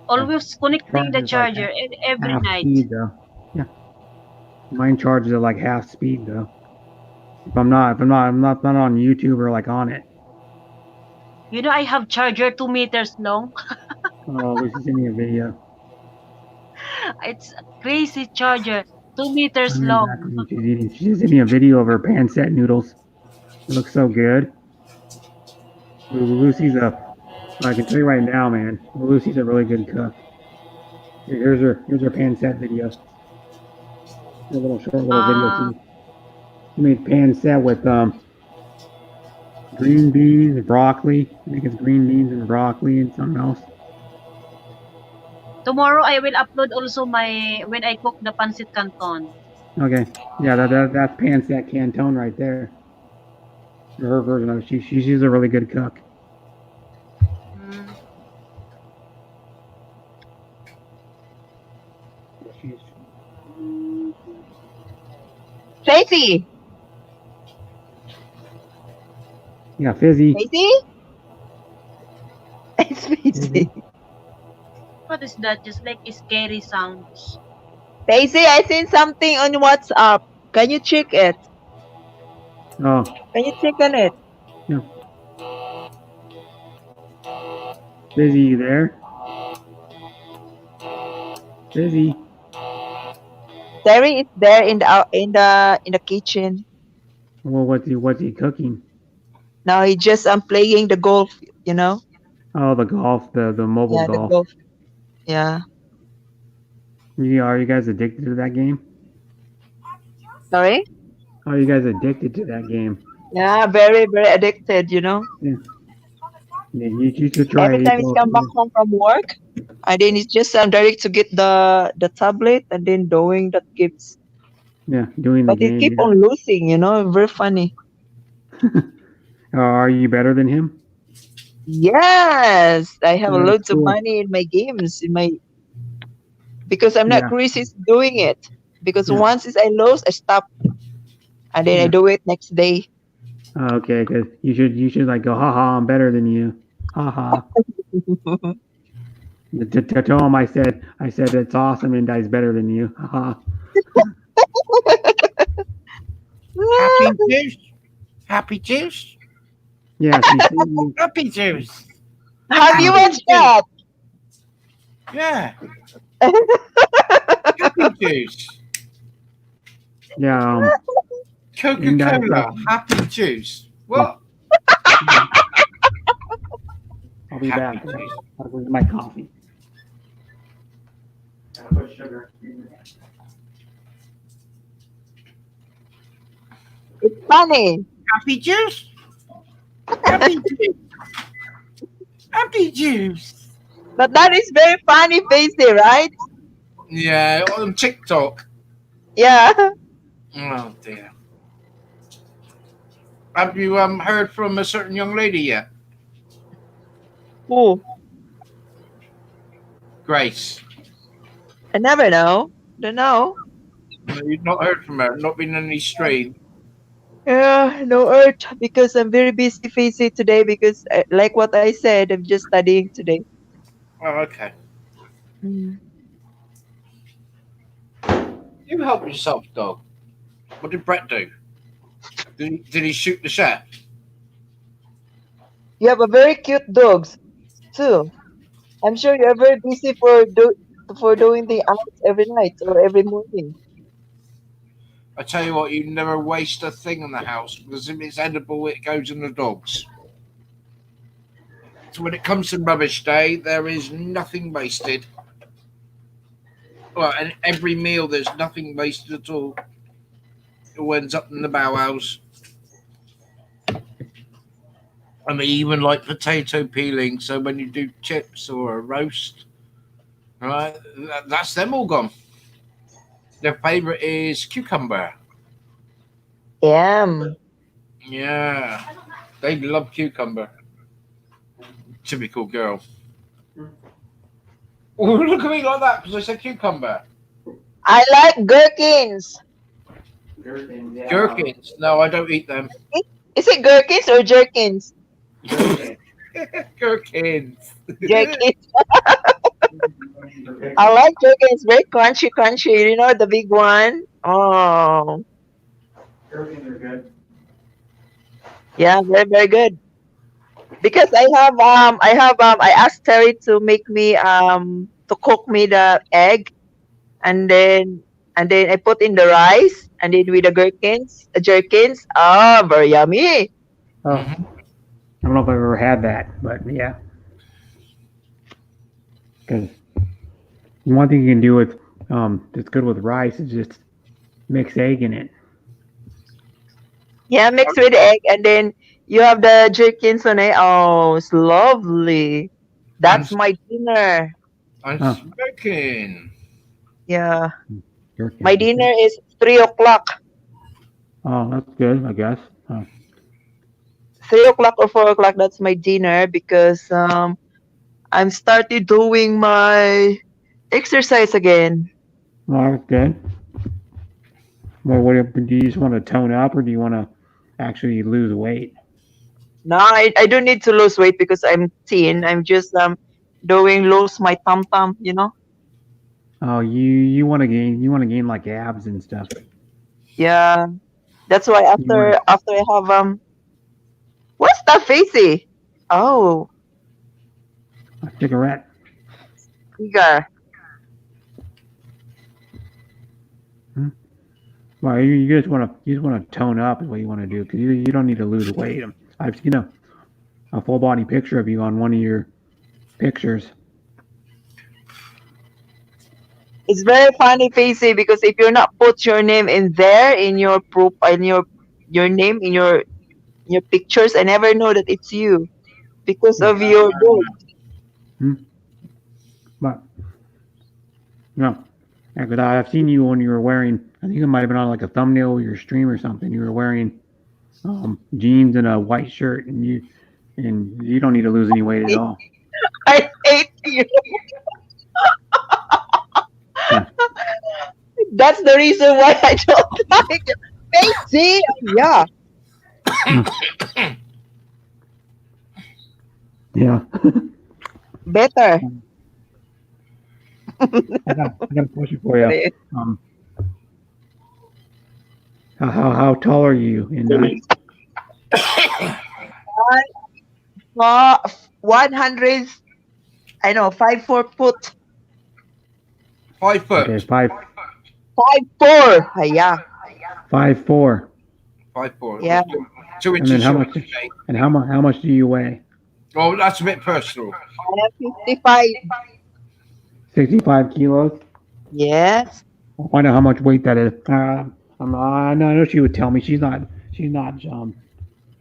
Always connecting the Charges charger like every half night. speed though. Yeah. Mine charges at like half speed though. If I'm not on YouTube or like on it. You know, I have charger 2 meters long. Oh, we should send me a video. It's a crazy charger, 2 meters I know long. exactly what she's eating. She just sent me a video of her pancetta noodles. It looks so good. Lucy's I can tell you right now, man. Lucy's a really good cook. Here's her pancetta video. A little short video too. She made pancetta with green beans, broccoli. I think it's green beans and broccoli and something else. Tomorrow I will upload also when I cook the pancit canton. Okay. Yeah, that's pancetta canton right there. Her version of it. She's a really good cook. Tracy, Yeah, fizzy. Tracy. It's Tracy. What is that? Just like scary sounds. Tracy, I seen something on WhatsApp. Can you check it? Oh, Can you check on it? Fizzy, you there? Fizzy. Terry is there in the kitchen. Well, what's he cooking? Now he just playing the golf. You know. Oh, the golf, the mobile Yeah, the golf. golf. Yeah. Are you guys addicted to that game? Sorry. Are you guys addicted to that game? Yeah, very very addicted. You know. Yeah. Yeah, you should try Every it. time he's come back home from work, and then it's just direct to get the tablet and then doing that gives. Yeah, doing the But game. he keep yeah. on losing. You know, very funny. Are you better than him? Yes, I have That's loads of cool. money in my games because I'm not Yeah. crazy doing it. Because Yeah. once I lose, I stop, and then I Yeah. do it next day. Okay, because you should like go, haha, I'm better than you. Haha. To tell him I said it's awesome and Guy's better than you. Haha. Happy juice. Happy juice. Yeah, Happy juice. Have you watched that? Yeah. Happy juice. yeah. Coca-Cola. Happy juice. What? I'll be Happy back. juice. I'll go get my coffee. It's funny. Happy juice. Happy juice. Happy juice. But that is very funny, Facey, right? Yeah, on TikTok. Yeah. Oh dear. Have you heard from a certain young lady yet? Who? Grace. I never know. Don't know. No, you've not heard from her. Not been any stream. Yeah, no urge because I'm very busy, Facey, today because, like what I said, I'm just studying today. Oh, okay. Mm. You help yourself, dog. What did Brett do? Did he shoot the chef? You have a very cute dogs, too. I'm sure you're very busy for doing the outs every night or every morning. I tell you what, you never waste a thing in the house because if it's edible, it goes in the dogs. So when it comes to rubbish day, there is nothing wasted. Well, and every meal, there's nothing wasted at all. It all ends up in the bowels. I mean, even like potato peeling. So when you do chips or a roast, right, that's them all gone. Their favorite is cucumber. Yum. Yeah, they love cucumber. Typical girl. Oh, look at me like that because I said cucumber. I like gherkins. Gherkins? No, I don't eat them. Is it gherkins or jerkins? Gherkins. Jerkins. I like jerkins. Very crunchy, crunchy. You know the big one? Oh. Gherkins are good. Yeah, very, very good. Because I asked Terry to make me to cook me the egg, and then I put in the rice, and then with the jerkins. Ah, very yummy. Oh, I don't know if I've ever had that, but yeah. Because one thing you can do with that's good with rice is just mix egg in it. Yeah, mixed with egg, and then you have the jerkins on it. Oh, it's lovely. That's my dinner. I'm smoking. Yeah, Gherkins. my dinner is 3 o'clock. Oh, that's good, I guess. 3 o'clock or 4 o'clock. That's my dinner because I'm started doing my exercise again. Oh, that's good. Well, what do you just want to tone up, or do you want to actually lose weight? No, I don't need to lose weight because I'm thin. I'm just doing lose my tum tum. You know. Oh, you want to gain like abs and stuff. Yeah, that's why after I have what's that, Facey? Oh, A cigarette. cigar. Well, you just want to tone up is what you want to do because you don't need to lose weight. I've seen a full body picture of you on one of your pictures. It's very funny, Facey, because if you're not put your name in there in your proof in your name in your pictures, I never know that it's you because of your dog. But no, because I've seen you when you were wearing. I think it might have been on like a thumbnail of your stream or something. You were wearing jeans and a white shirt, and you don't need to lose any weight at all. I hate you. That's the reason why I don't like you. Facey, yeah. Yeah. Better. I got a question for you. How tall are you? In 100. I know 5'4" foot. 5 foot. Okay, 5'4". Yeah. 5'4". 5'4". Yeah. 2 And inches. then how short. much? And how much do you weigh? Oh, that's a bit personal. I am 55. 65 kilos. Yes. I'll find out how much weight that is. I know she would tell me. She's not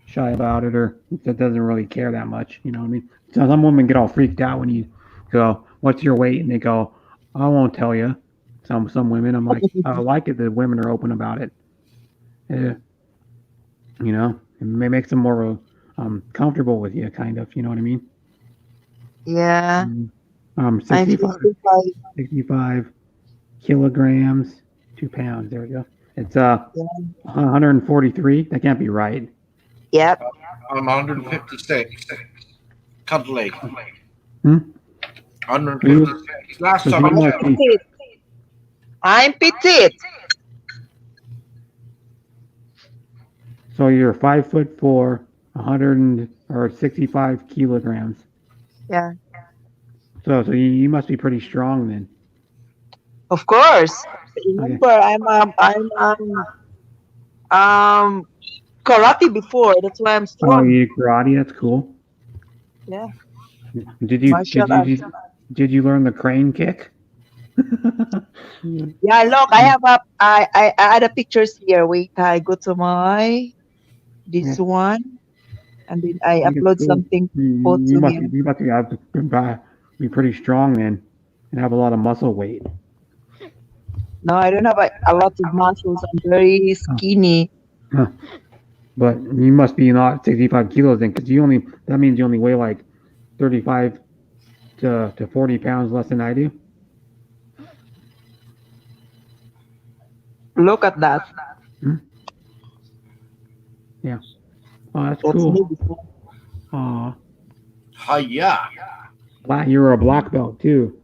shy about it, or doesn't really care that much. You know what I mean? So some women get all freaked out when you go, "What's your weight?" and they go, "I won't tell you." Some women, I'm like, I like it that women are open about it. Yeah, you know, it makes them more comfortable with you, kind of. You know what I mean? Yeah. I'm 65, 55. 65 kilograms, 2 pounds. There we go. It's Yeah. 143. That can't be right. Yep. I'm 156. Cuddly. Hmm? 156. Last So time you I must checked. be, Petite. I'm petite. so you're 5'4", 65 kilograms. Yeah. So you must be pretty strong then. Of course. Okay. Remember, I'm karate before. That's why I'm Oh, strong. you did karate. That's cool. Yeah. Did Martial you learn the crane kick? Yeah, look, I have I add a pictures here. Wait, I go to my this Yeah. one, and then I I think it's upload cool. something You, post you to must him. you must be pretty strong then, and have a lot of muscle weight. No, I don't have a lot of muscles. I'm very skinny. Huh. But you must be not 65 kilos then, because that means you only weigh like 35 to 40 pounds less than I do. Look at that. Yeah. Oh, that's That's me cool. before. Aw. Hiya. You're a black belt too.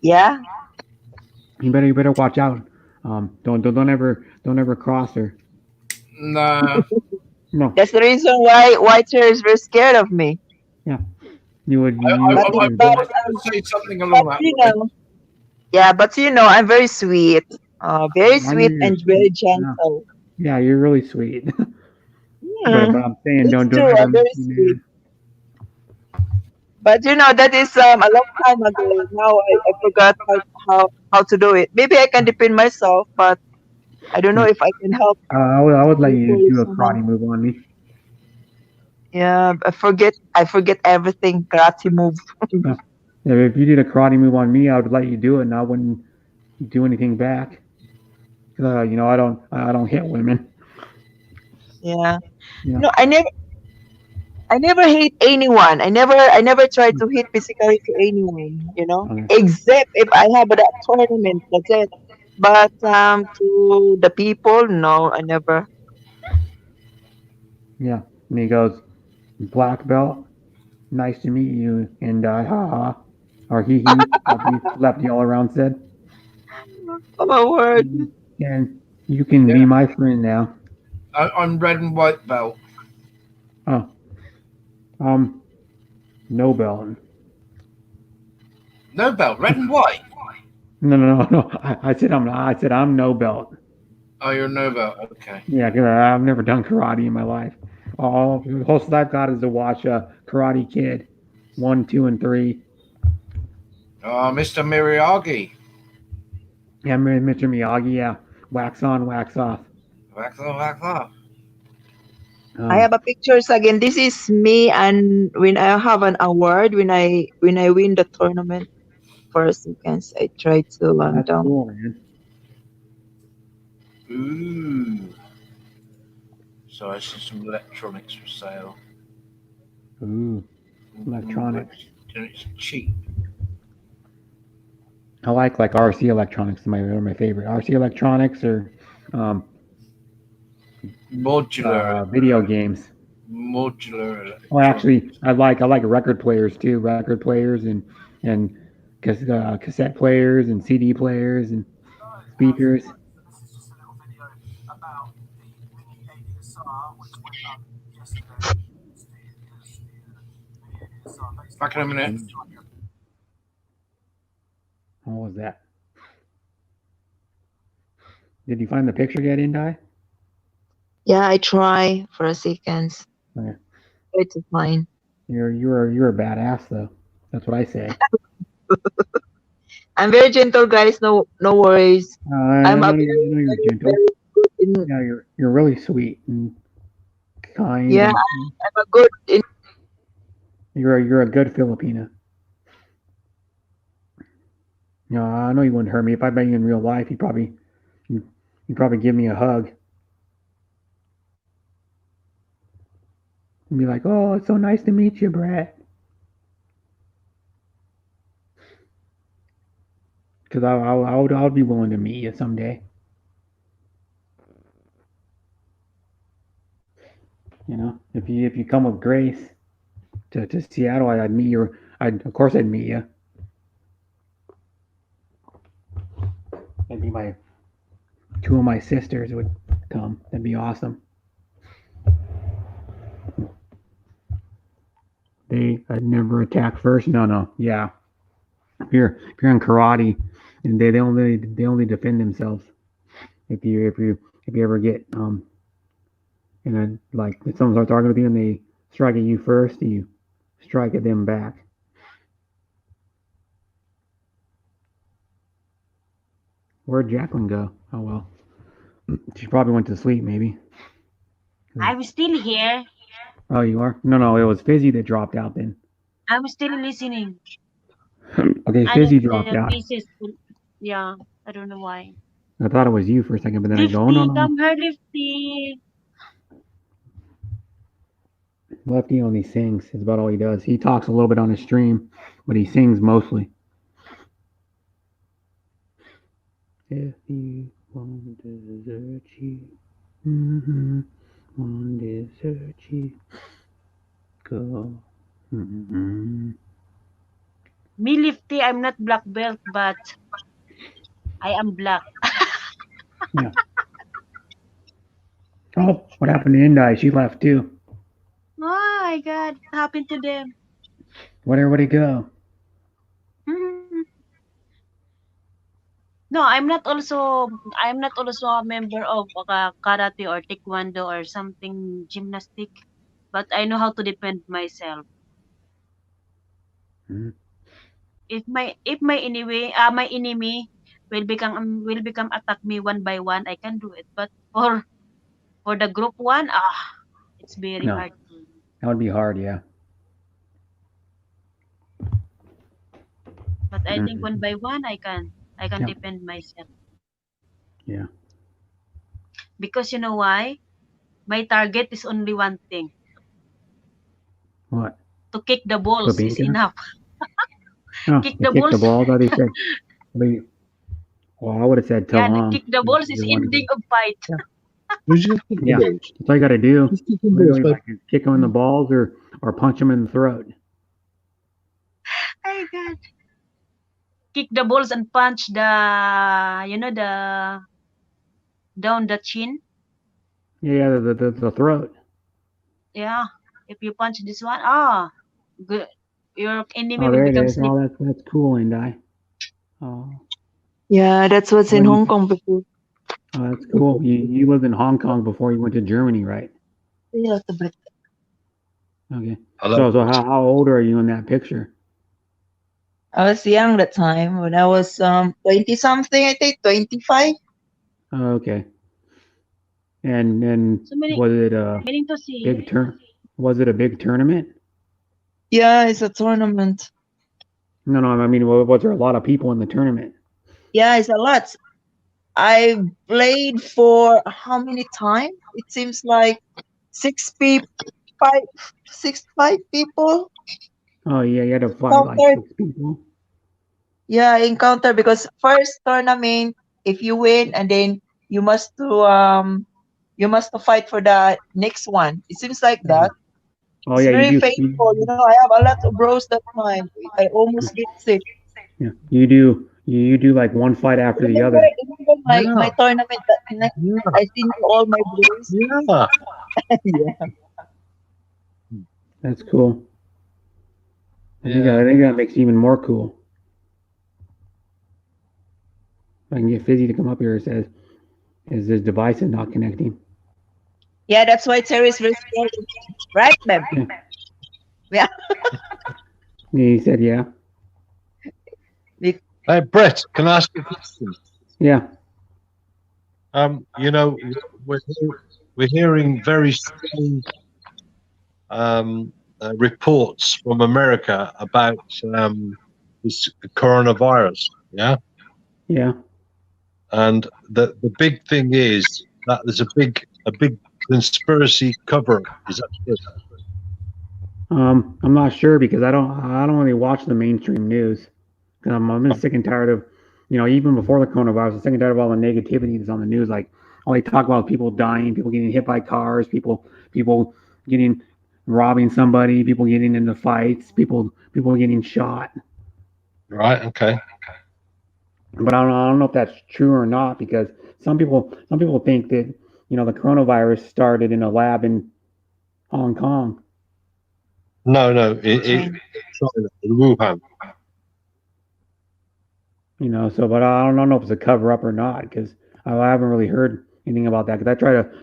Yeah. You better watch out. Don't ever cross her. No. No. That's the reason why Whiter is very scared of me. Yeah. You would. I You, want to say something along that You line. know. Yeah, but you know, I'm very sweet. Very I know sweet you're and very sweet. Yeah. gentle. Yeah, you're really sweet. but Mm, I'm saying it's don't true. ever I'm very be sweet. mad. But you know, that is a long time ago. Now I forgot how to do it. Maybe I can depend myself, but I don't know if I can help I would let you people do a somehow. karate move on me. Yeah, I forget everything karate move. Yeah, if you did a karate move on me, I would let you do it, and I wouldn't do anything back. You know, I don't hit women. Yeah. Yeah. No, I never hate anyone. I never try to hit physically to anyone, you know. Okay. Except if I have that tournament, that's it. But to the people, no, I never. Yeah. And he goes, black belt, nice to meet you, and haha, or hee hee, lefty all around said. Oh my word. And you can be my friend now. I'm red and white belt. Oh, no belt. No belt, red and white. No. I said I'm no belt. Oh, you're no belt. Okay. Yeah, 'cause I've never done karate in my life. All the closest I've got is to watch Karate Kid 1, 2, and 3. Oh, Mr. Miyagi. Yeah, Mr. Miyagi. Yeah, wax on, wax off. Wax on, wax off. I have a pictures again. This is me, and when I have an award, when I win the tournament. For a second, I try to That's down. cool, man. Ooh. So I see some electronics for sale. Ooh, electronics. And it's cheap. I like RC Electronics. They're my favorite. RC Electronics or Modular. Video games. Modular. Oh, actually, I like record players too. Record players and cassette players and CD players and speakers. Back in a minute. What was that? Did you find the picture yet, Indai? Yeah, I try for a second. Okay. Try to find. You're a badass though. That's what I say. I'm very gentle, guys. No, no worries. I I'm know, a I know very, you're very, gentle. very good in. Yeah, you're really sweet and kind, Yeah, and I'm a good in. you're a good Filipina. You know, I know you wouldn't hurt me if I met you in real life. You'd probably give me a hug and be like, "Oh, it's so nice to meet you, Brett." Because I would be willing to meet you someday. You know, if you come with Grace to Seattle, I'd meet you. Of course I'd meet you. Maybe two of my sisters would come. That'd be awesome. I'd never attack first. No. Yeah. If you're in karate, and they only defend themselves. If you ever get and then like if someone starts arguing with you and they strike at you first, you strike at them back. Where'd Jacqueline go? Oh well, she probably went to sleep maybe. I'm still here. Oh, you are? No, it was Fizzy that dropped out then. I'm still listening. Okay, I Fizzy don't dropped out. pieces. Yeah, I don't know why. I thought it was you for a second, but then I go, oh, Lifty, no. come here, Lifty. Lefty only sings. Is about all he does. He talks a little bit on his stream, but he sings mostly. If you want to desert you, want to desert you, go. Me, Lifty, I'm not black belt, but I am black. Yeah. Oh, what happened to Indai? She left too. Oh my God, what happened to them? Where'd he go? No, I'm not also a member of karate or taekwondo or something gymnastic, but I know how to defend myself. If my enemy will become attack me one by one, I can do it. But for the group one, it's very No. hard. That would be hard, yeah. But I think one by one, I can Yeah. defend myself. Yeah. Because you know why? My target is only one thing: What? to kick the balls is Babinka? enough. Oh, Kick they the kicked the balls. ball. I thought he said. Well, I would have said toe Yeah, on. kick the balls is ending of fight. Yeah, that's all you got to do. Literally, like, kick them in the balls or punch them in the throat. My God. Kick the balls and punch the down the chin. Yeah, the throat. Yeah. If you punch this one, good. Your enemy Oh, will there it become is. sleep. Oh, that's cool, Indai. Oh, Yeah, that's what's in Hong Kong before. oh, that's cool. You lived in Hong Kong before you went to Germany, right? Yeah, Okay. Hello. So how old are you in that picture? I was young that time when I was 20 something, I think 25. Oh, okay. And So many, was it a meaning to see. big Was it a big tournament? Yeah, it's a tournament. No, I mean, was there a lot of people in the tournament? Yeah, it's a lot. I played for how many times? It seems like 5 people. Oh yeah, you had to fight like Encountered. 6 people. Yeah, I encountered because first tournament, if you win, and then you must to fight for the next one. It seems like that. Oh It's yeah, very you do. painful. You know, I have a lot of bros that time. I almost get sick. Yeah, you do. You do like one fight after the other. Remember my tournament that night, I seen all my bros. Yeah. Yeah. That's cool. I think that makes it even more cool. If I can get Fizzy to come up here, it says, "Is this device is not connecting?" Yeah, that's why Terry is very scared. Right, babe? Yeah. He said, "Yeah." Hey, Brett, can I ask you a question? Yeah. You know, we're hearing very strange reports from America about this coronavirus. Yeah. Yeah. And the big thing is that there's a big conspiracy cover. Is that true? I'm not sure because I don't really watch the mainstream news. I'm sick and tired of, even before the coronavirus, I'm sick and tired of all the negativity that's on the news. Like all they talk about is people dying, people getting hit by cars, people getting robbing somebody, people getting into fights, people getting shot. Right. Okay. But I don't know if that's true or not because some people think that the coronavirus started in a lab in Hong Kong. No, China, in Wuhan. But I don't know if it's a cover up or not because I haven't really heard anything about that. Because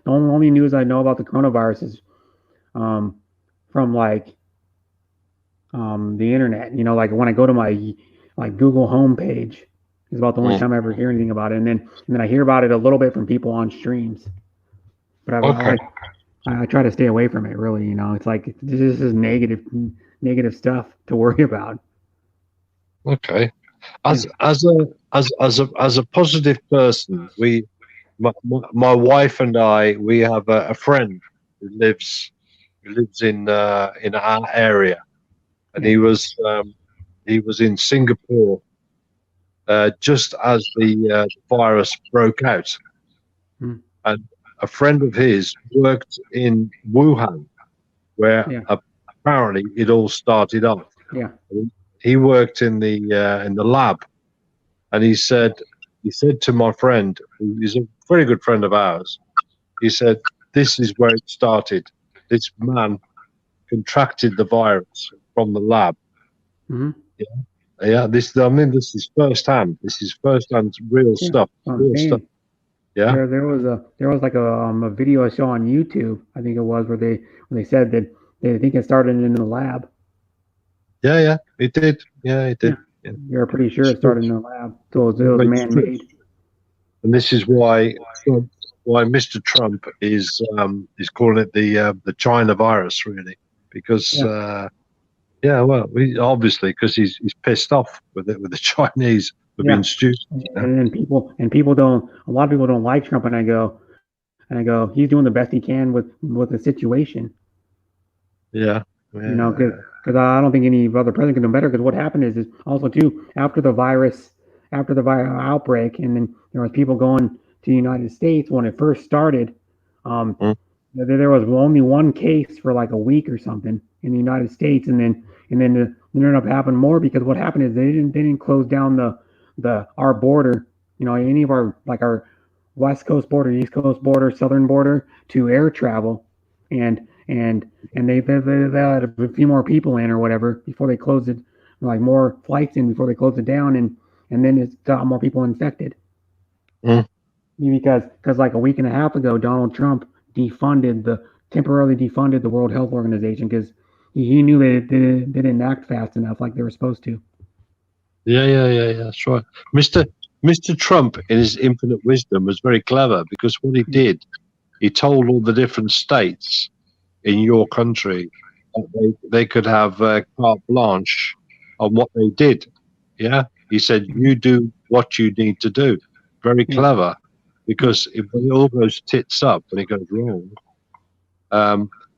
the only news I know about the coronavirus is from like the internet. Like when I go to my Google homepage is about the only time I ever hear anything about it, and then I hear about it a little bit from people on streams. But I try to stay away from it. Really, it's like this is negative stuff to worry about. Okay. As a positive person, my wife and I, we have a friend who lives in our area, and he was in Singapore just as the virus broke out, and a friend of his worked in Wuhan, where apparently it all started off. Yeah. He worked in the lab, and he said to my friend, who is a very good friend of ours, he said, "This is where it started. This man contracted the virus from the lab." Mm-hmm. Yeah. This is firsthand. This is firsthand real stuff. Real stuff. Yeah. There was like a video I saw on YouTube, I think it was, where they said that they think it started in the lab. Yeah, it did. Yeah, it did. Yeah. You're pretty sure it started in the lab. So it was man-made. And this is why Mr. Trump is calling it the China virus, really, because obviously because he's pissed off with the Chinese for being stupid. And then a lot of people don't like Trump, and I go, he's doing the best he can with the situation. Yeah. Because I don't think any other president can do better. Because what happened is also too after the virus outbreak, and then there was people going to the United States when it first started. There was only one case for like a week or something in the United States, and then it ended up happening more because what happened is they didn't close down our border. Any of our West Coast border, East Coast border, Southern border to air travel, and they had a few more people in or whatever before they closed it, like more flights in before they closed it down, and then it's got more people infected. Because like a week and a half ago, Donald Trump temporarily defunded the World Health Organization because he knew that they didn't act fast enough like they were supposed to. Yeah, that's right. Mr. Trump, in his infinite wisdom, was very clever because what he did, he told all the different states in your country that they could have carte blanche on what they did. Yeah, he said, "You do what you need to do." Very clever, because if it all goes tits up and it goes wrong,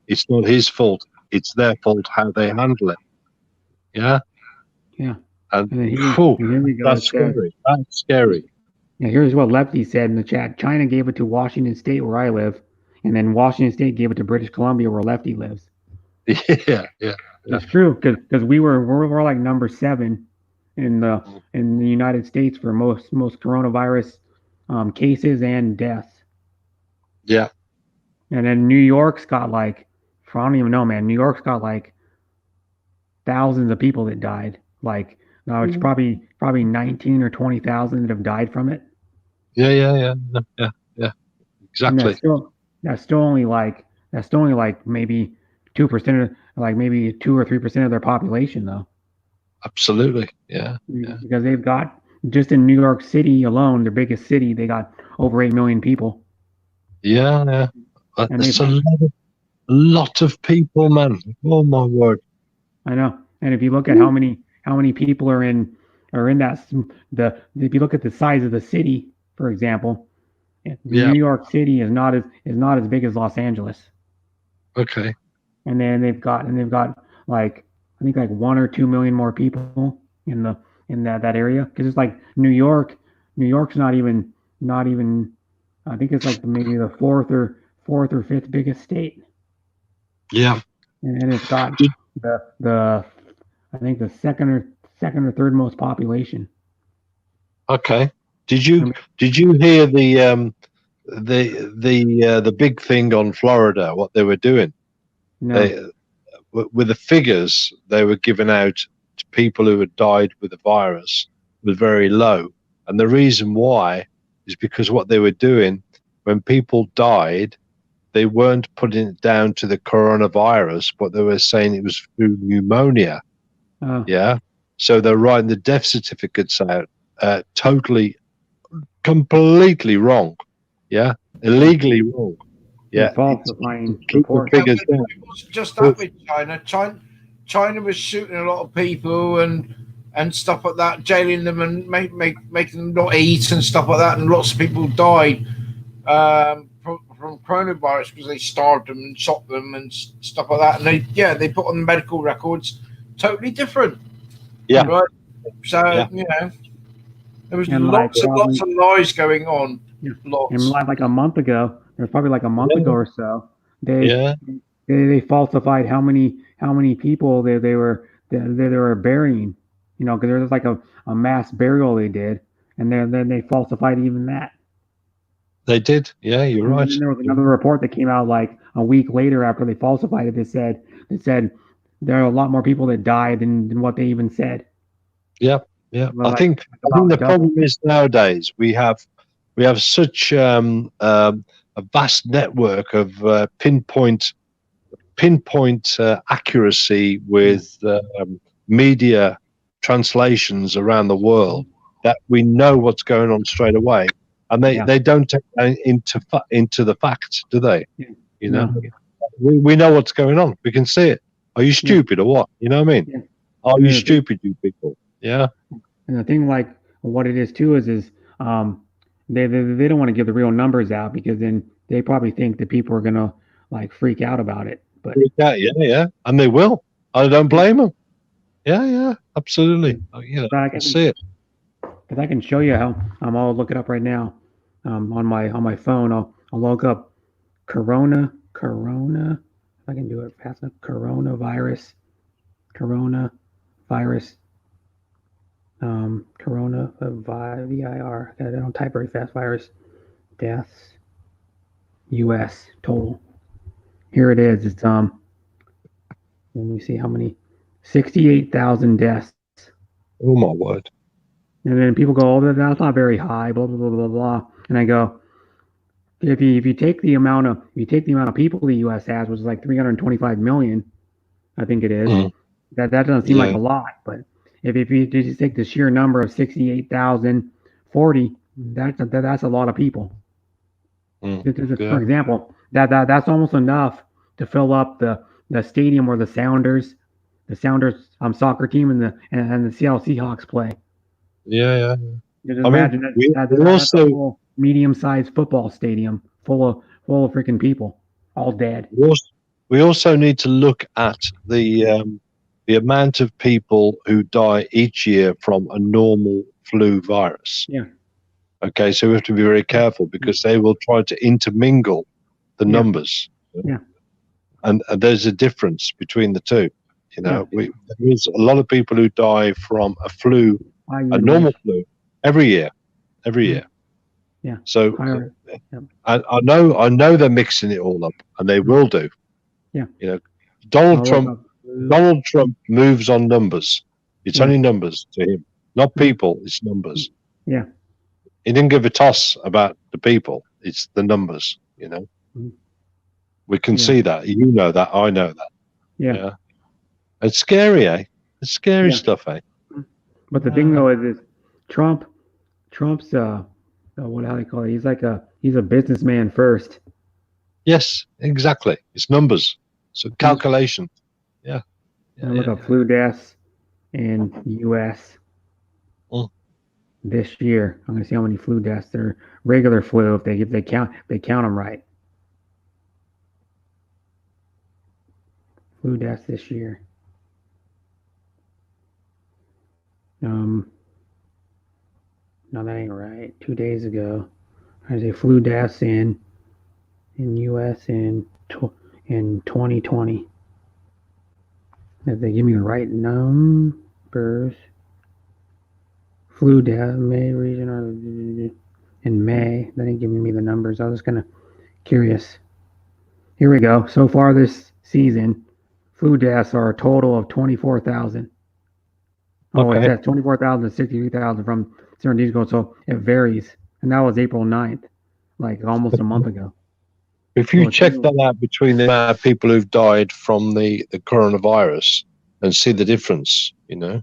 it's not his fault. It's their fault how they handle it. Yeah. Yeah. And here we go. That's scary. That's scary. Yeah, here's what Lefty said in the chat. China gave it to Washington State, where I live, and then Washington State gave it to British Columbia, where Lefty lives. Yeah. It's true because we're like number 7 in the United States for most coronavirus cases and deaths. Yeah. And then New York's got like, I don't even know, man. New York's got like thousands of people that died. Like now it's probably 19 or 20,000 that have died from it. Yeah. Exactly. That's still only like maybe 2%, like maybe 2 or 3% of their population, though. Absolutely. Yeah. Because they've got just in New York City alone, their biggest city, they got over 8 million people. Yeah, yeah. And That's they've- a lot of people, man. Oh my word. I know. And if you look at how many people are in that if you look at the size of the city, for example, Yeah. New York City is not as big as Los Angeles. Okay. And then they've got like I think like 1 or 2 million more people in that area, because it's like New York's not even I think it's like maybe the fourth or fifth biggest state, Yeah. and it's got the I think the second or third most population. Okay. Did you hear the big thing on Florida? What they were doing? No. With the figures they were giving out to people who had died with the virus was very low, and the reason why is because what they were doing when people died, they weren't putting it down to the coronavirus, but they were saying it was through pneumonia. Yeah. So they're writing the death certificates out totally, completely wrong. Yeah. Illegally wrong. Yeah. Falsifying Keep the reports. figures down. It wasn't just that with China. China was shooting a lot of people and stuff like that, jailing them and making them not eat and stuff like that. And lots of people died from coronavirus because they starved them and shot them and stuff like that. And they put on the medical records totally different. Yeah. Right. So Yeah. there was And lots like, of lies going on. Lots. And like a month ago, it was probably like a month ago or so, they falsified how many people they were burying, because there was like a mass burial they did, and then they falsified even that. They did. Yeah, you're And right. then there was another report that came out like a week later after they falsified it. That said there are a lot more people that died than what they even said. Yeah, yeah. Well, I think the problem is nowadays we have such a vast network of pinpoint accuracy with media translations around the world that we know what's going on straight away, and they don't take that into the facts, do they? You know, we know what's going on. We can see it. Are you stupid or what? You know what I mean? Are you stupid, you people? Yeah. And the thing, like what it is too, is they don't want to give the real numbers out, because then they probably think that people are gonna like freak out about it. But yeah, and they will. I don't blame them. Yeah, absolutely. I can see it. Because I can show you how I'll look it up right now on my phone. I'll look up corona. If I can do it fast enough. Coronavirus. VIR. I don't type very fast. Virus deaths. U.S. total. Here it is. It's let me see how many. 68,000 deaths. Oh my word. And then people go, "Oh, that's not very high." Blah blah blah blah blah. And I go, if you take the amount of people the U.S. has, which is like 325 million, I think it is. That doesn't seem like a lot, but if you just take the sheer number of 68,040, that's a lot of people. For example, that's almost enough to fill up the stadium where the Sounders soccer team and the Seattle Seahawks play. Yeah. Just imagine that's a whole medium-sized football stadium full of freaking people, all dead. We also need to look at the amount of people who die each year from a normal flu virus. Yeah. Okay, so we have to be very careful, because they will try to intermingle the numbers. Yeah. And there's a difference between the two. There is a lot of people who die from a normal flu every year. Yeah. So I know they're mixing it all up, and they will do. Yeah. Donald Trump moves on numbers. It's only numbers to him, not people. It's numbers. Yeah. He didn't give a toss about the people. It's the numbers. We can see that. You know that. I know that. Yeah. It's scary, eh? It's scary stuff, eh? But the thing though is Trump Trump's what how do you call it? He's a businessman first. Yes, exactly. It's numbers. So calculation. Yeah. And look up flu deaths in U.S. this year. I'm gonna see how many flu deaths there are. Regular flu if they count them right. Flu deaths this year. No, that ain't right. 2 days ago, there's a flu deaths in U.S. in 2020. If they give me the right numbers, flu death May region or in May. They didn't give me the numbers. I was kind of curious. Here we go. So far this season, flu deaths are a total of 24,000. Oh, it says 24,000 to 63,000 from certain days ago. So it varies. And that was April 9th, like almost a month ago. If you check that out between the amount of people who've died from the coronavirus and see the difference, you know,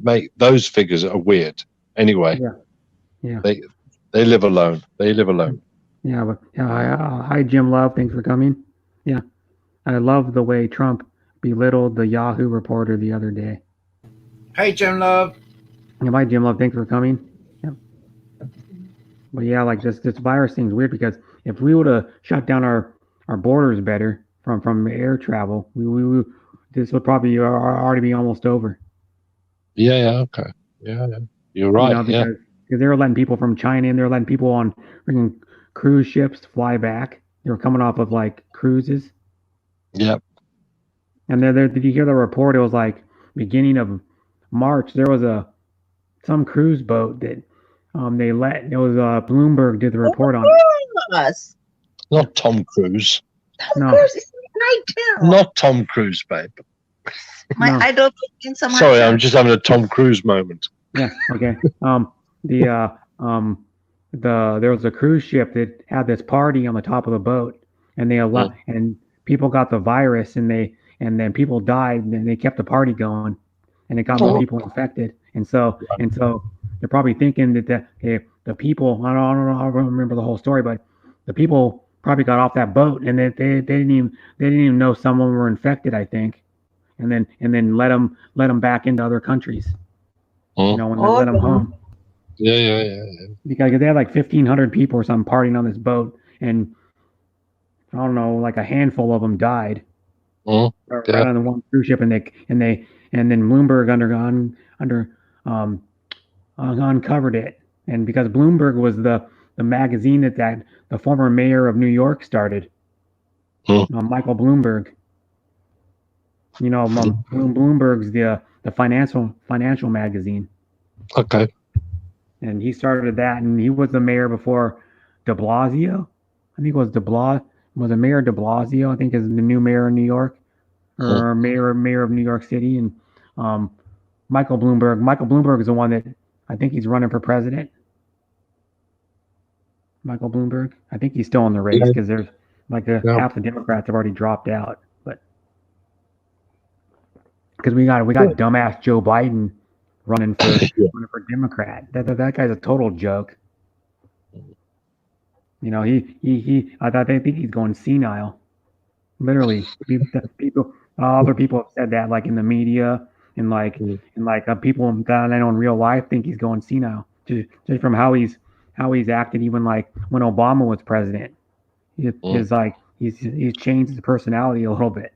mate, those figures are weird. Anyway, yeah, they live alone. They live alone. Yeah, but hi Jim Love, thanks for coming. Yeah, I love the way Trump belittled the Yahoo reporter the other day. Hey, Jim Love. Yeah, bye Jim Love, thanks for coming. Yeah. But yeah, like this virus thing's weird because if we would have shut down our borders better from air travel, we this would probably already be almost over. Yeah, okay. Yeah. You're right. You know, because they were letting people from China in, they were letting people on freaking cruise ships fly back. They were coming off of like cruises. Yep. And then did you hear the report? It was like beginning of March. There was some cruise boat that they let. It was Bloomberg did the report on it. Not Tom Cruise. No. Cruise is right now. Not Tom Cruise, babe. My idol in some. Sorry, I'm just having a Tom Cruise moment. Yeah. Okay. There was a cruise ship that had this party on the top of the boat, and and people got the virus, and then people died, and they kept the party going, and it got more people infected, and so they're probably thinking that the people I don't remember the whole story, but the people probably got off that boat, and they didn't even know someone were infected, I think, and then let them back into other countries. You know, when they let them home. Yeah. Because they had like 1,500 people or something partying on this boat, and I don't know, like a handful of them died. Right on the one cruise ship, and then Bloomberg uncovered it, and because Bloomberg was the magazine that the former mayor of New York started, Michael Bloomberg. You know, Bloomberg's the financial magazine. Okay. And he started that, and he was the mayor before De Blasio. I think it was was Mayor De Blasio, I think, is the new mayor of New York, or mayor of New York City. And Michael Bloomberg is the one that I think he's running for president. Michael Bloomberg. I think he's still in the race because there's like half the Democrats have already dropped out, but because we got dumbass Joe Biden running for Democrat. That guy's a total joke. You know, I think he's going senile. Literally, other people have said that, like in the media, and people that I know in real life think he's going senile just from how he's acted, even like when Obama was president. He's changed his personality a little bit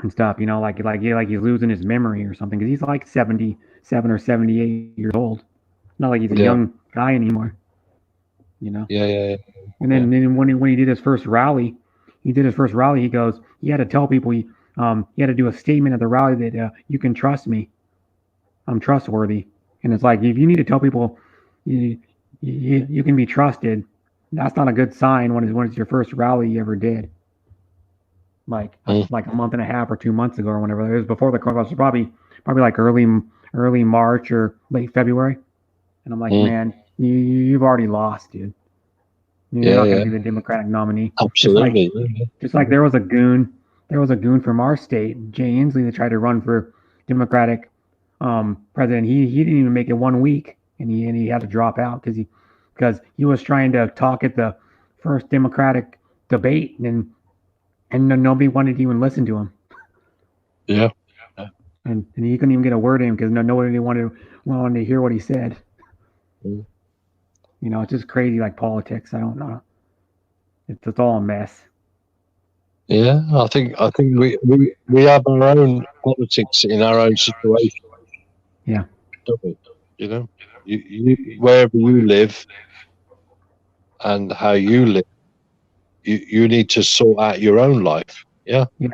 and stuff. You know, like he's losing his memory or something, because he's like 77 or 78 years old. Not like he's a young guy anymore. You know. Yeah. And then when he did his first rally, he goes, he had to tell people, he had to do a statement at the rally that you can trust me, I'm trustworthy. And it's like, if you need to tell people you can be trusted, that's not a good sign when it's your first rally you ever did. Like a month and a half or 2 months ago or whenever it was before the coronavirus, probably like early March or late February. And I'm like, man, you've already lost, dude. You're not going to be the Democratic nominee. Absolutely. Just like there was a goon from our state, Jay Inslee, that tried to run for Democratic president, he didn't even make it 1 week, and he had to drop out because he was trying to talk at the first Democratic debate, and nobody wanted to even listen to him. Yeah. And he couldn't even get a word in because nobody wanted to hear what he said. Mm. You know, it's just crazy, like politics. I don't know. It's all a mess. Yeah, I think we have our own politics in our own situation. Yeah. Don't we? You know, you wherever you live and how you live, you need to sort out your own life. Yeah. Yeah.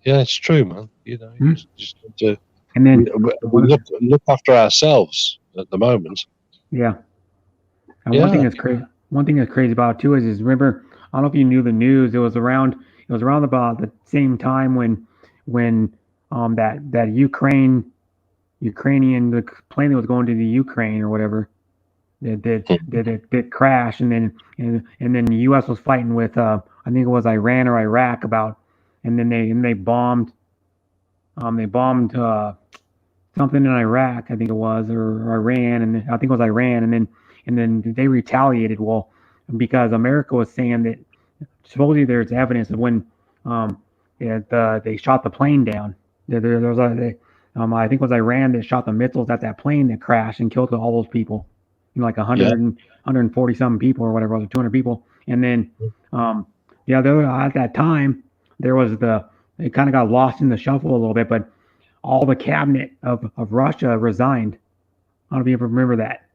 Yeah, it's true, man. You know, you just need to. And then we look after ourselves at the moment. Yeah. And Yeah. one thing that's crazy about it too is remember, I don't know if you knew the news. It was around about the same time when that Ukrainian the plane that was going to the Ukraine or whatever that crashed, and then the U.S. was fighting with I think it was Iran or Iraq and then they bombed something in Iraq, I think it was, or Iran, and I think it was Iran, and then they retaliated. Well, because America was saying that supposedly there's evidence of when they shot the plane down. I think it was Iran that shot the missiles at that plane that crashed and killed all those people, like 140 some people or whatever, 200 people, and then at that time there was it kind of got lost in the shuffle a little bit, but all the cabinet of Russia resigned. I don't know if you ever remember that.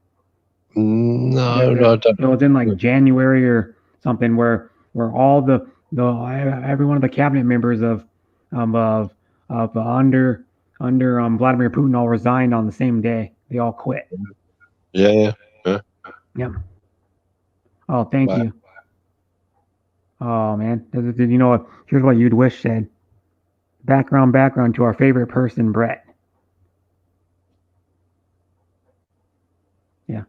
No, I don't. It was in like January or something where all every one of the cabinet members of under Vladimir Putin all resigned on the same day. They all quit. Yeah. Yep. Oh, thank you. Oh man, did you know what? Here's what You'd Wish said. Background to our favorite person, Brett. Yeah.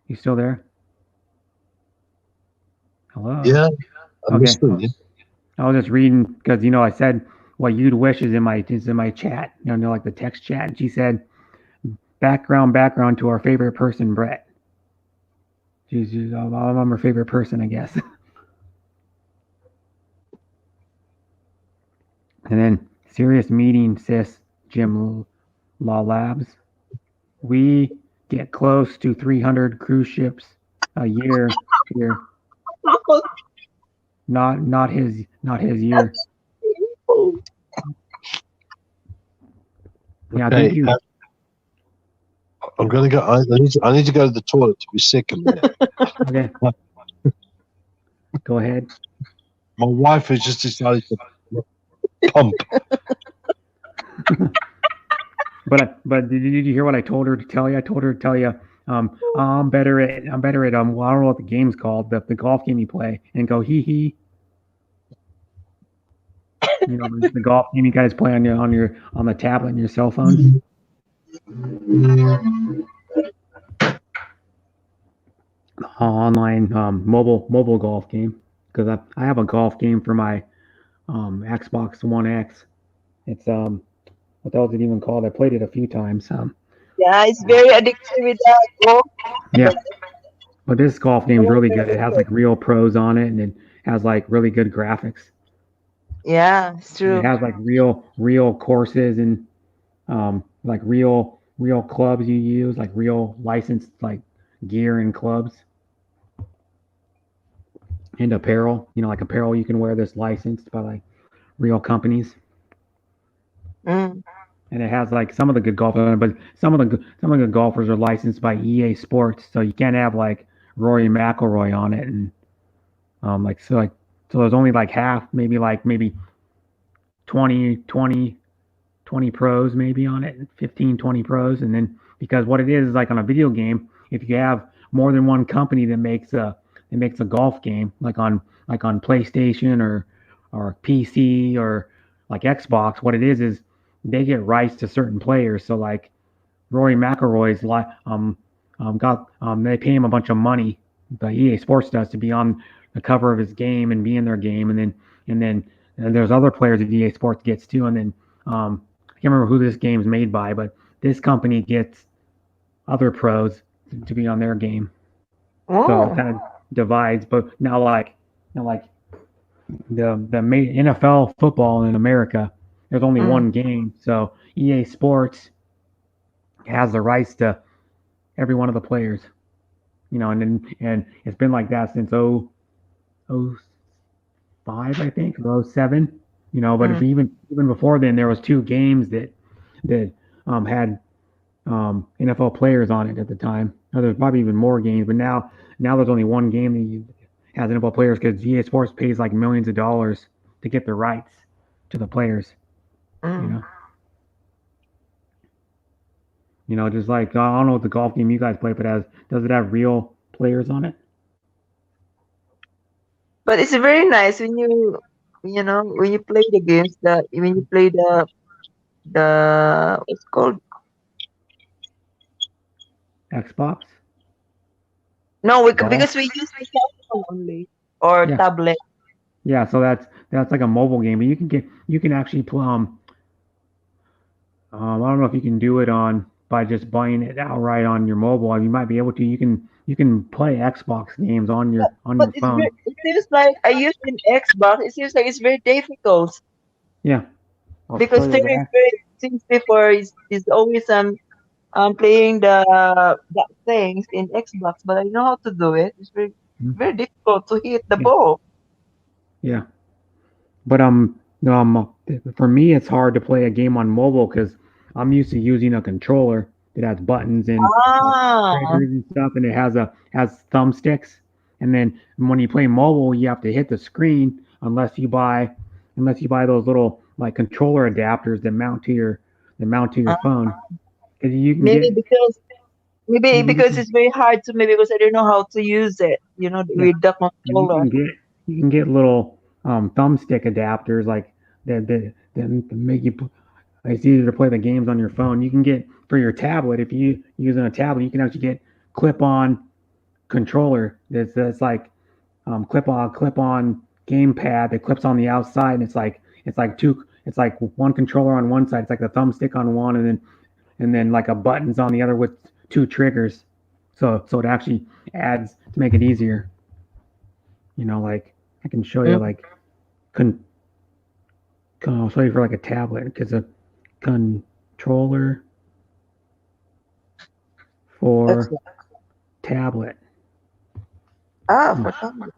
You still there? Hello? Yeah. I'm Okay. listening. I was just reading because I said what You'd Wish is in my chat, like the text chat. And she said, background to our favorite person, Brett. I'm her favorite person, I guess. And then serious meeting, sis, Jim Law Labs. We get close to 300 cruise ships a year here. Not his year. Yeah, I think you. I'm gonna go. I need to go to the toilet to be sick a minute. Okay. Go ahead. My wife has just decided to pump. But did you hear what I told her to tell you? I told her to tell you, I'm better at well, I don't know what the game's called, the golf game you play, and go hee. The golf game you guys play on the tablet and your cell phone. Online mobile golf game, because I have a golf game for my Xbox One X. It's what else is it even called? I played it a few times. Yeah, it's very addictive with that. Yeah, but this golf game is really good. It has like real pros on it, and it has like really good graphics. Yeah, it's true. It has like real courses and like real clubs you use, like real licensed like gear and clubs and apparel. Like apparel you can wear that's licensed by like real companies. Mm. And it has like some of the good golfers, but some of the good golfers are licensed by EA Sports, so you can't have like Rory McIlroy on it, and so there's only like half, maybe 20 pros maybe on it, 15, 20 pros, and then because what it is like on a video game, if you have more than one company that makes a golf game, like on PlayStation or PC or like Xbox, what it is they get rights to certain players. So like Rory McIlroy's they pay him a bunch of money, but EA Sports does, to be on the cover of his game and be in their game, and then there's other players that EA Sports gets too, and then can't remember who this game's made by, but this company gets other pros to be on their game. So Oh. it kind of divides. But now, like the NFL football in America, there's only one game. So EA Sports has the rights to every one of the players. And it's been like that since 05, I think, or 07. But if even before then, there was 2 games that had NFL players on it at the time. Now, there's probably even more games, but now there's only one game that has NFL players because EA Sports pays like millions of dollars to get the rights to the players. Just like I don't know what the golf game you guys play, but does it have real players on it? But it's very nice when you play the games when you play the what's it called? Xbox? No, Golf? because we use the cell phone only or Yeah. tablet. Yeah, so that's like a mobile game, but you can actually play. I don't know if you can do it by just buying it outright on your mobile. You might be able to. You can play Xbox games on your But phone. it seems like I use an Xbox. It seems like it's very difficult Yeah. I'll because show you Terry that. since before is always playing that things in Xbox, but I know how to do it. It's very difficult to hit the Yeah. ball. Yeah. But for me, it's hard to play a game on mobile because I'm used to using a controller that has buttons and triggers and stuff, and it has thumbsticks. And then when you play mobile, you have to hit the screen unless you buy those little like controller adapters that mount to your phone. 'Cause you can Maybe get because it's very hard to me because I don't know how to use it. Yeah. With the controller. you can get little thumbstick adapters like that make you. It's easier to play the games on your phone. You can get for your tablet if you using a tablet, you can actually get clip-on controller that's like clip-on gamepad that clips on the outside, and it's like one controller on one side. It's like the thumbstick on one, and then like a buttons on the other with 2 triggers. So it actually adds to make it easier. Like I can show you like I'll show you for like a tablet because a controller for tablet. For tablet.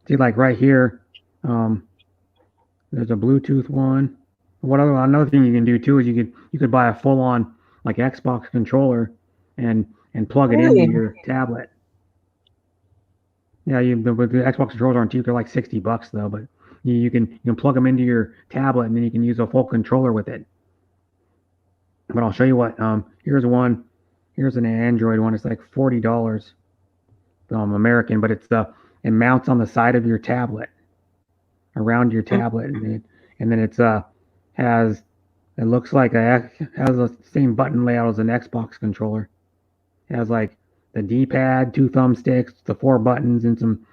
See, like right here, there's a Bluetooth one. Another thing you can do too is you could buy a full-on like Xbox controller and plug it into your tablet. Yeah, the Xbox controllers aren't cheap. They're like $60 though, but you can plug them into your tablet and then you can use a full controller with it. But I'll show you what. Here's an Android one. It's like $40, American, but it mounts on the side of your tablet, around your tablet, and then it looks like has the same button layout as an Xbox controller. It has like the D-pad, 2 thumbsticks, the 4 buttons, and some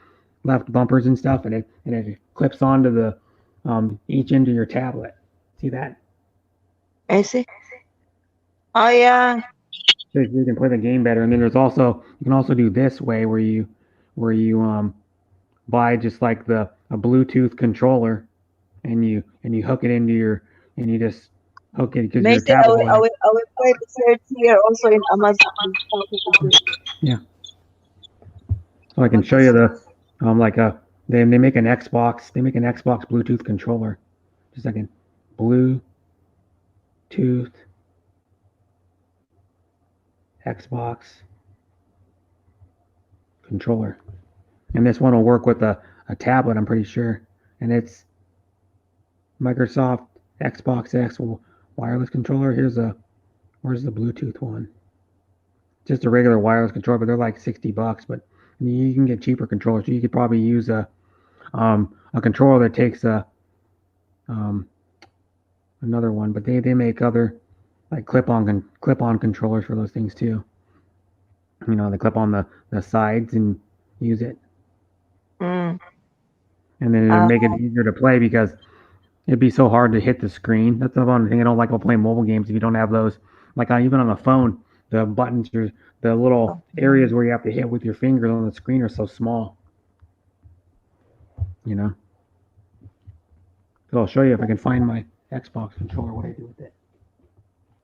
left bumpers and stuff, and it clips onto the each end of your tablet. See that? I see. Oh yeah. So you can play the game better. And then you can also do this way where you buy just like a Bluetooth controller and you hook it into and you just hook it because your Maybe tablet. I will try to search here also in Amazon. Yeah. So I can show you they make an Xbox Bluetooth controller. Just a second. Bluetooth Xbox controller. And this one will work with a tablet, I'm pretty sure. And it's Microsoft Xbox X wireless controller. Where's the Bluetooth one? Just a regular wireless controller, but they're like $60. But you can get cheaper controllers. So you could probably use a controller that takes another one, but they make other like clip-on controllers for those things too. They clip on the sides and use it. And then it'll make it easier to play because It'd be so hard to hit the screen. That's the one thing I don't like about playing mobile games. If you don't have those, like even on a phone, the buttons or the little areas where you have to hit with your fingers on the screen are so small. You know. So I'll show you if I can find my Xbox controller. What I do with it.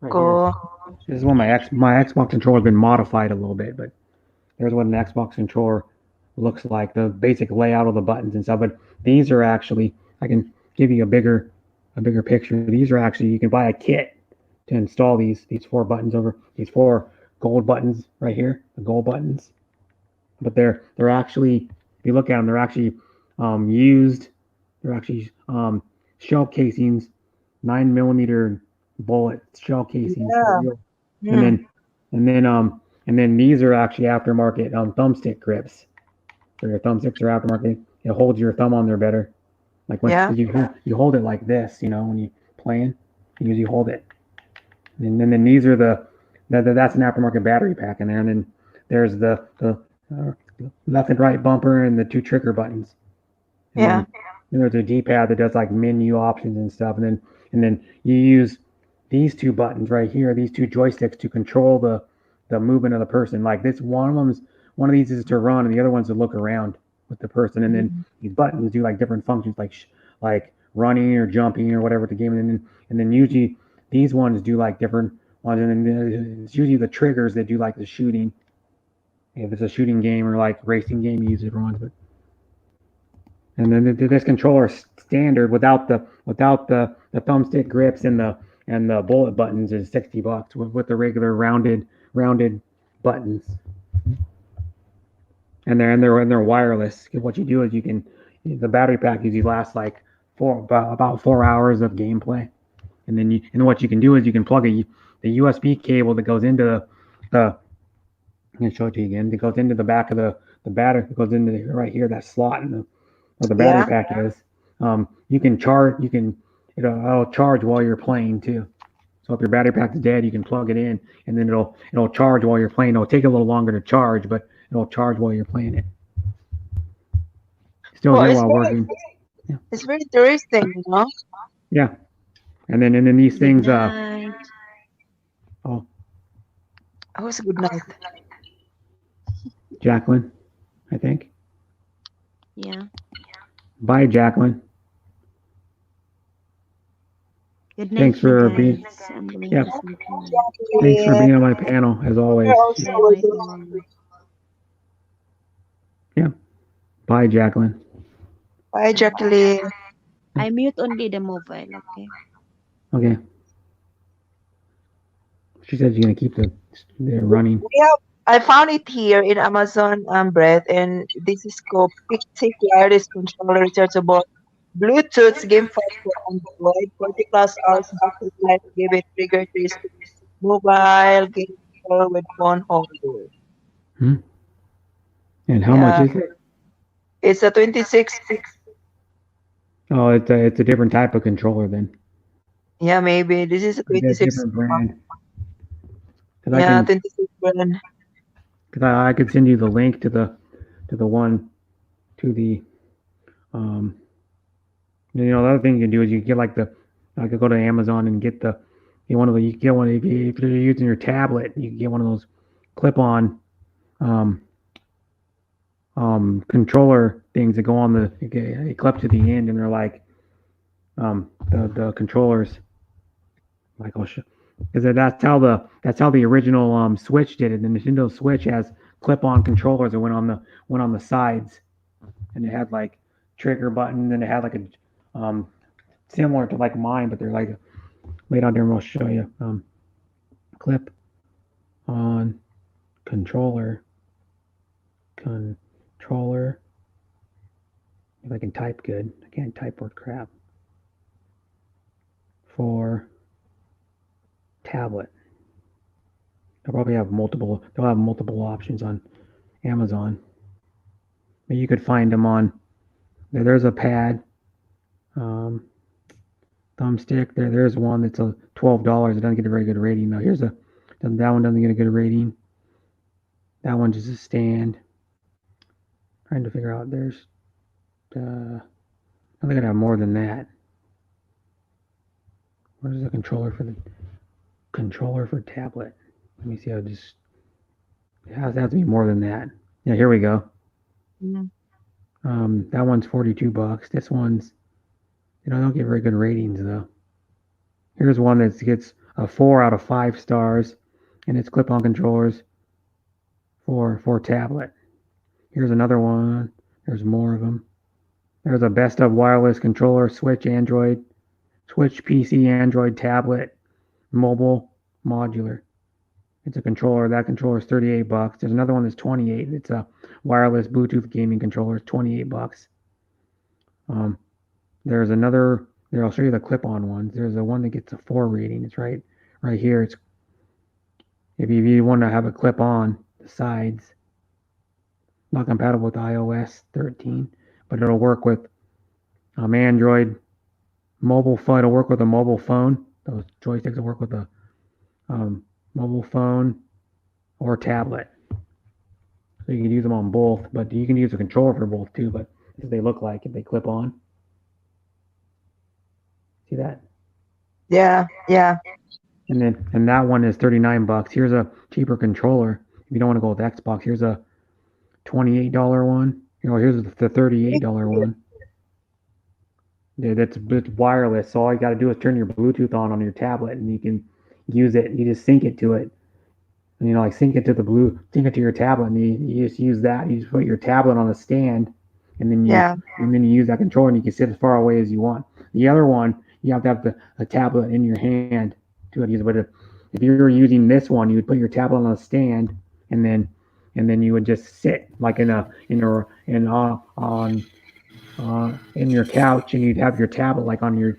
Right Cool. here. This is when my Xbox controller has been modified a little bit, but there's what an Xbox controller looks like. The basic layout of the buttons and stuff. But these are actually, I can give you a bigger picture. These are actually, you can buy a kit to install these 4 buttons over these 4 gold buttons right here, the gold buttons. But they're actually, if you look at them, they're actually used. They're actually shell casings, 9mm bullet shell casings. Yeah. And then these are actually aftermarket thumbstick grips. So your thumbsticks are aftermarket. It holds your thumb on there better. Like when you hold it like this, you know, when you're playing, you hold it. And then these are that's an aftermarket battery pack in there. And then there's the left and right bumper and the 2 trigger buttons. And then there's a D-pad that does like menu options and stuff. And then you use these 2 buttons right here, these 2 joysticks to control the movement of the person. Like this one of these is to run and the other one's to look around with the person. And then these buttons do like different functions like running or jumping or whatever with the game. And then usually these ones do like different ones. And then it's usually the triggers that do like the shooting. If it's a shooting game or like racing game, you use different ones. But and then this controller standard without the thumbstick grips and the bullet buttons is $60 with the regular rounded buttons. And they're wireless. What you do is the battery pack usually lasts like about 4 hours of gameplay. And then what you can do is you can plug the USB cable that goes into I'm gonna show it to you again. It goes into the back of the battery. It goes into right here, that slot where the battery pack is. You can charge. It'll charge while you're playing too. So if your battery pack's dead, you can plug it in, and then it'll charge while you're playing. It'll take a little longer to charge, but it'll charge while you're playing it. Still good while working. It's very interesting, you know. Yeah, and then these things. Night. Oh, it was a good night. Jacqueline, I think. Yeah. Bye, Jacqueline. Good night. Thanks for being. Yeah. Thanks for being on my panel as always. Yeah. Bye, Jacqueline. Bye, Jacqueline. I mute only the mobile. Okay. Okay. She said she's gonna keep they're running. I found it here in Amazon, Brett, and this is called Pictic Wireless Controller Rechargeable Bluetooth Game Pad for Android. 40+ hours battery life, give it trigger to mobile game with phone holder. And how much is it? It's a 26. Oh, it's a different type of controller then. Yeah, maybe this is a 26. Different brand. Yeah, 26 brand. Because I could send you the link to the the other thing you can do is you get like I could go to Amazon and get if you're using your tablet, you can get one of those clip-on controller things that go on they clip to the end, and they're like the controllers. Like I'll show, because that's how the original Switch did it. The Nintendo Switch has clip-on controllers that went on the sides, and it had like trigger buttons, and it had like a similar to like mine, but they're like laid out there. And I'll show you clip-on controller. If I can type good, I can't type worth crap. For tablet. They'll probably have multiple options on Amazon. But you could find them on there's a pad, thumbstick. There's one that's a $12. It doesn't get a very good rating. Now that one doesn't get a good rating. That one's just a stand. Trying to figure out I think I'd have more than that. Where's the controller for tablet? Let me see. It has to be more than that. Yeah, here we go. Mhm. That one's $42. This one's, they don't get very good ratings though. Here's one that gets a 4 out of 5 stars, and it's clip-on controllers for tablet. Here's another one. There's more of them. There's a best of wireless controller, Switch PC, Android tablet, mobile, modular. It's a controller. That controller is $38. There's another one that's $28. It's a wireless Bluetooth gaming controller. It's $28. There's another. There, I'll show you the clip-on ones. There's a one that gets a 4 rating. It's right here. It's if you want to have a clip-on the sides. Not compatible with iOS 13, but it'll work with Android mobile phone. It'll work with a mobile phone. Those joysticks will work with a mobile phone or tablet. So you can use them on both, but you can use a controller for both too. But this is what they look like if they clip on. See that? Yeah, yeah. And that one is $39. Here's a cheaper controller. If you don't want to go with Xbox, here's a $28 one. Here's the $38 one. Yeah, it's wireless. So all you got to do is turn your Bluetooth on your tablet, and you can use it. You just sync it to it. And, like sync it to your tablet, and you just use that. You just put your tablet on a stand, and then you use that controller, and you can sit as far away as you want. The other one, you have to have the tablet in your hand to use it. But if you were using this one, you would put your tablet on a stand, and then you would just sit like in your couch, and you'd have your tablet like on your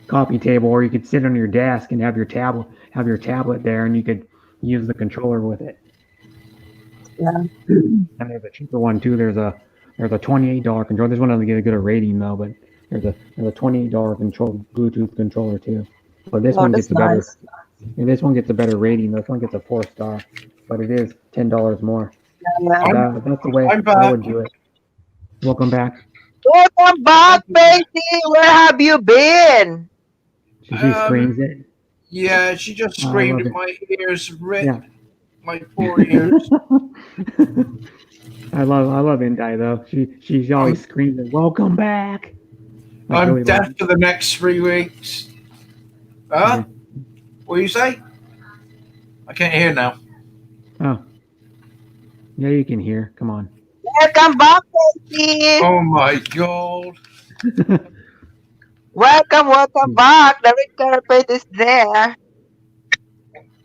coffee table, or you could sit on your desk and have your tablet there, and you could use the controller with it. Yeah. And there's a cheaper one too. There's a $28 controller. This one doesn't get a good rating though, but there's a $28 Bluetooth controller too. But this one gets a better. Nice. And this one gets a better rating. This one gets a 4-star, but it is $10 more. Yeah. That's the way I'm I would back. do it. Welcome back. Welcome back, baby. Where have you been? She screams it. Yeah, she just I screamed love in my ears, ripped Yeah. my poor ears. I love Indai though. She's always screaming, "Welcome back!" I I'm really deaf love it. for the next 3 weeks. Huh? What do you say? I can't hear now. Oh, yeah, you can hear. Come on. Welcome back, baby. Oh my god. Welcome back. The red carpet is there.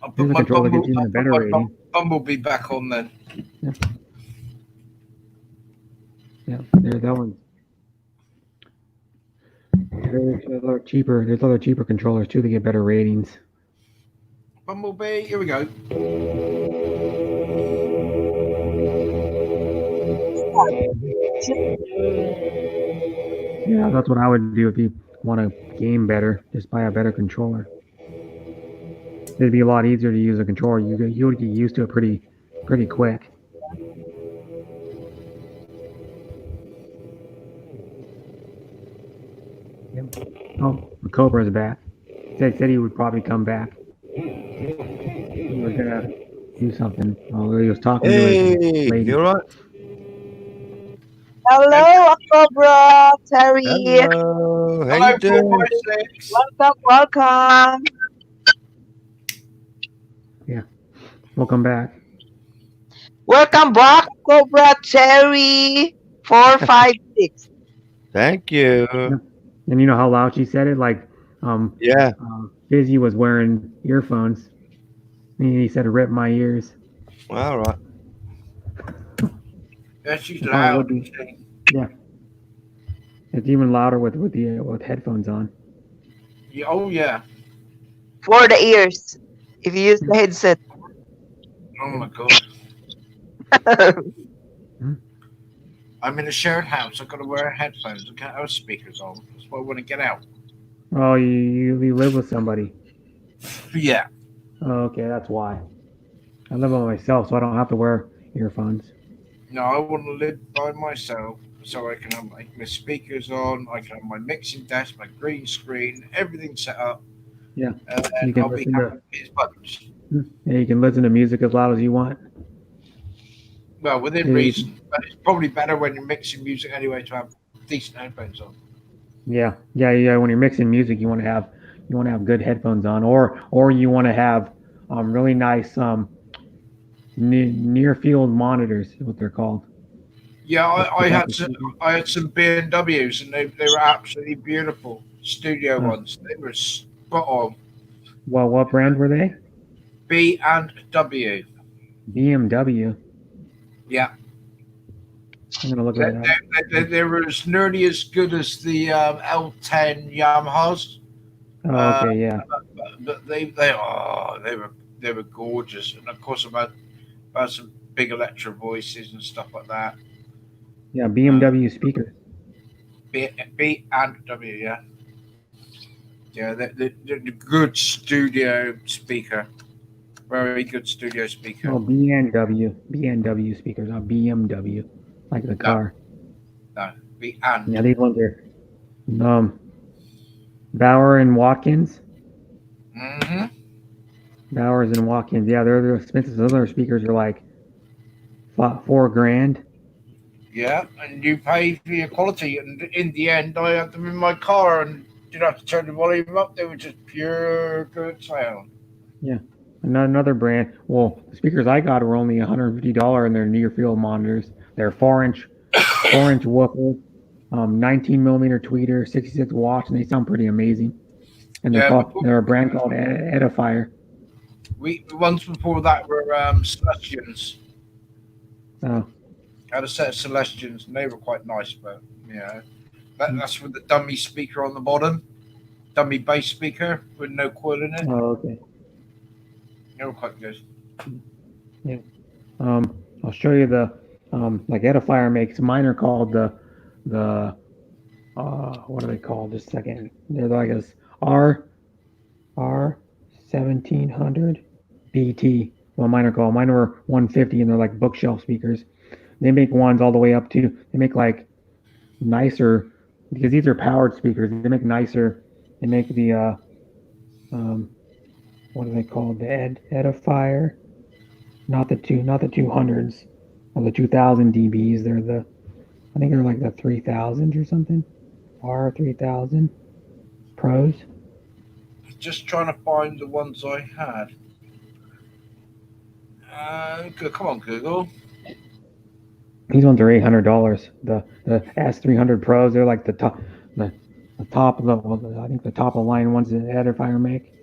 I'll put Here's a my controller that gets even a better rating. Bumblebee back on then. Yeah, there's that one. There's other cheaper controllers too that get better ratings. Bumblebee, here we go. Yeah, that's what I would do if you want to game better. Just buy a better controller. It'd be a lot easier to use a controller. You would get used to it pretty quick. Yep. Oh, the Cobra's back. Said he would probably come back. He was gonna do something. Oh, he was talking to his Hey, lady. you all right? Hello, Cobra, Terry. Hello, how you doing? Welcome. Yeah. Welcome back. Welcome back, Cobra, Terry. 456. Thank you. And you know how loud she said it? Like, Yeah. Fizzy was wearing earphones. And he said, "Rip my ears." All right. Yeah, she's It probably loud. would be. Yeah. It's even louder with headphones on. Yeah, oh yeah. For the ears. If you use the headset. Oh my god. I'm in a shared house. I've got to wear headphones. I can't have speakers on. That's why I want to get out. Oh, you live with somebody. Yeah. Oh, okay, that's why. I live by myself, so I don't have to wear earphones. No, I want to live by myself. so I can have my speakers on, I can have my mixing desk, my green screen, everything set up, Yeah. and You then can I'll be listen happy to with his buttons. you can listen to music as loud as you want. Well, within Yeah, reason, but it's probably better when you're mixing music anyway to have decent headphones on. Yeah. When you're mixing music, you want to have good headphones on, or you want to have really nice near field monitors, is what they're called. Yeah, I Without had the some, speakers. I had some B&Ws, and they were absolutely beautiful studio Huh. ones. They were spot on. Well, what brand were they? B&W. BMW. Yeah, I'm gonna look they, that up. they were as nearly as good as the L10 Yamahas. Oh, okay, yeah. But they were gorgeous, and of course about some big electro voices and stuff like that. Yeah, BMW speakers. B&W, yeah. Yeah, they're the good studio speaker. Very good studio speaker. Oh, BMW speakers, not BMW, like the car. No, Yeah, these ones are Bauer and Watkins. Mm-hmm. Bowers and Watkins. Yeah, they're expensive. Those other speakers are like $4,000. Yeah, and you pay for your quality. And in the end, I had them in my car and didn't have to turn the volume up. They were just pure good sound. Yeah. Another brand. Well, the speakers I got were only $150, and they're near field monitors. They're 4-inch woofer, 19 millimeter tweeter, 66 watts, and they sound pretty amazing. And they're a brand called Edifier. The ones before that were Celestions. Oh. I had a set of Celestions, and they were quite nice, but yeah, that's with the dummy speaker on the bottom, dummy bass speaker with no coil in it. Oh, okay. They were quite good. Yeah. I'll show you the like Edifier makes. Mine are called the what are they called? Just a second. They're like a R1700 BT. Well, mine are called. Mine were 150, and they're like bookshelf speakers. They make ones all the way up to. They make like nicer because these are powered speakers. They make nicer. They make the what are they called? The Edifier. Not the 200s or the 2000 dBs. I think they're like the 3000s or something. R3000 Pros. Just trying to find the ones I had. Come on, Google. These ones are $800. The S300 Pros. They're like the top of I think the top of the line ones that Edifier make.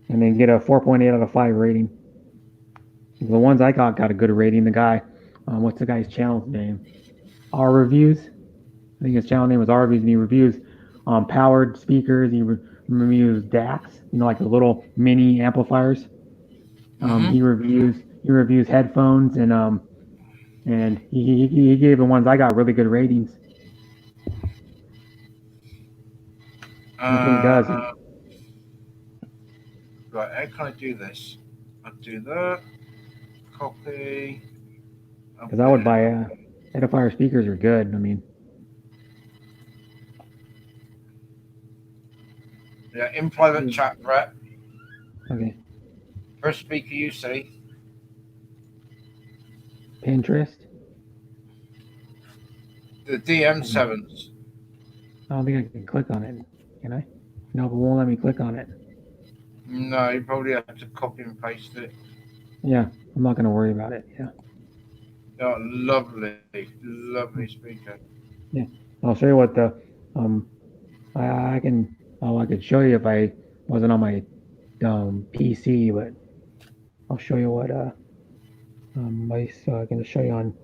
And they get a 4.8 out of 5 rating. The ones I got a good rating. The guy, what's the guy's channel's name? R Reviews. I think his channel name was R Reviews, and he reviews powered speakers. He reviews DACs, like the little mini amplifiers. He reviews headphones, and he gave the ones I got really good ratings. I think he does. Right, how can I do this? I'll do that. Copy. Because I would buy Edifier speakers are good. I mean, yeah, in private chat, Brett. Okay. First speaker you see. Pinterest. The DM7s. I don't think I can click on it. Can I? No, but it won't let me click on it. No, you probably have to copy and paste it. Yeah, I'm not going to worry about it. Yeah. Oh, lovely speaker. Yeah, I'll show you what the I could show you if I wasn't on my PC, but I'll show you what I can show you on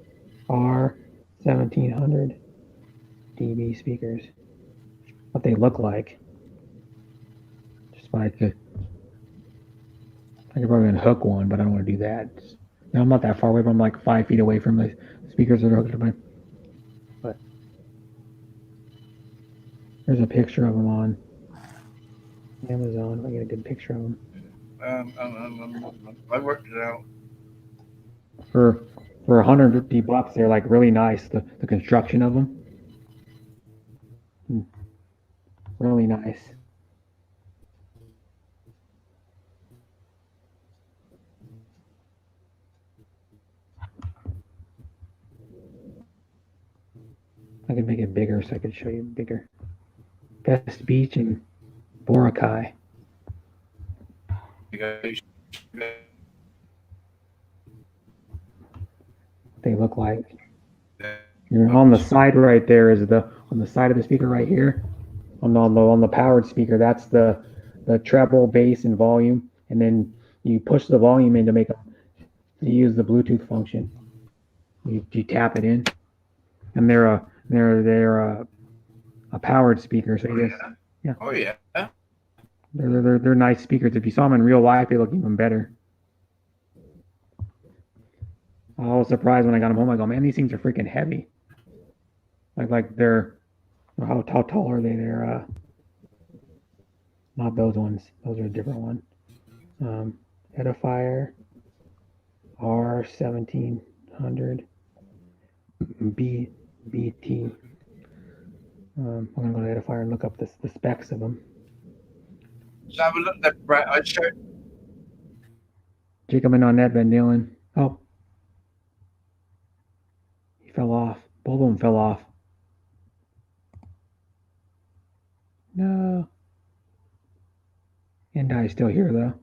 R1700 dB speakers what they look like. Just by I could probably unhook one, but I don't want to do that. Now, I'm not that far away, but I'm like 5 feet away from the speakers that are hooked to my. But there's a picture of them on Amazon. I get a good picture of them. I worked it out. For for 150 bucks, they're like really nice. The construction of them, really nice. I could make it bigger so I could show you bigger. Best Beach in Boracay. They look like. You're on the side right there is on the side of the speaker right here, on the powered speaker. That's the treble, bass, and volume, and then you push the volume in to use the Bluetooth function. You tap it in, and they're a powered speaker. So yeah. Oh yeah. They're nice speakers. If you saw them in real life, they look even better. I was surprised when I got them home. I go, man, these things are freaking heavy. Like they're how tall are they? They're not those ones. Those are a different one. Edifier R1700 BT. I'm gonna go to Edifier and look up the specs of them. So have a look there, Brett. I showed. Jacob and Annette Van Dalen. Oh, he fell off. Both of them fell off. No. Endai's still here though.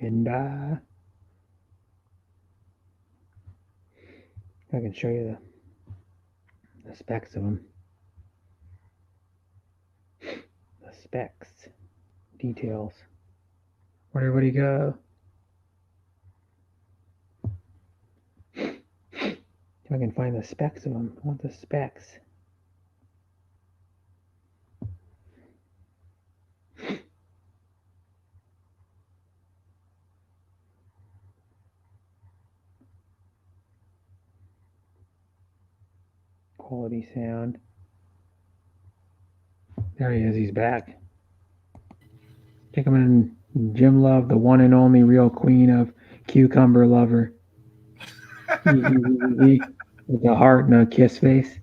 Endai. I can show you the specs of them. The specs. Details. Where'd everybody go? If I can find the specs of them. I want the specs. Quality sound. There he is. He's back. Check him in. Jim Love, the one and only real queen of Cucumber Lover. With the heart and a kiss face.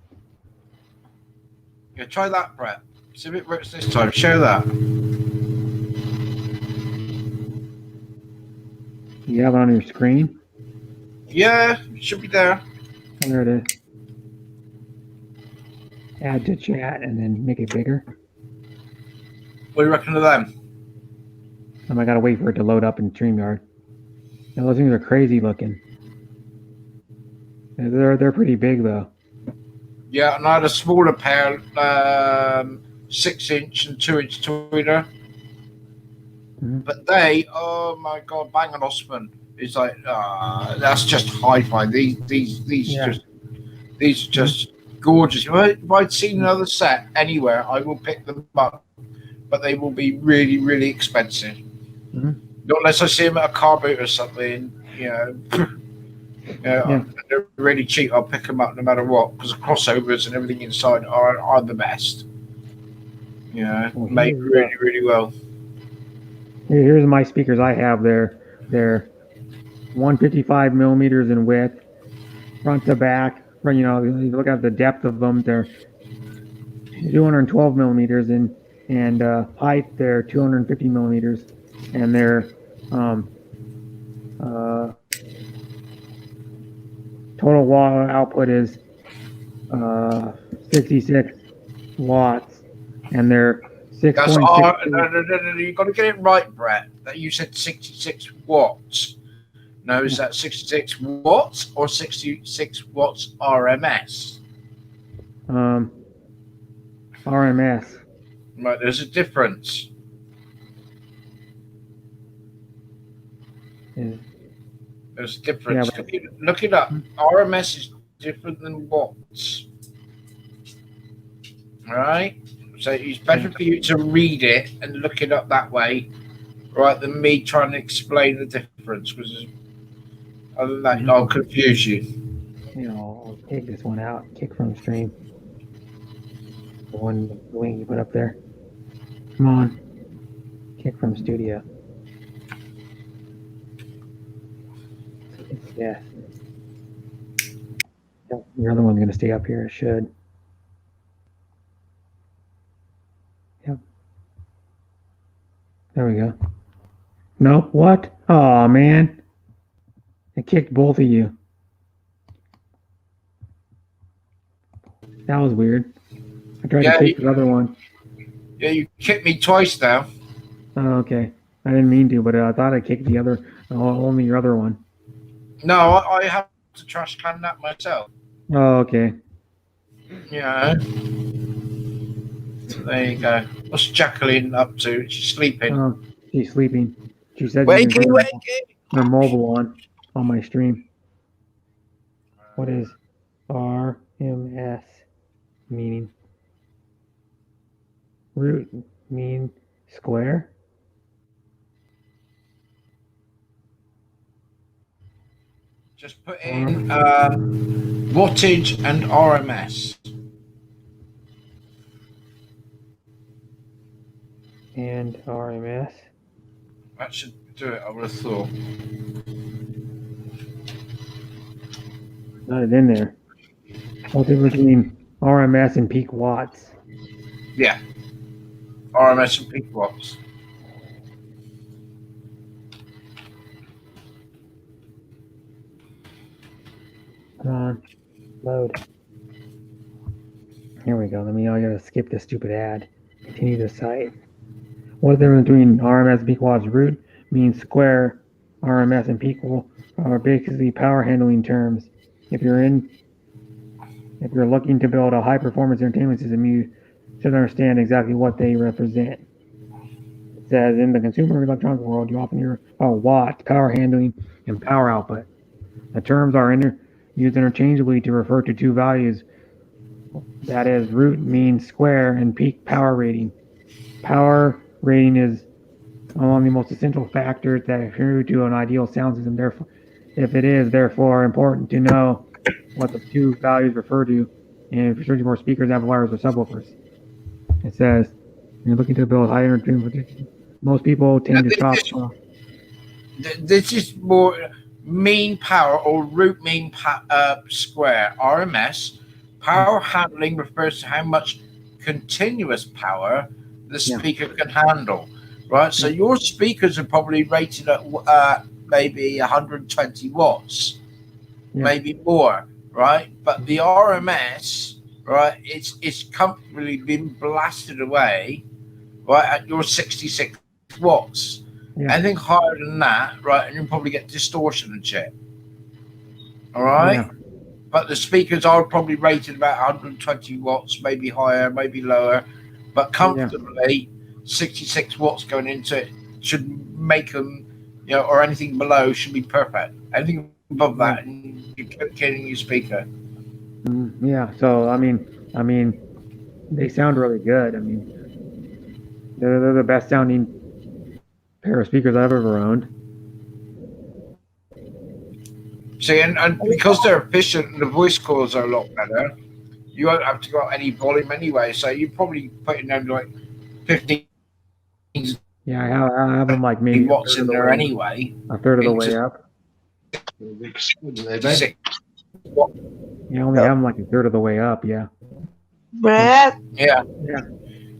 Yeah, try that, Brett. See if it works this time. Show that. You have it on your screen? Yeah, it should be there. Oh, there it is. Add to chat and then make it bigger. What do you reckon of them? I gotta wait for it to load up in StreamYard. Now, those things are crazy looking. They're pretty big though. Yeah, and I had a smaller pair, 6-inch and 2-inch tweeter. Mm-hmm. But they, oh my god, Bang & Olufsen is like, that's just hi-fi. These Yeah. just gorgeous. If I'd seen another set anywhere, I will pick them up, but they will be really, really expensive. Mm-hmm. Not unless I see them at a car boot or something, you know. Yeah. They're really cheap. I'll pick them up no matter what, because the crossovers and everything inside are the best. Yeah, Well, made really, really well. Here's my speakers I have. They're 155 millimeters in width, front to back. You know, you look at the depth of them. They're 212 millimeters in and height. They're 250 millimeters, and their total watt output is 66 watts, and they're 6.6. That's no, you got to get it right, Brett. That you said 66 watts. No, is that 66 watts or 66 watts RMS? RMS. Right, there's a difference. Yeah. There's a difference. Yeah, Look it up. RMS is different than watts. All right? So it's better for you to read it and look it up that way, right, than me trying to explain the difference. Because other than that, I'll confuse you. You know, I'll take this one out. Kick from stream. The one link you put up there. Come on. Kick from studio. Yes. Yep, your other one's going to stay up here. It should. Yep. There we go. No? What? Oh, man. It kicked both of you. That was weird. I tried to kick the other one. Yeah, you kicked me twice now. Oh, okay. I didn't mean to, but I thought I kicked the other, only your other one. No, I have to trash can that myself. Oh, okay. Yeah. So there you go. What's Jacqueline up to? She's sleeping. Oh, she's sleeping. She said Wakey, she's going to wakey. her mobile on my stream. What is RMS meaning? Root mean square? Just put in wattage and RMS. And RMS. That should do it, I would have thought. Not it in there. What's the difference between RMS and peak watts? Yeah. RMS and peak watts. Come on. Load. Here we go. I gotta skip this stupid ad. Continue the site. What is the difference between RMS and peak watts? Root means square. RMS and peak are basically power handling terms. If you're looking to build a high performance entertainment system, you should understand exactly what they represent. It says in the consumer electronics world, you often hear about watts, power handling, and power output. The terms are used interchangeably to refer to two values. That is, root means square and peak power rating. Power rating is among the most essential factors that adhere to an ideal sound system. Therefore, if it is therefore important to know what the two values refer to, and if you're searching for speakers, amplifiers, or subwoofers. It says you're looking to build high energy. Most people tend to shop. This is more mean power or root mean square. RMS. Power handling refers to how much continuous power the speaker can handle. Right? So your speakers are probably rated at maybe 120 watts, maybe more, right? But the RMS, right, it's comfortably been blasted away, right, at your 66 watts. Anything higher than that, right, and you'll probably get distortion and shit. All right? But the speakers are probably rated about 120 watts, maybe higher, maybe lower, but comfortably 66 watts going into it should make them, or anything below should be perfect. Anything above that, and you're kidding your speaker. Yeah. So I mean, they sound really good. I mean, they're the best sounding pair of speakers I've ever owned. See, and because they're efficient and the voice calls are a lot better, you won't have to go any volume anyway. So you probably put in them like 15. Yeah, I have them like maybe watts in there anyway. A third of the way up. You only have them like a third of the way up. Yeah. Brett. Yeah.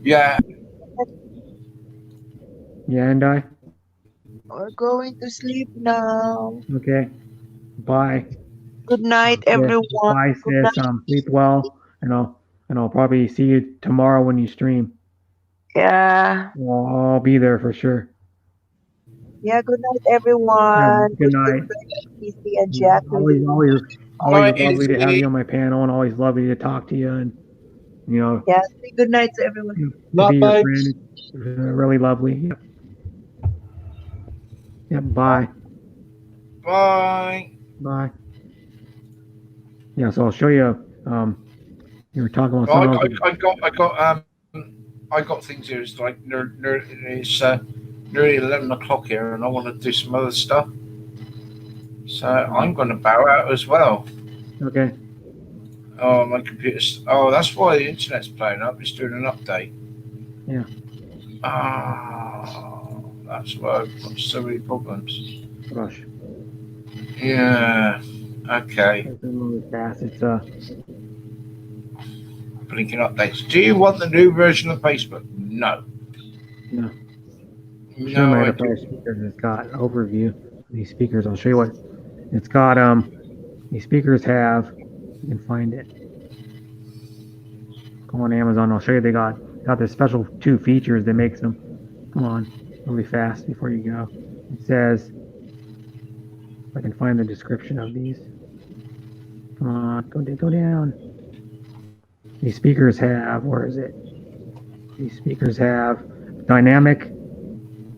Yeah. Yeah, and I. We're going to sleep now. Okay. Bye. Good night, everyone. Bye, Good sis. night. Sleep well, and I'll probably see you tomorrow when you stream. Yeah. I'll be there for sure. Yeah. Good night, everyone. Good night. Easy and Jack. Always lovely to have you on my panel, and always lovely to talk to you. And Yeah. Say good night to everyone. To be your friend. Really lovely. Yep. Yep. Bye. Bye. Bye. Yeah. So I'll show you. You were talking about something. I got things here. It's like it's nearly 11 o'clock here, and I want to do some other stuff. So I'm going to bow out as well. Okay. Oh, my computer's. Oh, that's why the internet's playing up. It's doing an update. Yeah. Ah, that's why I've got so many problems. Gosh. Yeah. Okay. It's really fast. It's Blinking updates. Do you want the new version of Facebook? No. no. Show No, my I enterprise do. speakers. It's got an overview of these speakers. I'll show you what it's got. These speakers have. You can find it. Go on Amazon. I'll show you. They got this special 2 features that makes them. Come on, really fast before you go. It says, if I can find the description of these. Come on, go down. These speakers have. Where is it? These speakers have dynamic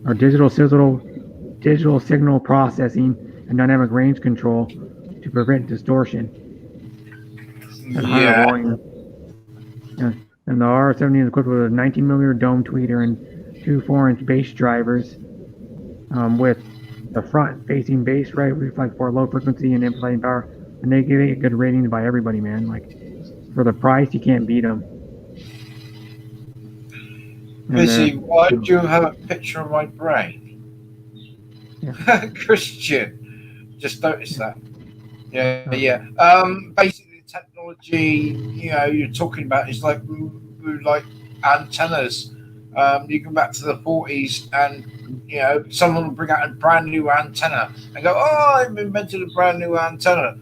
or digital signal processing and dynamic range control to prevent distortion. At higher volume. Yeah. And the R70 is equipped with a 19mm dome tweeter and 2 4-inch bass drivers, with the front facing bass right reflect for low frequency and amplifying power, and they get good ratings by everybody, man. Like, for the price, you can't beat them. Busy, why do you have a picture of my brain? Yeah. Christian, just noticed that. Yeah. Basically, technology, you're talking about is like antennas. You go back to the 40s, and someone will bring out a brand new antenna and go, "Oh, I've invented a brand new antenna,"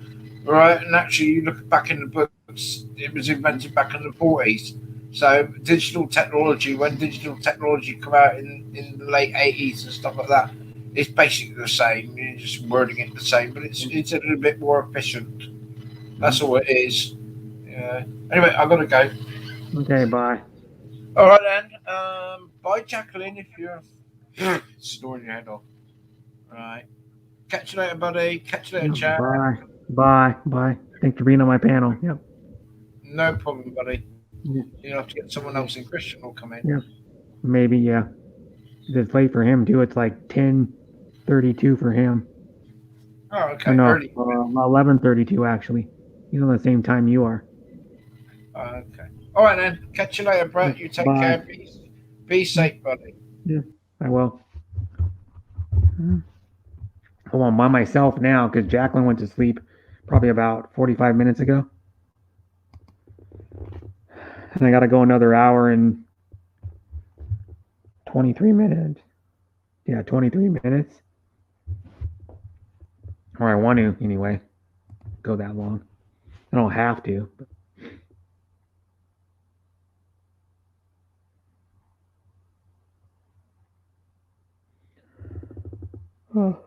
right? And actually, you look back in the books, it was invented back in the 40s. So digital technology, when digital technology come out in the late 80s and stuff like that, it's basically the same. You're just wording it the same, but it's a little bit more efficient. That's all it is. Yeah. Anyway, I've got to go. Okay, bye. All right then. Bye, Jacqueline. If you're snoring your head off. Right. Catch you later, buddy. Catch you later, Jack. Bye. Thanks for being on my panel. Yep. No problem, buddy. Yeah. You have to get someone else in. Christian will come in. Yeah. Maybe, yeah. It's late for him too. It's like 10:32 for him. Oh, okay. Or no, Early. 11:32 actually. He's on the same time you are. Okay. All right then. Catch you later, Brett. You take Bye. care. Be safe, buddy. Yeah, I will. Well, I'm by myself now because Jacqueline went to sleep probably about 45 minutes ago. And I got to go another hour and 23 minutes. Yeah, 23 minutes. Or I want to, anyway. Go that long. I don't have to. But. Oh.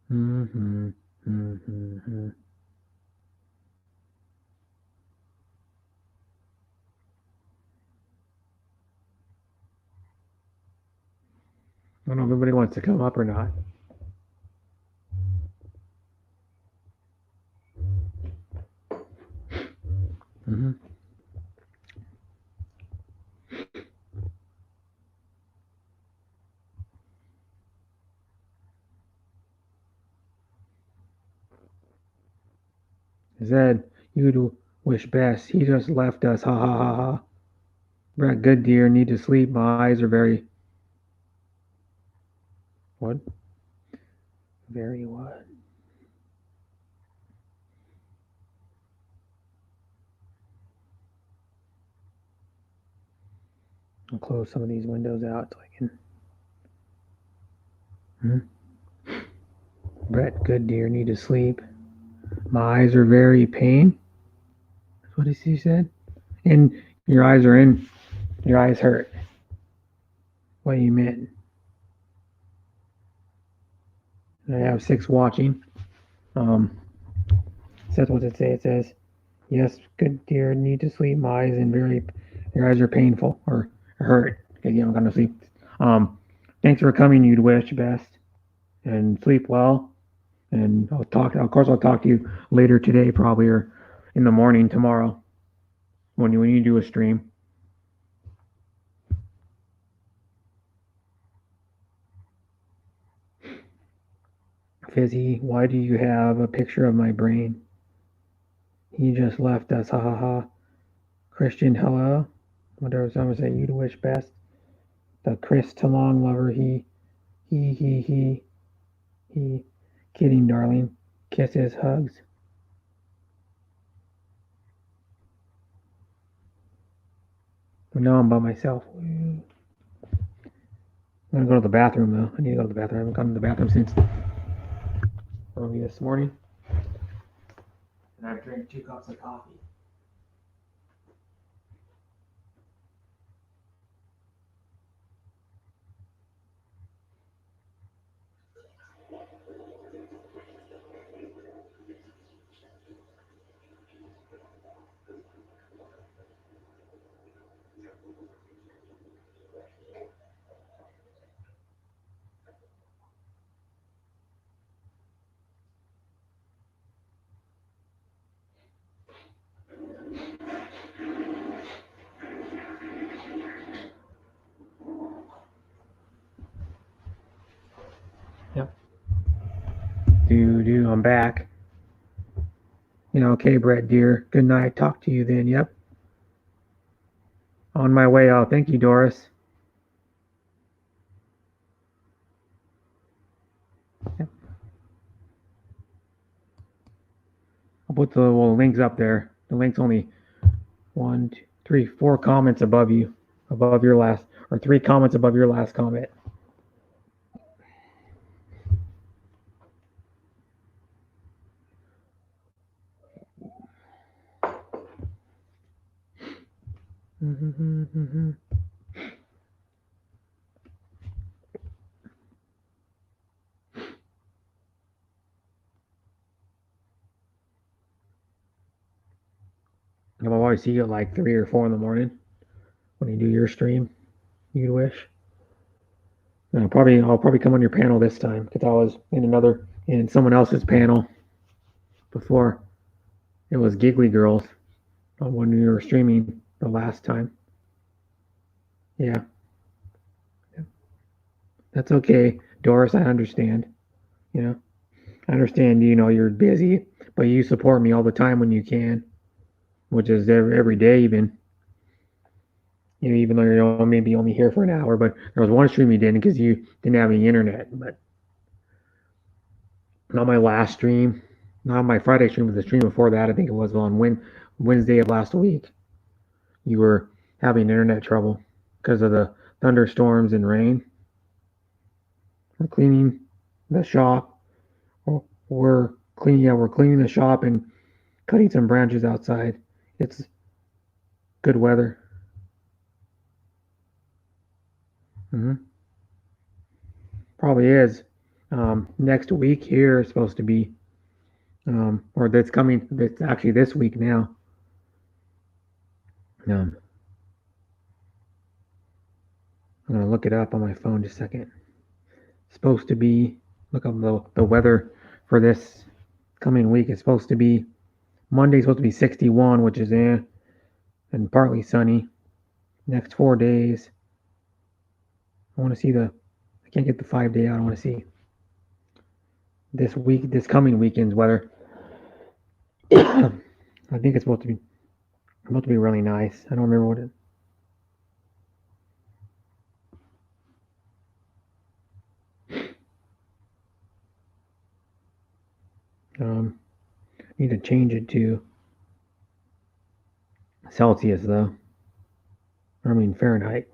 Mm-hmm. Mm-hmm. I don't know if everybody wants to come up or not. Mm-hmm. Zed, you'd wish best. He just left us. Ha ha ha ha. Brett, good dear. Need to sleep. My eyes are very. What? Very what? I'll close some of these windows out so I can. Brett, good dear. Need to sleep. My eyes are very pain. That's what he said. And your eyes are in. Your eyes hurt. What you meant? I have 6 watching. Says what it say. It says, yes, good dear, need to sleep. My eyes and your eyes are painful or hurt because you don't got to sleep. Thanks for coming. You'd wish best and sleep well. And I'll talk to you later today, probably, or in the morning tomorrow when you do a stream. Fizzy, why do you have a picture of my brain? He just left us, ha ha ha. Christian, hello. Whatever someone say, you'd wish best. The Chris Talong lover, he. Kidding, darling. Kisses, hugs. But now I'm by myself. I'm gonna go to the bathroom though. I need to go to the bathroom. I haven't gone to the bathroom since early this morning. And I've drank 2 cups of coffee. Yep. I'm back. Okay, Brett dear. Good night. Talk to you then. Yep. On my way out. Thank you, Doris. Yep. I'll put the little links up there. The link's only 1, 2, 3, 4 comments above you, above your last, or 3 comments above your last comment. I'll always see you at like 3 or 4 in the morning when you do your stream. You'd wish. And I'll probably come on your panel this time because I was in someone else's panel before. It was Giggly Girls when you were streaming the last time. Yeah. That's okay, Doris. I understand. I understand. You're busy, but you support me all the time when you can, which is every day even. Even though you're maybe only here for an hour, but there was one stream you didn't because you didn't have any internet. But not my last stream, not my Friday stream, but the stream before that, I think it was on Wednesday of last week. You were having internet trouble because of the thunderstorms and rain. We're cleaning the shop. We're cleaning the shop and cutting some branches outside. It's good weather. Probably is. Next week here is supposed to be, or that's coming. That's actually this week now. I'm gonna look it up on my phone just a second. Supposed to be. Look up the weather for this coming week. It's supposed to be Monday's supposed to be 61, which is and partly sunny. Next 4 days. I want to see I can't get the 5-day out. I want to see this coming weekend's weather. I think it's supposed to be really nice. I don't remember what it. Need to change it to Celsius though. I mean Fahrenheit.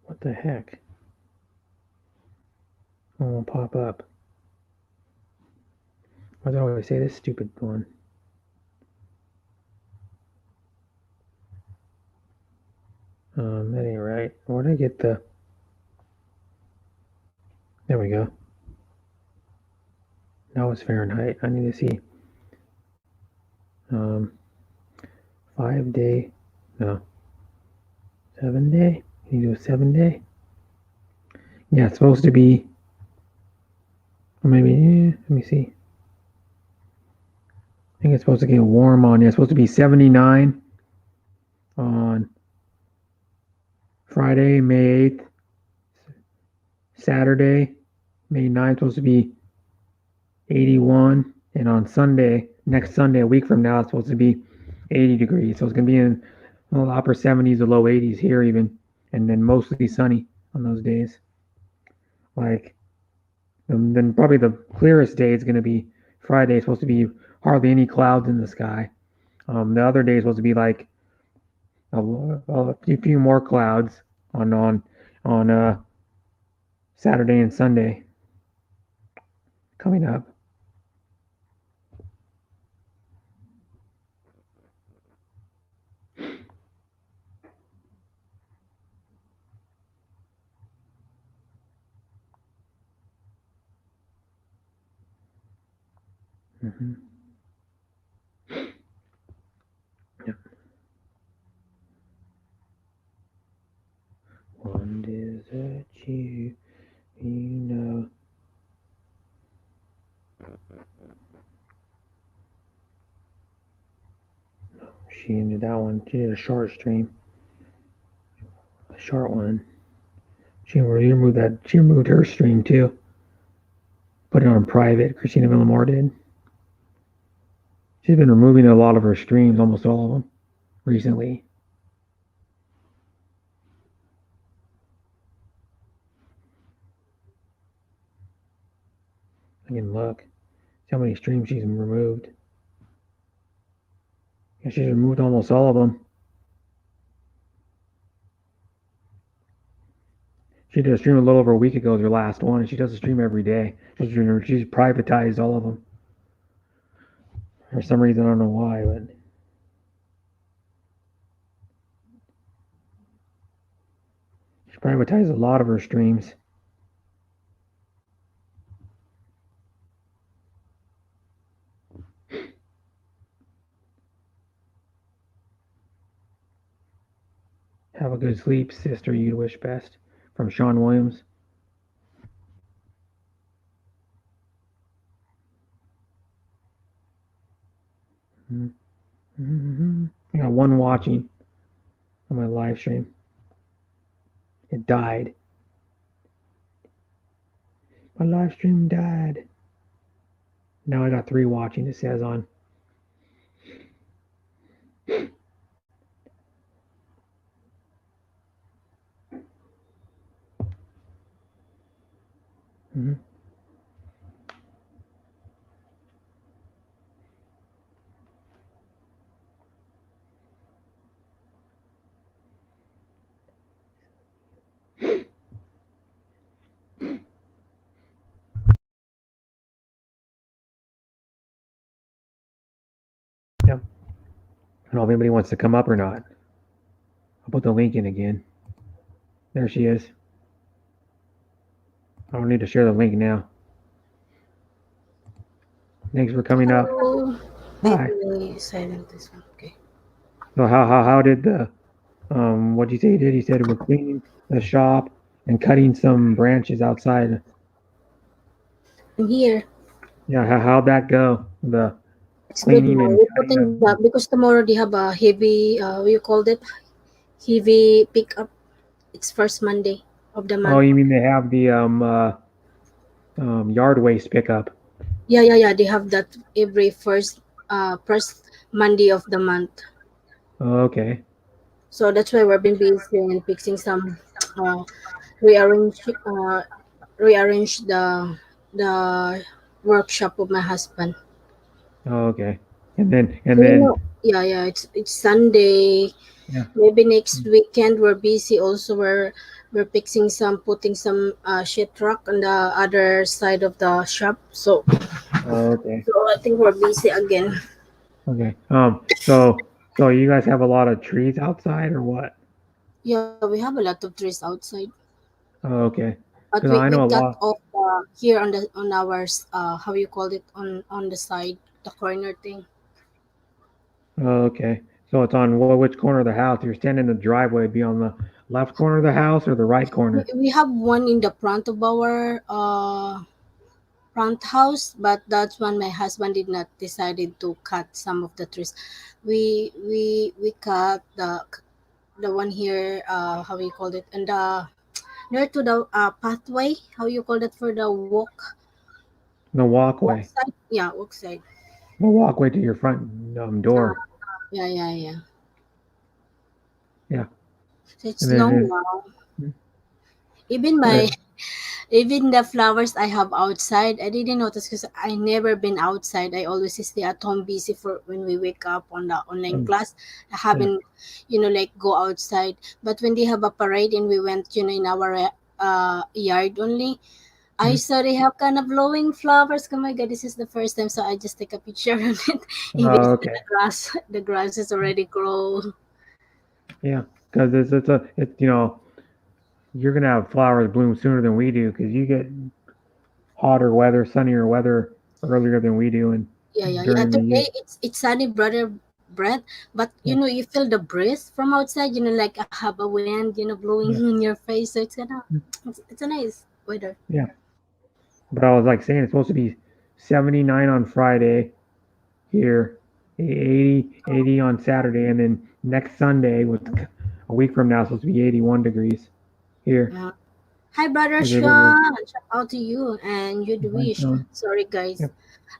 What the heck? It won't pop up. Why do I always say this stupid one? That ain't right. Where did I get the... There we go. Now it's Fahrenheit. I need to see. 5-day. No. 7-day? Can you do a 7-day? Yeah, it's supposed to be. Or maybe, let me see. I think it's supposed to get warm on. Yeah, it's supposed to be 79 on Friday, May 8th. Saturday, May 9th, supposed to be 81. And on Sunday, next Sunday, a week from now, it's supposed to be 80 degrees. So it's going to be in the upper 70s or low 80s here even. And then mostly sunny on those days. Like, then probably the clearest day is going to be Friday. It's supposed to be hardly any clouds in the sky. The other day is supposed to be like a few more clouds on Saturday and Sunday coming up. Mm-hmm. Yep. One is that you know. She ended that one. She did a short stream. A short one. She removed that. She removed her stream too. Put it on private. Christina Villamore did. She's been removing a lot of her streams, almost all of them, recently. I can look. See how many streams she's removed. Yeah, she's removed almost all of them. She did a stream a little over a week ago, her last one, and she does a stream every day. She's privatized all of them. For some reason, I don't know why, but she privatized a lot of her streams. Have a good sleep, sister. You'd wish best. From Sean Williams. Mm-hmm. I got one watching on my live stream. It died. My live stream died. Now I got 3 watching, it says on. Mm-hmm. Yep. I don't know if anybody wants to come up or not. I'll put the link in again. There she is. I don't need to share the link now. Thanks for coming up. Hi. Silent this one. Okay. So how did the what did you say he did? He said we're cleaning the shop and cutting some branches outside. I'm here. Yeah, how'd that go? The It's good cleaning now. and We're cutting putting that because tomorrow they have a heavy what you call it? Heavy pickup. It's first Monday of the Oh, month. you mean they have the yard waste pickup? Yeah. They have that every first Monday of the month. Oh, okay. So that's why we've been busy and fixing some rearrange the workshop of my husband. Oh, okay. And So, then yeah, it's Sunday. yeah. Maybe next weekend we're busy also. We're fixing putting some sheetrock on the other side of the shop. So Oh, okay. I think we're busy again. Okay. So you guys have a lot of trees outside or what? Yeah, we have a lot of trees outside, Oh, okay. but Because I we know a got lot. off here on our how you call it on the side, the corner thing. Oh, okay. So it's on which corner of the house? You're standing in the driveway. It'd be on the left corner of the house or the right corner? We have one in the front of our front house, but that's one my husband did not decided to cut some of the trees. We cut the one here, how you call it, and near to the pathway, how you call that for the walk The walkway. side? Yeah, walk side. The walkway to your front door. Yeah, yeah, yeah. Yeah. So it's And then long it- now. Even my even the flowers I have outside, I didn't notice because I never been outside. I always stay at home busy for when we wake up on the online class. I haven't, like go outside. But when they have a parade and we went, in our yard only, I saw they have kind of blowing flowers. Oh my god, this is the first time. So I just take a picture of it. Even Oh, if okay. the grass is already grown. Yeah, because it's you're gonna have flowers bloom sooner than we do because you get hotter weather, sunnier weather earlier than we do, and Yeah. during the year. Today it's sunny, brother Brett. But you feel the breeze from outside. Like I have a wind, blowing on your face. So it's a nice weather. Yeah. But I was like saying it's supposed to be 79 on Friday here, 80 on Saturday, and then next Sunday, a week from now, it's supposed to be 81 degrees here. Hi, brother Is it Sean. Shout out to you and you wish. Sean. Sorry, guys. Yep.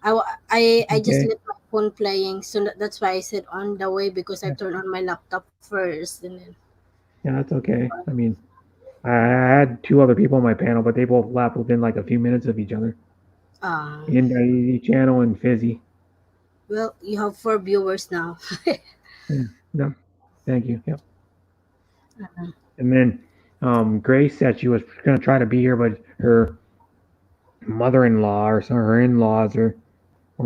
I just Okay. let my phone playing, so that's why I said on the way because I turned on my laptop first and then. Yeah, that's okay. I mean, I had two other people on my panel, but they both left within like a few minutes of each other. In Channel and Fizzy. Well, you have 4 viewers now. No, thank you. Yep. And then Grace said she was going to try to be here, but her mother-in-law or some of her in-laws or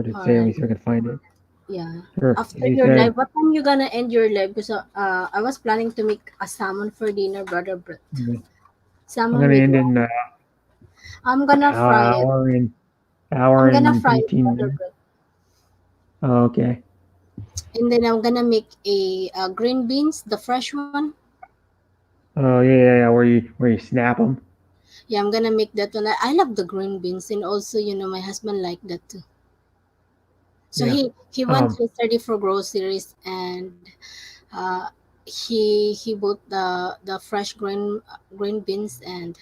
did say, let me see if I can find it. Yeah. Her, After he your said, live, what time you gonna end your live? Because I was planning to make a salmon for dinner, brother Brett. I'm Salmon going to with end in I'm gonna fry it. hour I'm gonna and fry it, 18 brother minutes. Brett. Oh, okay. And then I'm gonna make a green beans, the fresh one. Oh yeah, where you snap them. Yeah, I'm gonna make that one. I love the green beans, and also my husband liked that too. So Yeah. he went yesterday for groceries, and uh, he bought the fresh green beans, and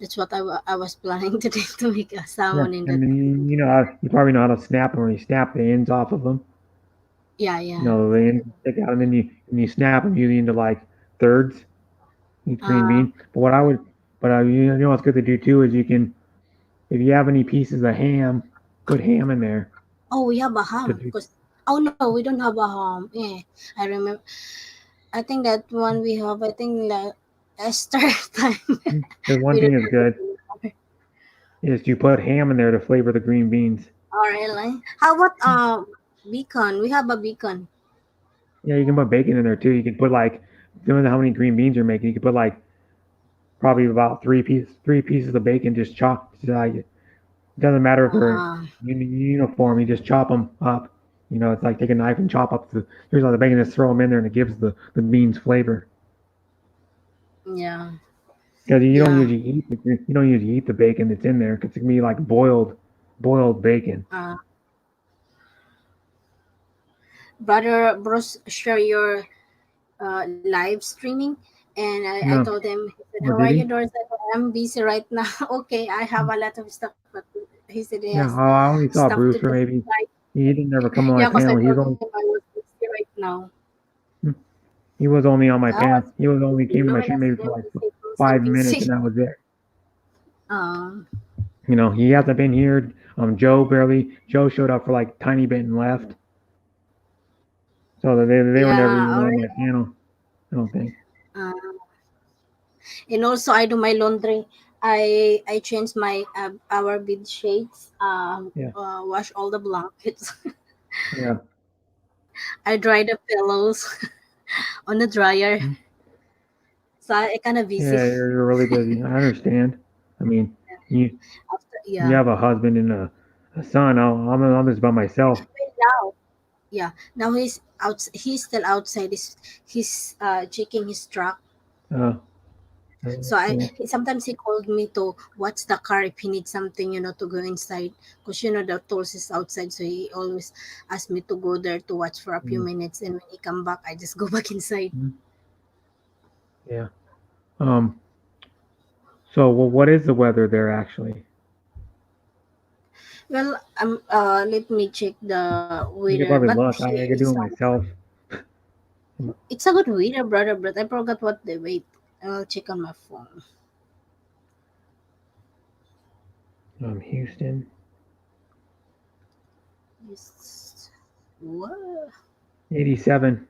that's what I was planning today to make a Yeah, salmon in that. and then you probably know how to snap them, where you snap the ends off of them. Yeah. The ends stick out, and then you snap them usually into like thirds. Each green bean. But you know what's good to do too is you can, if you have any pieces of ham, put ham in there. Oh, we have a ham. No, we don't have a ham. Yeah, I remember. I think that one we have. I think like Esther time. The one thing is good is you put ham in there to flavor the green beans. Oh, really? How about bacon? We have a bacon. Yeah, you can put bacon in there too. You can put like, depending on how many green beans you're making, you can put like probably about three pieces of bacon just chopped. It doesn't matter if they're uniform. You just chop them up. It's like take a knife and chop up here's all the bacon, just throw them in there, and it gives the beans flavor. Yeah. Because you don't usually eat the bacon that's in there, because it can be like boiled bacon. Brother Bruce share your live streaming, and I told him, he said, Oh, how did are he? you, Doris? I said, I'm busy right now. Okay, I have a lot of stuff, but he said he Yeah, has I only saw stuff Bruce to for do. maybe. He didn't ever come on my Yeah, because I panel. told him I was busy right now. He was only on my panel. He was only came to my stream maybe for like 5 minutes, and that was it. He hasn't been here. Joe showed up for like tiny bit and left. So they were never even on my panel, I don't think. And also I do my laundry. I change my our bed sheets. Wash all the blankets. Yeah. I dry the pillows on the dryer. So I kind of busy. Yeah, you're really busy. I understand. I mean, you have a husband and a son. I'm just by myself. Now he's out. He's still outside. He's checking his truck. So sometimes he called me to watch the car if he needs something, to go inside, because the tools is outside. So he always asks me to go there to watch for a few minutes, and when he come back, I just go back inside. Yeah. So, well, what is the weather there actually? Well, let me check the You could weather. probably But look. here I could do is it myself. it's a good weather, brother. But I forgot what they wait. I'll check on my phone. Houston. Yes. What? 87.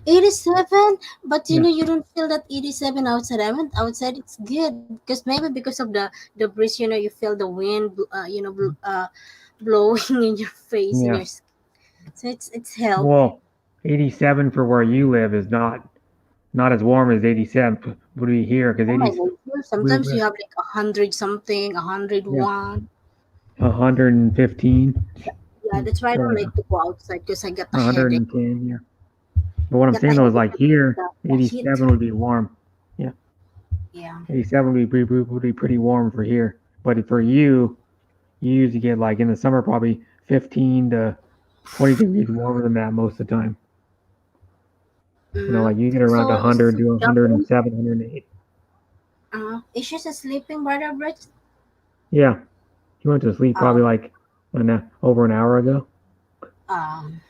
87, but Yeah. you don't feel that 87 outside. I went outside, it's good because maybe because of the breeze, you feel the wind, blowing in your face, in Yeah. your skin. So it's help. Well, 87 for where you live is not as warm as 87 would be here because Oh my 80 God, we sometimes you have like 100 something, yeah 101. 115 Yeah, that's why I don't or like to go outside because I got a headache. 110. Yeah. But what I'm Got a saying though is headache like because of here, the heat. 87 would be warm. Yeah. Yeah. 87 would be pretty warm for here. But for you usually get like in the summer probably 15 to 20 degrees warmer than that most of the time. Like you get around So is 100 to Jacqueline, 107, 108. is she sleeping, brother Brett? Yeah. She went to sleep probably like over an hour ago Um,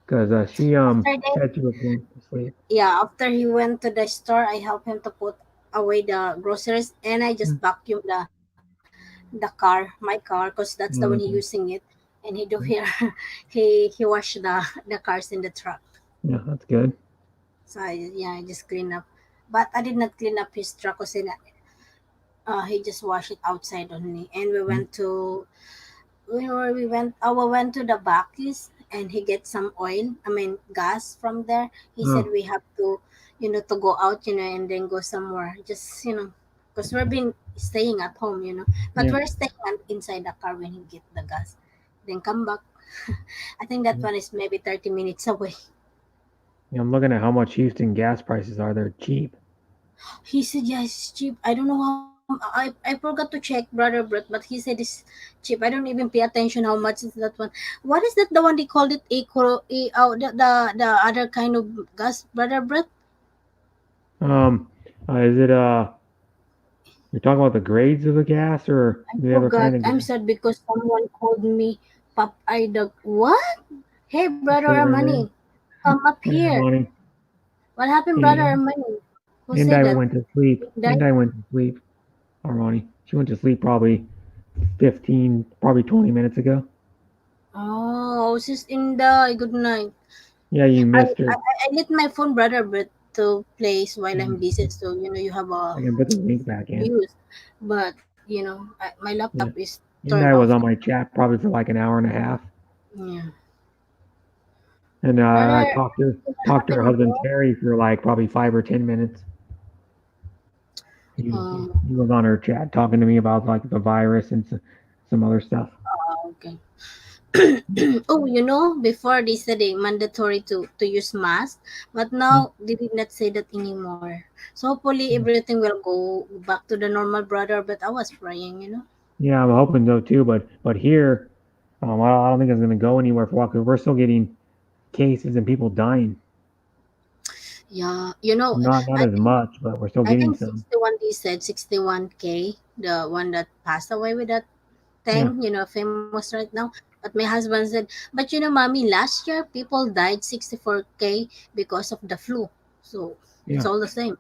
because she after that, said she was going to sleep. yeah, after he went to the store, I helped him to put away the groceries, and I just vacuum the car, my car, because that's the one he Mhm. using it, and he do here, he wash the cars in the truck. Yeah, that's good. So I just clean up, but I did not clean up his truck because he just washed it outside only, and we went to we went to the Bakis and he get some oil, I mean gas from there. He said Oh, we have to, to go out, and then go somewhere. Just, because we've been staying at home, but yeah. we're staying inside the car when he get the gas. Then come back. I think that Yeah. one is maybe 30 minutes away. Yeah, I'm looking at how much Houston gas prices are. They're cheap. He said, yeah, it's cheap. I don't know how. I forgot to check, brother Brett, but he said it's cheap. I don't even pay attention how much is that one. What is that? The one they called it the other kind of gas, brother Brett? Is it you're talking about the grades of the gas or I the other forgot. kind of I'm gas? sad because someone called me Pop I the what? Hey, brother Say their Armani, name. come up Hey, here. Armani. What happened, brother Hey, Armani? Who and said I that? went to sleep. He died? And I went to sleep. Armani. She went to sleep probably 15, probably 20 minutes ago. Oh, I was just in the good night. Yeah, you I, missed I her. I lit my phone, brother, but to place while I'm Mm. busy, so you have I a can put the link back in. views, but my laptop Yeah. is And turned I was off. on my chat probably for like an hour and a half. Yeah, And I brother, what talked to her happened husband there? Terry for like probably 5 or 10 minutes. He was on her chat talking to me about like the virus and some other stuff. Okay. Oh, before they said they mandatory to use mask, but Mm. now they did not say that anymore. So hopefully everything will go back to the normal, brother. But I was praying. Yeah, I'm hoping so too. But here, I don't think it's going to go anywhere for a while because we're still getting cases and people dying. Yeah, Not I as think much, but we're still I getting think some. 61. They said 61K, the one that passed away with that Yeah, thing, famous right now. But my husband said, but mommy, last year people died 64K because of the flu. So it's yeah. all the same.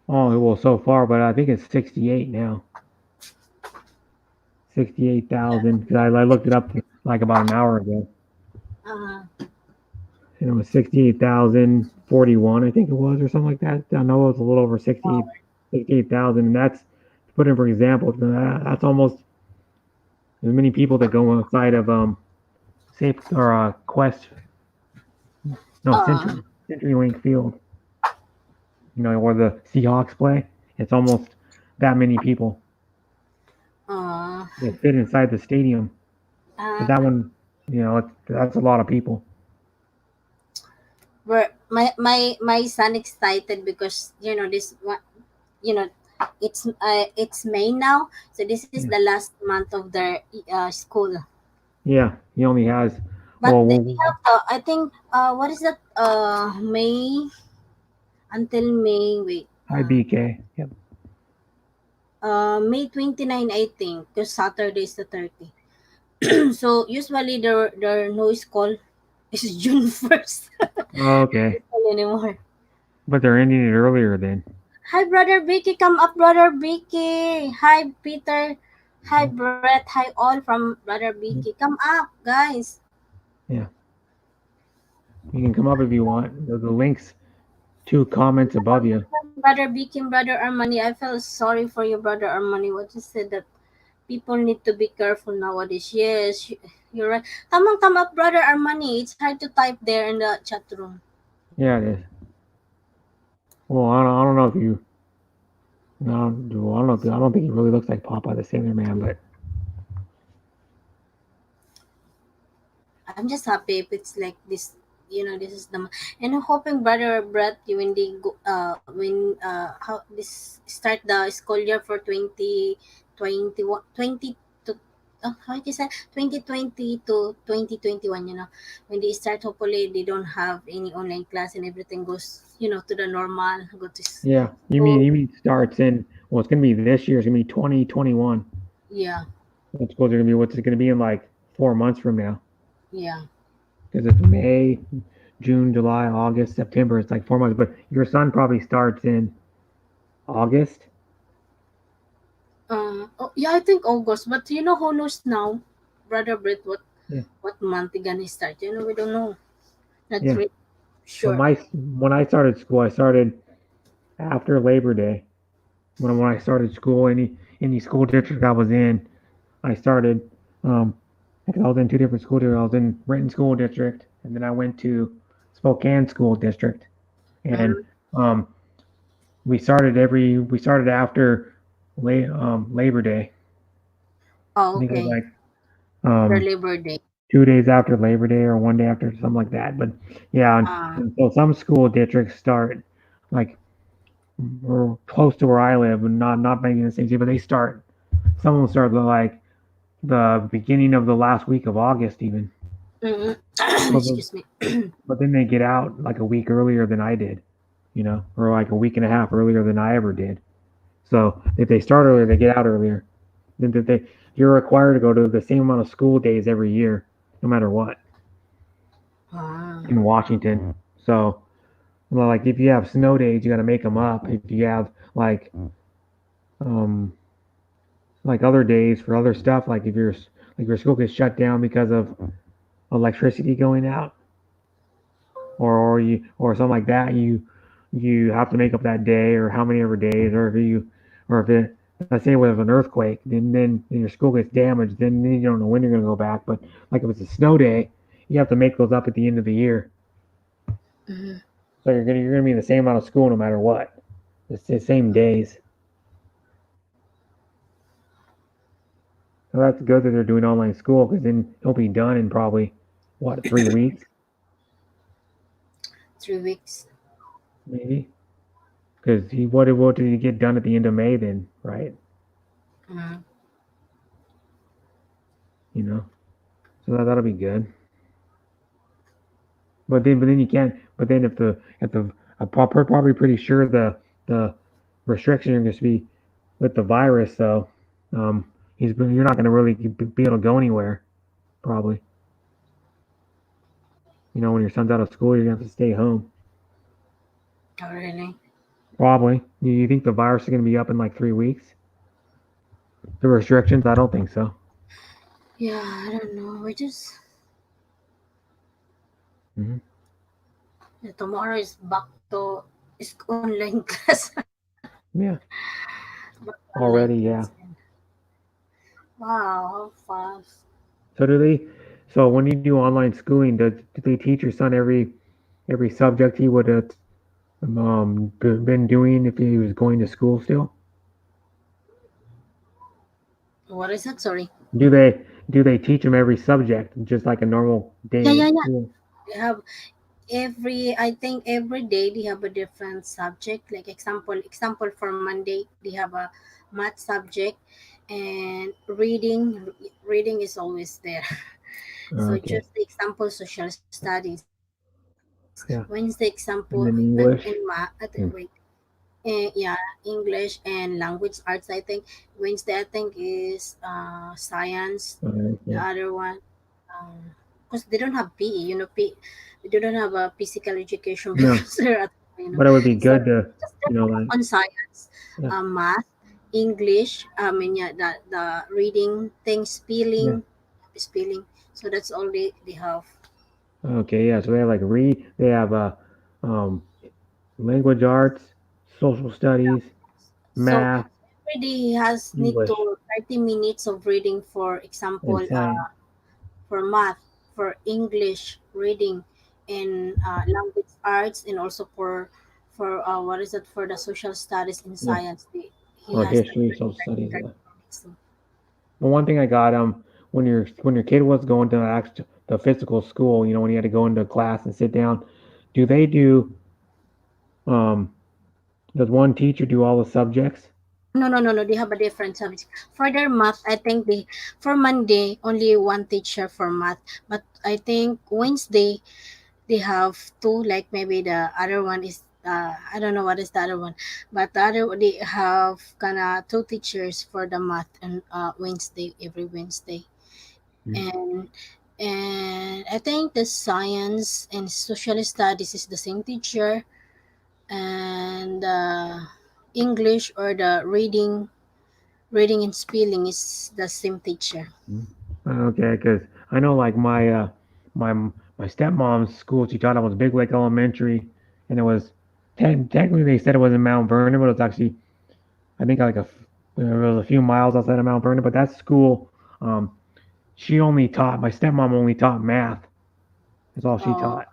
Oh well, so far, but I think it's 68 now. 68,000. Because I looked it up like about an hour ago. Uh, And it was 68,041, I think it was, or something like that. I know it was a little over 68,000. And that's, to put in for example, that's almost as many people that go outside of Safe or Quest, no, uh, CenturyLink Field, where the Seahawks play. It's almost that many people uh, that fit inside the stadium. But uh, that one, that's a lot of people. where my son excited because this one, you know it's May now, so this is Yeah, the last month of their school. yeah. He only has, But well, they have, I think, what is that? May. until May. Wait, Hi, BK. Yep. May 29, I think, because Saturday is the 30. So usually their noise call is June 1st. Okay. Not anymore. But they're ending it earlier then. Hi, Brother Vicky. Come up, Brother Vicky. Hi, Peter. Hi, Brett. Hi, all from Brother Vicky. Come up, guys. Yeah. You can come up if you want. The links, 2 comments above you. Brother Vicky and Brother Armani. I feel sorry for you, Brother Armani. What you said that people need to be careful nowadays. Yes, you're right. Come up, Brother Armani. It's hard to type there in the chat room. Yeah, it is. Well, I don't know if you. No, I don't know. I don't think he really looks like Popeye the Sailor Man, but I'm just happy if it's like this. This is the and I'm hoping Brother Brett when they go how this start the school year for 2021 20 to how you say 2020 to 2021. When they start, hopefully they don't have any online class and everything goes to the normal. Go to yeah. You mean starts in? Well, it's gonna be this year. It's gonna be 2021. yeah. What's it gonna be in like 4 months from now? Yeah. Because it's May, June, July, August, September. It's like 4 months. But your son probably starts in August. Yeah, I think August, but who knows now, Brother Brett, Yeah. what month they gonna start? We don't know. Not Yeah. really So sure. when I started school, I started after Labor Day. When I started school, any school district I was in, I started. Because I was in 2 different school districts. I was in Renton School District, and then I went to Spokane School District, and we started after Labor Day. Oh, I think it was okay. like After Labor Day. 2 days after Labor Day or 1 day after, something like that. But yeah, and so some school districts start like close to where I live, and not maybe in the same city, but they start. Some of them start like the beginning of the last week of August, even. Excuse me. But then they get out like a week earlier than I did, or like a week and a half earlier than I ever did. So if they start earlier, they get out earlier. Then you're required to go to the same amount of school days every year, no matter what, in Washington. So, well, like if you have snow days, you got to make them up. If you have like other days for other stuff, like if your school gets shut down because of electricity going out, or something like that, you have to make up that day or how many ever days, or if it, let's say with an earthquake, then your school gets damaged, then you don't know when you're gonna go back. But like if it's a snow day, you have to make those up at the end of the year. So you're gonna be in the same amount of school no matter what. It's the same days. So that's good that they're doing online school, because then it'll be done in probably 3 weeks 3 weeks. maybe. Because what did he get done at the end of May then, right? So that'll be good. But then you can't. But then if I'm probably pretty sure the restrictions are going to be with the virus. So you're not going to really be able to go anywhere, probably. When your son's out of school, you're going to have to stay home. Oh, really? Probably. You think the virus is going to be up in like 3 weeks? The restrictions? I don't think so. Yeah, I don't know. We just tomorrow is back to online class. Yeah. Already, yeah. Wow, how fast. So when you do online schooling, do they teach your son every subject he would have been doing if he was going to school still? What is that? Sorry. Do they teach him every subject just like a normal day? Yeah. School? They have I think every day they have a different subject. Like example for Monday, they have a math subject, and reading is always there. So Okay. just the example social studies. Yeah. Wednesday example And then English. in math. Mm. Wait, yeah, English and language arts. I think Wednesday. I think is science. The Yeah. other one, because they don't have PE. You know, they don't have a physical education No. professor. You know, But it would be so good to, just like, on science, Yeah. math, English. I mean, yeah, the reading thing, spelling. So that's all they have. okay, yeah. So they have like they have um, language arts, social studies, So math, every day he has need English, to 30 minutes of reading, for example, and science. for math, for English reading, and language arts, and also for what is it, for the social studies and Yeah. science. He Or has history, social studies. 30 Yeah. minutes. But one thing I got when your kid was going to the physical school, when you had to go into class and sit down, do they do does one teacher do all the subjects? No. They have a different subject. For their math, I think for Monday only one teacher for math, but I think Wednesday they have two. Like maybe the other one is I don't know what is the other one, but the other they have kinda two teachers for the math and Wednesday, every Wednesday. and and I think the science and social studies is the same teacher, and English or the reading and spelling is the same teacher. Okay, because I know like my my stepmom's school, she taught at was Big Lake Elementary, and it was technically they said it was in Mount Vernon, but it was actually I think like it was a few miles outside of Mount Vernon. But that school, she only taught my stepmom only taught math. That's all she Oh, taught.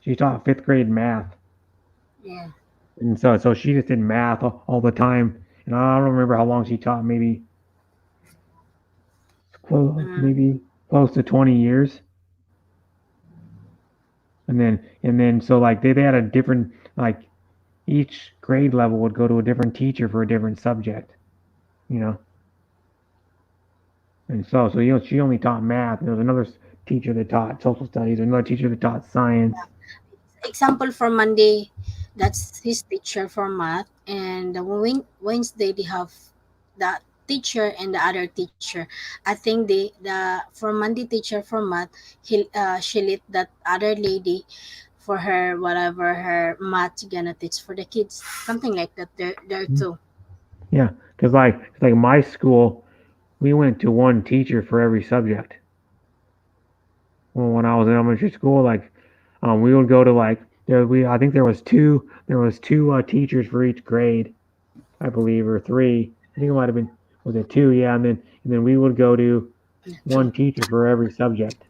She taught fifth grade math, yeah. and so she just did math all the time. And I don't remember how long she taught. Maybe close to 20 years. And then so like they had a different like each grade level would go to a different teacher for a different subject, you know. And so she only taught math. There was another teacher that taught social studies, another teacher that taught science. Example for Monday, that's his teacher for math, and the Wednesday they have that teacher and the other teacher. I think the for Monday teacher for math, she let that other lady for her whatever her math gonna teach for the kids, something like that. There too. Yeah, because like my school, we went to one teacher for every subject. Well, when I was in elementary school, like we would go to like I think there was two teachers for each grade, I believe, or three. I think it might have been was it two? Yeah, and then we would go to one teacher for every subject.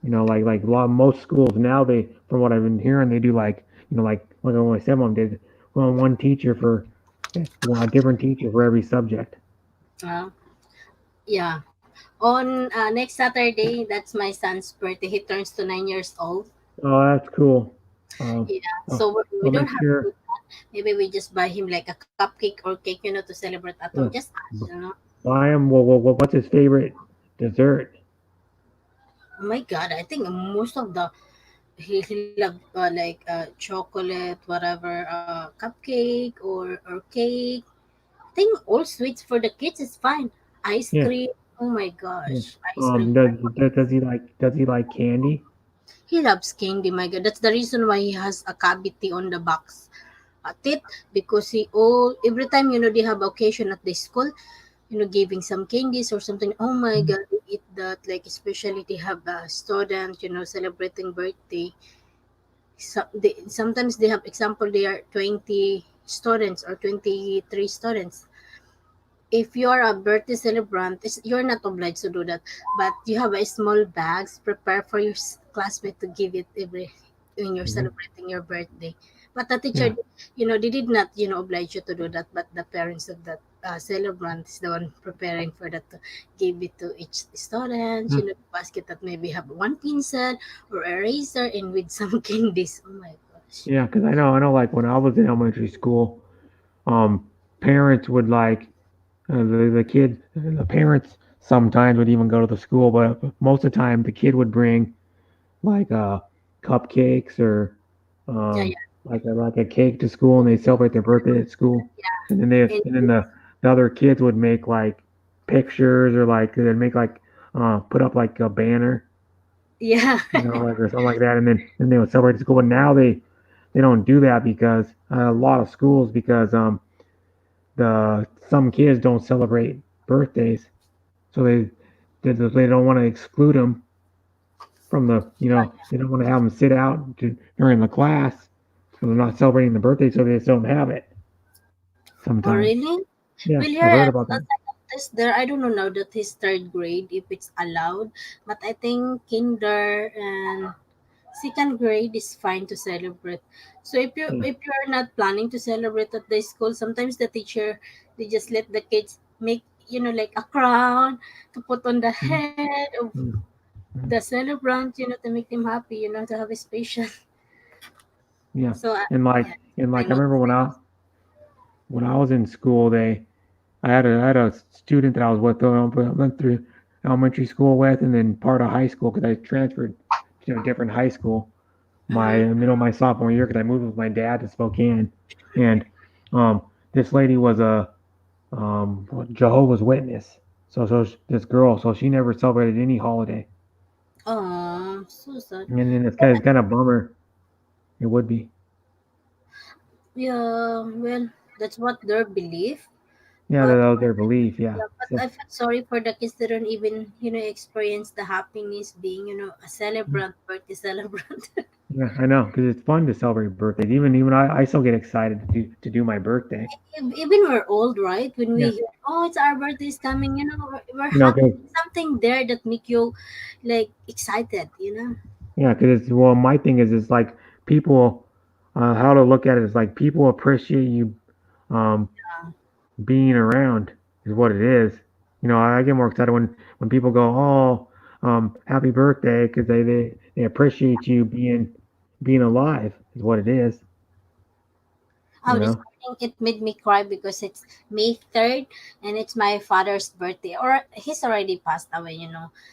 Like most schools now from what I've been hearing, they do like like my stepmom did, one teacher for a different teacher for every subject. Yeah. On next Saturday, that's my son's birthday. He turns to 9 years old. Oh, that's cool. Yeah. So we I'll don't make have sure. to do that. Maybe we just buy him like a cupcake or cake, to celebrate at home. Yeah. Just us. I am. What's his favorite dessert? Oh my God, I think most of the he love like chocolate, whatever, cupcake or cake. I think all sweets for the kids is fine. Ice Yeah. cream. Oh my Yeah. gosh, ice cream. Does he like candy? He loves candy. My God, that's the reason why he has a cavity on the box teeth, because every time they have occasion at the school, giving some candies or something. Oh my God, we eat that. Like especially they have a student, celebrating birthday. Sometimes they have example they are 20 students or 23 students. If you're a birthday celebrant, you're not obliged to do that, but you have a small bags prepare for your classmate to give it every when you're celebrating your birthday. But the teacher, they did not, oblige you to do that. But the parents of that celebrant is the one preparing for that to give it to each student. Basket that maybe have one pencil or eraser and with some candies. Oh my gosh. Yeah, because I know, like when I was in elementary school, parents would like the parents sometimes would even go to the school, but most of the time the kid would bring like cupcakes or Yeah, yeah, like a cake to school, and they celebrate their birthday at school. And then and the other kids would make like pictures, or like they'd make like put up like a banner, yeah. like or something like that, and then they would celebrate at school. But now they don't do that because a lot of schools, because the some kids don't celebrate birthdays, so they don't want to exclude them from the, they don't want to have them sit out during the class, so they're not celebrating the birthday, so they just don't have it Oh, sometimes. really? Yeah, Well, I've here heard at about that. this there, I don't know now that is third grade if it's allowed, but I think kinder and second grade is fine to celebrate. So Yeah. if you're not planning to celebrate at the school, sometimes the teacher, they just let the kids make, like a crown to put on the Mhm. head of Mhm. the celebrant, to make them happy, to have a special. Yeah, So yeah, and I like I know. remember when I was in school, I had a student that I was with, went through elementary school with, and then part of high school because I transferred to a different high school Uh-huh. my sophomore year because I moved with my dad to Spokane, and this lady was a Jehovah's Witness, this girl, so she never celebrated any holiday, Oh, so sad. and then it's kind of bummer. It would be. Yeah, well, that's what their belief. Yeah, But that was their belief. Yeah. yeah, but So, I feel sorry for the kids that don't even, experience the happiness being, a celebrant, birthday celebrant. yeah, I know because it's fun to celebrate birthdays. Even I still get excited to do my birthday. Even we're old, right? When we Yeah, hear, oh, it's our birthday is coming, we're you know, happy. Something there that make you like excited. yeah, because it's well, my thing is it's like people, how to look at it is like people appreciate you, um, Yeah. being around is what it is. I get more excited when people go, oh, happy birthday, because they appreciate you being alive is what it is. Oh, You this know. morning it made me cry because it's May 3rd and it's my father's birthday. Or he's already passed away,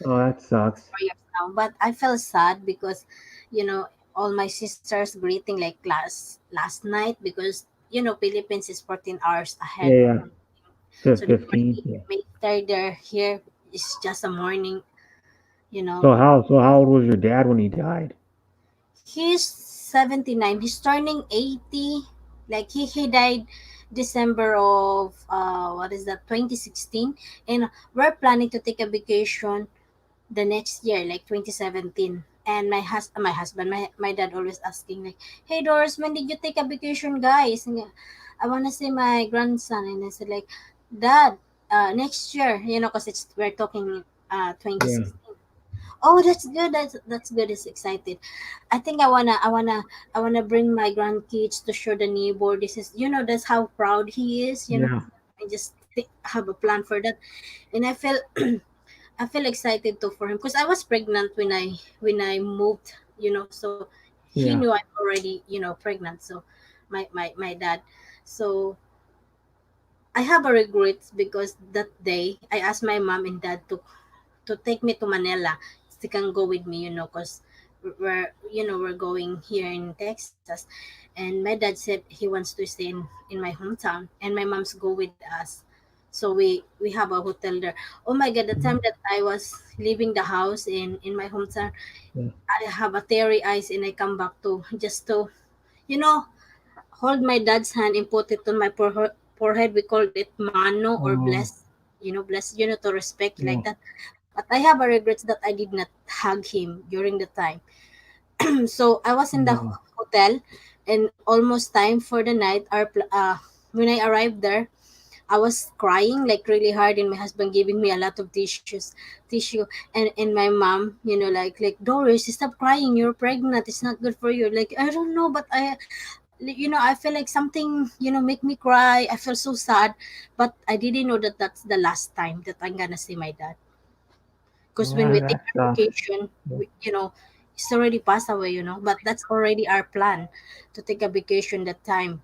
Oh, that sucks. 4 years now. But I felt sad because, you know, all my sisters greeting like last night because Philippines is 14 hours Yeah, ahead. yeah. So the 15. Yeah. May 3rd they're here is just a morning, you know. So how old was your dad when he died? He's 79. He's turning 80. Like he died December of what is that 2016, and we're planning to take a vacation the next year like 2017. And my husband, my dad always asking like, "Hey Doris, when did you take a vacation, guys?" And I want to see my grandson, and I said like, "Dad, next year, cuz it's we're talking Yeah. 2016." Oh, that's good. That's good. It's excited. I think I wanna bring my grandkids to show the neighbor. This is that's how proud he is. Yeah. I just have a plan for that, and I feel I feel excited too for him because I was pregnant when I moved. So he Yeah. knew I'm already pregnant. So my dad. So I have a regret because that day I asked my mom and dad to take me to Manila. They can go with me, because we're going here in Texas, and my dad said he wants to stay in my hometown, and my mom's go with us. So we have a hotel there. Oh my God, the time that I was leaving the house in my hometown, Yeah. I have a teary eyes, and I come back to just to you know hold my dad's hand and put it on my forehead. We called it mano or Oh, bless. Bless. To respect like yeah. that. But I have a regrets that I did not hug him during the time. So I was in the Yeah. hotel, and almost time for the night. When I arrived there, I was crying like really hard, and my husband giving me a lot of tissue, and my mom, like Doris, stop crying. You're pregnant. It's not good for you. Like I don't know, but I feel like something make me cry. I feel so sad, but I didn't know that that's the last time that I'm gonna see my dad. Because when Well, we take that our sucks. vacation, it's already passed away, but that's already our plan to take a vacation that time.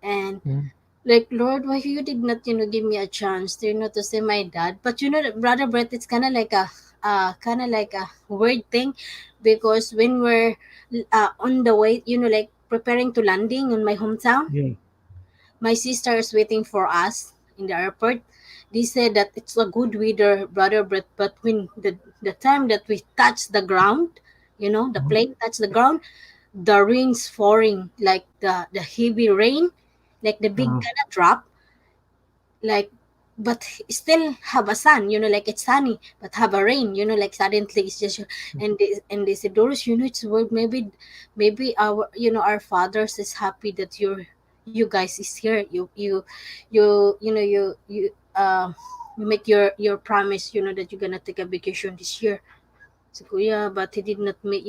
And Mm. Like, Lord, why you did not, give me a chance to, to say my dad. But Brother Brett, it's kind of like a weird thing, because when we're on the way, like preparing to landing in my hometown, Yeah. my sister is waiting for us in the airport. They said that it's a good weather, Brother Brett, but when the time that we touch the ground, the plane touch the ground, the rain's pouring, like the heavy rain, like the big kind of drop, like, but still have a sun, like it's sunny, but have a rain, like suddenly it's just, and they said, Doris, it's weird, maybe our, our fathers is happy that you guys is here, you make your promise, that you're gonna take a vacation this year. So Kuya, but he did not made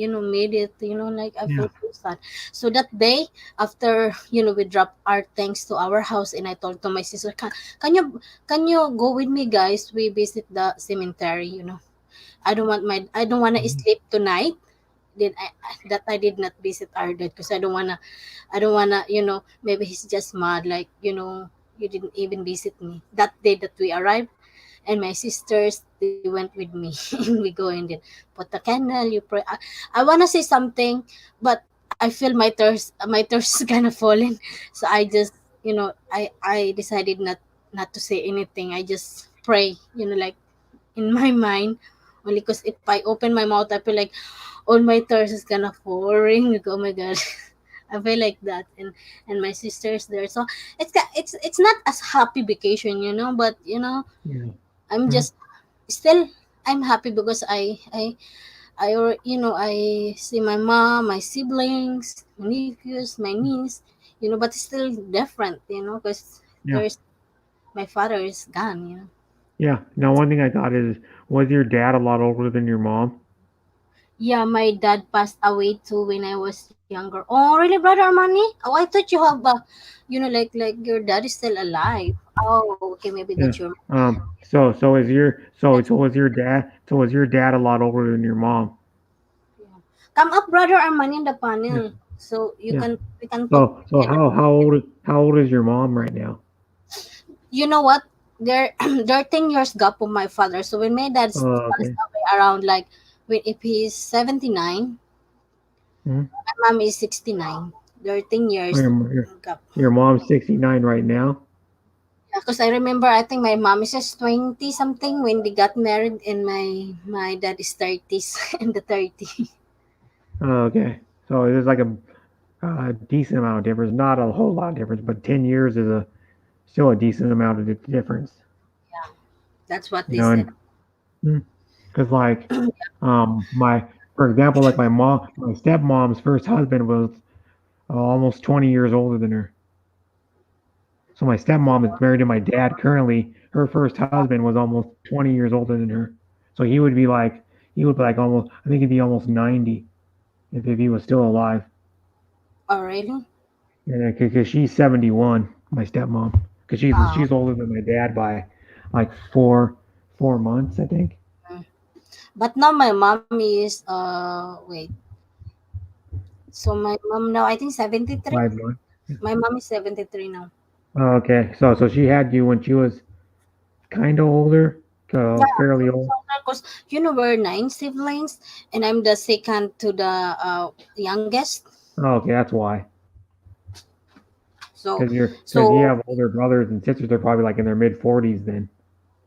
it, like I Yeah. feel so sad. So that day, after, we dropped our things to our house, and I told to my sister, can you go with me, guys? We visit the cemetery, I don't wanna sleep tonight. Then I did not visit our dad, because I don't wanna, maybe he's just mad, like, you didn't even visit me that day that we arrived. And my sisters, they went with me. And we go in there, put the candle, you pray. I want to say something, but I feel my thirst is kind of falling. So I just, I decided not to say anything. I just pray, like in my mind, only because if I open my mouth, I feel like all my thirst is gonna pouring. Like, oh my god. I feel like that, and my sister's there, so it's not as happy vacation, but Yeah. I'm just still, I'm happy because I see my mom, my siblings, my nephews, my niece, but it's still different, because Yeah. my father is gone. Yeah. Now, one thing I got is, was your dad a lot older than your mom? Yeah, my dad passed away too when I was younger. Oh, really, Brother Armani? Oh, I thought you have like your dad is still alive. Oh, okay, maybe that's Yeah. your. So was your dad a lot older than your mom? Come up, Brother Armani, in the Yeah. panel, so Yeah. we can talk So together. how old is your mom right now? You know what? They're 10 years gap of my father. So when my dad Oh, passed okay. away around, like, if he's 79, Mhm. my mom is 69. They're 10 years Your, gap. your mom's 69 right now. Because I remember, I think my mom is just 20 something when they got married, and my dad is 30s in the 30. Oh, okay. So there's like a decent amount of difference. Not a whole lot of difference, but 10 years is still a decent amount of difference. That's what You they know, said. and because like for example, like my stepmom's first husband was almost 20 years older than her. So my stepmom is married to my dad currently. Her first husband was almost 20 years older than her. So he would be like almost, I think he'd be almost 90 if he was still alive. Oh, really? Yeah, because she's 71, my stepmom. Because she's Oh. she's older than my dad by like four months, I think. But now my mom is, wait. So my mom now, I think 73. 5 months. My mom is 73 now. Oh, okay, so she had you when she was kind of older, Yeah, fairly old. because we're 9 siblings, and I'm the second to the youngest. Oh, okay, that's why. So Because you so have older brothers and sisters. They're probably like in their mid 40s then,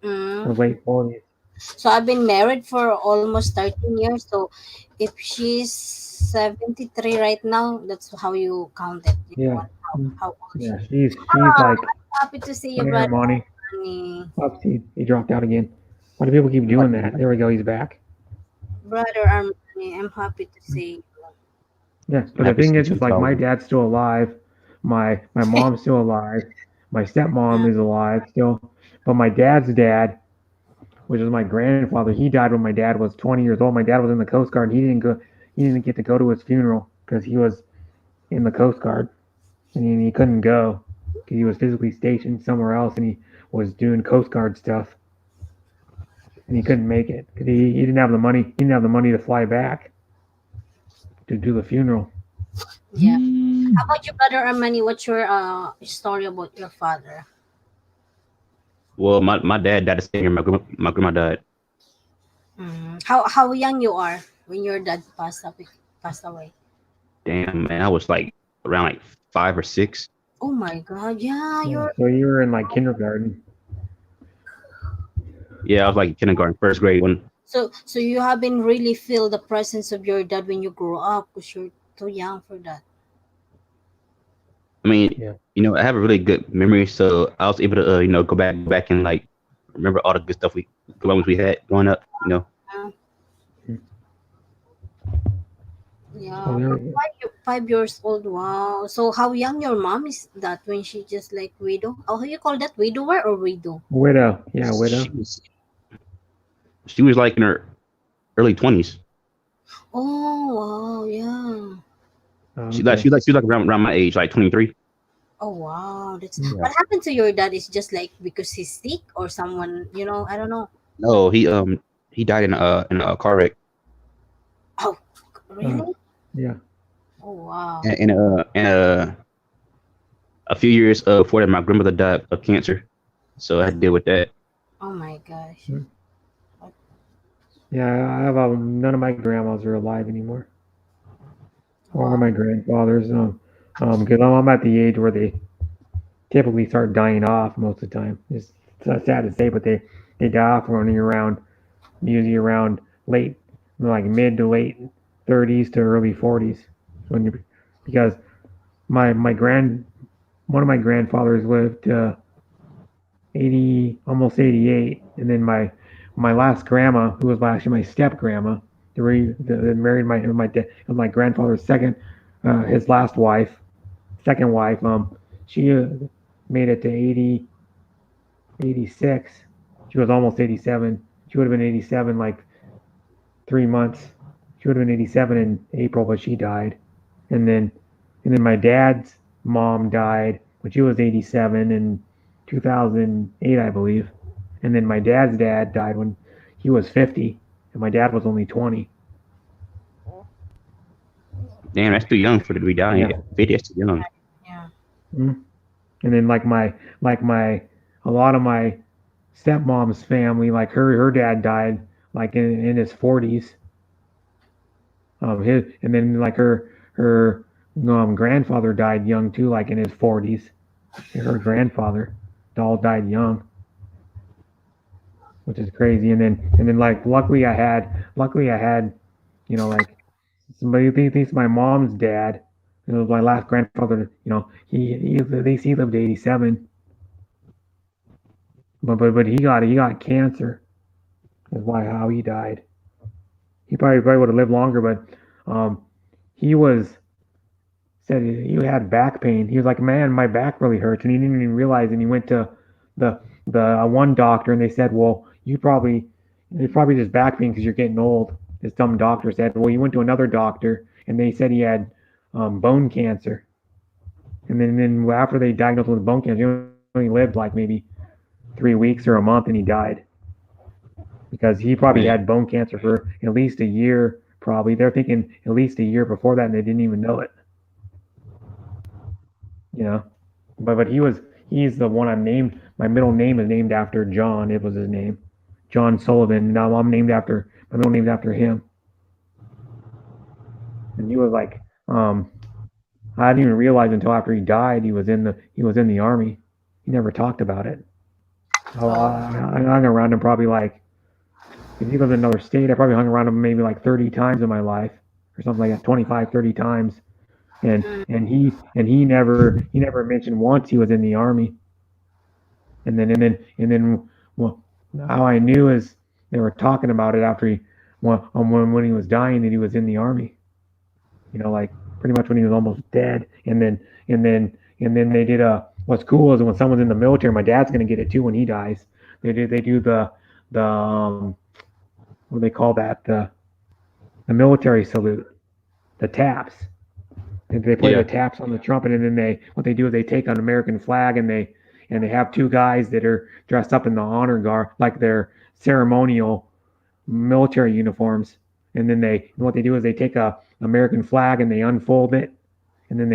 or mm, late 40s. so I've been married for almost 13 years. So if she's 73 right now, that's how you count it. Yeah. How old she Yeah, is. she's like, Happy to see you, hey, brother. Armani. Armani. Oops, he dropped out again. Why do people keep doing that? There we go. He's back. Brother Armani, I'm happy to see you. Yeah, but the Happy thing to is, see you, just like my Calvin. dad's still alive, my mom's still alive, my stepmom is alive still, but my dad's dad, which is my grandfather, he died when my dad was 20 years old. My dad was in the Coast Guard. He didn't get to go to his funeral because he was in the Coast Guard, and he couldn't go because he was physically stationed somewhere else, and he was doing Coast Guard stuff, and he couldn't make it because he didn't have the money. He didn't have the money to fly back to do the funeral. Yeah. How about your brother Armani? What's your story about your father? Well, my dad died the same year my grandma died. How young you are when your dad passed away? Damn, man, I was like around like 5 or 6. Oh my God! Yeah, Yeah, you're so you were in like kindergarten. Yeah, I was like kindergarten, first grade when. so you haven't really feel the presence of your dad when you grow up because you're too young for that. I mean, Yeah. I have a really good memory, so I was able to, go back and like remember all the good stuff the moments we had growing up. Yeah, Oh, there you're we go. 5 years old. Wow. So how young your mom is that when she just like widow? Oh, how you call that, widower or widow? Widow. Yeah, widow. She was like in her early 20s. Oh wow, yeah. Oh, She okay. she was like around my age, like 23. Oh wow, that's Yeah. what happened to your dad is just like because he's sick or someone, I don't know. No, he died in a car wreck. Oh, really? Yeah. Oh wow. And a few years before that, my grandmother died of cancer, so I had to deal with that. Oh my gosh. Yeah, I have none of my grandmas are alive anymore, or Wow. my grandfathers. Because I'm at the age where they typically start dying off most of the time. It's sad to say, but they die off usually around late, like mid to late 30s to early 40s. Because one of my grandfathers lived 80, almost 88, and then my last grandma, who was actually my step grandma, that married my grandfather's his last wife, second wife. She made it to 80, 86. She was almost 87. She would have been 87 like 3 months. She would have been 87 in April, but she died. And then my dad's mom died when she was 87 in 2008, I believe. And then my dad's dad died when he was 50, and my dad was only 20. Damn, that's too young for it to be dying. Yeah. 50, that's too young. Yeah. And then a lot of my stepmom's family, like her dad died like in his 40s. And then like her grandfather died young too, like in his 40s. Her grandfather all died young, which is crazy. And then like luckily I had like somebody thinks my mom's dad. It was my last grandfather. He lived to 87, but he got cancer. That's how he died. He probably would have lived longer, but he said he had back pain. He was like, "Man, my back really hurts," and he didn't even realize. And he went to the one doctor, and they said, "Well, it's probably just back pain because you're getting old." This dumb doctor said, "Well, you went to another doctor, and they said he had bone cancer." And then after they diagnosed him with bone cancer, he only lived like maybe 3 weeks or a month, and he died because he probably had bone cancer for at least a year. Probably they're thinking at least a year before that, and they didn't even know it. But he's the one I'm named. My middle name is named after John. It was his name, John Sullivan. Now my middle name's after him. And he was like, I didn't even realize until after he died he was in the army. He never talked about it. I hung around him probably like, if he lived in another state, I probably hung around him maybe like 30 times in my life or something like that, 25, 30 times. And he never mentioned once he was in the army. And then well, how I knew is they were talking about it after when he was dying that he was in the army. Like pretty much when he was almost dead. And then they did what's cool is when someone's in the military, my dad's gonna get it too when he dies. They do the what do they call that, the military salute, the taps. They play the taps on the trumpet, and then what they do is they take an American flag and they have two guys that are dressed up in the honor guard, like their ceremonial military uniforms. And then what they do is they take a American flag and they unfold it, and then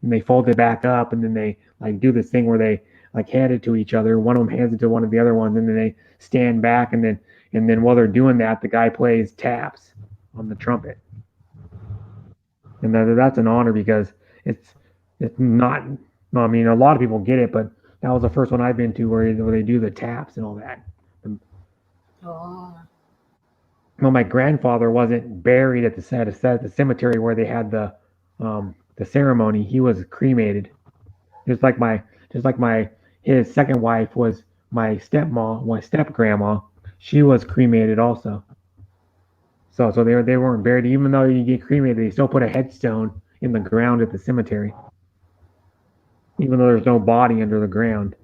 they fold it back up, and then they like do this thing where they like hand it to each other. One of them hands it to one of the other ones, and then they stand back, and then while they're doing that, the guy plays taps on the trumpet, and that's an honor because it's not. No, I mean a lot of people get it, but that was the first one I've been to where they do the taps and all that. Oh. Well, my grandfather wasn't buried at the cemetery where they had the ceremony. He was cremated, just like his second wife was my step grandma. She was cremated also. So they weren't buried, even though you get cremated. They still put a headstone in the ground at the cemetery, even though there's no body under the ground.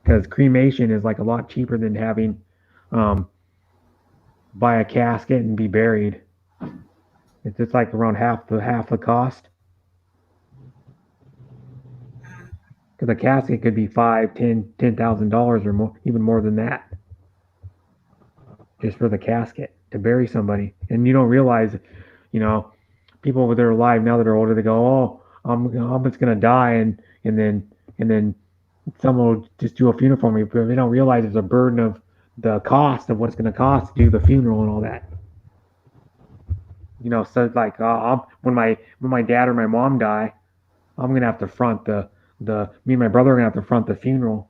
Because cremation is like a lot cheaper than having buy a casket and be buried. It's just like around half the cost. Because a casket could be $10,000 or more, even more than that, just for the casket to bury somebody. And you don't realize, people that are alive now that are older, they go, "Oh, I'm just gonna die," and then someone will just do a funeral for me, but they don't realize there's a burden of the cost of what it's going to cost to do the funeral and all that. So it's like when my dad or my mom die, I'm gonna have to front me and my brother are gonna have to front the funeral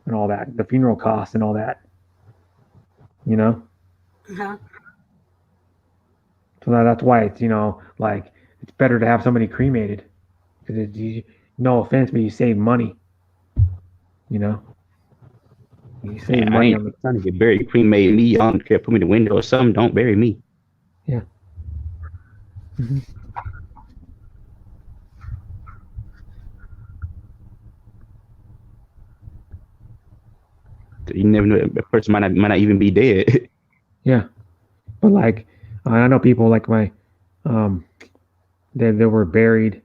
and all that, the funeral costs and all that. Uh-huh. So that's why it's like it's better to have somebody cremated because no offense, but you save money. You save I money ain't trying to get buried. Cremate me. I don't care. Put me in the window or something. Don't bury me. Yeah. Mm-hmm. You never know. The person might not even be dead. Yeah, but like I know people like my they were buried,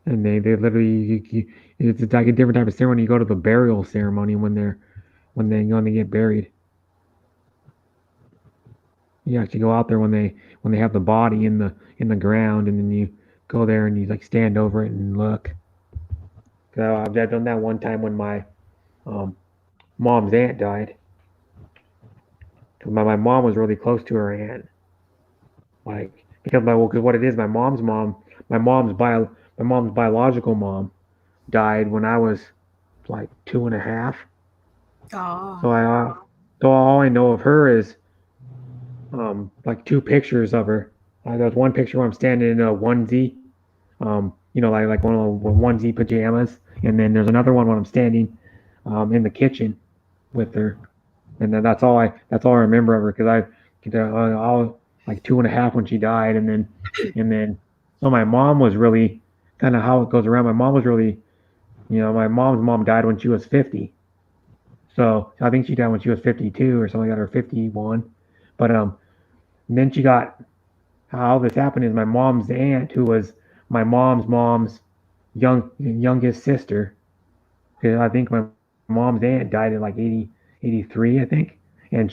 and they literally it's like a different type of ceremony. You go to the burial ceremony when they get buried. You actually go out there when they have the body in the ground, and then you go there and you like stand over it and look. I've done that one time when my mom's aunt died. My mom was really close to her aunt, like because what it is, my mom's biological mom died when I was like 2.5. Oh. So all I know of her is like 2 pictures of her. There's one picture where I'm standing in a onesie, like one of the onesie pajamas, and then there's another one when I'm standing in the kitchen with her, and then that's all I remember of her because I was like 2.5 when she died, and then so my mom was really kind of how it goes around. My mom was really, my mom's mom died when she was 50, so I think she died when she was 52 or something like that, or 51, but then she got, how this happened is my mom's aunt, who was my mom's youngest sister, because I think my mom's aunt died at like 83, I think, and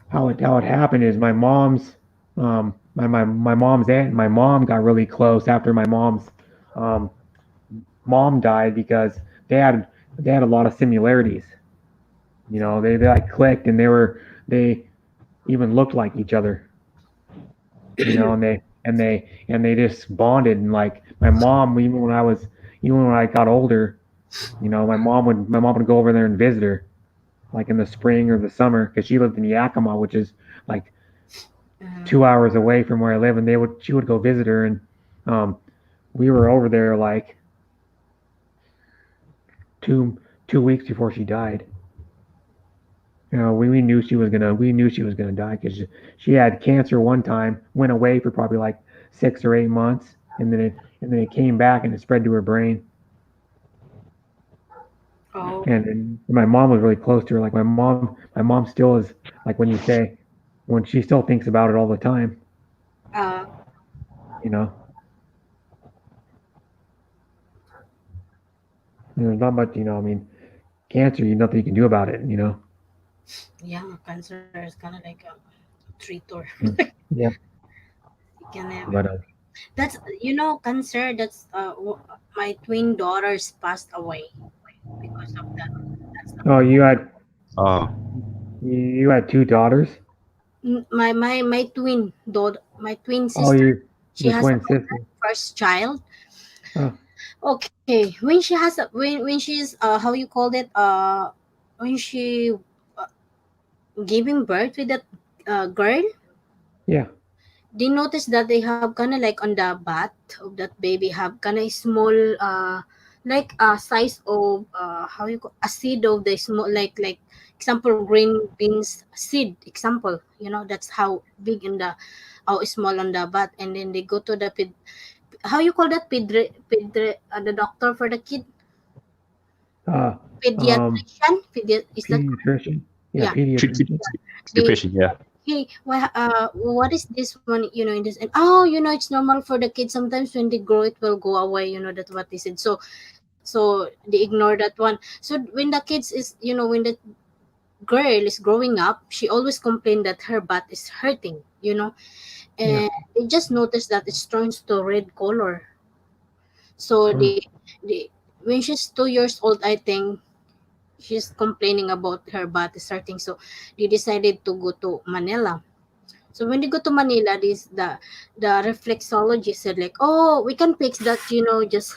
how it happened is my mom's my mom's aunt and my mom got really close after my mom's mom died because they had a lot of similarities. They like clicked, and they even looked like each other. And they just bonded, and like my mom, even when I got older, my mom would go over there and visit her, like in the spring or the summer, because she lived in Yakima, which is like 2 hours away from where I live, and she would go visit her, and we were over there like 2 weeks before she died. We knew she was gonna die because she had cancer one time, went away for probably like 6 or 8 months, and then it came back and it spread to her brain. Oh. And my mom was really close to her. Like my mom still is, like when she still thinks about it all the time. There's not much, I mean, cancer, nothing you can do about it, Yeah, cancer is kind of like a traitor. Yeah. Can never. But That's cancer. That's my twin daughters passed away because of that. That's the oh, you had Oh, you had two daughters. my twin daughter, my twin Oh, sister. you She the has a twin sister. first child. Oh, Okay, when she has a when she's how you call it when she uh, giving birth with that girl, yeah. they notice that they have kind of like on the butt of that baby have kind of small like a size of how you call a seed of the small like example green beans seed example, that's how big in the how small on the butt. And then they go to the how you call that the doctor for the kid, Uh, pediatrician, is that correct? pediatrician. Yeah, Yeah. pediatrician. They, depression. Yeah. hey, what is this one, in this, and oh, it's normal for the kids sometimes when they grow it will go away, that's what they said. So they ignore that one. So when the kids is, when the girl is growing up, she always complained that her butt is hurting, and they just noticed that it turns to red color. So they when she's 2 years old, I think she's complaining about her butt is hurting. So they decided to go to Manila. So when they go to Manila, the reflexologist said like, oh, we can fix that, just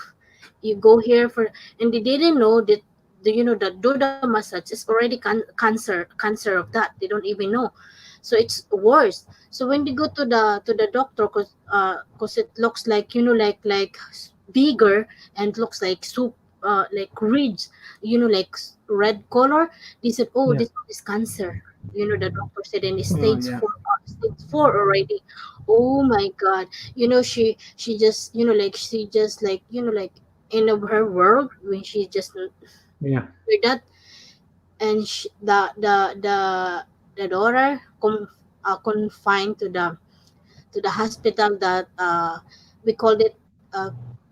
you go here for, and they didn't know that that do the massage is already cancer of that. They don't even know. So it's worse. So when they go to the doctor, cause it looks like, like bigger and looks like soup, like ridge, like red color. They said, oh, Yeah. this is cancer. The doctor said, and it's Oh, stage yeah. 4, stage 4 already. Oh my God. She just, like she just like, like in her world when she just Yeah. heard that. And the daughter confined to the hospital that we called it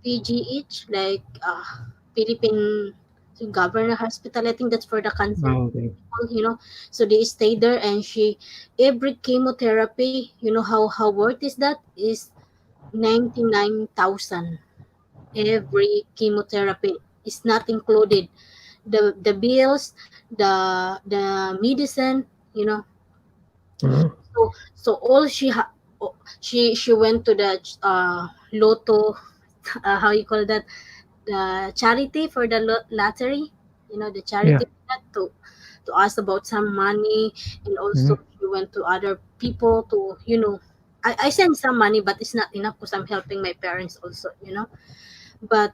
PGH, like Philippine Governor Hospital. I think that's for the cancer Oh, okay. people. So they stayed there, and she every chemotherapy, how worth is that, is 99,000. Every chemotherapy is not included the bills, the medicine, Uh-huh. so all she went to the lotto, how you call that, the charity for the lottery, the charity Yeah. to ask about some money. And also Mhm. she went to other people to, I send some money, but it's not enough because I'm helping my parents also, but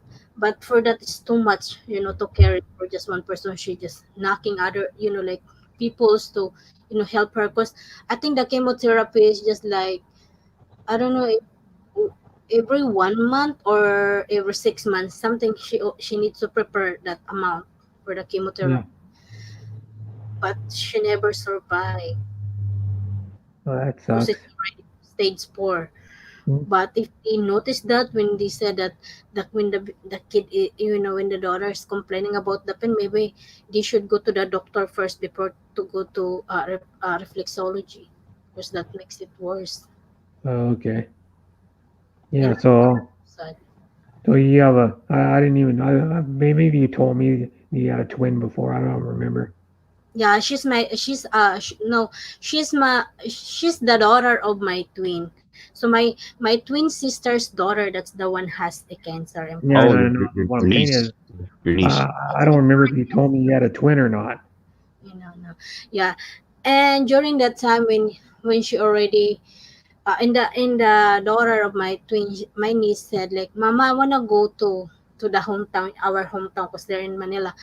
for that it's too much, to carry for just one person. She just knocking other, like people's to, help her, because I think the chemotherapy is just like, I don't know if every 1 month or every 6 months, something she needs to prepare that amount for the chemotherapy. Yeah. But she never survived Well, that because sucks. it's already stage 4. Mm. But if they noticed that when they said that when the kid when the daughter is complaining about the pain, maybe they should go to the doctor first before to go to reflexology, because that makes it worse. Oh, okay. You Yeah. know, sad. So you have I didn't even. Maybe you told me you had a twin before. I don't remember. Yeah, no, she's the daughter of my twin. So my twin sister's daughter, that's the one has a cancer and Yeah. Oh, No. No. What your I'm saying niece. is, Your niece. I don't remember if you told me you had a twin or not. no. Yeah. And during that time when she already in the daughter of my twin, my niece said like, Mama, I wanna go to the hometown, our hometown, because they're in Manila.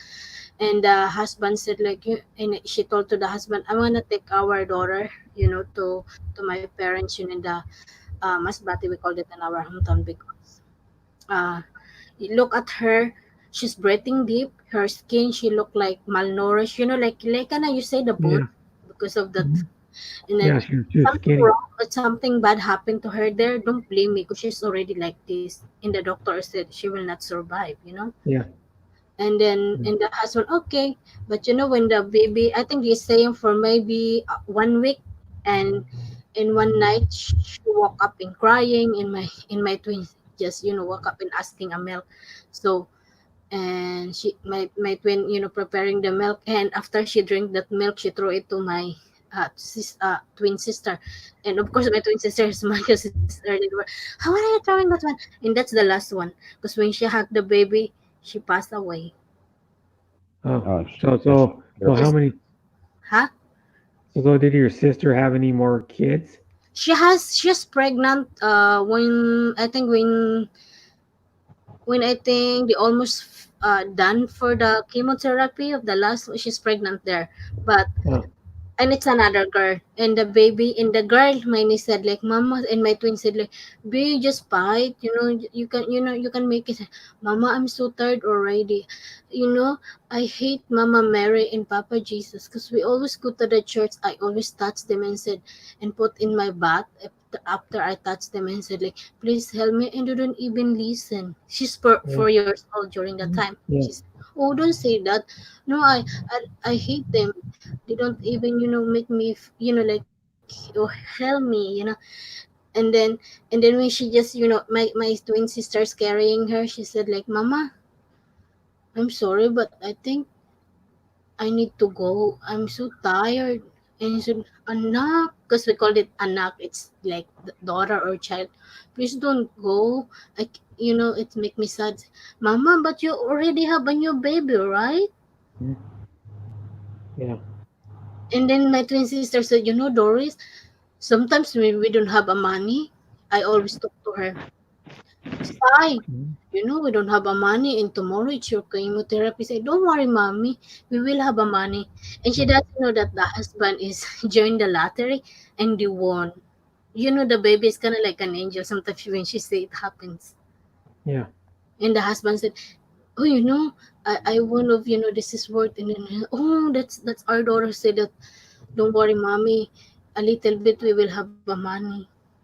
And the husband said like, and she told to the husband, I wanna take our daughter, to my parents, in the Masbate, we called it in our hometown, because uh you look at her, she's breathing deep, her skin, she looked like malnourished, like kinda you say the bone Yeah. because of that. Mhm. And then Yeah. She was too something skinny. wrong or something bad happened to her there, don't blame me because she's already like this. And the doctor said she will not survive. Yeah. And then Mm. and the husband, okay, but when the baby, I think he's saying for maybe 1 week, and And one night she woke up in crying, and my twin just woke up and asking a milk. So and my twin preparing the milk, and after she drank that milk she threw it to my twin sister. And of course my twin sister is my sister. They were, how are you throwing that one? And that's the last one, because when she hugged the baby she passed away. Oh, Oh, so how many? Huh? So did your sister have any more kids? She's pregnant when I think when I think they almost done for the chemotherapy of the last, she's pregnant there. But Oh, and it's another girl, and the baby and the girl, my niece said like, mama, and my twin said like, be just fight, you can make it. Mama, I'm so tired already. I hate Mama Mary and Papa Jesus, because we always go to the church. I always touch them and said, and put in my bath after I touch them and said like, please help me, and they don't even listen. She's four, yeah, 4 years old during that time. yeah. She's, oh, don't say that. No, I hate them. They don't even make me like, oh, help me. And then when she just my twin sister's carrying her, she said like, mama, I'm sorry, but I think I need to go. I'm so tired. And he said, anak, because we called it anak, it's like the daughter or child. Please don't go. It make me sad. Mama, but you already have a new baby, right? Yeah. And then my twin sister said, Doris, sometimes when we don't have a money, I always talk to her. Sai, we don't have a money, and tomorrow it's your chemotherapy. Say, don't worry, mommy, we will have a money. And she doesn't know that the husband is joined the lottery and they won. The baby is kind of like an angel. Sometimes when she say it happens. Yeah. And the husband said, oh, I won of, this is worth. And then, oh, that's our daughter said that, don't worry, mommy, a little bit we will have a money.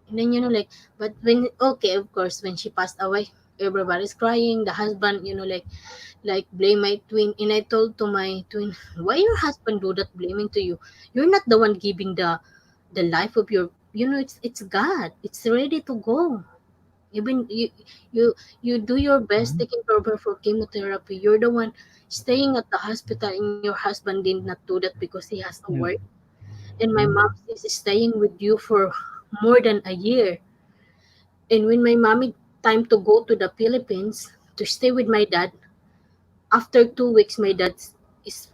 And then, like, but okay, of course, when she passed away, everybody's crying. The husband, like blame my twin. And I told to my twin, why your husband do that blaming to you? You're not the one giving the life of your, it's God. It's ready to go. Even you do your best taking care of her for chemotherapy. You're the one staying at the hospital, and your husband did not do that because he has to Yeah. work. And my mom is staying with you for more than a year. And when my mommy time to go to the Philippines to stay with my dad, after 2 weeks, my dad is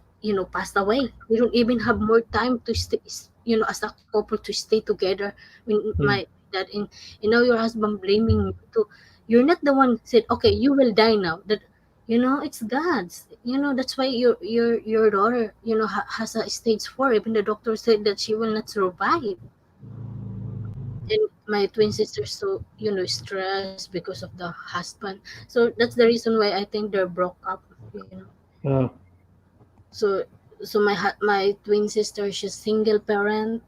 passed away. We don't even have more time to stay, as a couple to stay together. When Yeah. my dad and now your husband blaming you too. You're not the one said, okay, you will die now. That it's God's. That's why your daughter has a stage 4. Even the doctor said that she will not survive. And my twin sister so stressed because of the husband. So that's the reason why I think they're broke up. Oh, So my twin sister, she's single parent.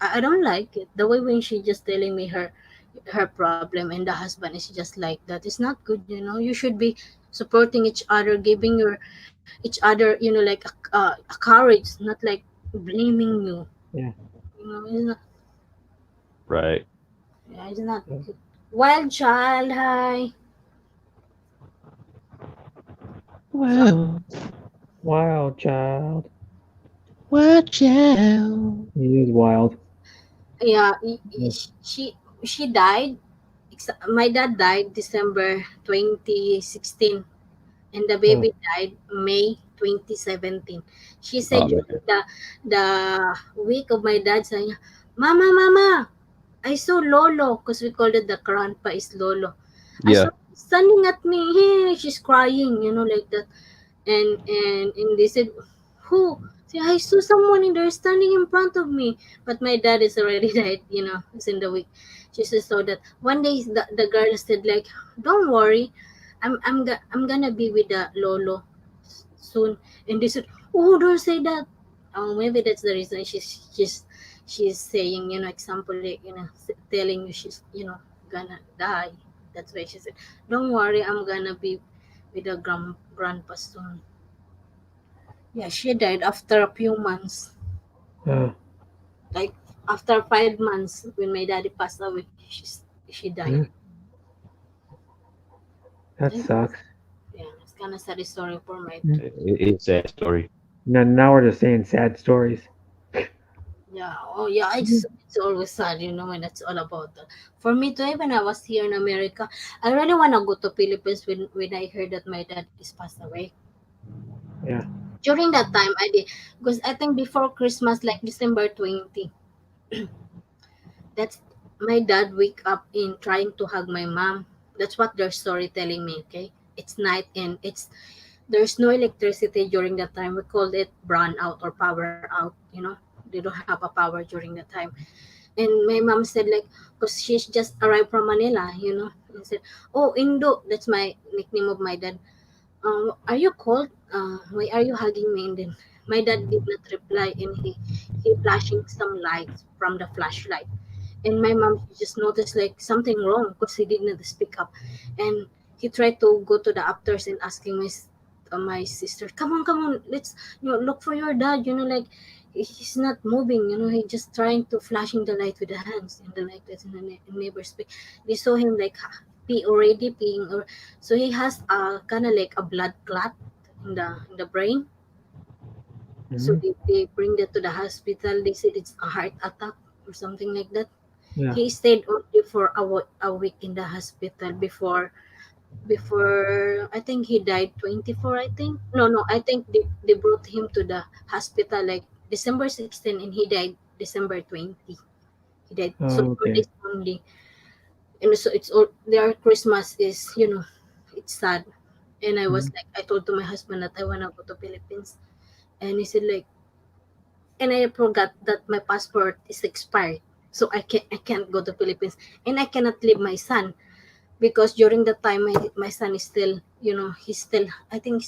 I don't like it the way when she just telling me her problem, and the husband is just like that. It's not good. You should be supporting each other, giving each other like a courage, not like blaming you. yeah. It's not. right. Yeah, it's not good. Wild child, hi. Well, Wild child. watch out. He is wild. Yeah, Yeah. she died. My dad died December 2016, and the Oh, baby died May 2017. She said Oh, during man. the week of my dad saying, Mama, Mama, I saw Lolo, because we called it the grandpa is Lolo. I saw Yeah. him standing at me. Hey, she's crying, like that. And they said, who? Say, I saw someone in there standing in front of me. But my dad is already died, it's in the week. She said so that one day the girl said like, don't worry, I'm gonna be with the Lolo soon. And they said, oh, don't say that. Oh, maybe that's the reason she's saying, example, like, telling you she's, gonna die. That's why she said, don't worry, I'm gonna be with the grandpa soon. Yeah, she died after a few months. uh, Like after 5 months when my daddy passed away, she died. That sucks. Yeah, it's kind of sad story for my It's a sad story. Now we're just saying sad stories. yeah. Oh yeah, it's always sad, when it's all about that. For me too, when I was here in America, I really wanna go to Philippines when I heard that my dad is passed away. Yeah. During that time I did, because I think before Christmas, like December 20, that's my dad wake up in trying to hug my mom. That's what their story telling me. Okay, it's night and there's no electricity during that time. We called it brownout or power out. They don't have a power during that time. And my mom said, like, because she's just arrived from Manila, and said, "Oh, Indo," that's my nickname of my dad. Are you cold? Why are you hugging me? And then my dad did not reply, and he flashing some lights from the flashlight. And my mom just noticed like something wrong because he didn't speak up. And he tried to go to the upstairs and asking my sister, come on, let's look for your dad. Like he's not moving. He just trying to flashing the light with the hands and the light is in the neighbor speak. They saw him like pee already peeing, or so he has kind of like a blood clot in the brain. So they bring that to the hospital. They said it's a heart attack or something like that. Yeah. He stayed only for a week in the hospital before I think he died 24. I think no I think they brought him to the hospital like December 16 and he died December 20. He died so 4 Okay. days only. And so it's all their Christmas is it's sad. And I told to my husband that I wanna go to Philippines, and he said like, and I forgot that my passport is expired, so I can't go to Philippines, and I cannot leave my son because during the time my son is still he's still I think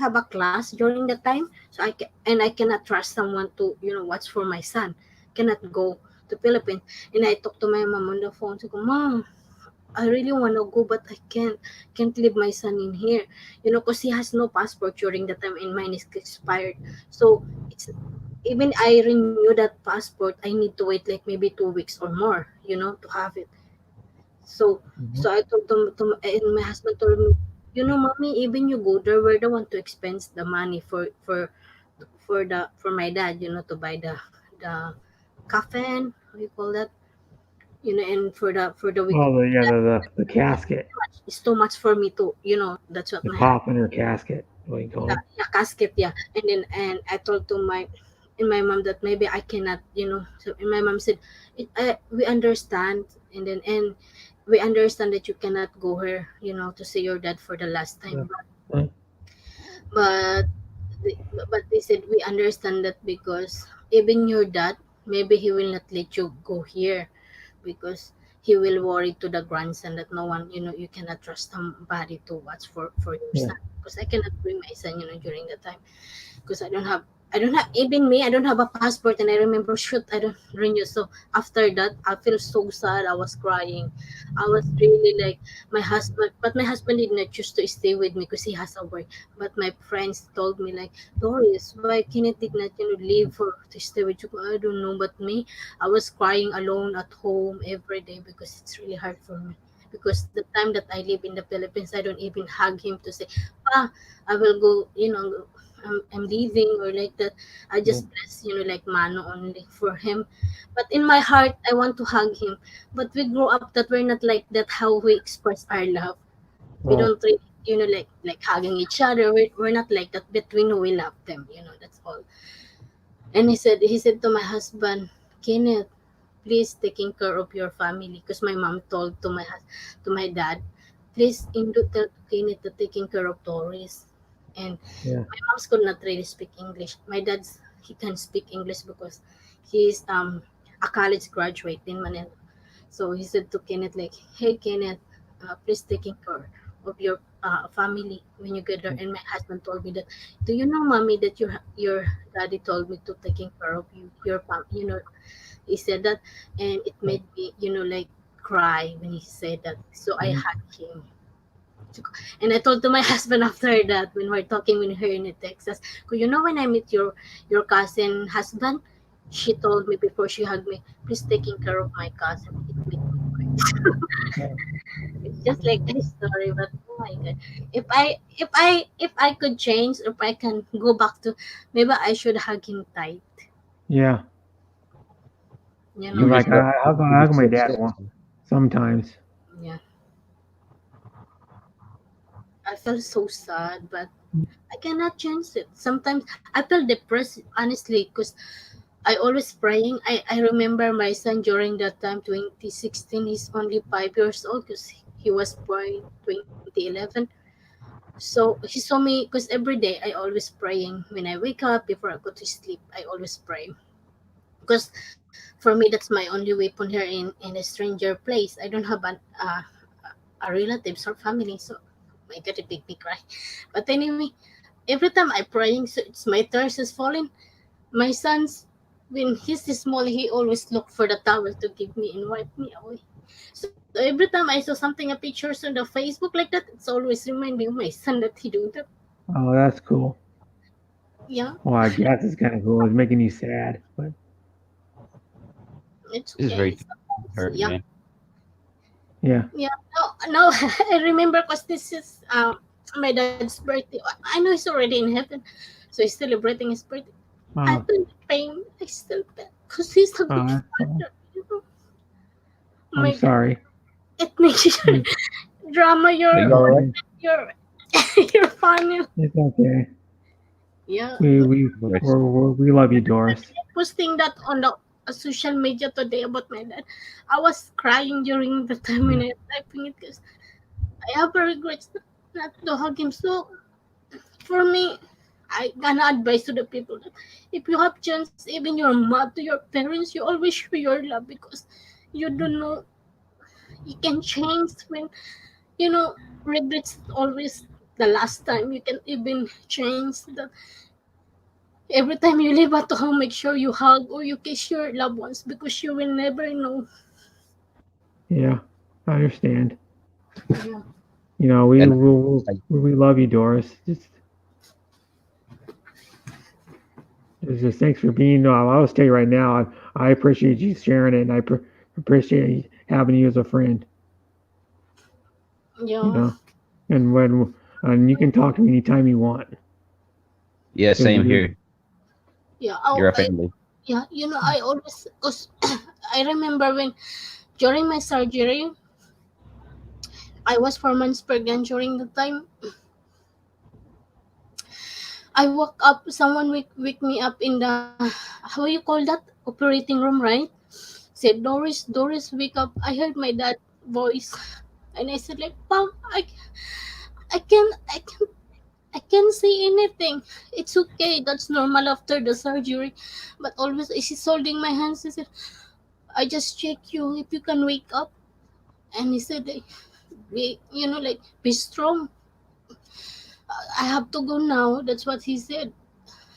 have a class during the time, so I cannot trust someone to watch for my son, cannot go to Philippines. And I talked to my mom on the phone. So, Mom, I really want to go, but I can't leave my son in here, because he has no passport during the time, and mine is expired. So it's even I renew that passport, I need to wait like maybe 2 weeks or more, to have it. So I told them and my husband told me, mommy, even you go there, we're the one to expense the money for my dad, to buy the coffin, how you call that, and for the week. Oh, the casket, It's too much for me to, that's what the my coffin or casket, what you call it. yeah, casket, yeah. And I told to my mom that maybe I cannot, so and my mom said, we understand, and we understand that you cannot go here, to see your dad for the last time, Yeah. but but they said we understand that because even your dad, maybe he will not let you go here because he will worry to the grandson that no one, you cannot trust somebody to watch for your Yeah. son, because I cannot bring my son, during the time, because I don't have even me, I don't have a passport, and I remember, shoot, I don't renew. So after that I feel so sad, I was crying, I was really like my husband did not choose to stay with me because he has a work. But my friends told me like, Doris, why Kenneth did not leave for to stay with you? I don't know, but me, I was crying alone at home every day because it's really hard for me. Because the time that I live in the Philippines, I don't even hug him to say, "Pa, I will go." I'm leaving or like that. I just bless, like mano only for him. But in my heart, I want to hug him. But we grow up that we're not like that. How we express our love, we Oh, don't really, like hugging each other. We're not like that. But we know we love them. That's all. And he said to my husband, Kenneth, please taking care of your family, because my mom told to my dad, please Indo tell Kenneth to taking care of Doris. And yeah. my mom's could not really speak English. My dad's he can speak English because he's a college graduate in Manila. So he said to Kenneth like, "Hey Kenneth, please taking care of your family when you get there." And my husband told me that, "Do you know, mommy, that your daddy told me to taking care of you, your fam." He said that, and it made me, like cry when he said that. So I hugged him. And I told to my husband after that when we're talking when we're in Texas, when I meet your cousin husband, she told me before she hugged me, please taking care of my cousin. It made me cry. It's just like this story, but oh my god. If I could change, if I can go back to, maybe I should hug him tight. Yeah. You Cause know. like I hug my dad sometimes. Yeah. I felt so sad, but I cannot change it. Sometimes I feel depressed, honestly, because I always praying. I remember my son during that time, 2016. He's only 5 years old because he was born 2011. So he saw me because every day I always praying. When I wake up before I go to sleep, I always pray because for me that's my only weapon here in a stranger place. I don't have a relatives or family, so my god, it make me cry. But anyway, every time I praying, so it's my thirst is falling. My son's when he's small, he always look for the towel to give me and wipe me away. So every time I saw something, a pictures on the Facebook like that, it's always reminding my son that he do that. Oh, that's cool. Yeah, Well, I guess it's kind of cool. It's making you sad, but it's This is okay. very Sometimes, hurt, yeah, man. yeah. yeah. No, no. I remember because this is my dad's birthday. I know he's already in heaven, so he's celebrating his birthday. I Oh, feel the pain. I still feel because he's a good that's cool. father. You know, I'm my God, sorry. it makes you It's, drama. Are you all right? You're you're funny. it's okay. Yeah, We love you, Doris. posting that on the social media today about my dad. I was crying during the time when I typing it because I have a regret not to hug him. So for me, I can advise to the people that if you have chance, even your mom to your parents, you always show your love because you don't know you can change when you know regrets always the last time you can even change that. Every time you leave at home, make sure you hug or you kiss your loved ones because you will never know. Yeah, I understand. Yeah. You know, And we love you, Doris. Just thanks for being. I'll tell you right now. I appreciate you sharing it, and I appreciate having you as a friend. You Yeah. know, and you can talk to me anytime you want. Yeah, 'Cause same you- here. Yeah. You're a family. Yeah. You know, I always, cause I remember when during my surgery, I was 4 months pregnant during the time. I woke up, someone wake me up in the, how you call that? Operating room, right? Said, Doris, wake up. I heard my dad voice. And I said like, Mom, I I can't say anything. It's okay. That's normal after the surgery. But always she's holding my hands. She said, I just check you if you can wake up. And he said, like, like, be strong. I have to go now. That's what he said.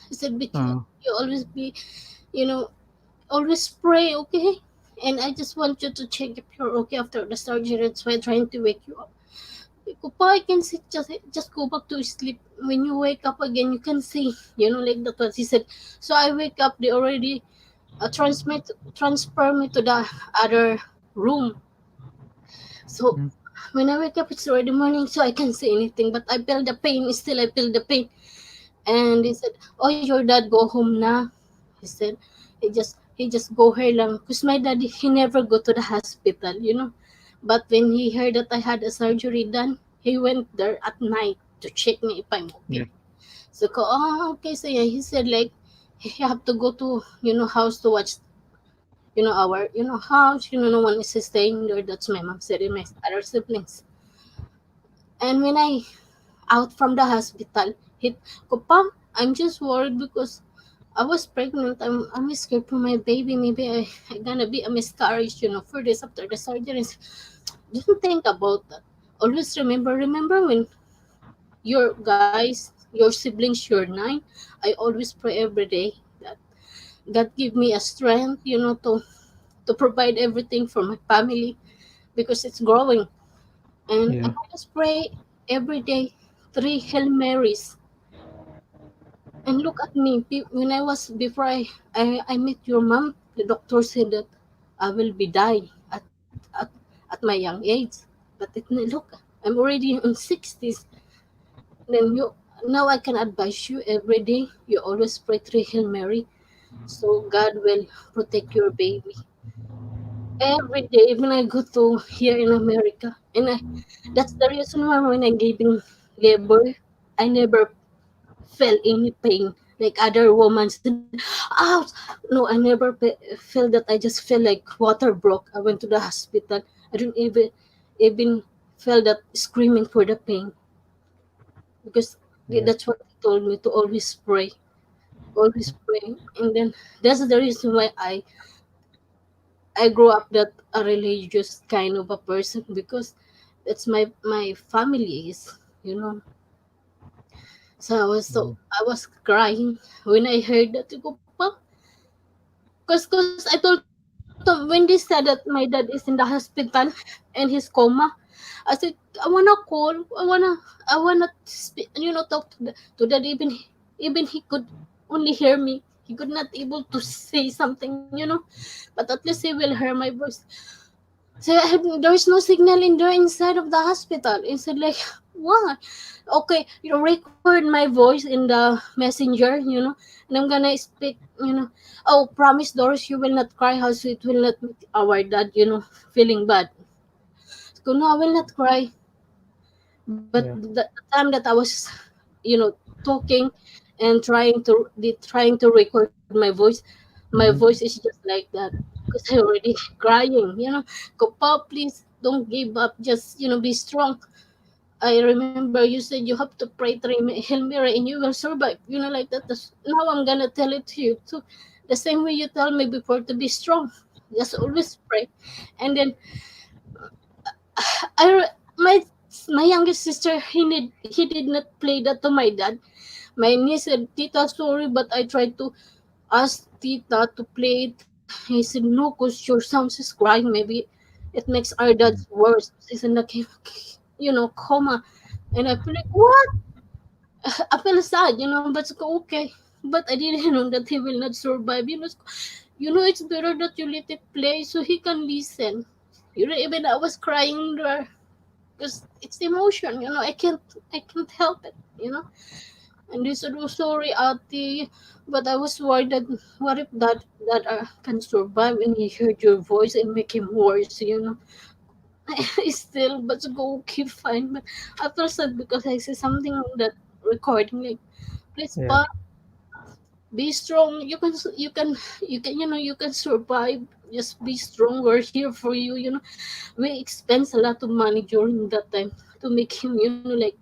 He said, because Oh, you always be, you know, always pray, okay? And I just want you to check if you're okay after the surgery. That's why I'm trying to wake you up. Pa, I can see, just go back to sleep. When you wake up again, you can see, like that what he said. So I wake up, they already transfer me to the other room. So when I wake up, it's already morning, so I can't say anything. But I feel the pain. Still, I feel the pain. And he said, "Oh, your dad go home na." He said, he just go here lang. Cause my dad, he never go to the hospital. But when he heard that I had a surgery done, he went there at night to check me if I'm yeah. okay. So okay. So yeah, he said like he have to go to house to watch our house. No one is staying there. That's my mom said and my other siblings. And when I out from the hospital, he ko pa, I'm just worried because I was pregnant. I'm scared for my baby. Maybe I gonna be a miscarriage. For this after the surgery. Don't think about that. Always remember when your siblings, you're 9. I always pray every day that God give me a strength, to provide everything for my family because it's growing. And I Yeah. always pray every day 3 Hail Marys. And look at me. When I was before I met your mom, the doctor said that I will be dying at, at my young age. But look, I'm already in 60s. Then now I can advise you every day. You always pray three Hail Mary, so God will protect your baby. Every day, even I go to here in America, that's the reason why when I giving labor, I never felt any pain like other women said, ouch. No, I never felt that. I just feel like water broke. I went to the hospital. I didn't even feel that screaming for the pain because Yeah. that's what they told me to always pray. And then that's the reason why I grew up that a religious kind of a person because that's my family is, you know. So I was crying when I heard that. Ko pa, cause I told them when they said that my dad is in the hospital and he's coma, I said I wanna call, I wanna speak, talk to dad. Even he could only hear me. He could not able to say something. But at least he will hear my voice. So there is no signal in there inside of the hospital. He said like, what? Okay, record my voice in the messenger, and I'm gonna speak, oh, promise Doris, you will not cry, how so it will not make our dad, feeling bad. So no, I will not cry. But Yeah. the time that I was, talking and trying to record my voice is just like that because I already crying. Go, please don't give up. Just be strong. I remember you said you have to pray three Hail Mary and you will survive. Like that. Now I'm gonna tell it to you too. The same way you tell me before to be strong. Just always pray. And then my youngest sister, he did not play that to my dad. My niece said, Tita, sorry, but I tried to ask Tita to play it. He said, no, because your sound is crying. Maybe it makes our dad's worse. He's in the coma. And I feel like, what? I feel sad, but it's okay. But I didn't know that he will not survive. It's better that you let it play so he can listen. Even I was crying there because it's emotion. I can't help it. And they said, "Oh, sorry, Ate, but I was worried that what if that can survive and he heard your voice and make him worse." Still, but go okay, fine. But I feel sad because I see something on that recording like, please, Yeah. pa, be strong. You can survive. Just be strong. We're here for you. We expense a lot of money during that time to make him, like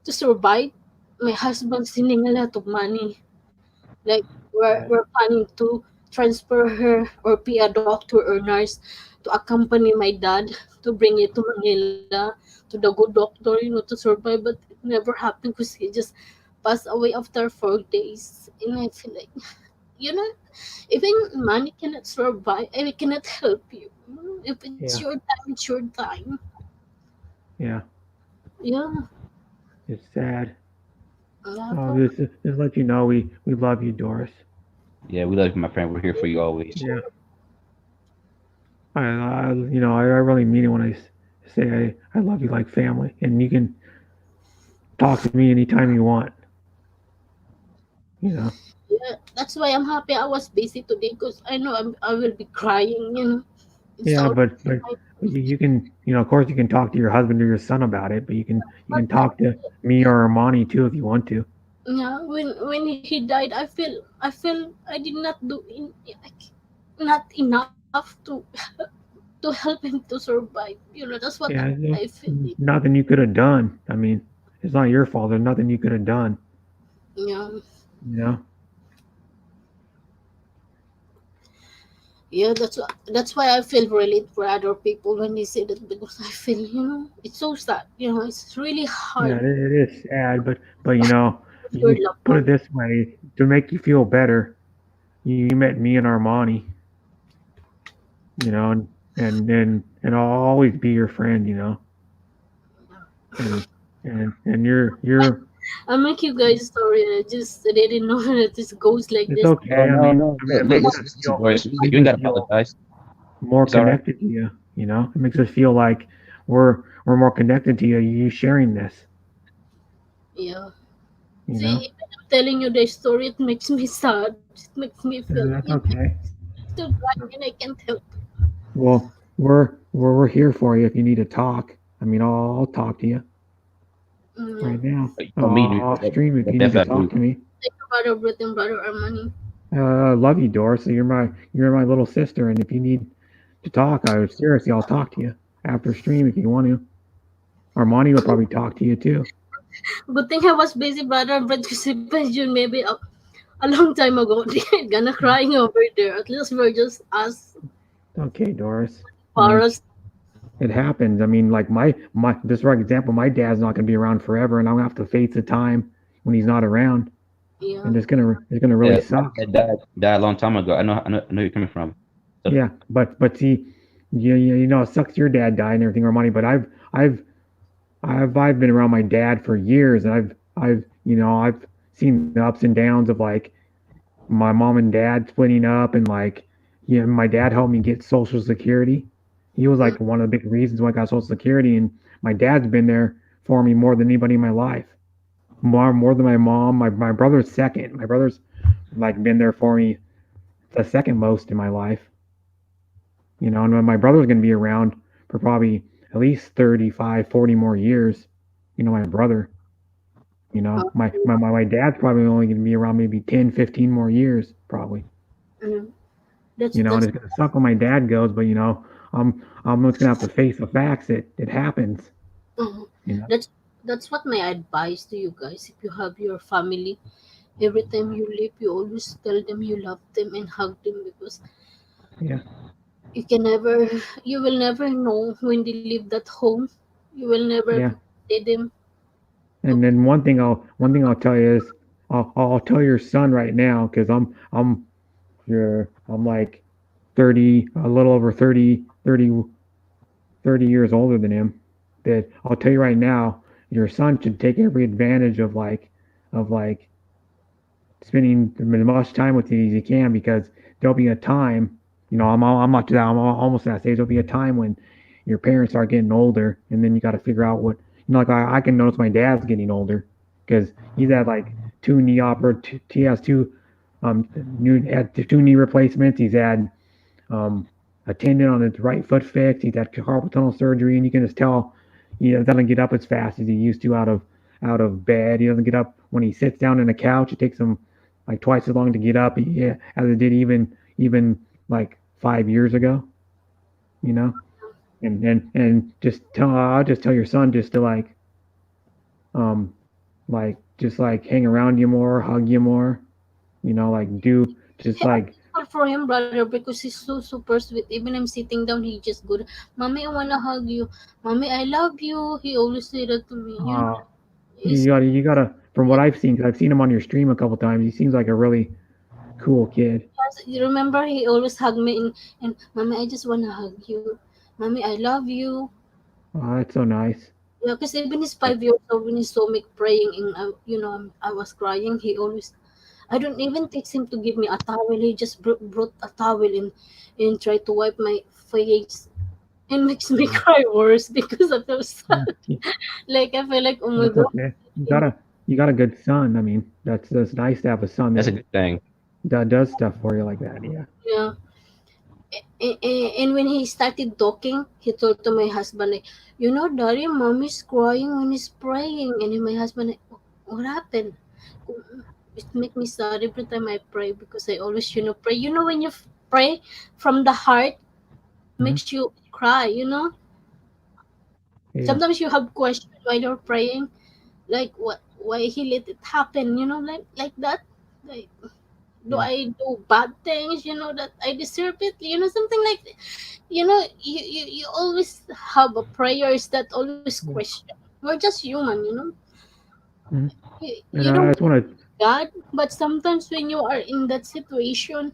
to survive. My husband sending a lot of money. Like we're planning to transfer her or be a doctor or nurse to accompany my dad to bring it to Manila to the good doctor, to survive. But it never happened because he just passed away after 4 days. And I feel like, you know, even money cannot survive and it cannot help you. If it's Yeah. your time, it's your time. Yeah. Yeah. It's sad. Yeah. Just let you know we love you, Doris. Yeah, we love you, my friend. We're here for you always. Yeah. I really mean it when I say I love you like family, and you can talk to me anytime you want. You know. Yeah, that's why I'm happy I was busy today because I know I will be crying. It's Yeah, all but you can, of course you can talk to your husband or your son about it, but you can but talk to me or Armani too if you want to. yeah, when he died, I feel I did not do like, not enough to help him to survive. That's what Yeah, I there's feel. nothing you could have done. I mean, it's not your fault. There's nothing you could have done. Yeah, You know. yeah. That's why I feel relate for other people when they say that because I feel it's so sad. It's really Yeah, hard it is sad, but with your you loved put it one. this way to make you feel better. You met me and Armani, and I'll always be your friend. And and you're I make you guys sorry. I just didn't know that this goes like It's this. okay. No, I no, mean, no. it makes us Listen, feel, Doris, it you makes ain't us gotta feel apologize. more It's all right. connected to you. You know, it makes us feel like we're more connected to you. You sharing this. Yeah. You See, know, even I'm telling you the story, it makes me sad. It makes me feel, and that's okay. still crying and I can't help. Well, we're here for you if you need to talk. I mean, I'll talk to you Yeah. right now. You know me, Off stream if you need to definitely. talk to me. Thank you, Brother Britt and Brother Armani. I love you, Doris. So you're my little sister, and if you need to talk, seriously, I'll talk to you after stream if you want to. Armani will probably talk to you too. Good thing I was busy, Brother Britt, because I mentioned maybe a long time ago. They're gonna crying over there. At least we're just us, Okay, Doris. I mean, Paras. it happens. I mean, like my this for example, my dad's not gonna be around forever, and I'm gonna have to face the time when he's not around, Yeah. and it's gonna really Yeah, suck. that died a long time ago. I know where you're coming from. So, Yeah, but see, you know, it sucks your dad died and everything, Armani. But I've been around my dad for years, and I've seen the ups and downs of like my mom and dad splitting up, and like my dad helped me get Social Security. He was like one of the big reasons why I got Social Security, and my dad's been there for me more than anybody in my life, more than my mom. My brother's second. My brother's like been there for me the second most in my life. You know, and my brother's going to be around for probably at least 35, 40 more years. You know, my brother. You know, my dad's probably only going to be around maybe 10, 15 more years, probably. Mm. That's You know, and that's it's going to suck when my dad goes, but, you know, I'm just going to have to face the facts. It happens, mhm. you know. That's what my advice to you guys. If you have your family, every time you leave, you always tell them you love them and hug them, because Yeah, you can never, you will never know when they leave that home. You will never yeah. see them. And then one thing I'll tell you is I'll tell your son right now because I'm like 30, a little over 30 years older than him. That I'll tell you right now, your son should take every advantage of like spending as much time with you as you can because there'll be a time, you know, I'm not to that, I'm almost at that stage. There'll be a time when your parents are getting older, and then you got to figure out what, you know, like I can notice my dad's getting older because he's had like two knee oper, he has two knee replacements. He's had a tendon on his right foot fixed. He's had carpal tunnel surgery, and you can just tell he doesn't get up as fast as he used to out of bed. He doesn't get up when he sits down on the couch. It takes him like twice as long to get up, yeah, as it did even like 5 years ago. You know, and I'll just tell your son just to um just like hang around you more, hug you more. You know, like do just Yeah, like I'm for him, brother, because he's so super sweet. Even I'm sitting down, he just good. Mommy, I wanna hug you. Mommy, I love you. He always say that to me. You know, uh he's you gotta from what I've seen, because I've seen him on your stream a couple times. He seems like a really cool kid. you remember he always hug me and mommy, I just wanna hug you. Mommy, I love you. Oh, that's so nice. Yeah, because even he's 5 years old when he saw me praying and I was crying. He always, I don't even teach him to give me a towel. He just brought a towel and tried to wipe my face. It makes me cry worse because of those. Yeah, Like I feel like, oh my that's god. okay. You got a good son. I mean, that's nice to have a son that's a that good thing. does stuff for you like that. Yeah. Yeah. And when he started talking, he told to my husband, like, you know, Daddy, mommy's crying when he's praying. And then my husband, like, what happened? It make me sad every time I pray because I always, pray. You know, when you pray from the heart, Hmm. makes you cry, you know? Yeah. Sometimes you have questions while you're praying, like, why he let it happen, like that? Like, do Yeah. I do bad things, that I deserve it, something like that. You always have a prayers that always Yeah. question. We're just human. Hmm. You And don't I just want to. God, but sometimes when you are in that situation,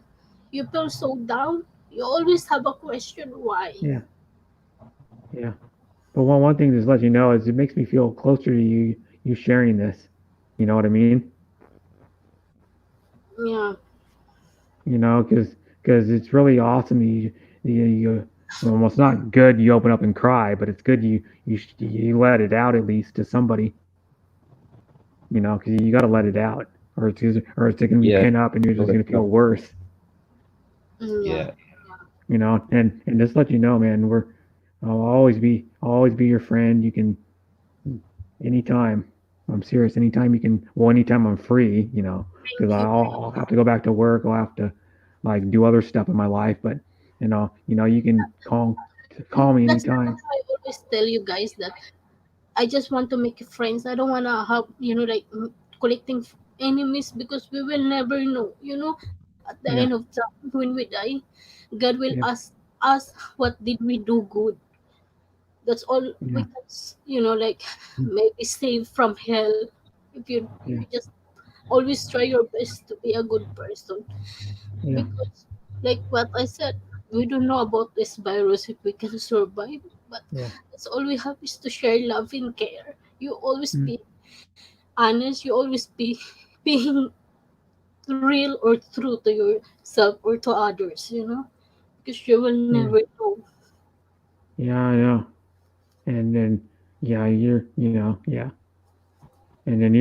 you feel so down. You always have a question why. Yeah. Yeah. But one thing to just let you know is it makes me feel closer to you sharing this. You know what I mean? Yeah. You know, because it's really awesome. Well, it's not good you open up and cry, but it's good you let it out at least to somebody. You know, because you got to let it out, or it's gonna be Yeah. pinned up, and you're just gonna feel worse. Yeah. You know, and just let you know, man, I'll always be your friend. You can anytime. I'm serious. Anytime you can. Well, anytime I'm free, you know, because I'll have to go back to work. I'll have to like do other stuff in my life, but you know, you can call me That's anytime. why I always tell you guys that I just want to make friends. I don't want to have, like collecting enemies, because we will never know. At the Yeah. end of time, when we die, God will Yeah. ask us, what did we do good? That's all we Yeah. can, like maybe save from hell. If you Yeah. just always try your best to be a good person, Yeah. because like what I said, we don't know about this virus if we can survive, but Yeah. that's all we have is to share love and care. You always Mm. be honest, you always be being real or true to yourself or to others, because you will Yeah. never know. Yeah. I know. And then yeah, yeah. And then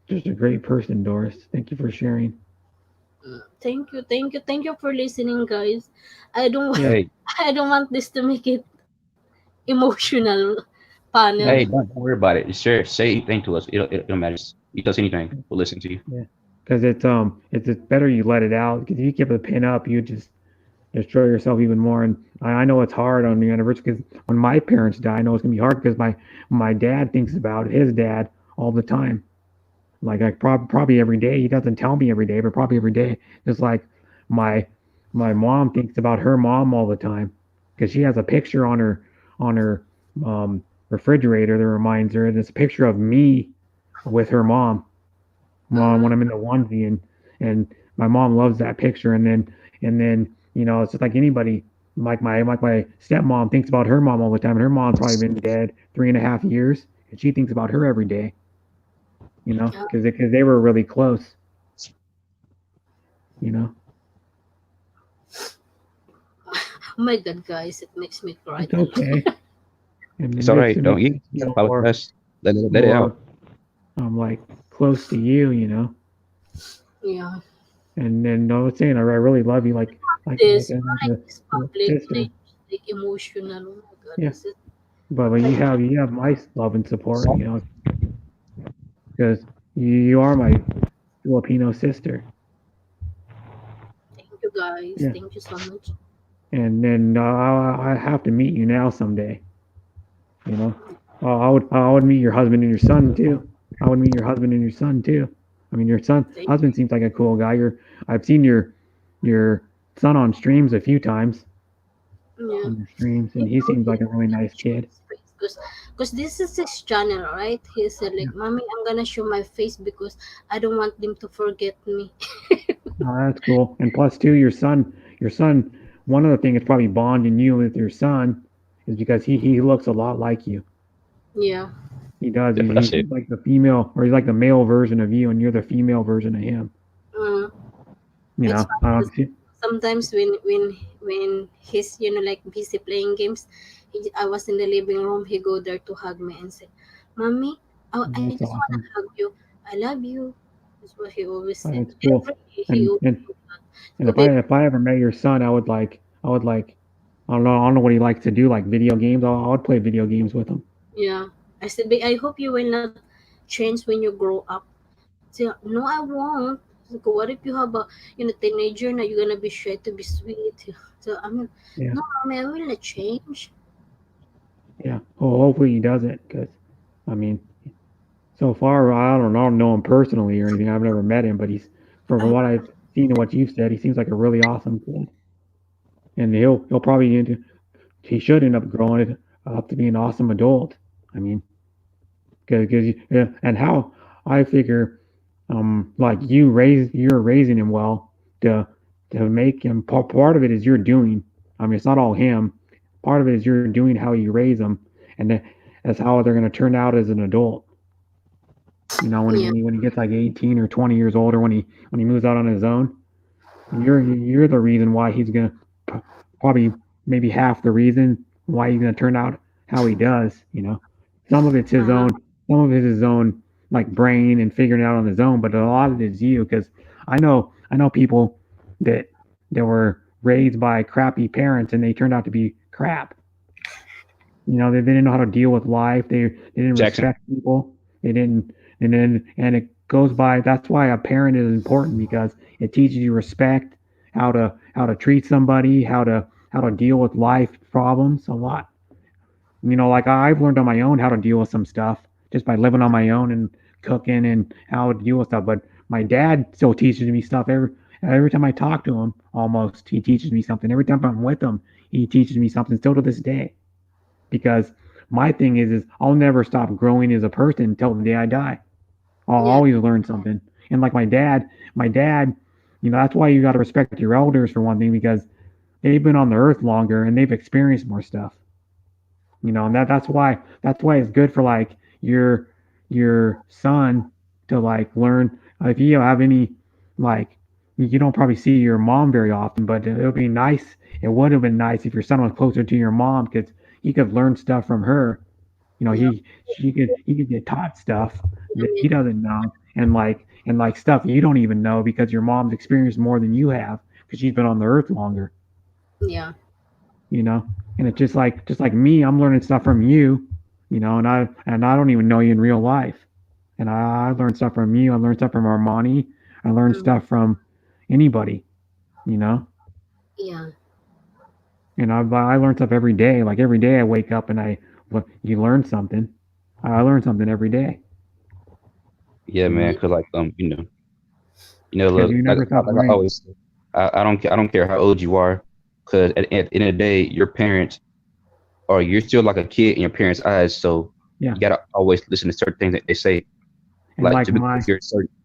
just a great person, Doris. Thank you for sharing. Thank you for listening, guys. I don't Yeah. Hey, I don't want this to make it emotional panel. hey, don't worry about it. Sure, say anything to us. It'll matter. You tell us anything. We'll listen to you. Yeah. Because it's better you let it out. Because if you keep the pin up, you just destroy yourself even more. And I know it's hard on the anniversary because when my parents die, I know it's gonna be hard because my dad thinks about his dad all the time. Like probably every day. He doesn't tell me every day, but probably every day. Just like my my mom thinks about her mom all the time because she has a picture on her refrigerator that reminds her. It's a picture of me with her mom when I'm in the onesie, and my mom loves that picture. And then it's just like anybody. Like my stepmom thinks about her mom all the time, and her mom's probably been dead 3.5 years, and she thinks about her every day. Because they were really close. You know, Oh my god, guys, it makes me cry. it's okay. And It's all right. it Don't makes you? me feel Apologize. Let it out. like close to you. Yeah. And then I was saying I really love you, like This a public sister. thing, like emotional. Oh my god, Yeah. this is But you have my love and support. Because you are my Filipino sister. thank you guys. Yeah. Thank you so much. And then I have to meet you now someday. I would meet your husband and your son too. I would meet your husband and your son too. I mean, your husband seems like a cool guy. I've seen your son on streams a few times Yeah. on your streams, and he seems like a really nice kid. Because this is his channel, right? He said like, "Mommy, I'm gonna show my face because I don't want them to forget me." Oh, that's cool. And plus, too, your son. One of the things that's probably bonding you with your son is because he looks a lot like you. Yeah. He does. Yeah, that's He's it. like the female, or he's like the male version of you, and you're the female version of him. Uh, You it's know. fun because sometimes when he's like busy playing games, I was in the living room. He go there to hug me and say, "Mommy, I That's just wanna awesome. hug you. I love you." That's what he always said. That's cool. Every day he And always and do that. and So if I ever met your son, I would like I don't know what he likes to do, like video games. I would play video games with him. yeah, I said, "But I hope you will not change when you grow up." So, no, I won't. So, what if you have a teenager now? You're gonna be shy to be sweet. So I mean, Yeah. no, mommy, I will not change. Yeah. Well, hopefully he doesn't, because I mean, so far I don't know him personally or anything. I've never met him, but from what I've seen and what you've said, he seems like a really awesome kid. And he'll probably he should end up growing up to be an awesome adult. I mean, because yeah, and how I figure, like you're raising him well to make him part of it is you're doing. I mean, it's not all him. Part of it is you're doing how you raise them, and that's how they're going to turn out as an adult. You know, when Yeah. when he gets like 18 or 20 years old, or when he moves out on his own, you're the reason why he's gonna probably maybe half the reason why he's gonna turn out how he does. You know, some of it's his own, some of it is his own like brain and figuring it out on his own, but a lot of it is you. Because I know people that were raised by crappy parents and they turned out to be crap. You know, they didn't know how to deal with life. They didn't Jackson. respect people. They didn't, and it goes by. That's why a parent is important, because it teaches you respect, how to treat somebody, how to deal with life problems a lot. You know, like I've learned on my own how to deal with some stuff just by living on my own and cooking and how to deal with stuff. But my dad still teaches me stuff every time I talk to him. Almost he teaches me something. Every time I'm with him, he teaches me something still to this day. Because my thing is I'll never stop growing as a person until the day I die. I'll Yeah. always learn something. And like my dad, you know, that's why you got to respect your elders for one thing, because they've been on the earth longer and they've experienced more stuff. You know, and that's why it's good for like your son to like learn. If you have any like, you don't probably see your mom very often, but it would be nice. It would have been nice if your son was closer to your mom, because he could learn stuff from her. You know, Yeah. he could get taught stuff that he doesn't know, and like stuff you don't even know because your mom's experienced more than you have because she's been on the earth longer. Yeah. You know, and it's just like me, I'm learning stuff from you. You know, and I don't even know you in real life, and I learned stuff from you. I learned stuff from Armani. I learned Mm. stuff from anybody. You know, Yeah. and I learn stuff every day. Like every day I wake up and you learn something. I learn something every day. Yeah, man. Cause like Because look, you never stop like I learning. always say, I don't care how old you are, cause at the end of the day, your parents, or you're still like a kid in your parents' eyes. So Yeah. you gotta always listen to certain things that they say. And Like like just because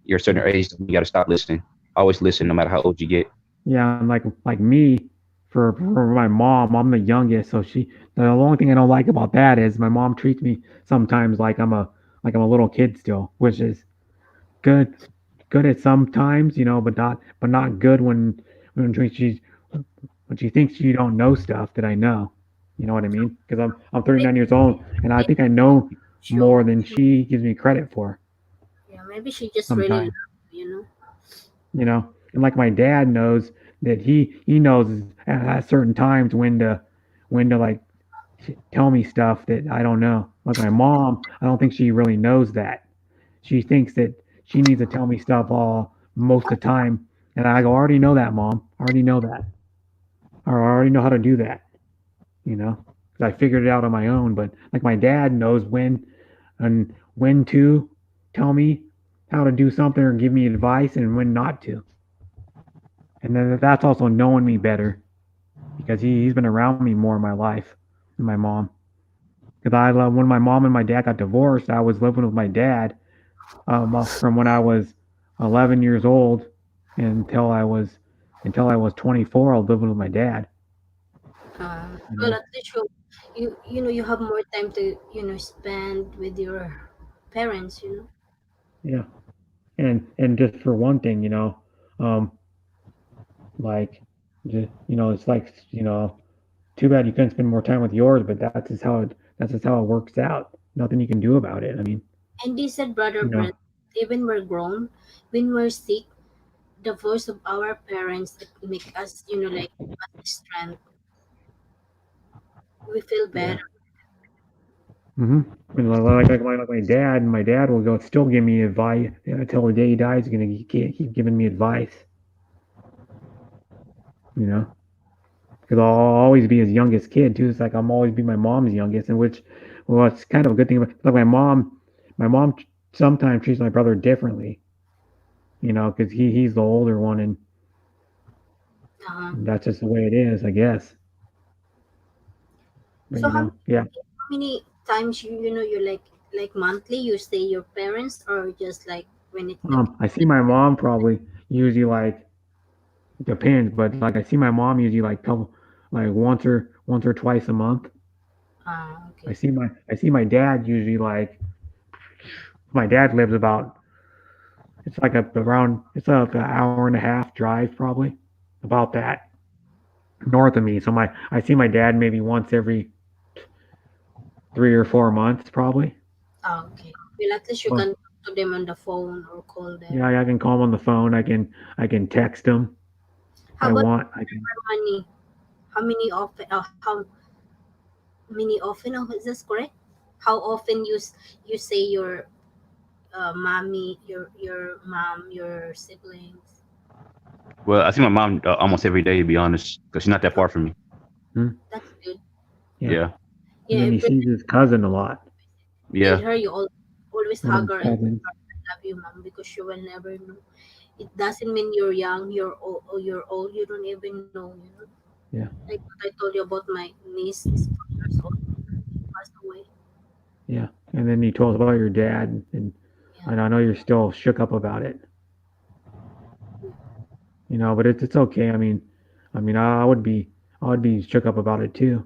you're a certain age, you gotta stop listening. Always listen, no matter how old you get. yeah, and like me, for my mom, I'm the youngest, so the only thing I don't like about that is my mom treats me sometimes like I'm a little kid still, which is good good at sometimes, you know, but not good when she's when she thinks you don't know stuff that I know. You know what I mean? Because I'm 39 years old and I think I know more than she gives me credit for Yeah. Maybe she just really sometimes. love you, you know. You know, and like my dad knows that he knows at certain times when to like tell me stuff that I don't know. Like my mom, I don't think she really knows that. She thinks that she needs to tell me stuff all most of the time, and I go, I already know that, mom. I already know that, or I already know how to do that. You know, because I figured it out on my own. But like my dad knows when to tell me how to do something or give me advice, and when not to. And then that's also knowing me better because he's been around me more in my life than my mom. Because I love when my mom and my dad got divorced, I was living with my dad from when I was 11 years old until I was 24. I was living with my dad. You Well, know, at least you know you have more time to spend with your parents. You know. yeah. And just for one thing, you know, um, like, you know, it's like, you know, too bad you couldn't spend more time with yours, but that's just how it works out. Nothing you can do about it. I mean, And they said, Brother you know, Brett, even we're grown, when we're sick, the voice of our parents it make us, like strength. We feel yeah. better. And like my dad will go still give me advice until the day he dies. He's gonna keep giving me advice, you know, because I'll always be his youngest kid too. It's like I'm always be my mom's youngest, and which, well, it's kind of a good thing. Like my mom sometimes treats my brother differently, you know, because he's the older one, and Uh, that's just the way it is, I guess. But so you know, yeah. how many times you like monthly you stay your parents or just like when it comes? I see my mom probably usually like depends, but like I see my mom usually like once or twice a month. Okay. I see my dad usually like My dad lives about, it's like it's like an hour and a half drive probably, about that, north of me. So I see my dad maybe once every 3 or 4 months probably. Oh, okay. Well, at least you Well, can talk to them on the phone or call them. yeah, I can call him on the phone. I can text him. How I about want. I can. money? How many often? How many often? Oh, is this correct? How often you say your mommy, your mom, your siblings? Well, I see my mom almost every day, to be honest, because she's not that far from me. That's good. Yeah. Yeah. And Yeah, then he sees his cousin a lot. Yeah. tell her you always One of hug his her and cousins. love you, mom, because you will never know. It doesn't mean you're young, you're old, or you're old. You don't even know. You know. Yeah. Like what I told you about my niece, is 4 years old, passed away. Yeah. And then he told us about your dad, and I know you're still shook up about it. You know, but it's okay. I mean, I would be shook up about it too.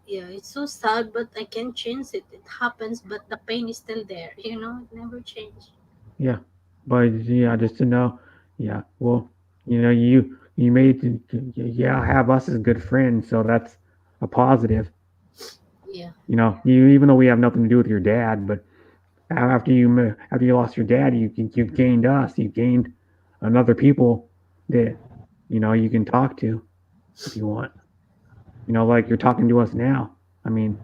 Yeah, it's so sad, but I can't change it. It happens, but the pain is still there. You know, it never changed. Yeah. But yeah, just to know, yeah. Well, you know, you made have us as good friends, so that's a positive. Yeah. You know, even though we have nothing to do with your dad, but after you lost your dad, you gained us. You gained another people that you can talk to if you want. You know, like you're talking to us now. I mean,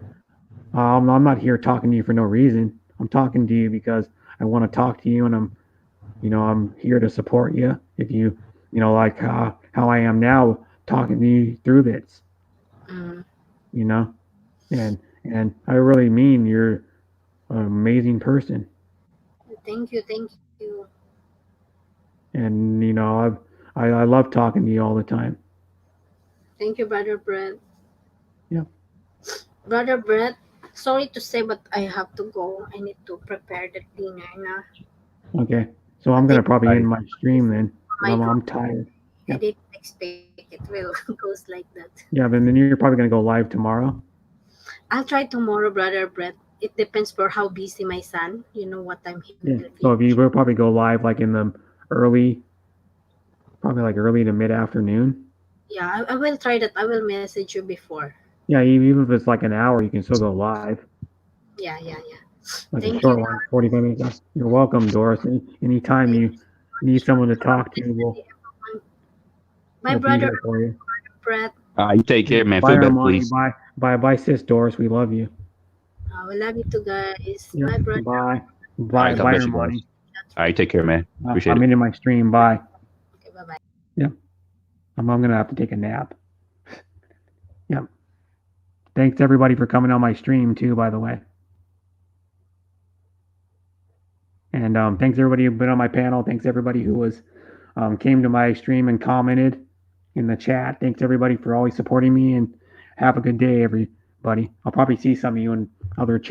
I'm not here talking to you for no reason. I'm talking to you because I want to talk to you, and I'm here to support you. If you like how I am now, talking to you through this. You know, and I really mean you're an amazing person. Thank you. And I love talking to you all the time. Thank you, Brother Brett. Yeah. Brother Brett, sorry to say, but I have to go. I need to prepare the dinner now. Okay, so I'm gonna probably end my stream then. I'm tired. I didn't expect it will goes like that. Yeah, but then you're probably gonna go live tomorrow. I'll try tomorrow, Brother Brett. It depends for how busy my son. You know what time he Yeah. will be. So if you will probably go live like in the early to mid afternoon. Yeah, I will try that. I will message you before. Yeah, even if it's like an hour, you can still go live. Yeah. Like Thank a short you. one, 45 minutes. You're welcome, Doris. Anytime you need someone to talk to, My we'll be brother there for you. Brett. You take care, man. Bye, Feel better, Armani. please. Bye, sis Doris. We love you. We love you too, guys. Yeah, Bye, brother. bye. All right, God bless you, Armani. guys. All right, take care, man. Appreciate I'm it. ending my stream. Bye. Okay, bye-bye. Yeah. I'm gonna have to take a nap. Yeah. Thanks everybody for coming on my stream too, by the way. And thanks everybody who's been on my panel. Thanks everybody who was came to my stream and commented in the chat. Thanks everybody for always supporting me, and have a good day, everybody. I'll probably see some of you in other chats.